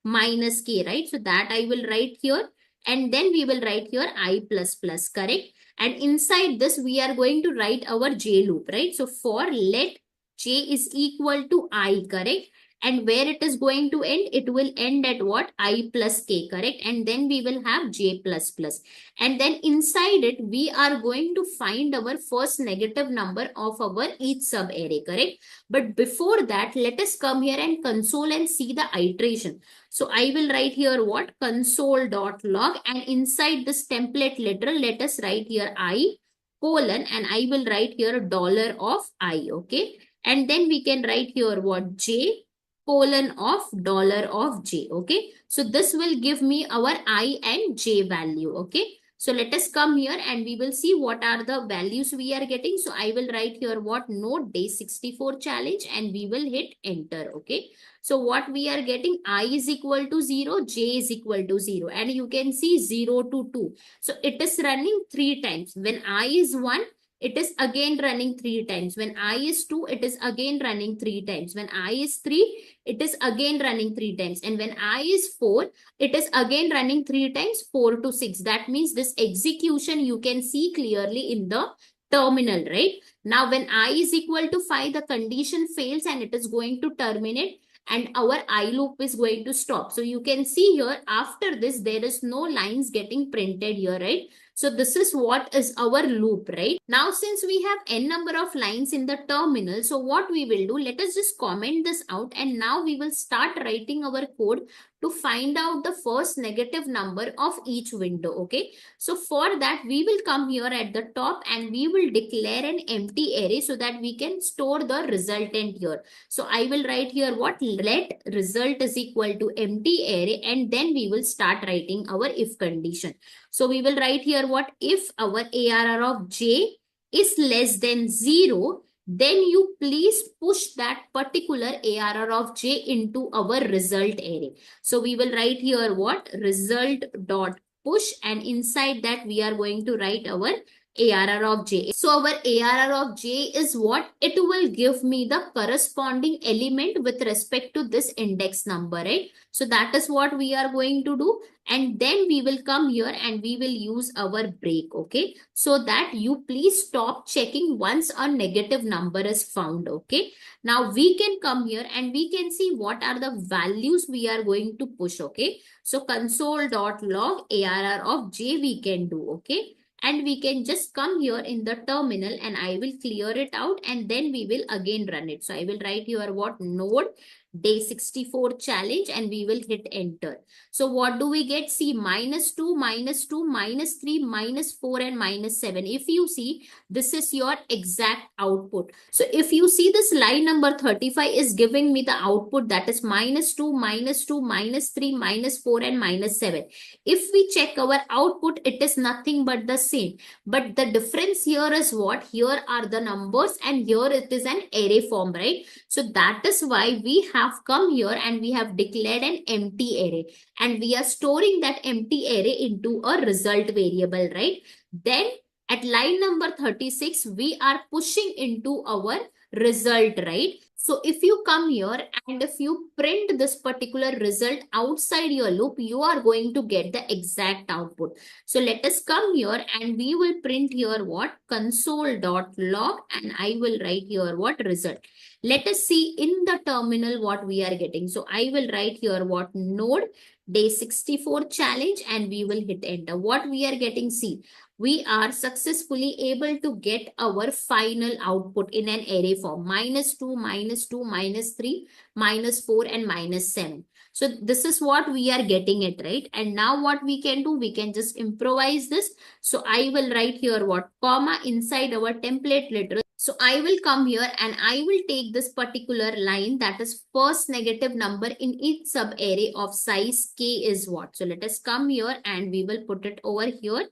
minus k, right? So that I will write here and then we will write here I plus plus, correct? And inside this we are going to write our j loop, right? So for let j is equal to I, correct? And where it is going to end, it will end at what? I plus k, correct? And then we will have j plus plus. And then inside it, we are going to find our first negative number of our each sub array, correct? But before that, let us come here and console and see the iteration. So I will write here what? Console.log, and inside this template literal, let us write here I colon and I will write here dollar of I, okay? And then we can write here what? J colon of dollar of j, okay? So this will give me our I and j value, okay? So let us come here and we will see what are the values we are getting. So I will write here what node day 64 challenge and we will hit enter, okay? So what we are getting, I is equal to 0, j is equal to 0, and you can see 0 to 2. So it is running 3 times. When I is 1, it is again running 3 times. When I is 2, it is again running 3 times. When I is 3, it is again running 3 times. And when I is 4, it is again running 3 times, 4 to 6. That means this execution you can see clearly in the terminal, right? Now when I is equal to 5, the condition fails and it is going to terminate and our I loop is going to stop. So you can see here after this, there is no lines getting printed here, right? So this is what is our loop, right? Now, since we have n number of lines in the terminal, so what we will do, let us just comment this out and now we will start writing our code to find out the first negative number of each window, okay? So for that, we will come here at the top and we will declare an empty array so that we can store the resultant here. So I will write here what? Let result is equal to empty array and then we will start writing our if condition. So we will write here what? If our ARR of j is less than 0, then you please push that particular ARR of j into our result array. So we will write here what? Result dot push, and inside that we are going to write our ARR of j. So our ARR of j is what? It will give me the corresponding element with respect to this index number, right? So that is what we are going to do. And then we will come here and we will use our break, okay? So that you please stop checking once a negative number is found, okay? Now we can come here and we can see what are the values we are going to push, okay? So console.log ARR of j we can do, okay? And we can just come here in the terminal and I will clear it out and then we will again run it. So I will write here what? Node day 64 challenge and we will hit enter. So what do we get? See, minus 2, minus 2, minus 3, minus 4 and minus 7. If you see, this is your exact output. So if you see this line number 35 is giving me the output that is minus 2, minus 2, minus 3, minus 4 and minus 7. If we check our output, it is nothing but the same. But the difference here is what? Here are the numbers and here it is an array form, right? So that is why we have come here and we have declared an empty array. And we are storing that empty array into a result variable, right? Then at line number 36, we are pushing into our result, right? So if you come here and if you print this particular result outside your loop, you are going to get the exact output. So let us come here and we will print here what? Console.log and I will write here what? Result. Let us see in the terminal what we are getting. So I will write here what? Node day 64 challenge and we will hit enter. What we are getting, see, we are successfully able to get our final output in an array form. Minus 2, minus 2, minus 3, minus 4 and minus 7. So this is what we are getting it, right? And now what we can do, we can just improvise this. So I will write here what? Comma inside our template literal. So I will come here and I will take this particular line, that is first negative number in each subarray of size k is what. So let us come here and we will put it over here.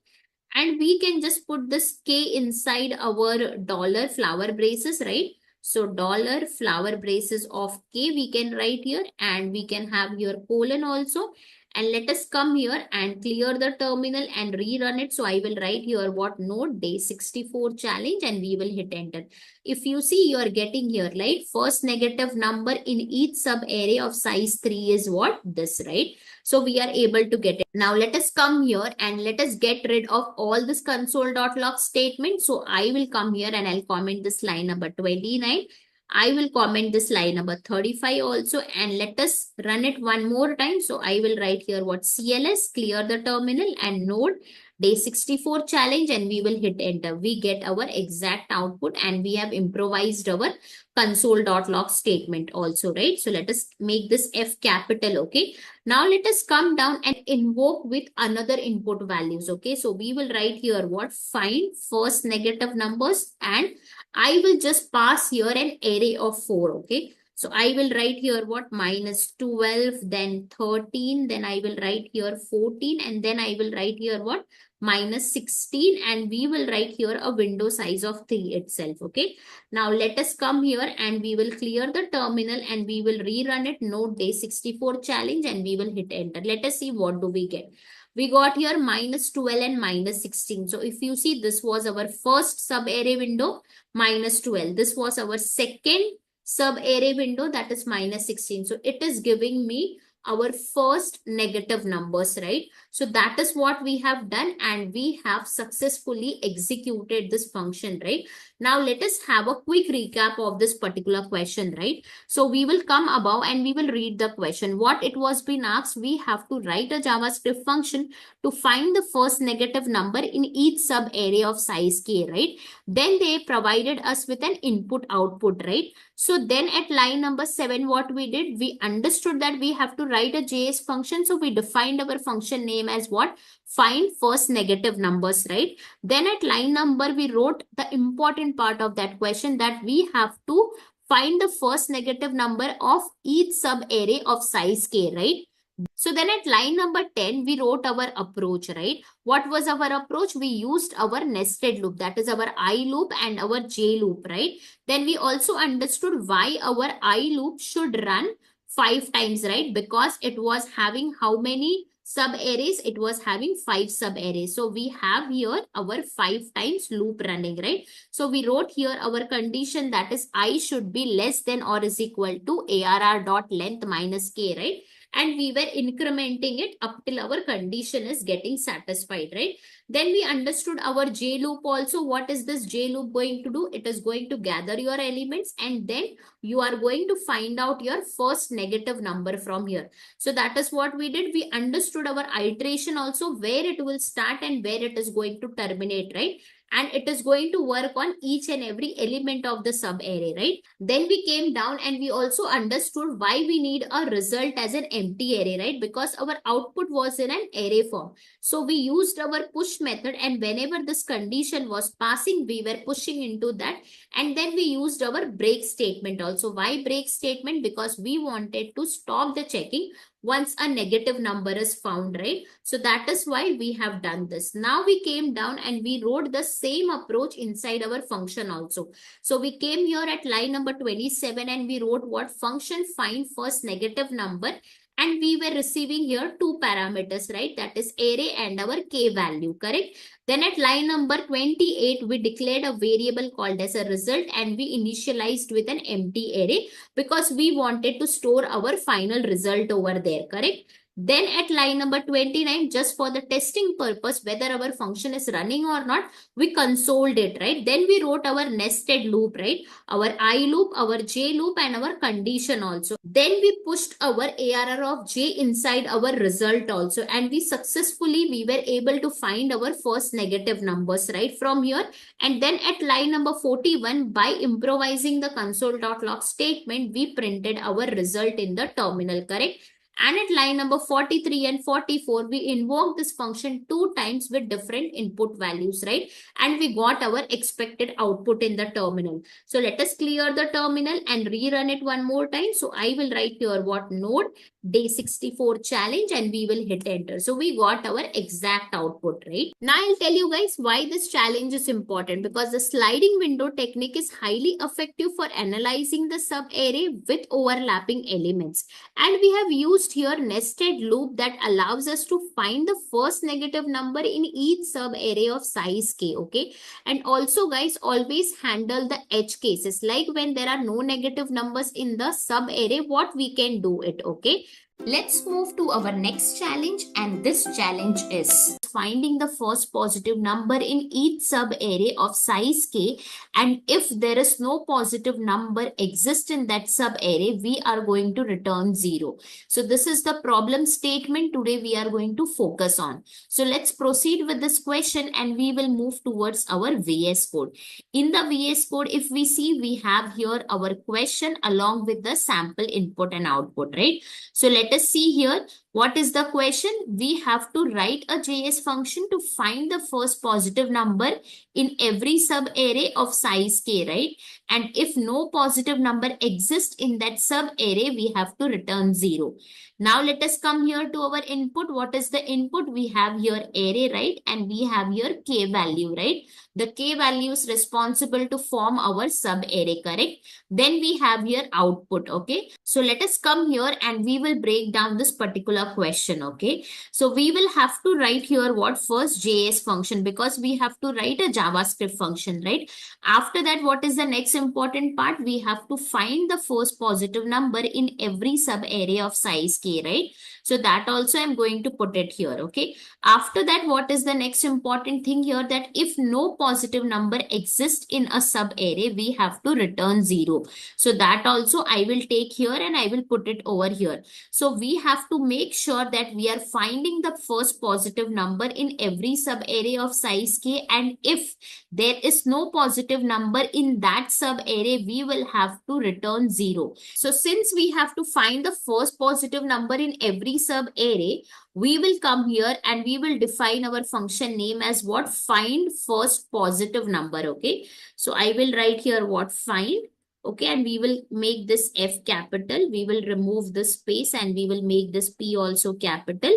And we can just put this k inside our dollar flower braces, right? So dollar flower braces of k we can write here, and we can have here colon also. And let us come here and clear the terminal and rerun it. So I will write here what node day 64 challenge, and we will hit enter. If you see, you are getting here, right? First negative number in each sub array of size 3 is what? This, right? So we are able to get it. Now let us come here and let us get rid of all this console.log statement. So I will come here and I'll comment this line number 29. I will comment this line number 35 also, and let us run it one more time. So I will write here what CLS, clear the terminal, and node day 64 challenge, and we will hit enter. We get our exact output, and we have improvised our console.log statement also, right? So let us make this F capital, okay? Now let us come down and invoke with another input values, okay? So we will write here what? Find first negative numbers, and I will just pass here an array of 4, okay? So I will write here what? Minus 12, then 13, then I will write here 14, and then I will write here what? Minus 16, and we will write here a window size of 3 itself, okay? Now let us come here and we will clear the terminal and we will rerun it, node day 64 challenge, and we will hit enter. Let us see what do we get. We got here minus 12 and minus 16. So if you see, this was our first sub array window, minus 12. This was our second sub array window, that is minus 16. So it is giving me our first negative numbers, right? So that is what we have done, and we have successfully executed this function, right? Now let us have a quick recap of this particular question, right? So we will come above and we will read the question. What it was been asked, we have to write a JavaScript function to find the first negative number in each sub array of size k, right? Then they provided us with an input output, right? So then at line number 7, what we did, we understood that we have to write a JS function. So we defined our function name as what? Find first negative numbers, right? Then at line number, we wrote the important part of that question, that we have to find the first negative number of each sub array of size k, right? So then at line number 10, we wrote our approach, right? What was our approach? We used our nested loop, that is our I loop and our J loop, right? Then we also understood why our I loop should run 5 times, right? Because it was having how many sub arrays? It was having 5 sub arrays. So we have here our 5 times loop running, right? So we wrote here our condition, that is I should be less than or is equal to arr.length minus k, right? And we were incrementing it up till our condition is getting satisfied, right? Then we understood our J loop also. What is this J loop going to do? It is going to gather your elements, and then you are going to find out your first negative number from here. So that is what we did. We understood our iteration also, where it will start and where it is going to terminate, right? And it is going to work on each and every element of the sub array, right? Then we came down and we also understood why we need a result as an empty array, right? Because our output was in an array form. So we used our push method, and whenever this condition was passing, we were pushing into that. And then we used our break statement also. Why break statement? Because we wanted to stop the checking once a negative number is found, right? So that is why we have done this. Now we came down and we wrote the same approach inside our function also. So we came here at line number 27 and we wrote what? Function find first negative number, and we were receiving here 2 parameters, right? That is array and our k value, correct? Then at line number 28, we declared a variable called as a result, and we initialized with an empty array because we wanted to store our final result over there, correct? Then at line number 29, just for the testing purpose, whether our function is running or not, we consoled it, right? Then we wrote our nested loop, right? Our I loop, our J loop, and our condition also. Then we pushed our ARR of J inside our result also. And we were able to find our first negative numbers, right? From here. And then at line number 41, by improvising the console.log statement, we printed our result in the terminal, correct? And at line number 43 and 44, we invoked this function 2 times with different input values, right? And we got our expected output in the terminal. So let us clear the terminal and rerun it one more time. So I will write here what node day 64 challenge and we will hit enter. So we got our exact output, right? Now I'll tell you guys why this challenge is important, because the sliding window technique is highly effective for analyzing the subarray with overlapping elements. And we have used here nested loop that allows us to find the first negative number in each subarray of size k, okay? And also guys, always handle the edge cases, like when there are no negative numbers in the subarray, what we can do it, okay? Let's move to our next challenge, and this challenge is finding the first positive number in each subarray of size k, and if there is no positive number exist in that subarray, we are going to return 0. So this is the problem statement today we are going to focus on. So let's proceed with this question and we will move towards our VS Code. In the VS Code, if we see, we have here our question along with the sample input and output, right? So let us see here. What is the question? We have to write a JS function to find the first positive number in every subarray of size k, right? And if no positive number exists in that subarray, we have to return 0. Now let us come here to our input. What is the input? We have here array, right? And we have here k value, right? The k value is responsible to form our subarray, correct? Then we have here output, okay? So let us come here and we will break down this particular question, okay? So we will have to write here what first JS function, because we have to write a JavaScript function, right? After that, what is the next important part? We have to find the first positive number in every subarray of size k, right? So that also I'm going to put it here, okay? After that, what is the next important thing here? That if no positive number exists in a subarray, we have to return 0. So that also I will take here and I will put it over here. So we have to make sure that we are finding the first positive number in every subarray of size k, and if there is no positive number in that subarray, we will have to return 0. So since we have to find the first positive number in every subarray, we will come here and we will define our function name as what? Find first positive number, okay? So I will write here what? Find. Okay, and we will make this F capital. We will remove this space and we will make this P also capital.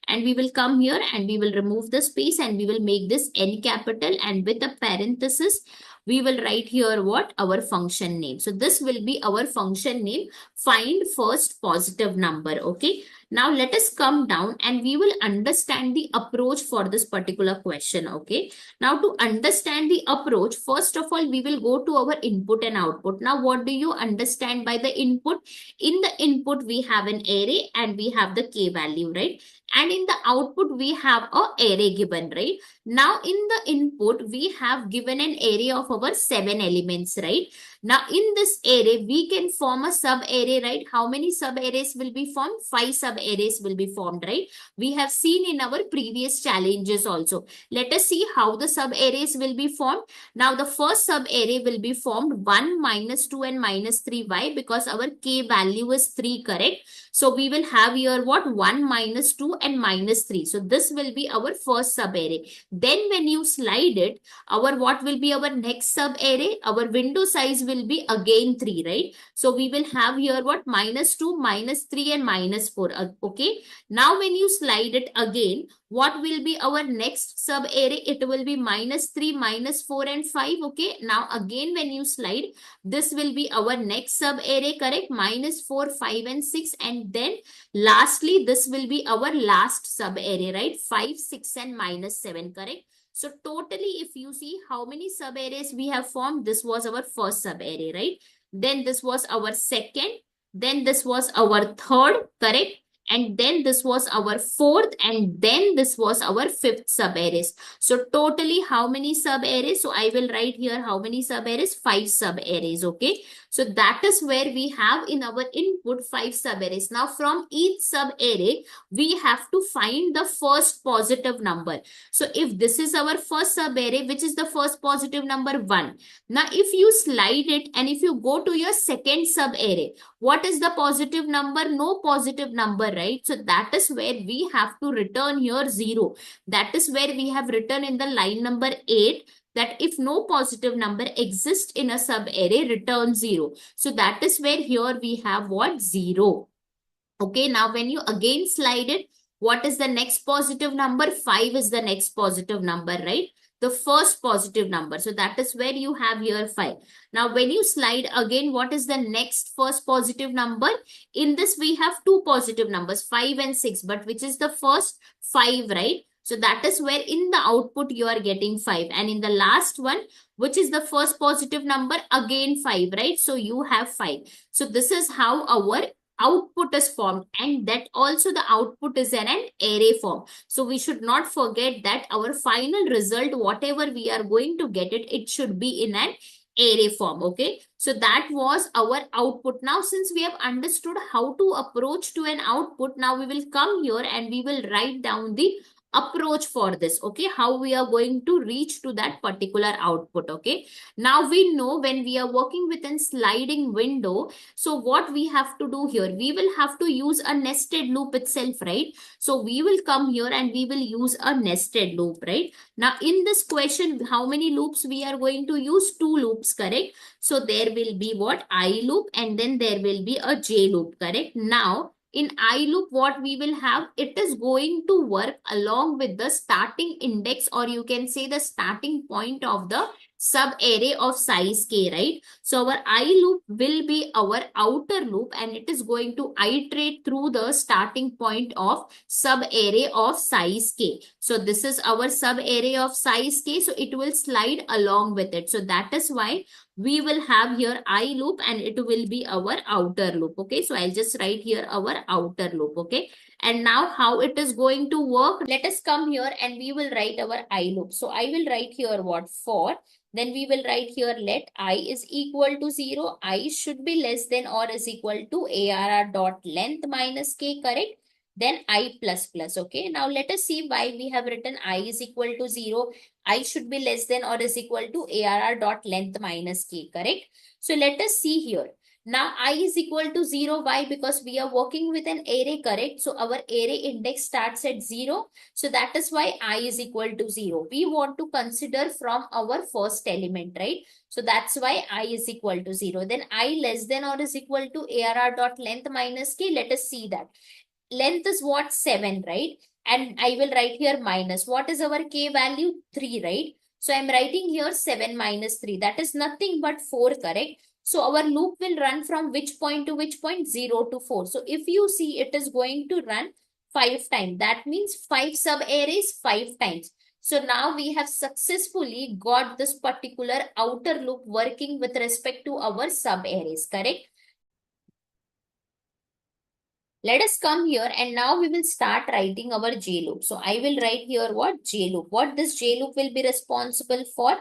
And we will come here and we will remove the space and we will make this N capital, and with a parenthesis, we will write here what? Our function name. So this will be our function name, find first positive number, okay? Now let us come down and we will understand the approach for this particular question, okay? Now to understand the approach, first of all, we will go to our input and output. Now what do you understand by the input? In the input, we have an array and we have the k value, right? And in the output, we have a array given, right? Now in the input, we have given an array of our 7 elements, right? Now in this array, we can form a sub-array, right? How many sub-arrays will be formed? 5 sub-arrays will be formed, right? We have seen in our previous challenges also. Let us see how the sub-arrays will be formed. Now the first sub-array will be formed 1, -2 and -3. Why? Because our k value is 3, correct? So we will have here what? 1, -2 and -3. So this will be our first sub-array. Then when you slide it, our what will be our next sub-array? Our window size will be again 3, right? So we will have here what? -2, -3 and -4. Okay. Now when you slide it again, what will be our next sub-array? It will be -3, -4 and 5. Okay. Now again when you slide, this will be our next sub-array, correct? -4, 5 and 6. And then lastly, this will be our last sub-array, right? 5, 6 and -7, correct? So totally, if you see how many sub-arrays we have formed, this was our first sub-array, right? Then this was our second. Then this was our third, correct? And then this was our fourth, and then this was our fifth sub-arrays. So totally how many sub-arrays? So I will write here how many sub-arrays? 5 sub-arrays, okay? So that is where we have in our input 5 sub-arrays. Now from each sub-array, we have to find the first positive number. So if this is our first sub-array, which is the first positive number? 1. Now if you slide it and if you go to your second sub-array, what is the positive number? No positive number, right? So that is where we have to return here 0. That is where we have written in the line number 8 that if no positive number exists in a sub-array, return 0. So that is where here we have what? 0. Okay, now when you again slide it, what is the next positive number? 5 is the next positive number, right? The first positive number. So that is where you have here 5. Now when you slide again, what is the next first positive number? In this we have two positive numbers, 5 and 6, but which is the first? 5, right? So that is where in the output you are getting 5. And in the last one, which is the first positive number? Again 5, right? So you have 5. So this is how our output is formed, and that also the output is in an array form. So we should not forget that our final result, whatever we are going to get it, it should be in an array form. Okay, so that was our output. Now since we have understood how to approach to an output, now we will come here and we will write down the approach for this. Okay, how we are going to reach to that particular output. Okay, now we know when we are working within sliding window, so what we have to do here, we will have to use a nested loop itself, right? So we will come here and we will use a nested loop, right? Now in this question, how many loops we are going to use? 2 loops, correct? So there will be what? I loop, and then there will be a J loop, correct? Now in I loop, what we will have, it is going to work along with the starting index, or you can say the starting point of the sub array of size k, right? So our I loop will be our outer loop, and it is going to iterate through the starting point of sub array of size k. So this is our sub array of size k, so it will slide along with it. So that is why we will have here I loop, and it will be our outer loop. Okay, so I'll just write here our outer loop. Okay, and now how it is going to work, let us come here and we will write our I loop. So I will write here what? For. Then we will write here let I is equal to 0. I should be less than or is equal to arr dot length minus k, correct? Then I plus plus. Okay, now let us see why we have written I is equal to 0. I should be less than or is equal to arr dot length minus k, correct? So let us see here. Now I is equal to 0. Why? Because we are working with an array, correct? So our array index starts at 0. So that is why I is equal to 0. We want to consider from our first element, right? So that's why I is equal to 0. Then I less than or is equal to arr dot length minus k. Let us see that. Length is what? 7, right? And I will write here minus. What is our k value? 3, right? So I'm writing here 7 minus 3. That is nothing but 4, correct? So our loop will run from which point to which point? 0 to 4. So if you see, it is going to run 5 times. That means 5 sub arrays 5 times. So now we have successfully got this particular outer loop working with respect to our sub arrays, correct? Let us come here and now we will start writing our J loop. So I will write here what? J loop. What this J loop will be responsible for?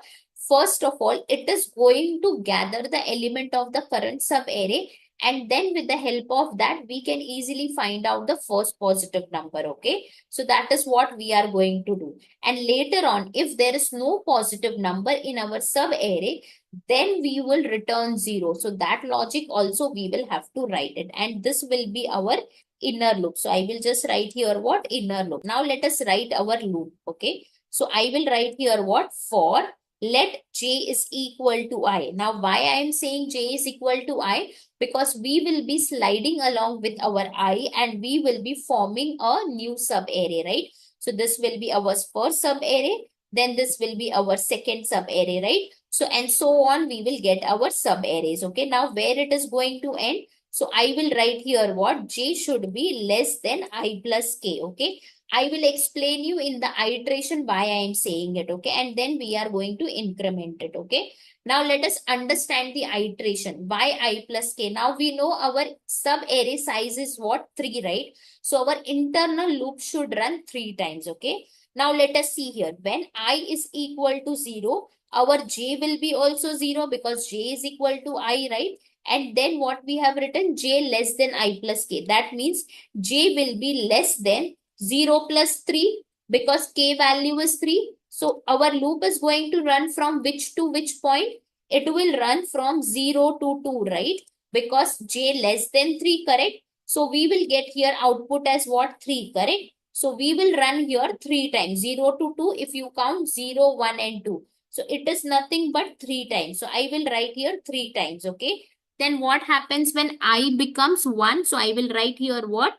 First of all, it is going to gather the element of the current sub array, and then with the help of that, we can easily find out the first positive number. Okay, so that is what we are going to do. And later on, if there is no positive number in our sub array, then we will return 0. So that logic also we will have to write it, and this will be our inner loop. So I will just write here what? Inner loop. Now let us write our loop. Okay, so I will write here what? For let j is equal to I. Now why I am saying j is equal to I? Because we will be sliding along with our I, and we will be forming a new sub array, right? So this will be our first sub array, then this will be our second sub array, right? So and so on, we will get our sub arrays. Okay, now where it is going to end? So I will write here what? J should be less than I plus k. Okay, I will explain you in the iteration why I am saying it. Okay, and then we are going to increment it. Okay, now let us understand the iteration. Why I plus k? Now we know our sub array size is what? 3, right? So our internal loop should run 3 times. Okay, now let us see here. When I is equal to 0, our j will be also 0 because j is equal to I, right? And then what we have written? J less than I plus k. That means j will be less than 0 plus 3 because k value is 3. So our loop is going to run from which to which point? It will run from 0 to 2, right? Because j less than 3, correct? So we will get here output as what? 3, correct? So we will run here 3 times, 0 to 2. If you count 0, 1 and 2. So it is nothing but 3 times. So I will write here 3 times, okay? Then what happens when I becomes 1? So I will write here what?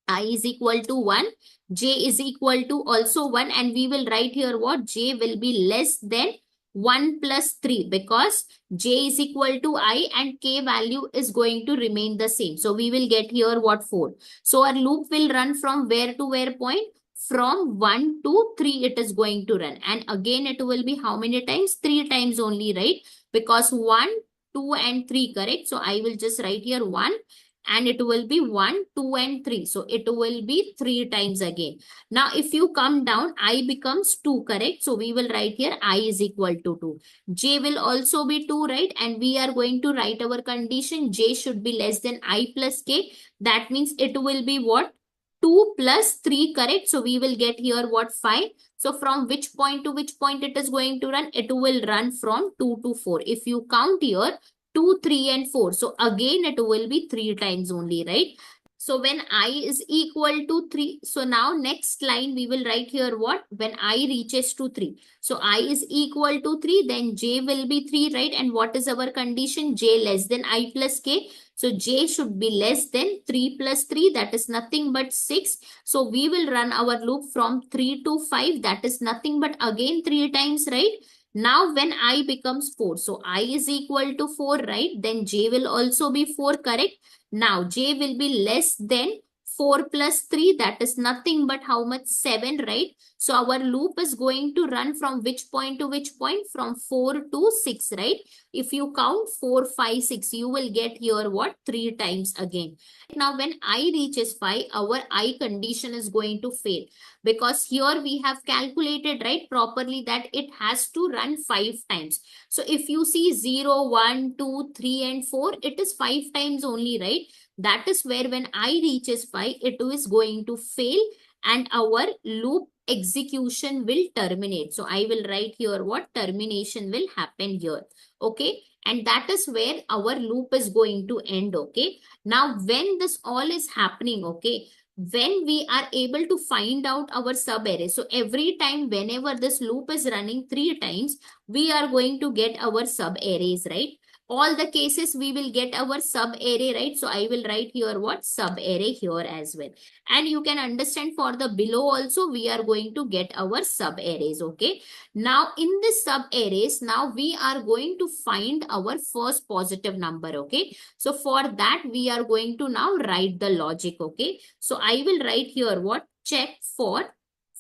I is equal to 1, j is equal to also 1, and we will write here what? J will be less than 1 plus 3 because j is equal to I and k value is going to remain the same. So we will get here what? 4. So our loop will run from where to where point? From 1 to 3 it is going to run. And again it will be how many times? 3 times only, right? Because 1, 2 and 3, correct? So I will just write here 1 and it will be 1, 2 and 3. So it will be 3 times again. Now if you come down, I becomes 2, correct? So we will write here I is equal to 2. J will also be 2, right? And we are going to write our condition. J should be less than I plus k. That means it will be what? 2 plus 3, correct? So we will get here what? 5. So from which point to which point it is going to run? It will run from 2 to 4. If you count here, 2, 3 and 4. So again it will be 3 times only, right? So when I is equal to 3, so now next line we will write here what? When I reaches to 3. So I is equal to 3, then j will be 3, right? And what is our condition? J less than I plus k. So j should be less than 3 plus 3, that is nothing but 6. So we will run our loop from 3 to 5, that is nothing but again 3 times, right? Now when I becomes 4, so I is equal to 4, right? Then j will also be 4, correct? Now j will be less than 4 plus 3, that is nothing but how much? 7, right? So our loop is going to run from which point to which point? From 4 to 6, right? If you count 4, 5, 6, you will get here what? 3 times again. Now when I reaches 5, our I condition is going to fail because here we have calculated, right, properly that it has to run 5 times. So if you see 0, 1, 2, 3 and 4, it is 5 times only, right? That is where when I reaches 5, it is going to fail and our loop execution will terminate. So I will write here what? Termination will happen here. Okay. And that is where our loop is going to end. Okay. Now when this all is happening, okay, when we are able to find out our sub array, so every time whenever this loop is running 3 times, we are going to get our sub arrays, right? All the cases we will get our sub array, right? So I will write here what? Sub array here as well. And you can understand for the below also we are going to get our sub arrays. Okay. Now in this sub arrays, now we are going to find our first positive number. Okay. So for that we are going to now write the logic. Okay. So I will write here what? Check for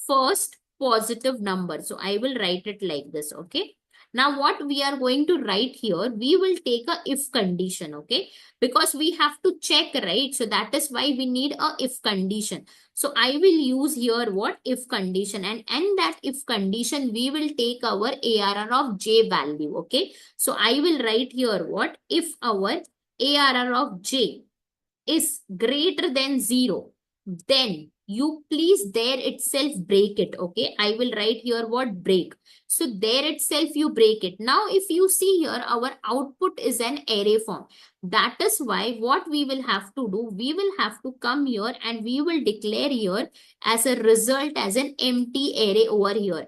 first positive number. So I will write it like this. Okay. Now what we are going to write here, we will take a if condition, okay? Because we have to check, right? So that is why we need a if condition. So I will use here what? If condition, and in that if condition, we will take our ARR of j value, okay? So I will write here what? If our ARR of j is greater than 0, then you please there itself break it. Okay, I will write here what? Break. So there itself you break it. Now if you see here, our output is an array form. That is why what we will have to do, we will have to come here and we will declare here as a result as an empty array over here.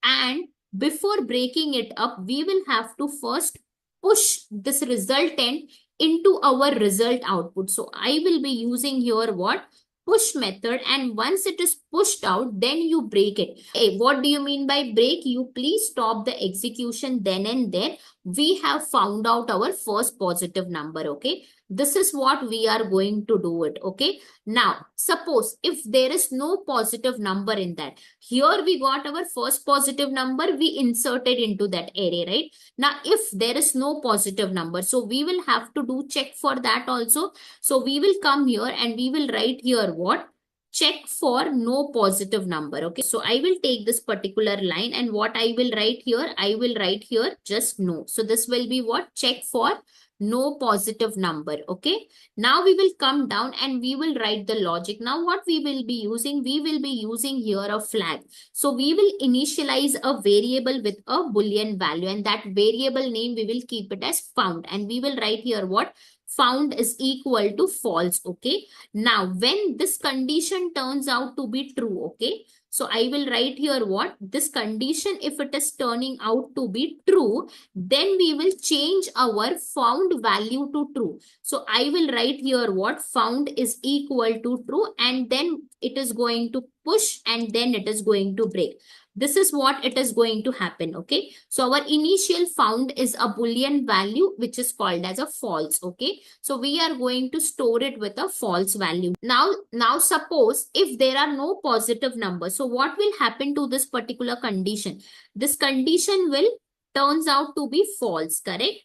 And before breaking it up, we will have to first push this resultant into our result output. So I will be using here what? Push method, and once it is pushed out, then you break it. Hey, what do you mean by break? You please stop the execution then and there. We have found out our first positive number. Okay, this is what we are going to do it. Okay, now suppose if there is no positive number in that, here we got our first positive number, we inserted into that array, right? Now if there is no positive number, so we will have to do check for that also. So we will come here and we will write here what? Check for no positive number. Okay, so I will take this particular line, and what I will write here, I will write here just no. So this will be what? Check for no positive number. Okay, now we will come down and we will write the logic. Now what we will be using, we will be using here a flag. So we will initialize a variable with a boolean value, and that variable name we will keep it as found, and we will write here what? found is equal to false. Okay. Now, when this condition turns out to be true, okay, so I will write here what this condition, if it is turning out to be true, then we will change our found value to true. So I will write here what found is equal to true, and then it is going to push, and then it is going to break. This is what it is going to happen. Okay. So our initial found is a Boolean value, which is called as a false. Okay. So we are going to store it with a false value. Now suppose if there are no positive numbers. So what will happen to this particular condition? This condition will turns out to be false, correct?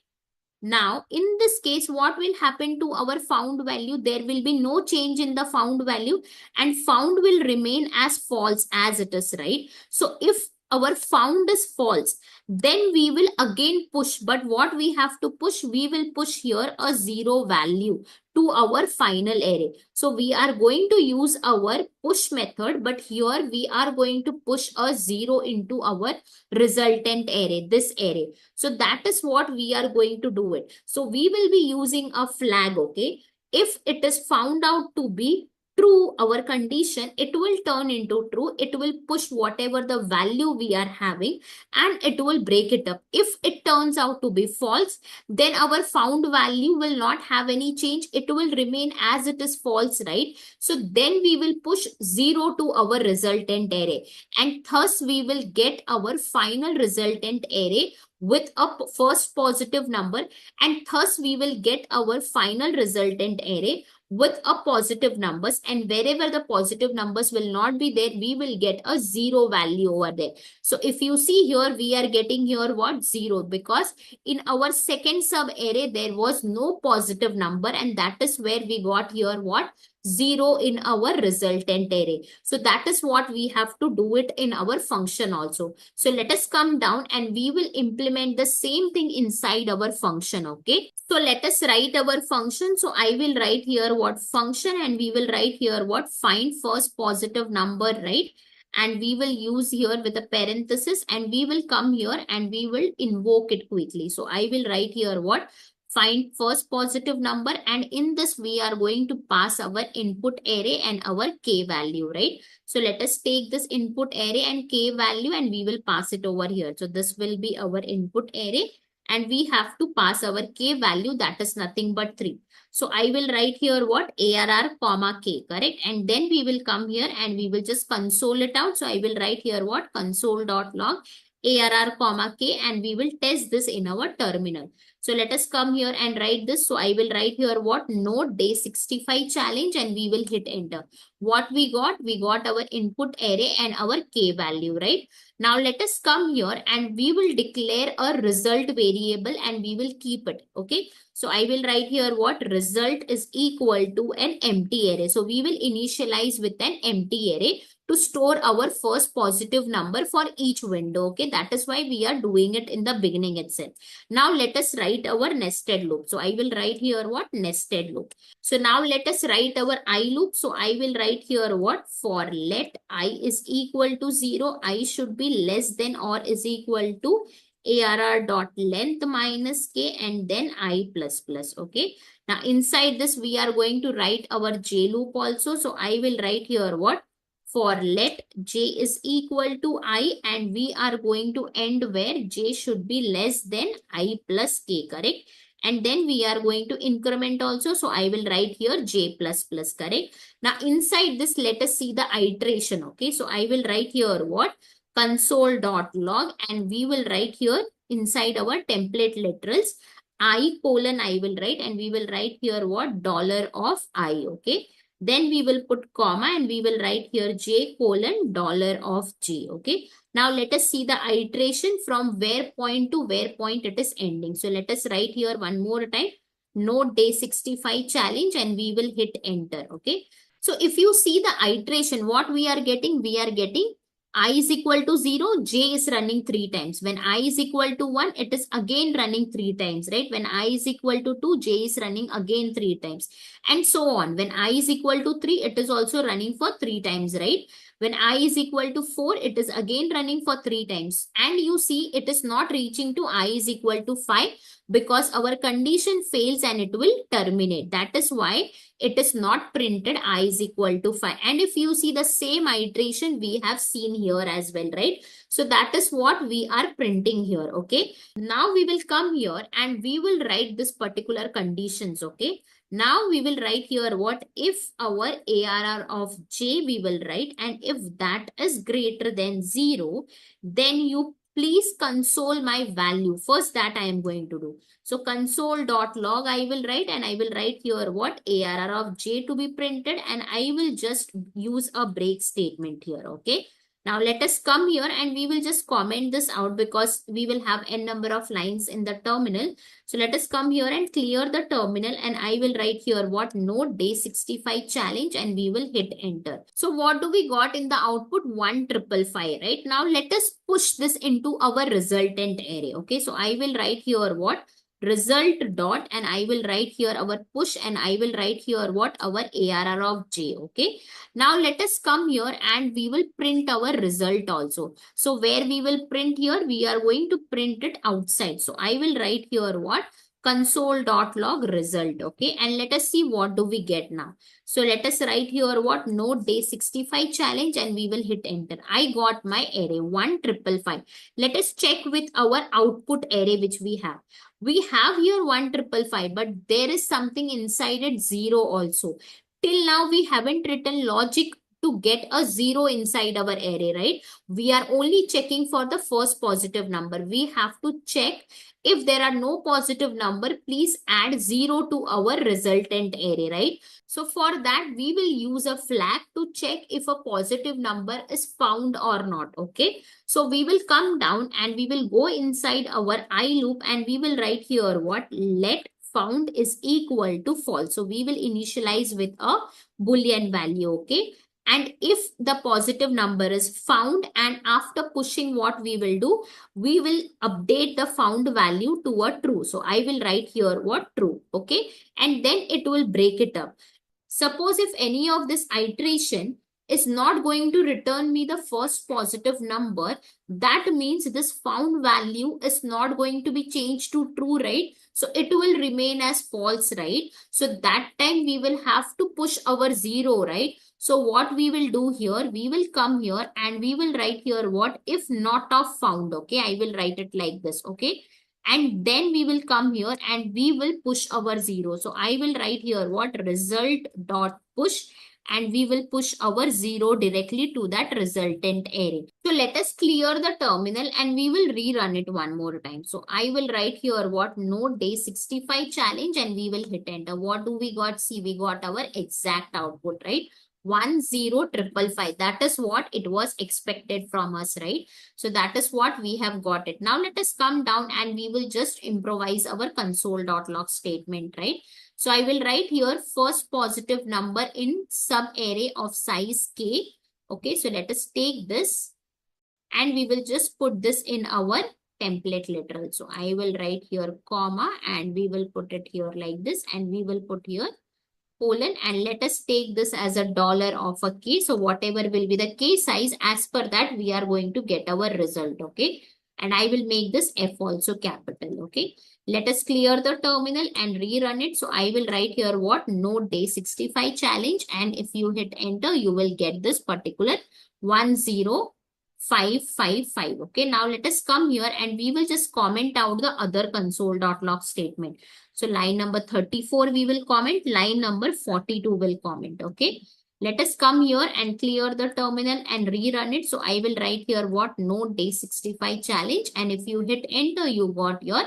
Now, in this case, what will happen to our found value? There will be no change in the found value, and found will remain as false as it is, right? So if our found is false, then we will again push. But what we have to push? We will push here a 0 value to our final array. So we are going to use our push method, but here we are going to push a 0 into our resultant array, this array. So that is what we are going to do it. So we will be using a flag, okay? If it is found out to be true, our condition, it will turn into true. It will push whatever the value we are having, and it will break it up. If it turns out to be false, then our found value will not have any change. It will remain as it is false, right? So then we will push 0 to our resultant array, and thus we will get our final resultant array with a first positive number, and thus we will get our final resultant array with a positive numbers, and wherever the positive numbers will not be there, we will get a 0 value over there. So if you see here, we are getting here what? 0, because in our second sub array there was no positive number, and that is where we got here what? 0 in our resultant array. So that is what we have to do it in our function also. So let us come down and we will implement the same thing inside our function. Okay. So let us write our function. So I will write here what function, and we will write here what? Find first positive number, right? And we will use here with a parenthesis, and we will come here and we will invoke it quickly. So I will write here what? Find first positive number, and in this we are going to pass our input array and our k value, right? So let us take this input array and k value, and we will pass it over here. So this will be our input array, and we have to pass our k value, that is nothing but 3. So I will write here what? ARR comma k, correct? And then we will come here and we will just console it out. So I will write here what? Console.log ARR comma k, and we will test this in our terminal. So let us come here and write this. So I will write here what? Node day 65 challenge, and we will hit enter. What we got? We got our input array and our k value, right? Now let us come here and we will declare a result variable, and we will keep it. Okay. So I will write here what? Result is equal to an empty array. So we will initialize with an empty array to store our first positive number for each window. Okay. That is why we are doing it in the beginning itself. Now let us write our nested loop. So I will write here what? Nested loop. So now let us write our I loop. So I will write here what? For let I is equal to 0, I should be less than or is equal to ARR.length minus k, and then I plus plus. Okay. Now inside this we are going to write our J loop also. So I will write here what? For let j is equal to I, and we are going to end where j should be less than I plus k, correct? And then we are going to increment also. So I will write here j plus plus, correct? Now inside this, let us see the iteration. Okay. So I will write here what? Console.log, and we will write here inside our template literals I colon I will write, and we will write here what? Dollar of I. Okay. Then we will put comma, and we will write here j colon dollar of j. Okay. Now let us see the iteration from where point to where point it is ending. So let us write here one more time. Node day 65 challenge, and we will hit enter. Okay. So if you see the iteration, what we are getting? We are getting I is equal to 0, j is running 3 times. When I is equal to 1, it is again running 3 times, right? When I is equal to 2, j is running again 3 times. And so on. When I is equal to 3, it is also running for 3 times, right? When I is equal to 4, it is again running for 3 times. And you see it is not reaching to I is equal to 5 because our condition fails and it will terminate. That is why it is not printed I is equal to 5. And if you see the same iteration we have seen here as well, right? So that is what we are printing here, okay? Now we will come here and we will write this particular conditions, okay? Now we will write here what if our ARR of J we will write, and if that is greater than 0, then you please console my value. First that I am going to do. So console.log I will write, and I will write here what ARR of J to be printed, and I will just use a break statement here, okay? Now let us come here and we will just comment this out because we will have n number of lines in the terminal. So let us come here and clear the terminal, and I will write here what node day 65 challenge, and we will hit enter. So what do we got in the output? 1555, right? Now let us push this into our resultant array. Okay, so I will write here what result dot, and I will write here our push, and I will write here what our ARR of J. Okay, now let us come here and we will print our result also. So where we will print here, we are going to print it outside. So I will write here what console.log result. Okay, and let us see what do we get now. So let us write here what node day 65 challenge, and we will hit enter. I got my array 1555. Let us check with our output array which we have. We have here 1555, but there is something inside it 0 also. Till now we haven't written logic to get a 0 inside our array, right? We are only checking for the first positive number. We have to check if there are no positive number, please add 0 to our resultant array, right? So for that, we will use a flag to check if a positive number is found or not, okay? So we will come down and we will go inside our I loop, and we will write here what let found is equal to false. So we will initialize with a Boolean value, okay? And if the positive number is found, and after pushing what we will do, we will update the found value to a true. So I will write here what true, okay? And then it will break it up. Suppose if any of this iteration is not going to return me the first positive number, that means this found value is not going to be changed to true, right? So it will remain as false, right? So that time we will have to push our 0, right? So what we will do here, we will come here and we will write here what if not of found, okay? I will write it like this, okay? And then we will come here and we will push our 0. So I will write here what result dot push, and we will push our 0 directly to that resultant array. So let us clear the terminal and we will rerun it one more time. So I will write here what node day 65 challenge, and we will hit enter. What do we got? See, we got our exact output, right? 10555. That is what it was expected from us, right? So that is what we have got it. Now let us come down and we will just improvise our console.log statement, right? So I will write here first positive number in sub array of size k. Okay, so let us take this and we will just put this in our template literal. So I will write here comma, and we will put it here like this, and we will put here colon, and let us take this as a dollar of a k. So whatever will be the k size, as per that we are going to get our result, okay? And I will make this F also capital, okay? Let us clear the terminal and rerun it. So I will write here what node day 65 challenge, and if you hit enter, you will get this particular 10555. Okay, now let us come here and we will just comment out the other console.log statement. So line number 34 we will comment, line number 42 will comment, okay? Let us come here and clear the terminal and rerun it. So I will write here what node day 65 challenge, and if you hit enter, you got your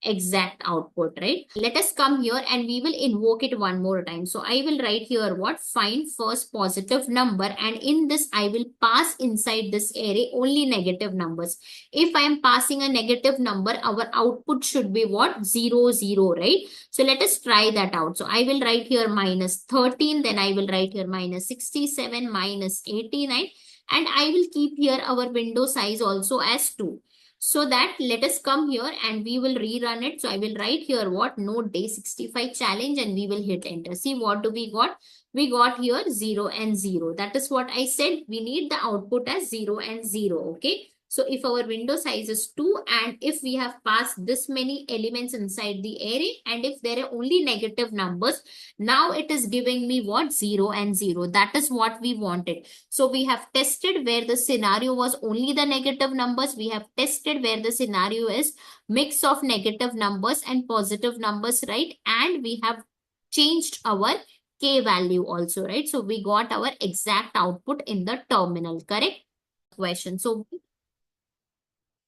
exact output, right? Let us come here and we will invoke it one more time. So I will write here what find first positive number, and in this I will pass inside this array only negative numbers. If I am passing a negative number, our output should be what 0 0, right? So let us try that out. So I will write here minus 13, then I will write here minus 67, minus 89, and I will keep here our window size also as 2. So that let us come here and we will rerun it. So I will write here what node day 65 challenge and we will hit enter. See what do we got? We got here 0 and 0. That is what I said. We need the output as 0 and 0. Okay. So if our window size is 2 and if we have passed this many elements inside the array and if there are only negative numbers, now it is giving me what? 0 and 0. That is what we wanted. So we have tested where the scenario was only the negative numbers. We have tested where the scenario is mix of negative numbers and positive numbers, right? And we have changed our k value also, right? So we got our exact output in the terminal, correct? Question. So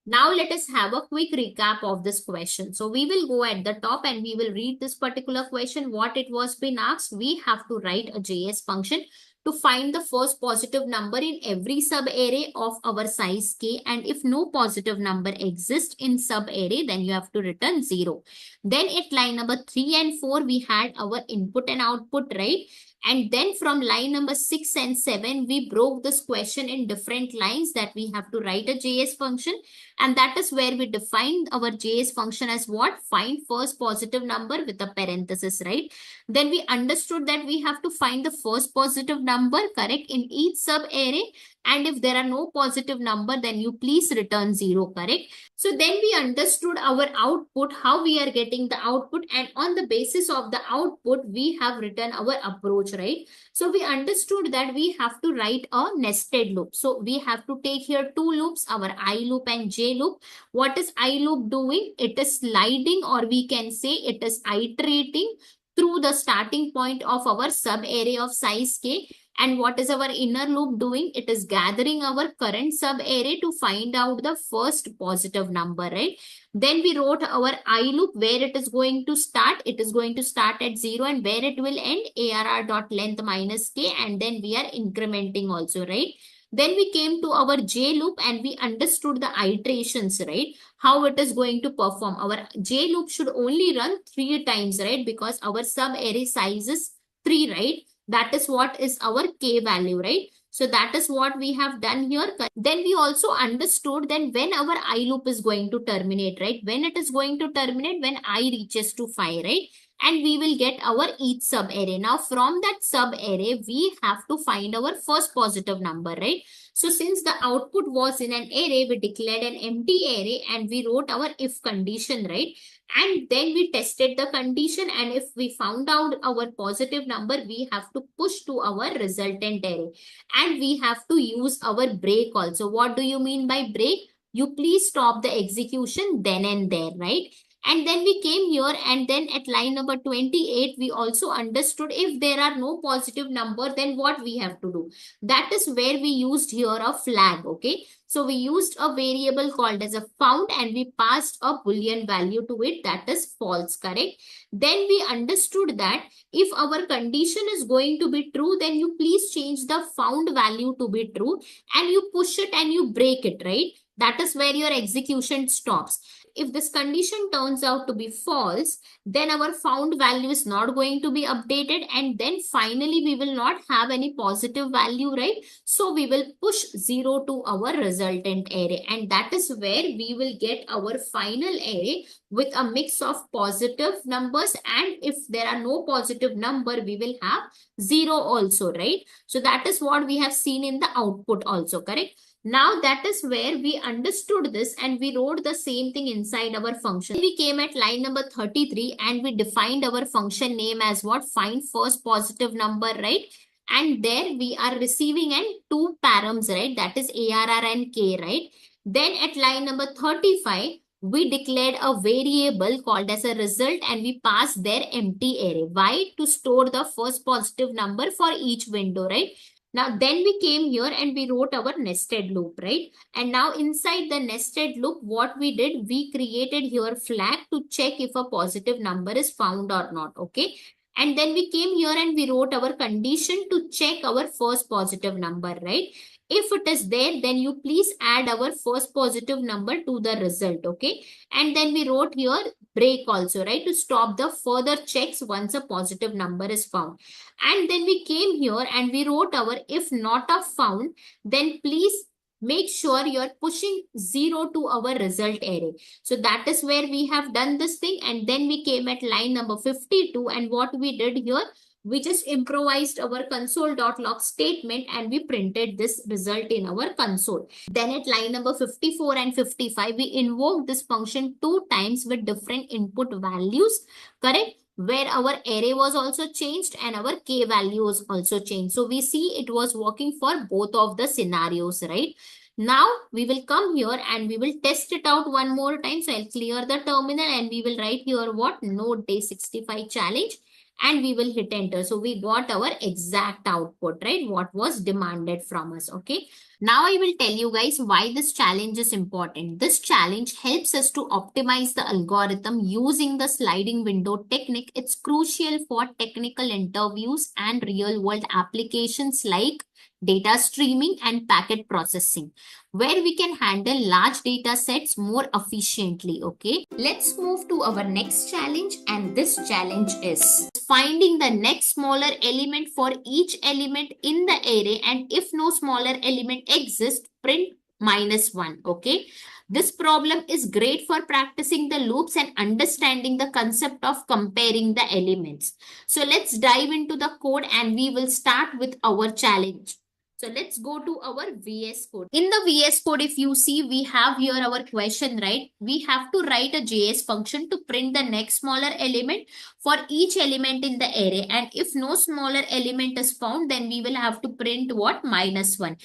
now let us have a quick recap of this question. So we will go at the top and we will read this particular question. What it was been asked, we have to write a JS function to find the first positive number in every subarray of our size k, and if no positive number exists in subarray, then you have to return 0. Then at line number 3 and 4, we had our input and output, right? And then from line number 6 and 7, we broke this question in different lines that we have to write a JS function. And that is where we defined our JS function as what? Find first positive number with a parenthesis, right? Then we understood that we have to find the first positive number, correct, in each subarray. And if there are no positive number, then you please return 0, correct? So then we understood our output, how we are getting the output, and on the basis of the output, we have written our approach, right? So we understood that we have to write a nested loop. So we have to take here two loops, our I loop and J loop. What is I loop doing? It is sliding, or we can say it is iterating through the starting point of our subarray of size k. And what is our inner loop doing? It is gathering our current subarray to find out the first positive number, right? Then we wrote our I loop where it is going to start. It is going to start at 0 and where it will end, arr.length minus k, and then we are incrementing also, right? Then we came to our J loop and we understood the iterations, right? How it is going to perform. Our J loop should only run 3 times, right? Because our subarray size is 3, right? That is what is our k value, right? So that is what we have done here. Then we also understood then when our I loop is going to terminate, right? When it is going to terminate, when I reaches to 5, right? And we will get our each subarray. Now from that subarray, we have to find our first positive number, right? So since the output was in an array, we declared an empty array and we wrote our if condition, right? And then we tested the condition, and if we found out our positive number, we have to push to our resultant array. And we have to use our break also. What do you mean by break? You please stop the execution then and there, right? And then we came here and then at line number 28, we also understood if there are no positive number, then what we have to do. That is where we used here a flag, okay? So we used a variable called as a found and we passed a boolean value to it, that is false, correct? Then we understood that if our condition is going to be true, then you please change the found value to be true and you push it and you break it, right? That is where your execution stops. If this condition turns out to be false, then our found value is not going to be updated, and then finally we will not have any positive value, right? So we will push 0 to our resultant array, and that is where we will get our final array with a mix of positive numbers, and if there are no positive number, we will have 0 also, right? So that is what we have seen in the output also, correct? Now that is where we understood this and we wrote the same thing inside our function. We came at line number 33 and we defined our function name as what? Find first positive number, right? And there we are receiving an 2 params, right? That is ARR and K, right? Then at line number 35, we declared a variable called as a result and we passed their empty array. Why? To store the first positive number for each window, right? Now, then we came here and we wrote our nested loop, right? And now inside the nested loop, what we did, we created here flag to check if a positive number is found or not, okay? And then we came here and we wrote our condition to check our first positive number, right? If it is there, then you please add our first positive number to the result, okay? And then we wrote here break also, right? To stop the further checks once a positive number is found. And then we came here and we wrote our if not a found, then please make sure you're pushing 0 to our result array. So that is where we have done this thing. And then we came at line number 52. And what we did here, we just improvised our console.log statement and we printed this result in our console. Then at line number 54 and 55, we invoked this function 2 times with different input values, correct? Where our array was also changed and our k value was also changed. So we see it was working for both of the scenarios, right? Now we will come here and we will test it out one more time. So I'll clear the terminal and we will write here what? Node day 65 challenge, and we will hit enter. So we got our exact output, right? What was demanded from us, okay? Now I will tell you guys why this challenge is important. This challenge helps us to optimize the algorithm using the sliding window technique. It's crucial for technical interviews and real world applications like data streaming and packet processing, where we can handle large data sets more efficiently, okay? Let's move to our next challenge, and this challenge is finding the next smaller element for each element in the array, and if no smaller element exists, print -1, okay? This problem is great for practicing the loops and understanding the concept of comparing the elements. So let's dive into the code and we will start with our challenge. So let's go to our VS Code. In the VS Code, if you see, we have here our question, right? We have to write a JS function to print the next smaller element for each element in the array. And if no smaller element is found, then we will have to print what? -1.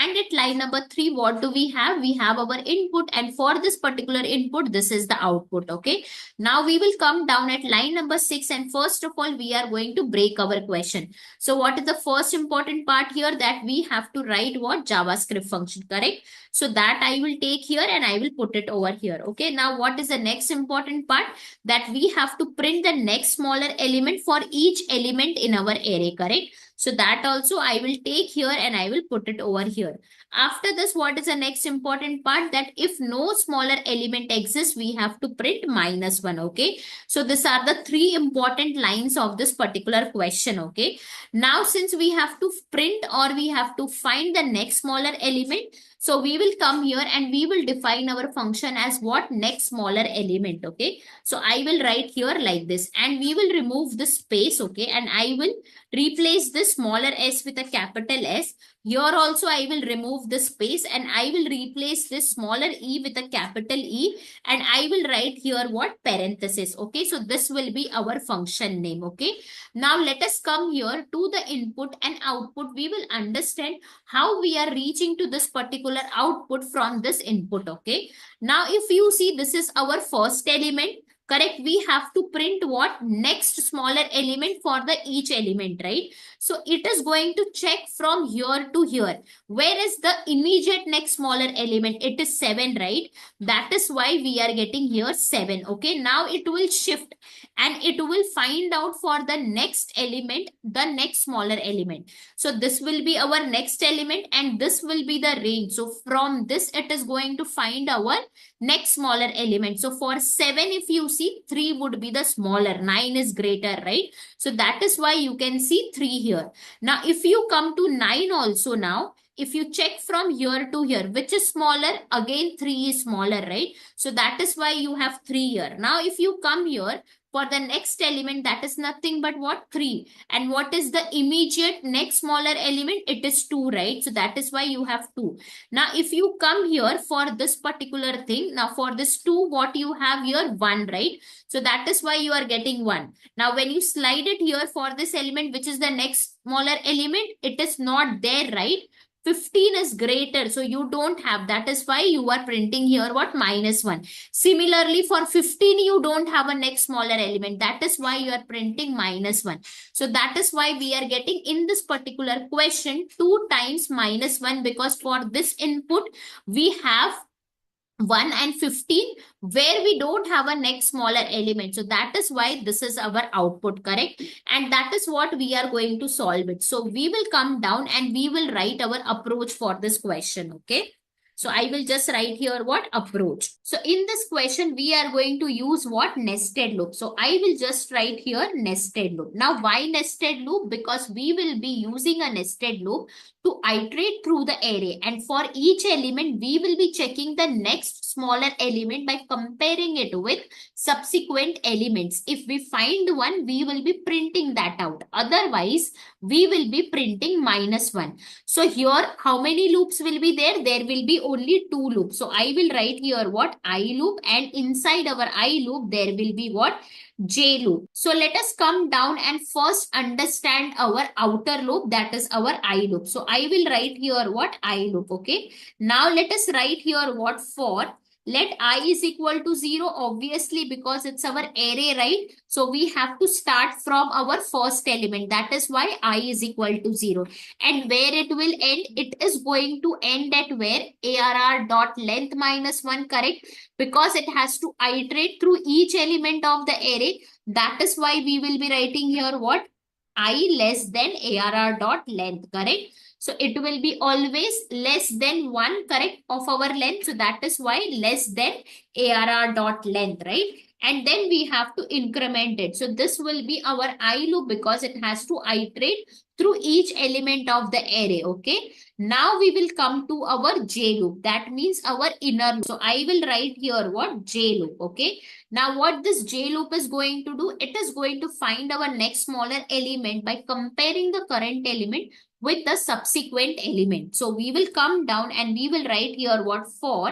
And at line number 3, what do we have? We have our input, and for this particular input, this is the output, okay? Now we will come down at line number 6, and first of all, we are going to break our question. So what is the first important part here? That we have to write what? JavaScript function, correct? So that I will take here and I will put it over here, okay? Now what is the next important part? That we have to print the next smaller element for each element in our array, correct? So that also I will take here and I will put it over here. After this, what is the next important part? That if no smaller element exists, we have to print -1, okay? So these are the 3 important lines of this particular question, okay? Now, since we have to print or we have to find the next smaller element, so we will come here and we will define our function as what? Next smaller element, okay? So I will write here like this, and we will remove the space, okay? And I will replace this smaller s with a capital S. Here also I will remove the space and I will replace this smaller e with a capital E, and I will write here what? Parenthesis, okay? So this will be our function name, okay? Now let us come here to the input and output. We will understand how we are reaching to this particular output from this input, okay? Now if you see, this is our first element, correct? We have to print what? Next smaller element for the each element, right? So it is going to check from here to here. Where is the immediate next smaller element? It is 7, right? That is why we are getting here 7, okay? Now it will shift and it will find out for the next element, the next smaller element. So this will be our next element and this will be the range. So from this, it is going to find our next smaller element. So for 7, if you see, 3 would be the smaller, 9 is greater, right? So that is why you can see 3 here. Now, if you come to 9 also now, if you check from here to here, which is smaller, again 3 is smaller, right? So that is why you have 3 here. Now, if you come here, for the next element, that is nothing but what? 3. And what is the immediate next smaller element? It is 2, right? So that is why you have 2. Now, if you come here for this particular thing, now for this 2, what you have here? 1, right? So that is why you are getting 1. Now, when you slide it here for this element, which is the next smaller element, it is not there, right? 15 is greater, so you don't have. That is why you are printing here what? -1. Similarly, for 15, you don't have a next smaller element. That is why you are printing -1. So that is why we are getting in this particular question 2 times -1, because for this input, we have 1 and 15, where we don't have a next smaller element. So that is why this is our output, correct? And that is what we are going to solve it. So we will come down and we will write our approach for this question, okay? So I will just write here what? Approach. So in this question, we are going to use what? Nested loop. So I will just write here nested loop. Now why nested loop? Because we will be using a nested loop to iterate through the array, and for each element we will be checking the next smaller element by comparing it with subsequent elements. If we find one, we will be printing that out. Otherwise, we will be printing -1. So here, how many loops will be there? There will be only 2 loops. So I will write here what? I loop, and inside our I loop, there will be what? J loop. So let us come down and first understand our outer loop, that is our I loop. So I will write here what? I loop. Okay. Now let us write here what? For let I is equal to 0, obviously, because it's our array, right? So we have to start from our first element. That is why I is equal to 0. And where it will end? It is going to end at where? ARR dot length -1, correct? Because it has to iterate through each element of the array. That is why we will be writing here what? I less than ARR dot length, correct? So it will be always less than 1, correct, of our length. So that is why less than ARR dot length, right? And then we have to increment it. So this will be our I loop because it has to iterate through each element of the array, okay? Now we will come to our J loop. That means our inner loop. So I will write here what? J loop, okay? Now what this J loop is going to do? It is going to find our next smaller element by comparing the current element with the subsequent element. So we will come down and we will write here what? For,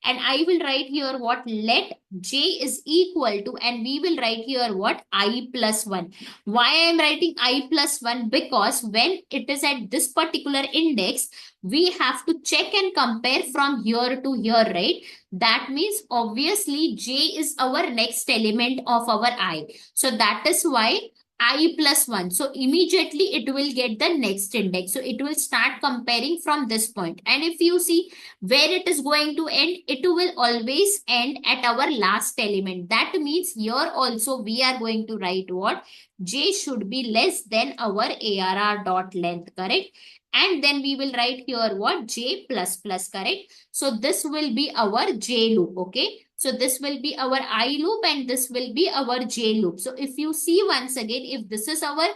and I will write here what? Let J is equal to, and we will write here what? I plus 1. Why I am writing I plus 1? Because when it is at this particular index, we have to check and compare from here to here, right? That means obviously J is our next element of our I. So that is why I plus 1. So immediately it will get the next index. So it will start comparing from this point. And if you see where it is going to end, it will always end at our last element. That means here also we are going to write what? J should be less than our ARR dot length, correct? And then we will write here what? J plus plus, correct? So this will be our J loop, okay? So this will be our I loop and this will be our J loop. So if you see once again, if this is our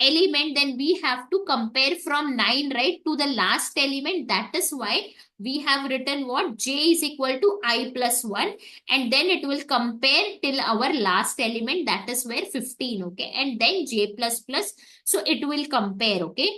element, then we have to compare from 9, right, to the last element. That is why we have written what? J is equal to I plus 1, and then it will compare till our last element, that is where 15, okay? And then J plus plus, so it will compare, okay?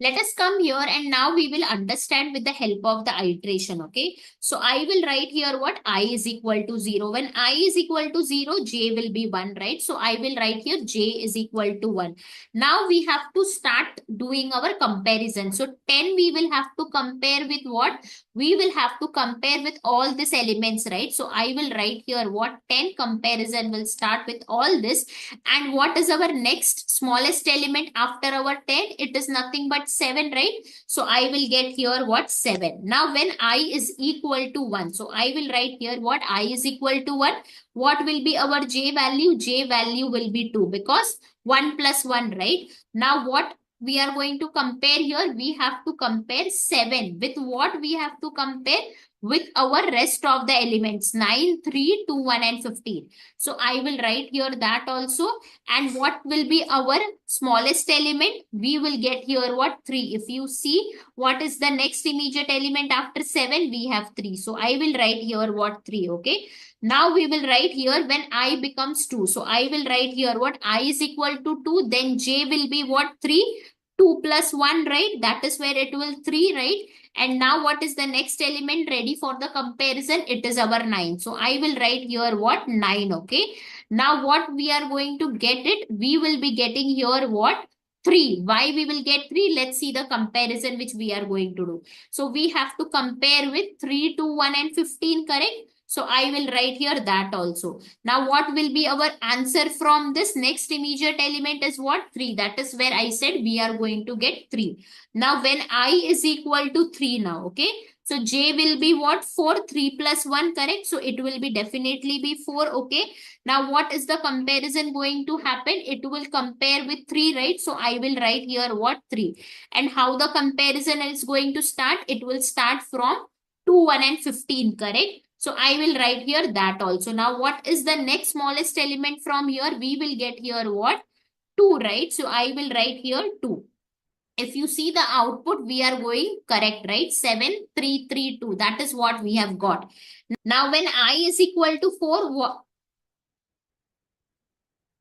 Let us come here and now we will understand with the help of the iteration, okay? So I will write here what? I is equal to 0. When I is equal to 0, J will be 1, right? So I will write here J is equal to 1. Now we have to start doing our comparison. So 10 we will have to compare with what? We will have to compare with all these elements, right? So I will write here what? 10 comparison will start with all this. And what is our next smallest element after our 10? It is nothing but 7, right? So I will get here what? 7. Now when I is equal to 1, so I will write here what? I is equal to 1. What will be our J value? J value will be 2 because 1 plus 1, right? Now what we are going to compare here? We have to compare 7 with what? We have to compare with our rest of the elements 9, 3, 2, 1 and 15. So I will write here that also. And what will be our smallest element? We will get here what? 3. If you see what is the next immediate element after 7, we have 3. So I will write here what? 3, okay? Now we will write here when I becomes 2. So I will write here what? I is equal to 2. Then J will be what? 3. 2 plus 1, right? That is where it will 3, right? And now what is the next element ready for the comparison? It is our 9. So I will write here what? 9, okay? Now what we are going to get it? We will be getting here what? 3. Why we will get 3? Let's see the comparison which we are going to do. So we have to compare with 3, 2, 1 and 15, correct? So I will write here that also. Now what will be our answer from this? Next immediate element is what? 3. That is where I said we are going to get 3. Now when I is equal to 3 now, okay? So j will be what? 4, 3 plus 1, correct? So it will be definitely be 4, okay? Now what is the comparison going to happen? It will compare with 3, right? So I will write here what? 3. And how the comparison is going to start? It will start from 2, 1 and 15, correct? So I will write here that also. Now what is the next smallest element from here? We will get here what? 2, right? So I will write here 2. If you see the output, we are going correct, right? 7, 3, 3, 2. That is what we have got. Now, when I is equal to 4,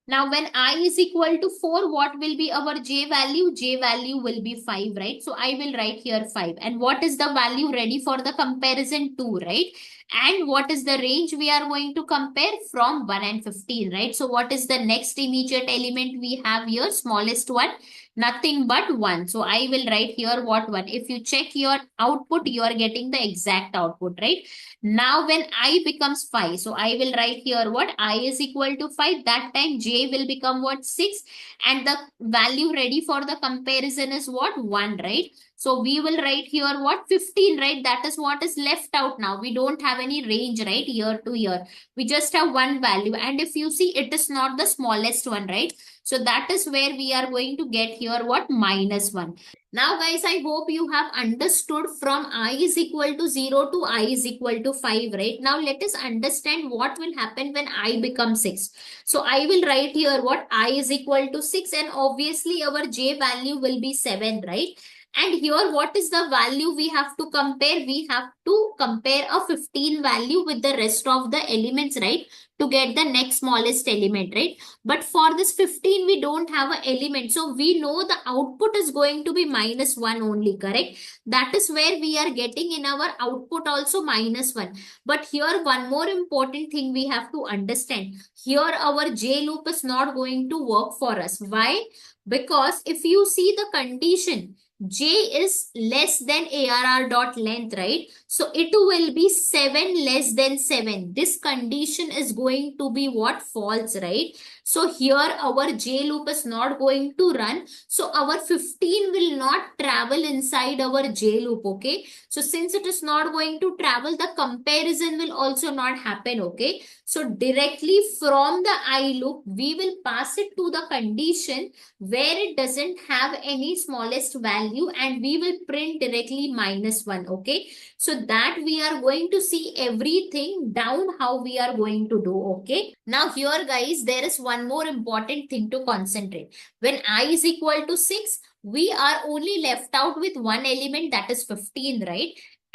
now, when I is equal to 4, what will be our j value? J value will be 5, right? So, I will write here 5. And what is the value ready for the comparison? 2, right? And what is the range we are going to compare? From 1 and 15, right? So, what is the next immediate element we have here? Smallest one? Nothing but 1. So, I will write here what 1. If you check your output, you are getting the exact output, right? Now when I becomes 5, so I will write here what? I is equal to 5. That time j will become what? 6. And the value ready for the comparison is what? 1, right? So we will write here what? 15, right? That is what is left out now. We don't have any range, right? Year to year. We just have one value. And if you see, it is not the smallest one, right? So that is where we are going to get here what? -1. Now guys, I hope you have understood from I is equal to 0 to I is equal to 5, right? Now let us understand what will happen when I become 6. So I will write here what? I is equal to 6, and obviously our j value will be 7, right? And here what is the value we have to compare? We have to compare a 15 value with the rest of the elements, right? To get the next smallest element, right? But for this 15, we don't have an element. So we know the output is going to be -1 only, correct? That is where we are getting in our output also -1. But here one more important thing we have to understand. Here our J loop is not going to work for us. Why? Because if you see the condition, j is less than arr dot length, right? So it will be 7 less than 7. This condition is going to be what? False, right? So here our j loop is not going to run. So our 15 will not travel inside our j loop, okay? So since it is not going to travel, the comparison will also not happen, okay? So directly from the I loop, we will pass it to the condition where it doesn't have any smallest value, and we will print directly -1, okay? So that we are going to see everything down how we are going to do, okay? Now here guys, there is one more important thing to concentrate. When I is equal to 6, we are only left out with one element, that is 15, right?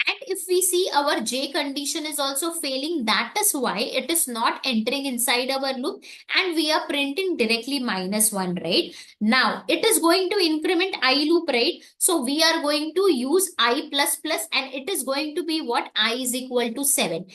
And if we see our j condition is also failing, that is why it is not entering inside our loop, and we are printing directly -1, right? Now it is going to increment I loop, right? So we are going to use I plus plus, and it is going to be what? I is equal to 7.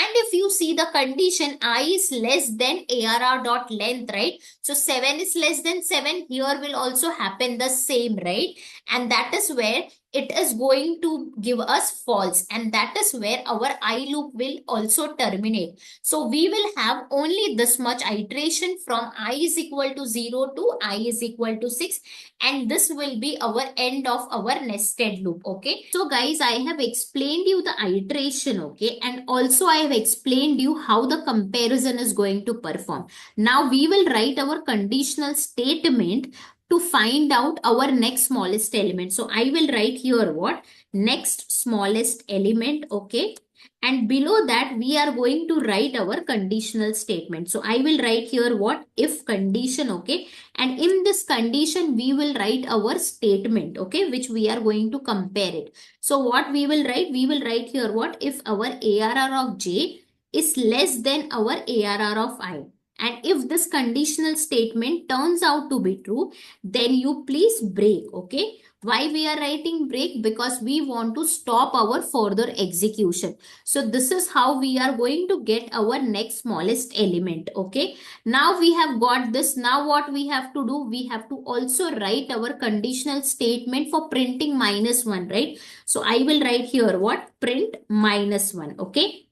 And if you see the condition, I is less than arr dot length, right? So 7 is less than 7. Here will also happen the same, right? And that is where it is going to give us false, and that is where our I loop will also terminate. So we will have only this much iteration from I is equal to 0 to I is equal to 6, and this will be our end of our nested loop, okay? So guys, I have explained you the iteration, okay? And also I have explained you how the comparison is going to perform. Now we will write our conditional statement to find out our next smallest element. So I will write here what? Next smallest element, okay? And below that, we are going to write our conditional statement. So I will write here what? If condition, okay? And in this condition, we will write our statement, okay? Which we are going to compare it. So what we will write? We will write here what? If our ARR of J is less than our ARR of I. And if this conditional statement turns out to be true, then you please break, okay? Why we are writing break? Because we want to stop our further execution. So this is how we are going to get our next smallest element, okay? Now we have got this. Now what we have to do? We have to also write our conditional statement for printing -1, right? So I will write here what? Print -1, okay?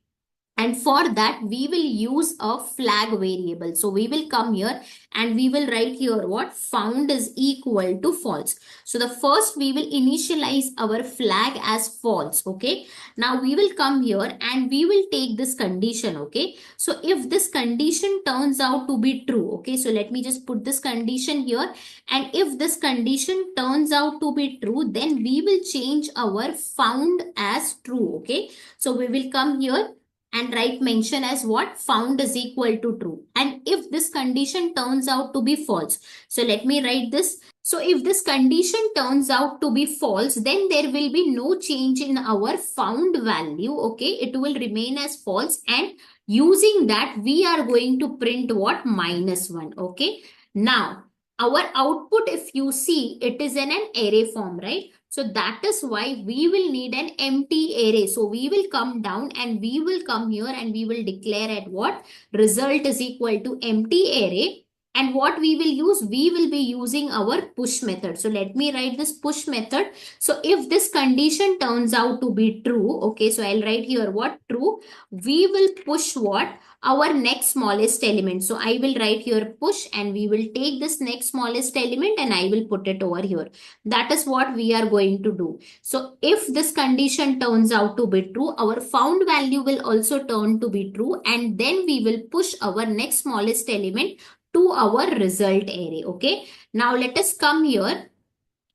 And for that, we will use a flag variable. So we will come here and we will write here what found is equal to false. So the first we will initialize our flag as false. Okay. Now we will come here and we will take this condition. Okay. So if this condition turns out to be true. Okay. So let me just put this condition here. And if this condition turns out to be true, then we will change our found as true. Okay. So we will come here and write mention as what found is equal to true. And if this condition turns out to be false, so let me write this. So if this condition turns out to be false, then there will be no change in our found value. Okay, it will remain as false, and using that we are going to print what -1. Okay, now our output, if you see, it is in an array form, right? So that is why we will need an empty array. So we will come down and we will come here and we will declare at what result is equal to empty array. And what we will use, we will be using our push method. So let me write this push method. So if this condition turns out to be true, okay, so I'll write here what true, we will push what our next smallest element. So I will write here push and we will take this next smallest element and I will put it over here. That is what we are going to do. So if this condition turns out to be true, our found value will also turn to be true, and then we will push our next smallest element to our result array. Okay. Now let us come here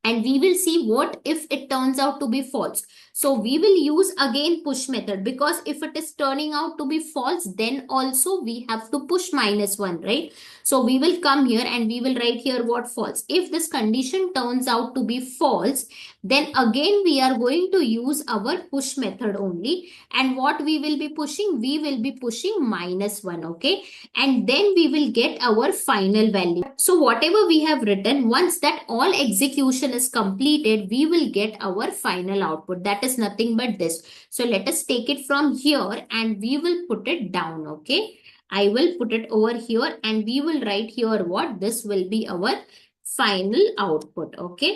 and we will see what if it turns out to be false. So we will use again push method, because if it is turning out to be false, then also we have to push -1, right? So we will come here and we will write here what false. If this condition turns out to be false, then again we are going to use our push method only. And what we will be pushing? We will be pushing -1, okay? And then we will get our final value. So whatever we have written, once that all execution is completed, we will get our final output. That is nothing but this. So let us take it from here and we will put it down, okay? I will put it over here and we will write here what this will be our final output, okay?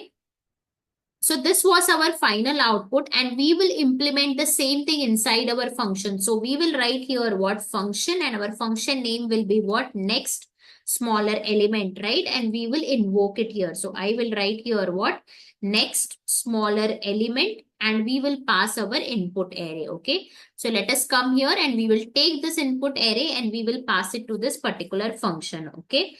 So this was our final output, and we will implement the same thing inside our function. So we will write here what function, and our function name will be what next smaller element, right? And we will invoke it here. So I will write here what next smaller element, and we will pass our input array. Okay. So let us come here and we will take this input array and we will pass it to this particular function. Okay.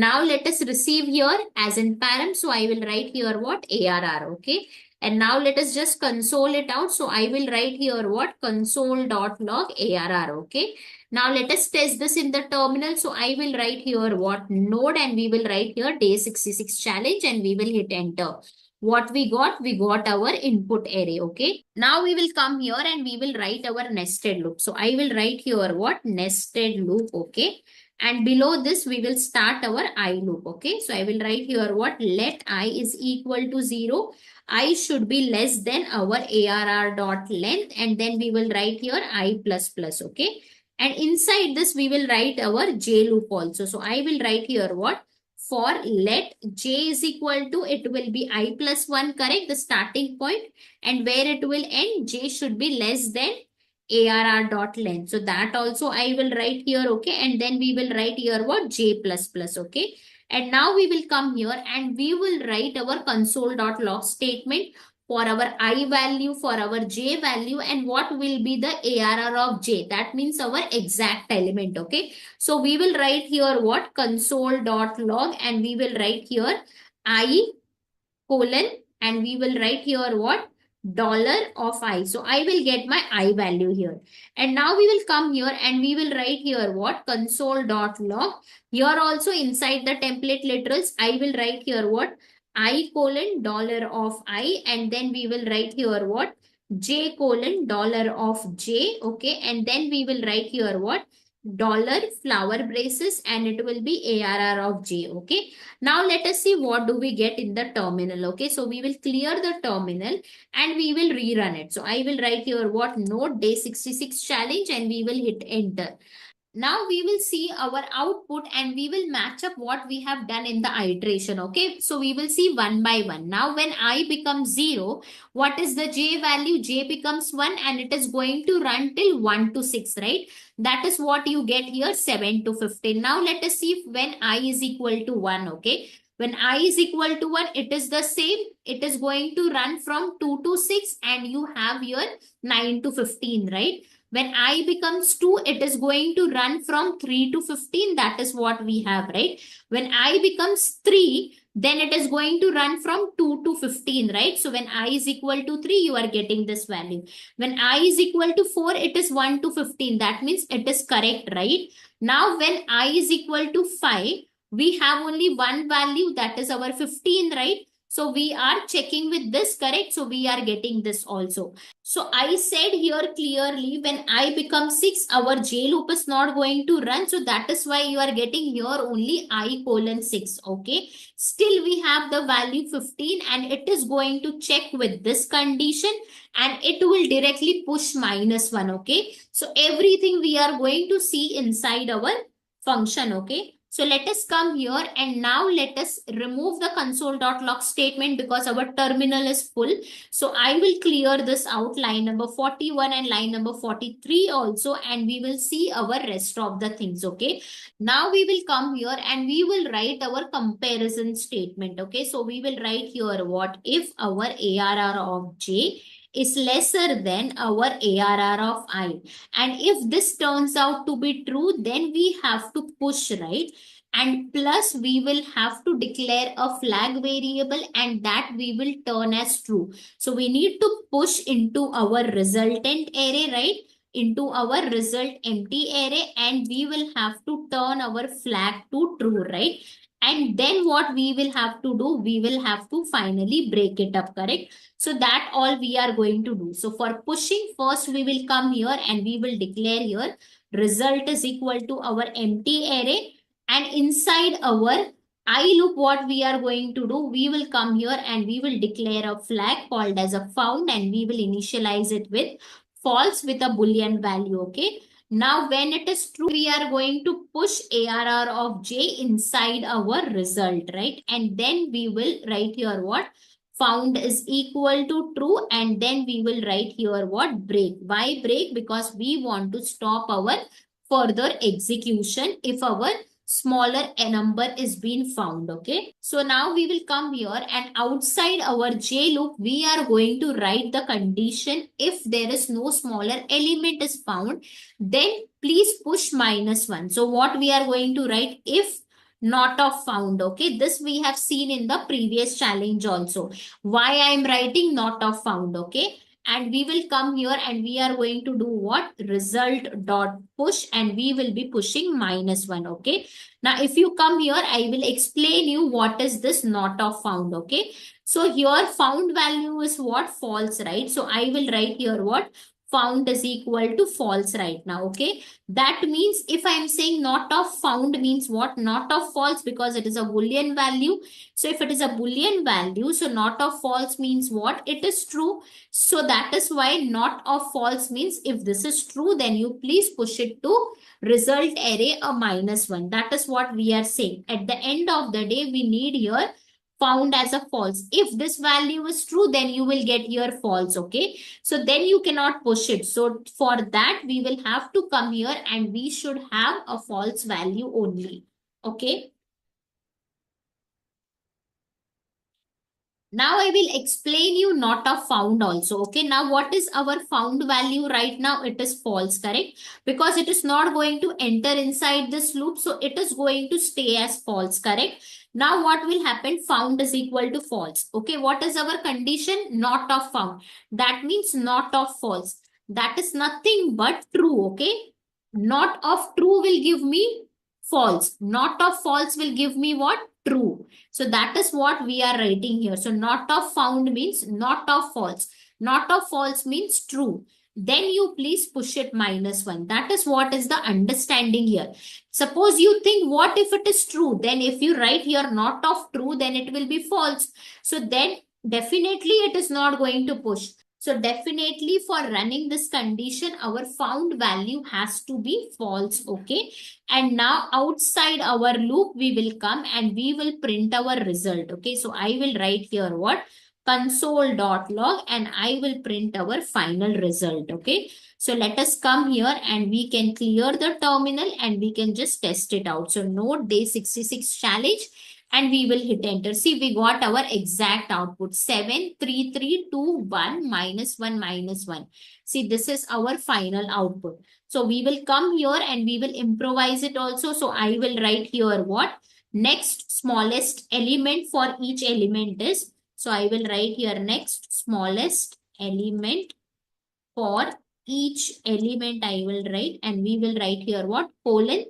Now let us receive here as in parent. So I will write here what ARR. Okay. And now let us just console it out. So I will write here what console.log ARR. Okay. Now let us test this in the terminal. So I will write here what node, and we will write here day 66 challenge, and we will hit enter. What we got our input array. Okay. Now we will come here and we will write our nested loop. So I will write here what nested loop. Okay. And below this, we will start our I loop. Okay. So I will write here what let I is equal to 0. I should be less than our ARR dot length. And then we will write here I plus plus. Okay. And inside this, we will write our J loop also. So I will write here what for let J is equal to, it will be I plus 1, correct? The starting point, and where it will end, J should be less than ARR dot length. So that also I will write here, okay? And then we will write here what J plus plus, okay? And now we will come here and we will write our console.log statement for our I value, for our J value, and what will be the ARR of J. That means our exact element, okay? So we will write here what console.log, and we will write here I colon, and we will write here what dollar of I. So I will get my I value here. And now we will come here and we will write here what console.log. Here also inside the template literals, I will write here what I colon dollar of I, and then we will write here what J colon dollar of J. Okay. And then we will write here what dollar flower braces, and it will be ARR of J. Okay. Now let us see what do we get in the terminal. Okay. So we will clear the terminal and we will rerun it. So I will write here what node day 66 challenge, and we will hit enter. Now we will see our output and we will match up what we have done in the iteration. Okay, so we will see one by one. Now when I becomes 0, what is the j value? J becomes 1 and it is going to run till 1 to 6, right? That is what you get here, 7 to 15. Now let us see if when I is equal to 1. Okay, when I is equal to 1, it is the same. It is going to run from 2 to 6 and you have here 9 to 15, right? When I becomes 2, it is going to run from 3 to 15. That is what we have, right? When I becomes 3, then it is going to run from 2 to 15, right? So when I is equal to 3, you are getting this value. When I is equal to 4, it is 1 to 15. That means it is correct, right? Now when I is equal to 5, we have only one value, that is our 15, right? So we are checking with this, correct? So we are getting this also. So I said here clearly, when I become 6, our J loop is not going to run. So that is why you are getting here only I colon 6. Okay. Still we have the value 15 and it is going to check with this condition and it will directly push -1. Okay. So everything we are going to see inside our function. Okay. So let us come here and now let us remove the console.log statement because our terminal is full. So I will clear this out, line number 41 and line number 43 also, and we will see our rest of the things. Okay. Now we will come here and we will write our comparison statement. Okay. So we will write here, what if our ARR of J is lesser than our ARR of I. And if this turns out to be true, then we have to push, right? And plus we will have to declare a flag variable and that we will turn as true. So we need to push into our resultant array, right? Into our result empty array and we will have to turn our flag to true, right? And then what we will have to do, we will have to finally break it up, correct? So that all we are going to do. So for pushing, first we will come here and we will declare here result is equal to our empty array, and inside our I loop, what we are going to do, we will come here and we will declare a flag called as a found and we will initialize it with false with a boolean value. Okay. Now when it is true, we are going to push ARR of J inside our result, right? And then we will write here what? Found is equal to true, and then we will write here what? Break. Why break? Because we want to stop our further execution if our smaller a number is being found. Okay. So now we will come here and outside our J loop, we are going to write the condition. If there is no smaller element is found, then please push -1. So what we are going to write? If not of found. Okay. This we have seen in the previous challenge also. Why I am writing not of found. Okay. And we will come here and we are going to do what? Result dot push and we will be pushing -1. Okay. Now, if you come here, I will explain you what is this not of found. Okay. So here found value is what? False, right? So I will write here what? Found is equal to false right now. Okay. That means if I am saying not of found means what? Not of false, because it is a Boolean value. So if it is a Boolean value, so not of false means what? It is true. So that is why not of false means if this is true, then you please push it to result array a -1. That is what we are saying. At the end of the day, we need here found as a false. If this value is true, then you will get here false. Okay. So then you cannot push it. So for that, we will have to come here and we should have a false value only. Okay. Now I will explain you not of found also. Okay. Now what is our found value right now? It is false, correct? Because it is not going to enter inside this loop. So it is going to stay as false, correct? Now what will happen? Found is equal to false. Okay. What is our condition? Not of found. That means not of false. That is nothing but true. Okay. Not of true will give me false. Not of false will give me what? True. So that is what we are writing here. So not of found means not of false. Not of false means true. Then you please push it -1. That is what is the understanding here. Suppose you think what if it is true? Then if you write here not of true, then it will be false. So then definitely it is not going to push. So definitely for running this condition, our found value has to be false. Okay. And now outside our loop, we will come and we will print our result. Okay. So I will write here what? Console.log, and I will print our final result. Okay. So let us come here and we can clear the terminal and we can just test it out. So note day 66 challenge, and we will hit enter. See, we got our exact output 7, 3, 3, 2, 1, minus 1, minus 1. See, this is our final output. So we will come here and we will improvise it also. So I will write here what? Next smallest element for each element is. So I will write here next smallest element for each element I will write, and we will write here what? Colon.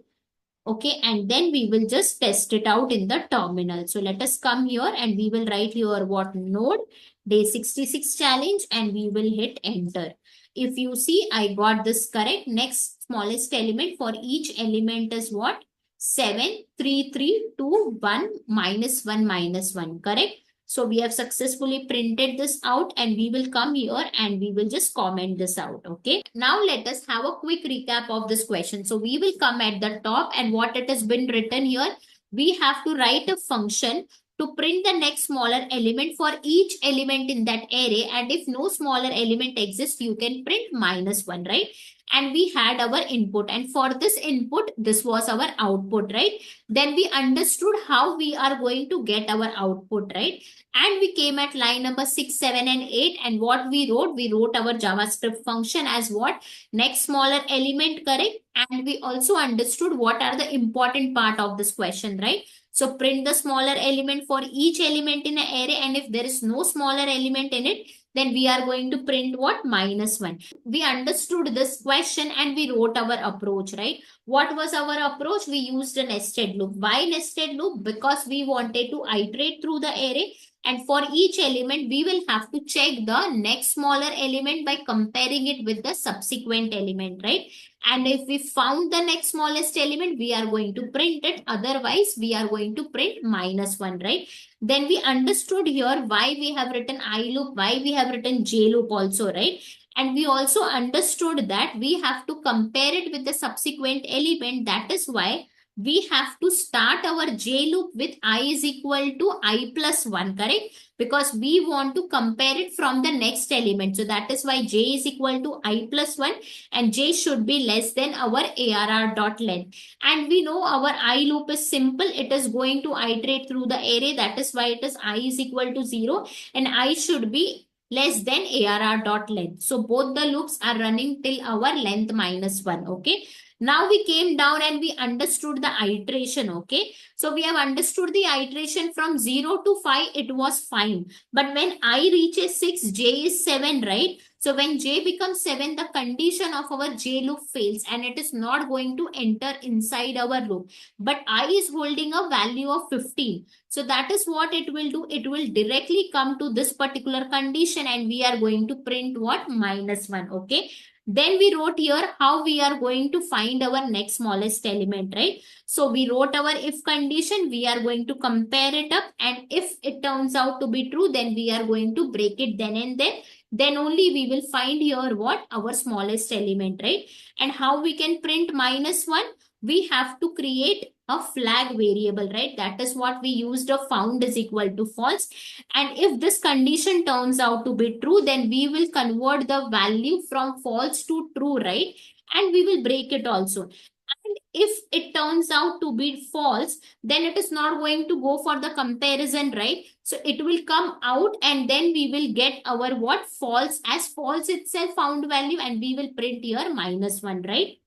Okay, and then we will just test it out in the terminal. So let us come here and we will write here what? Node day 66 challenge, and we will hit enter. If you see, I got this correct. Next smallest element for each element is what? 7, 3, 3, 2, 1, minus 1, minus 1. Correct? So we have successfully printed this out, and we will come here and we will just comment this out. Okay. Now let us have a quick recap of this question. So we will come at the top, and what it has been written here, we have to write a function to print the next smaller element for each element in that array. And if no smaller element exists, you can print minus 1, right? And we had our input, and for this input, this was our output, right? Then we understood how we are going to get our output, right? And we came at line number 6, 7, and 8. And what we wrote our JavaScript function as what? Next smaller element, correct? And we also understood what are the important part of this question, right? So print the smaller element for each element in an array. And if there is no smaller element in it, then we are going to print what? Minus 1. We understood this question and we wrote our approach, right? What was our approach? We used a nested loop. Why nested loop? Because we wanted to iterate through the array, and for each element, we will have to check the next smaller element by comparing it with the subsequent element, right? And if we found the next smallest element, we are going to print it. Otherwise, we are going to print minus 1, right? Then we understood here why we have written I loop, why we have written J loop also, right? And we also understood that we have to compare it with the subsequent element. That is why we have to start our J loop with I is equal to I plus 1, correct? Because we want to compare it from the next element. So that is why J is equal to I plus 1, and J should be less than our ARR dot length. And we know our I loop is simple. It is going to iterate through the array. That is why it is I is equal to 0, and I should be less than ARR dot length. So both the loops are running till our length minus 1. Okay. Now we came down and we understood the iteration. Okay. So we have understood the iteration from 0 to 5. It was fine. But when I reaches 6, J is 7, right? So when J becomes 7, the condition of our J loop fails and it is not going to enter inside our loop. But I is holding a value of 15. So that is what it will do. It will directly come to this particular condition and we are going to print what? Minus 1. Okay. Then we wrote here how we are going to find our next smallest element, right? So we wrote our if condition. We are going to compare it up, and if it turns out to be true, then we are going to break it then and there. Then only we will find here what? Our smallest element, right? And how we can print minus 1? We have to create a flag variable, right? That is what we used, a found is equal to false. And if this condition turns out to be true, then we will convert the value from false to true, right? And we will break it also. And if it turns out to be false, then it is not going to go for the comparison, right? So it will come out and then we will get our what? False as false itself found value, and we will print here minus 1, right?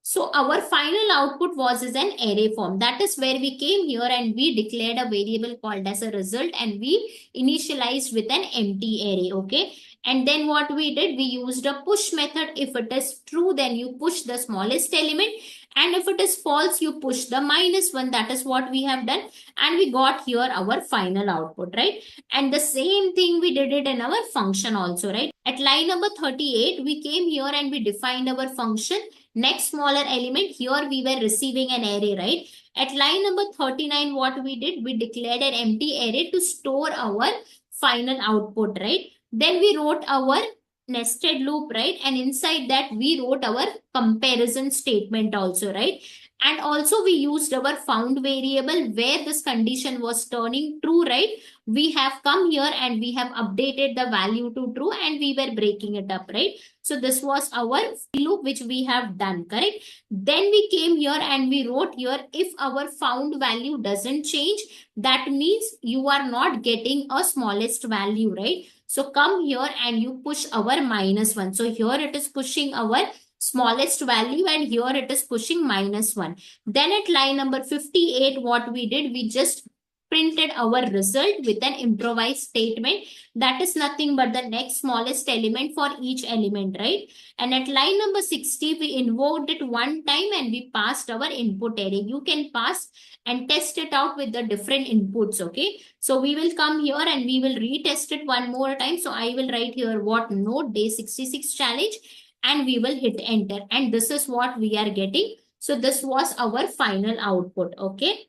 So our final output was as an array form. That is where we came here and we declared a variable called as a result, and we initialized with an empty array. Okay. And then what we did, we used a push method. If it is true, then you push the smallest element. And if it is false, you push the minus 1. That is what we have done. And we got here our final output, right? And the same thing we did it in our function also, right? At line number 38, we came here and we defined our function. Next smaller element, here we were receiving an array, right? At line number 39, what we did, we declared an empty array to store our final output, right? Then we wrote our nested loop, right? And inside that we wrote our comparison statement also, right? And also we used our found variable where this condition was turning true, right? We have come here and we have updated the value to true and we were breaking it up, right? So this was our loop which we have done, correct? Then we came here and we wrote here, if our found value doesn't change, that means you are not getting a smallest value, right? So come here and you push our -1. So here it is pushing our smallest value and here it is pushing -1. Then at line number 58, what we did, we just printed our result with an improvised statement. That is nothing but the next smallest element for each element, right? And at line number 60, we invoked it one time and we passed our input array. You can pass and test it out with the different inputs, okay? So we will come here and we will retest it one more time. So I will write here what node day 66 challenge and we will hit enter. And this is what we are getting. So this was our final output, okay?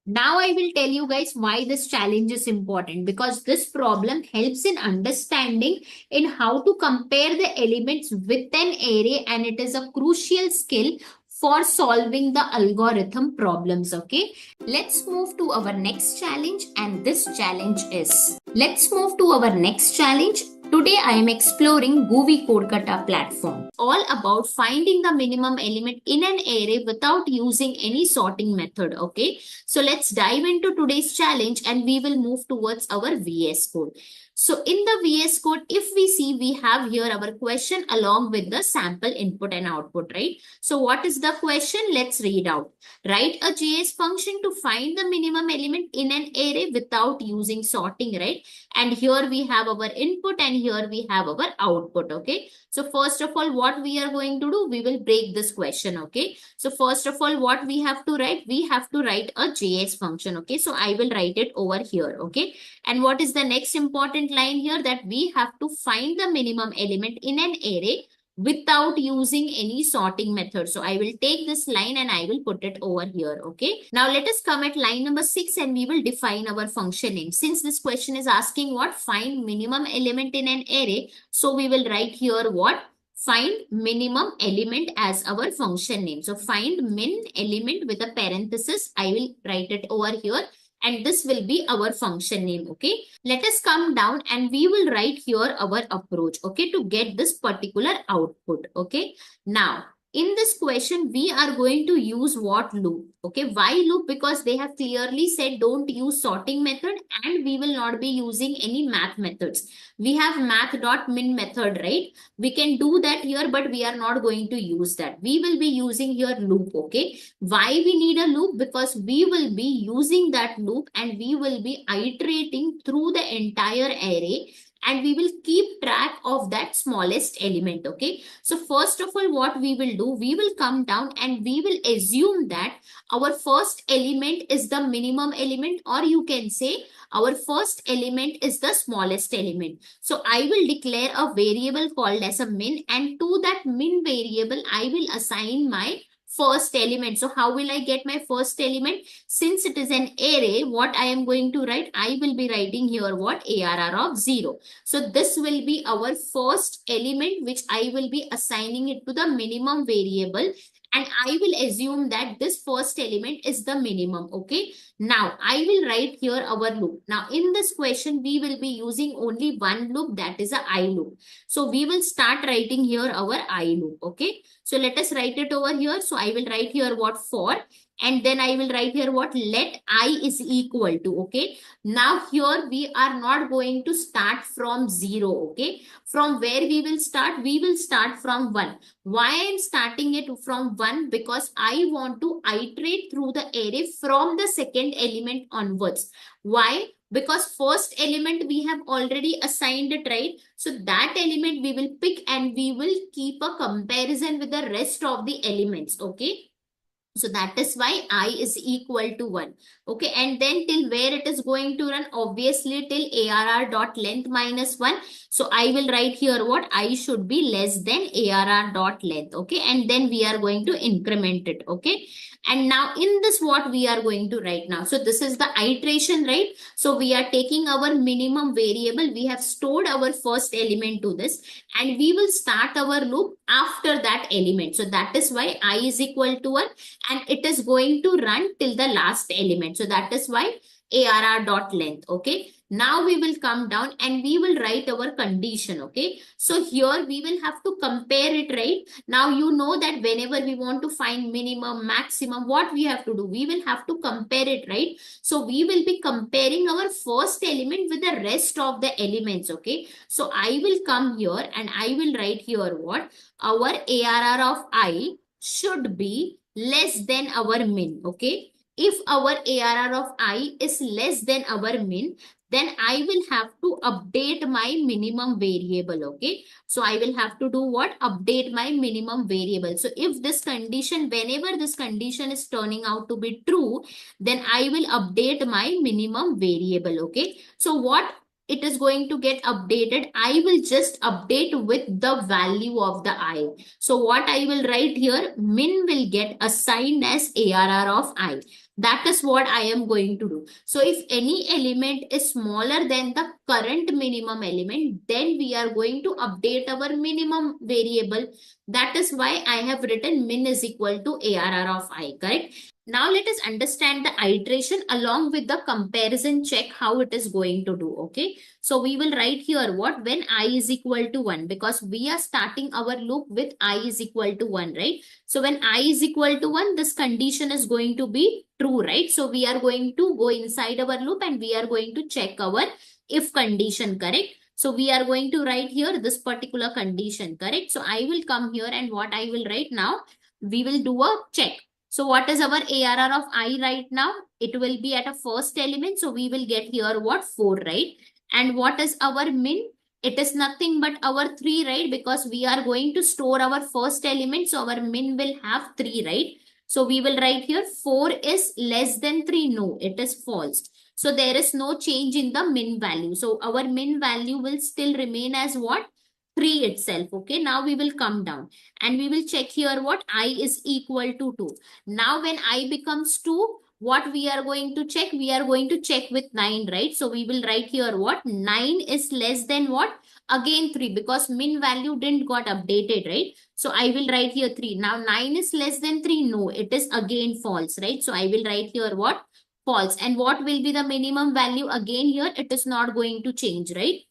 Now I will tell you guys why this challenge is important, because this problem helps in understanding in how to compare the elements with an array, and it is a crucial skill for solving the algorithm problems, okay? Let's move to our next challenge, and this challenge is, let's move to our next challenge. Today I am exploring GUI Codekata platform. All about finding the minimum element in an array without using any sorting method, okay? So let's dive into today's challenge and we will move towards our VS Code. So in the VS Code, if we see, we have here our question along with the sample input and output, right? So what is the question? Let's read out. Write a JS function to find the minimum element in an array without using sorting, right? And here we have our input and here we have our output, okay? So first of all, what we are going to do, we will break this question, okay? So first of all, what we have to write? We have to write a JS function, okay? So I will write it over here, okay? And what is the next important line here? That we have to find the minimum element in an array without using any sorting method. So I will take this line and I will put it over here, okay? Now let us come at line number 6 and we will define our function name. Since this question is asking what? Find minimum element in an array. So we will write here what? Find minimum element as our function name. So find min element with a parenthesis. I will write it over here. And this will be our function name, okay? Let us come down and we will write here our approach, okay, to get this particular output, okay? Now, in this question, we are going to use what loop, okay? Why loop? Because they have clearly said don't use sorting method and we will not be using any math methods. We have math.min method, right? We can do that here, but we are not going to use that. We will be using here loop, okay? Why we need a loop? Because we will be using that loop and we will be iterating through the entire array and we will keep track of that smallest element, okay? So first of all, what we will do, we will come down and we will assume that our first element is the minimum element, or you can say our first element is the smallest element. So I will declare a variable called as a min, and to that min variable, I will assign my first element. So how will I get my first element? Since it is an array, what I am going to write? I will be writing here what? ARR of 0. So this will be our first element which I will be assigning it to the minimum variable. And I will assume that this first element is the minimum, okay? Now, I will write here our loop. Now, in this question, we will be using only one loop, that is a I loop. So, we will start writing here our I loop, okay? So, let us write it over here. So, I will write here what? For, and then I will write here what? Let I is equal to, okay? Now, here we are not going to start from 0, okay? From where we will start? We will start from 1. Why I am starting it from 1? Because I want to iterate through the array from the second element onwards. Why? Because first element we have already assigned it, right? So that element we will pick and we will keep a comparison with the rest of the elements, okay? So that is why I is equal to 1. Okay, and then till where it is going to run? Obviously till ARR dot length minus 1. So I will write here what? I should be less than ARR dot length. Okay, and then we are going to increment it. Okay, and now in this what we are going to write now? So this is the iteration, right? So we are taking our minimum variable. We have stored our first element to this, and we will start our loop after that element. So that is why I is equal to 1, and it is going to run till the last element. So that is why ARR dot length. Okay. Now we will come down and we will write our condition. Okay. So here we will have to compare it, right? Now you know that whenever we want to find minimum, maximum, what we have to do? We will have to compare it, right? So we will be comparing our first element with the rest of the elements. Okay. So I will come here and I will write here what? Our ARR of I should be less than our min. Okay, if our ARR of I is less than our min, then I will have to update my minimum variable. Okay, so I will have to do what? Update my minimum variable. So if this condition, whenever this condition is turning out to be true, then I will update my minimum variable. Okay, so what it is going to get updated? I will just update with the value of the I. So what I will write here? Min will get assigned as ARR of I. That is what I am going to do. So if any element is smaller than the current minimum element, then we are going to update our minimum variable. That is why I have written min is equal to ARR of I, correct? Now let us understand the iteration along with the comparison check how it is going to do. Okay. So we will write here what? When I is equal to 1, because we are starting our loop with I is equal to 1, right? So when I is equal to 1, this condition is going to be true, right? So we are going to go inside our loop and we are going to check our if condition, correct? So we are going to write here this particular condition, correct? So I will come here and what I will write now? We will do a check. So what is our ARR of I right now? It will be at a first element. So we will get here what? 4, right? And what is our min? It is nothing but our 3, right? Because we are going to store our first element. So our min will have 3, right? So we will write here 4 is less than 3. No, it is false. So there is no change in the min value. So our min value will still remain as what? 3 itself. Okay. Now we will come down and we will check here what? I is equal to 2. Now when I becomes 2, what we are going to check? We are going to check with 9, right? So we will write here what? 9 is less than what? Again 3, because min value didn't got updated, right? So I will write here 3. Now 9 is less than 3. No, it is again false, right? So I will write here what? False. And what will be the minimum value? Again here, it is not going to change, right?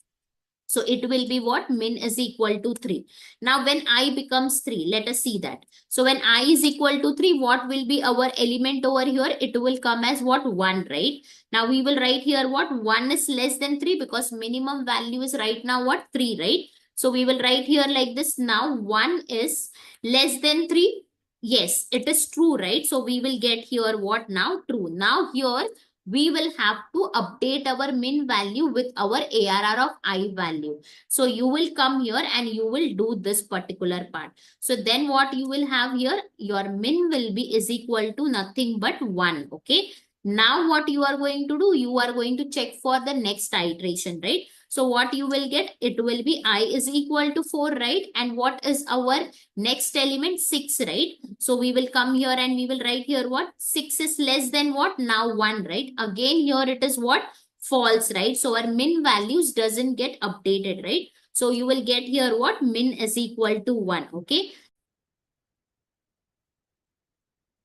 So it will be what? Min is equal to 3. Now when I becomes 3, let us see that. So when I is equal to 3, what will be our element over here? It will come as what? 1, right? Now we will write here what? 1 is less than 3, because minimum value is right now what? 3, right? So we will write here like this. Now 1 is less than 3. Yes, it is true, right? So we will get here what now? True. Now here we will have to update our min value with our ARR of I value. So you will come here and you will do this particular part. So then what you will have here? Your min will be is equal to nothing but 1. Okay. Now what you are going to do? You are going to check for the next iteration, right? So what you will get? It will be I is equal to 4, right? And what is our next element? 6, right? So we will come here and we will write here what? 6 is less than what? Now 1, right? Again here it is what? False, right? So our min values doesn't get updated, right? So you will get here what? Min is equal to 1, okay?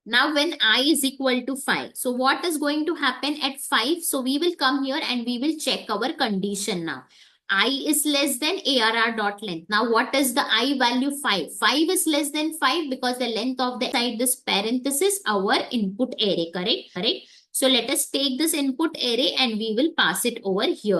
Now when I is equal to 5, so what is going to happen at 5? So we will come here and we will check our condition now. I is less than ARR dot length. Now what is the I value? 5. 5 is less than 5 because the length of the inside this parenthesis our input array, correct? So let us take this input array and we will pass it over here.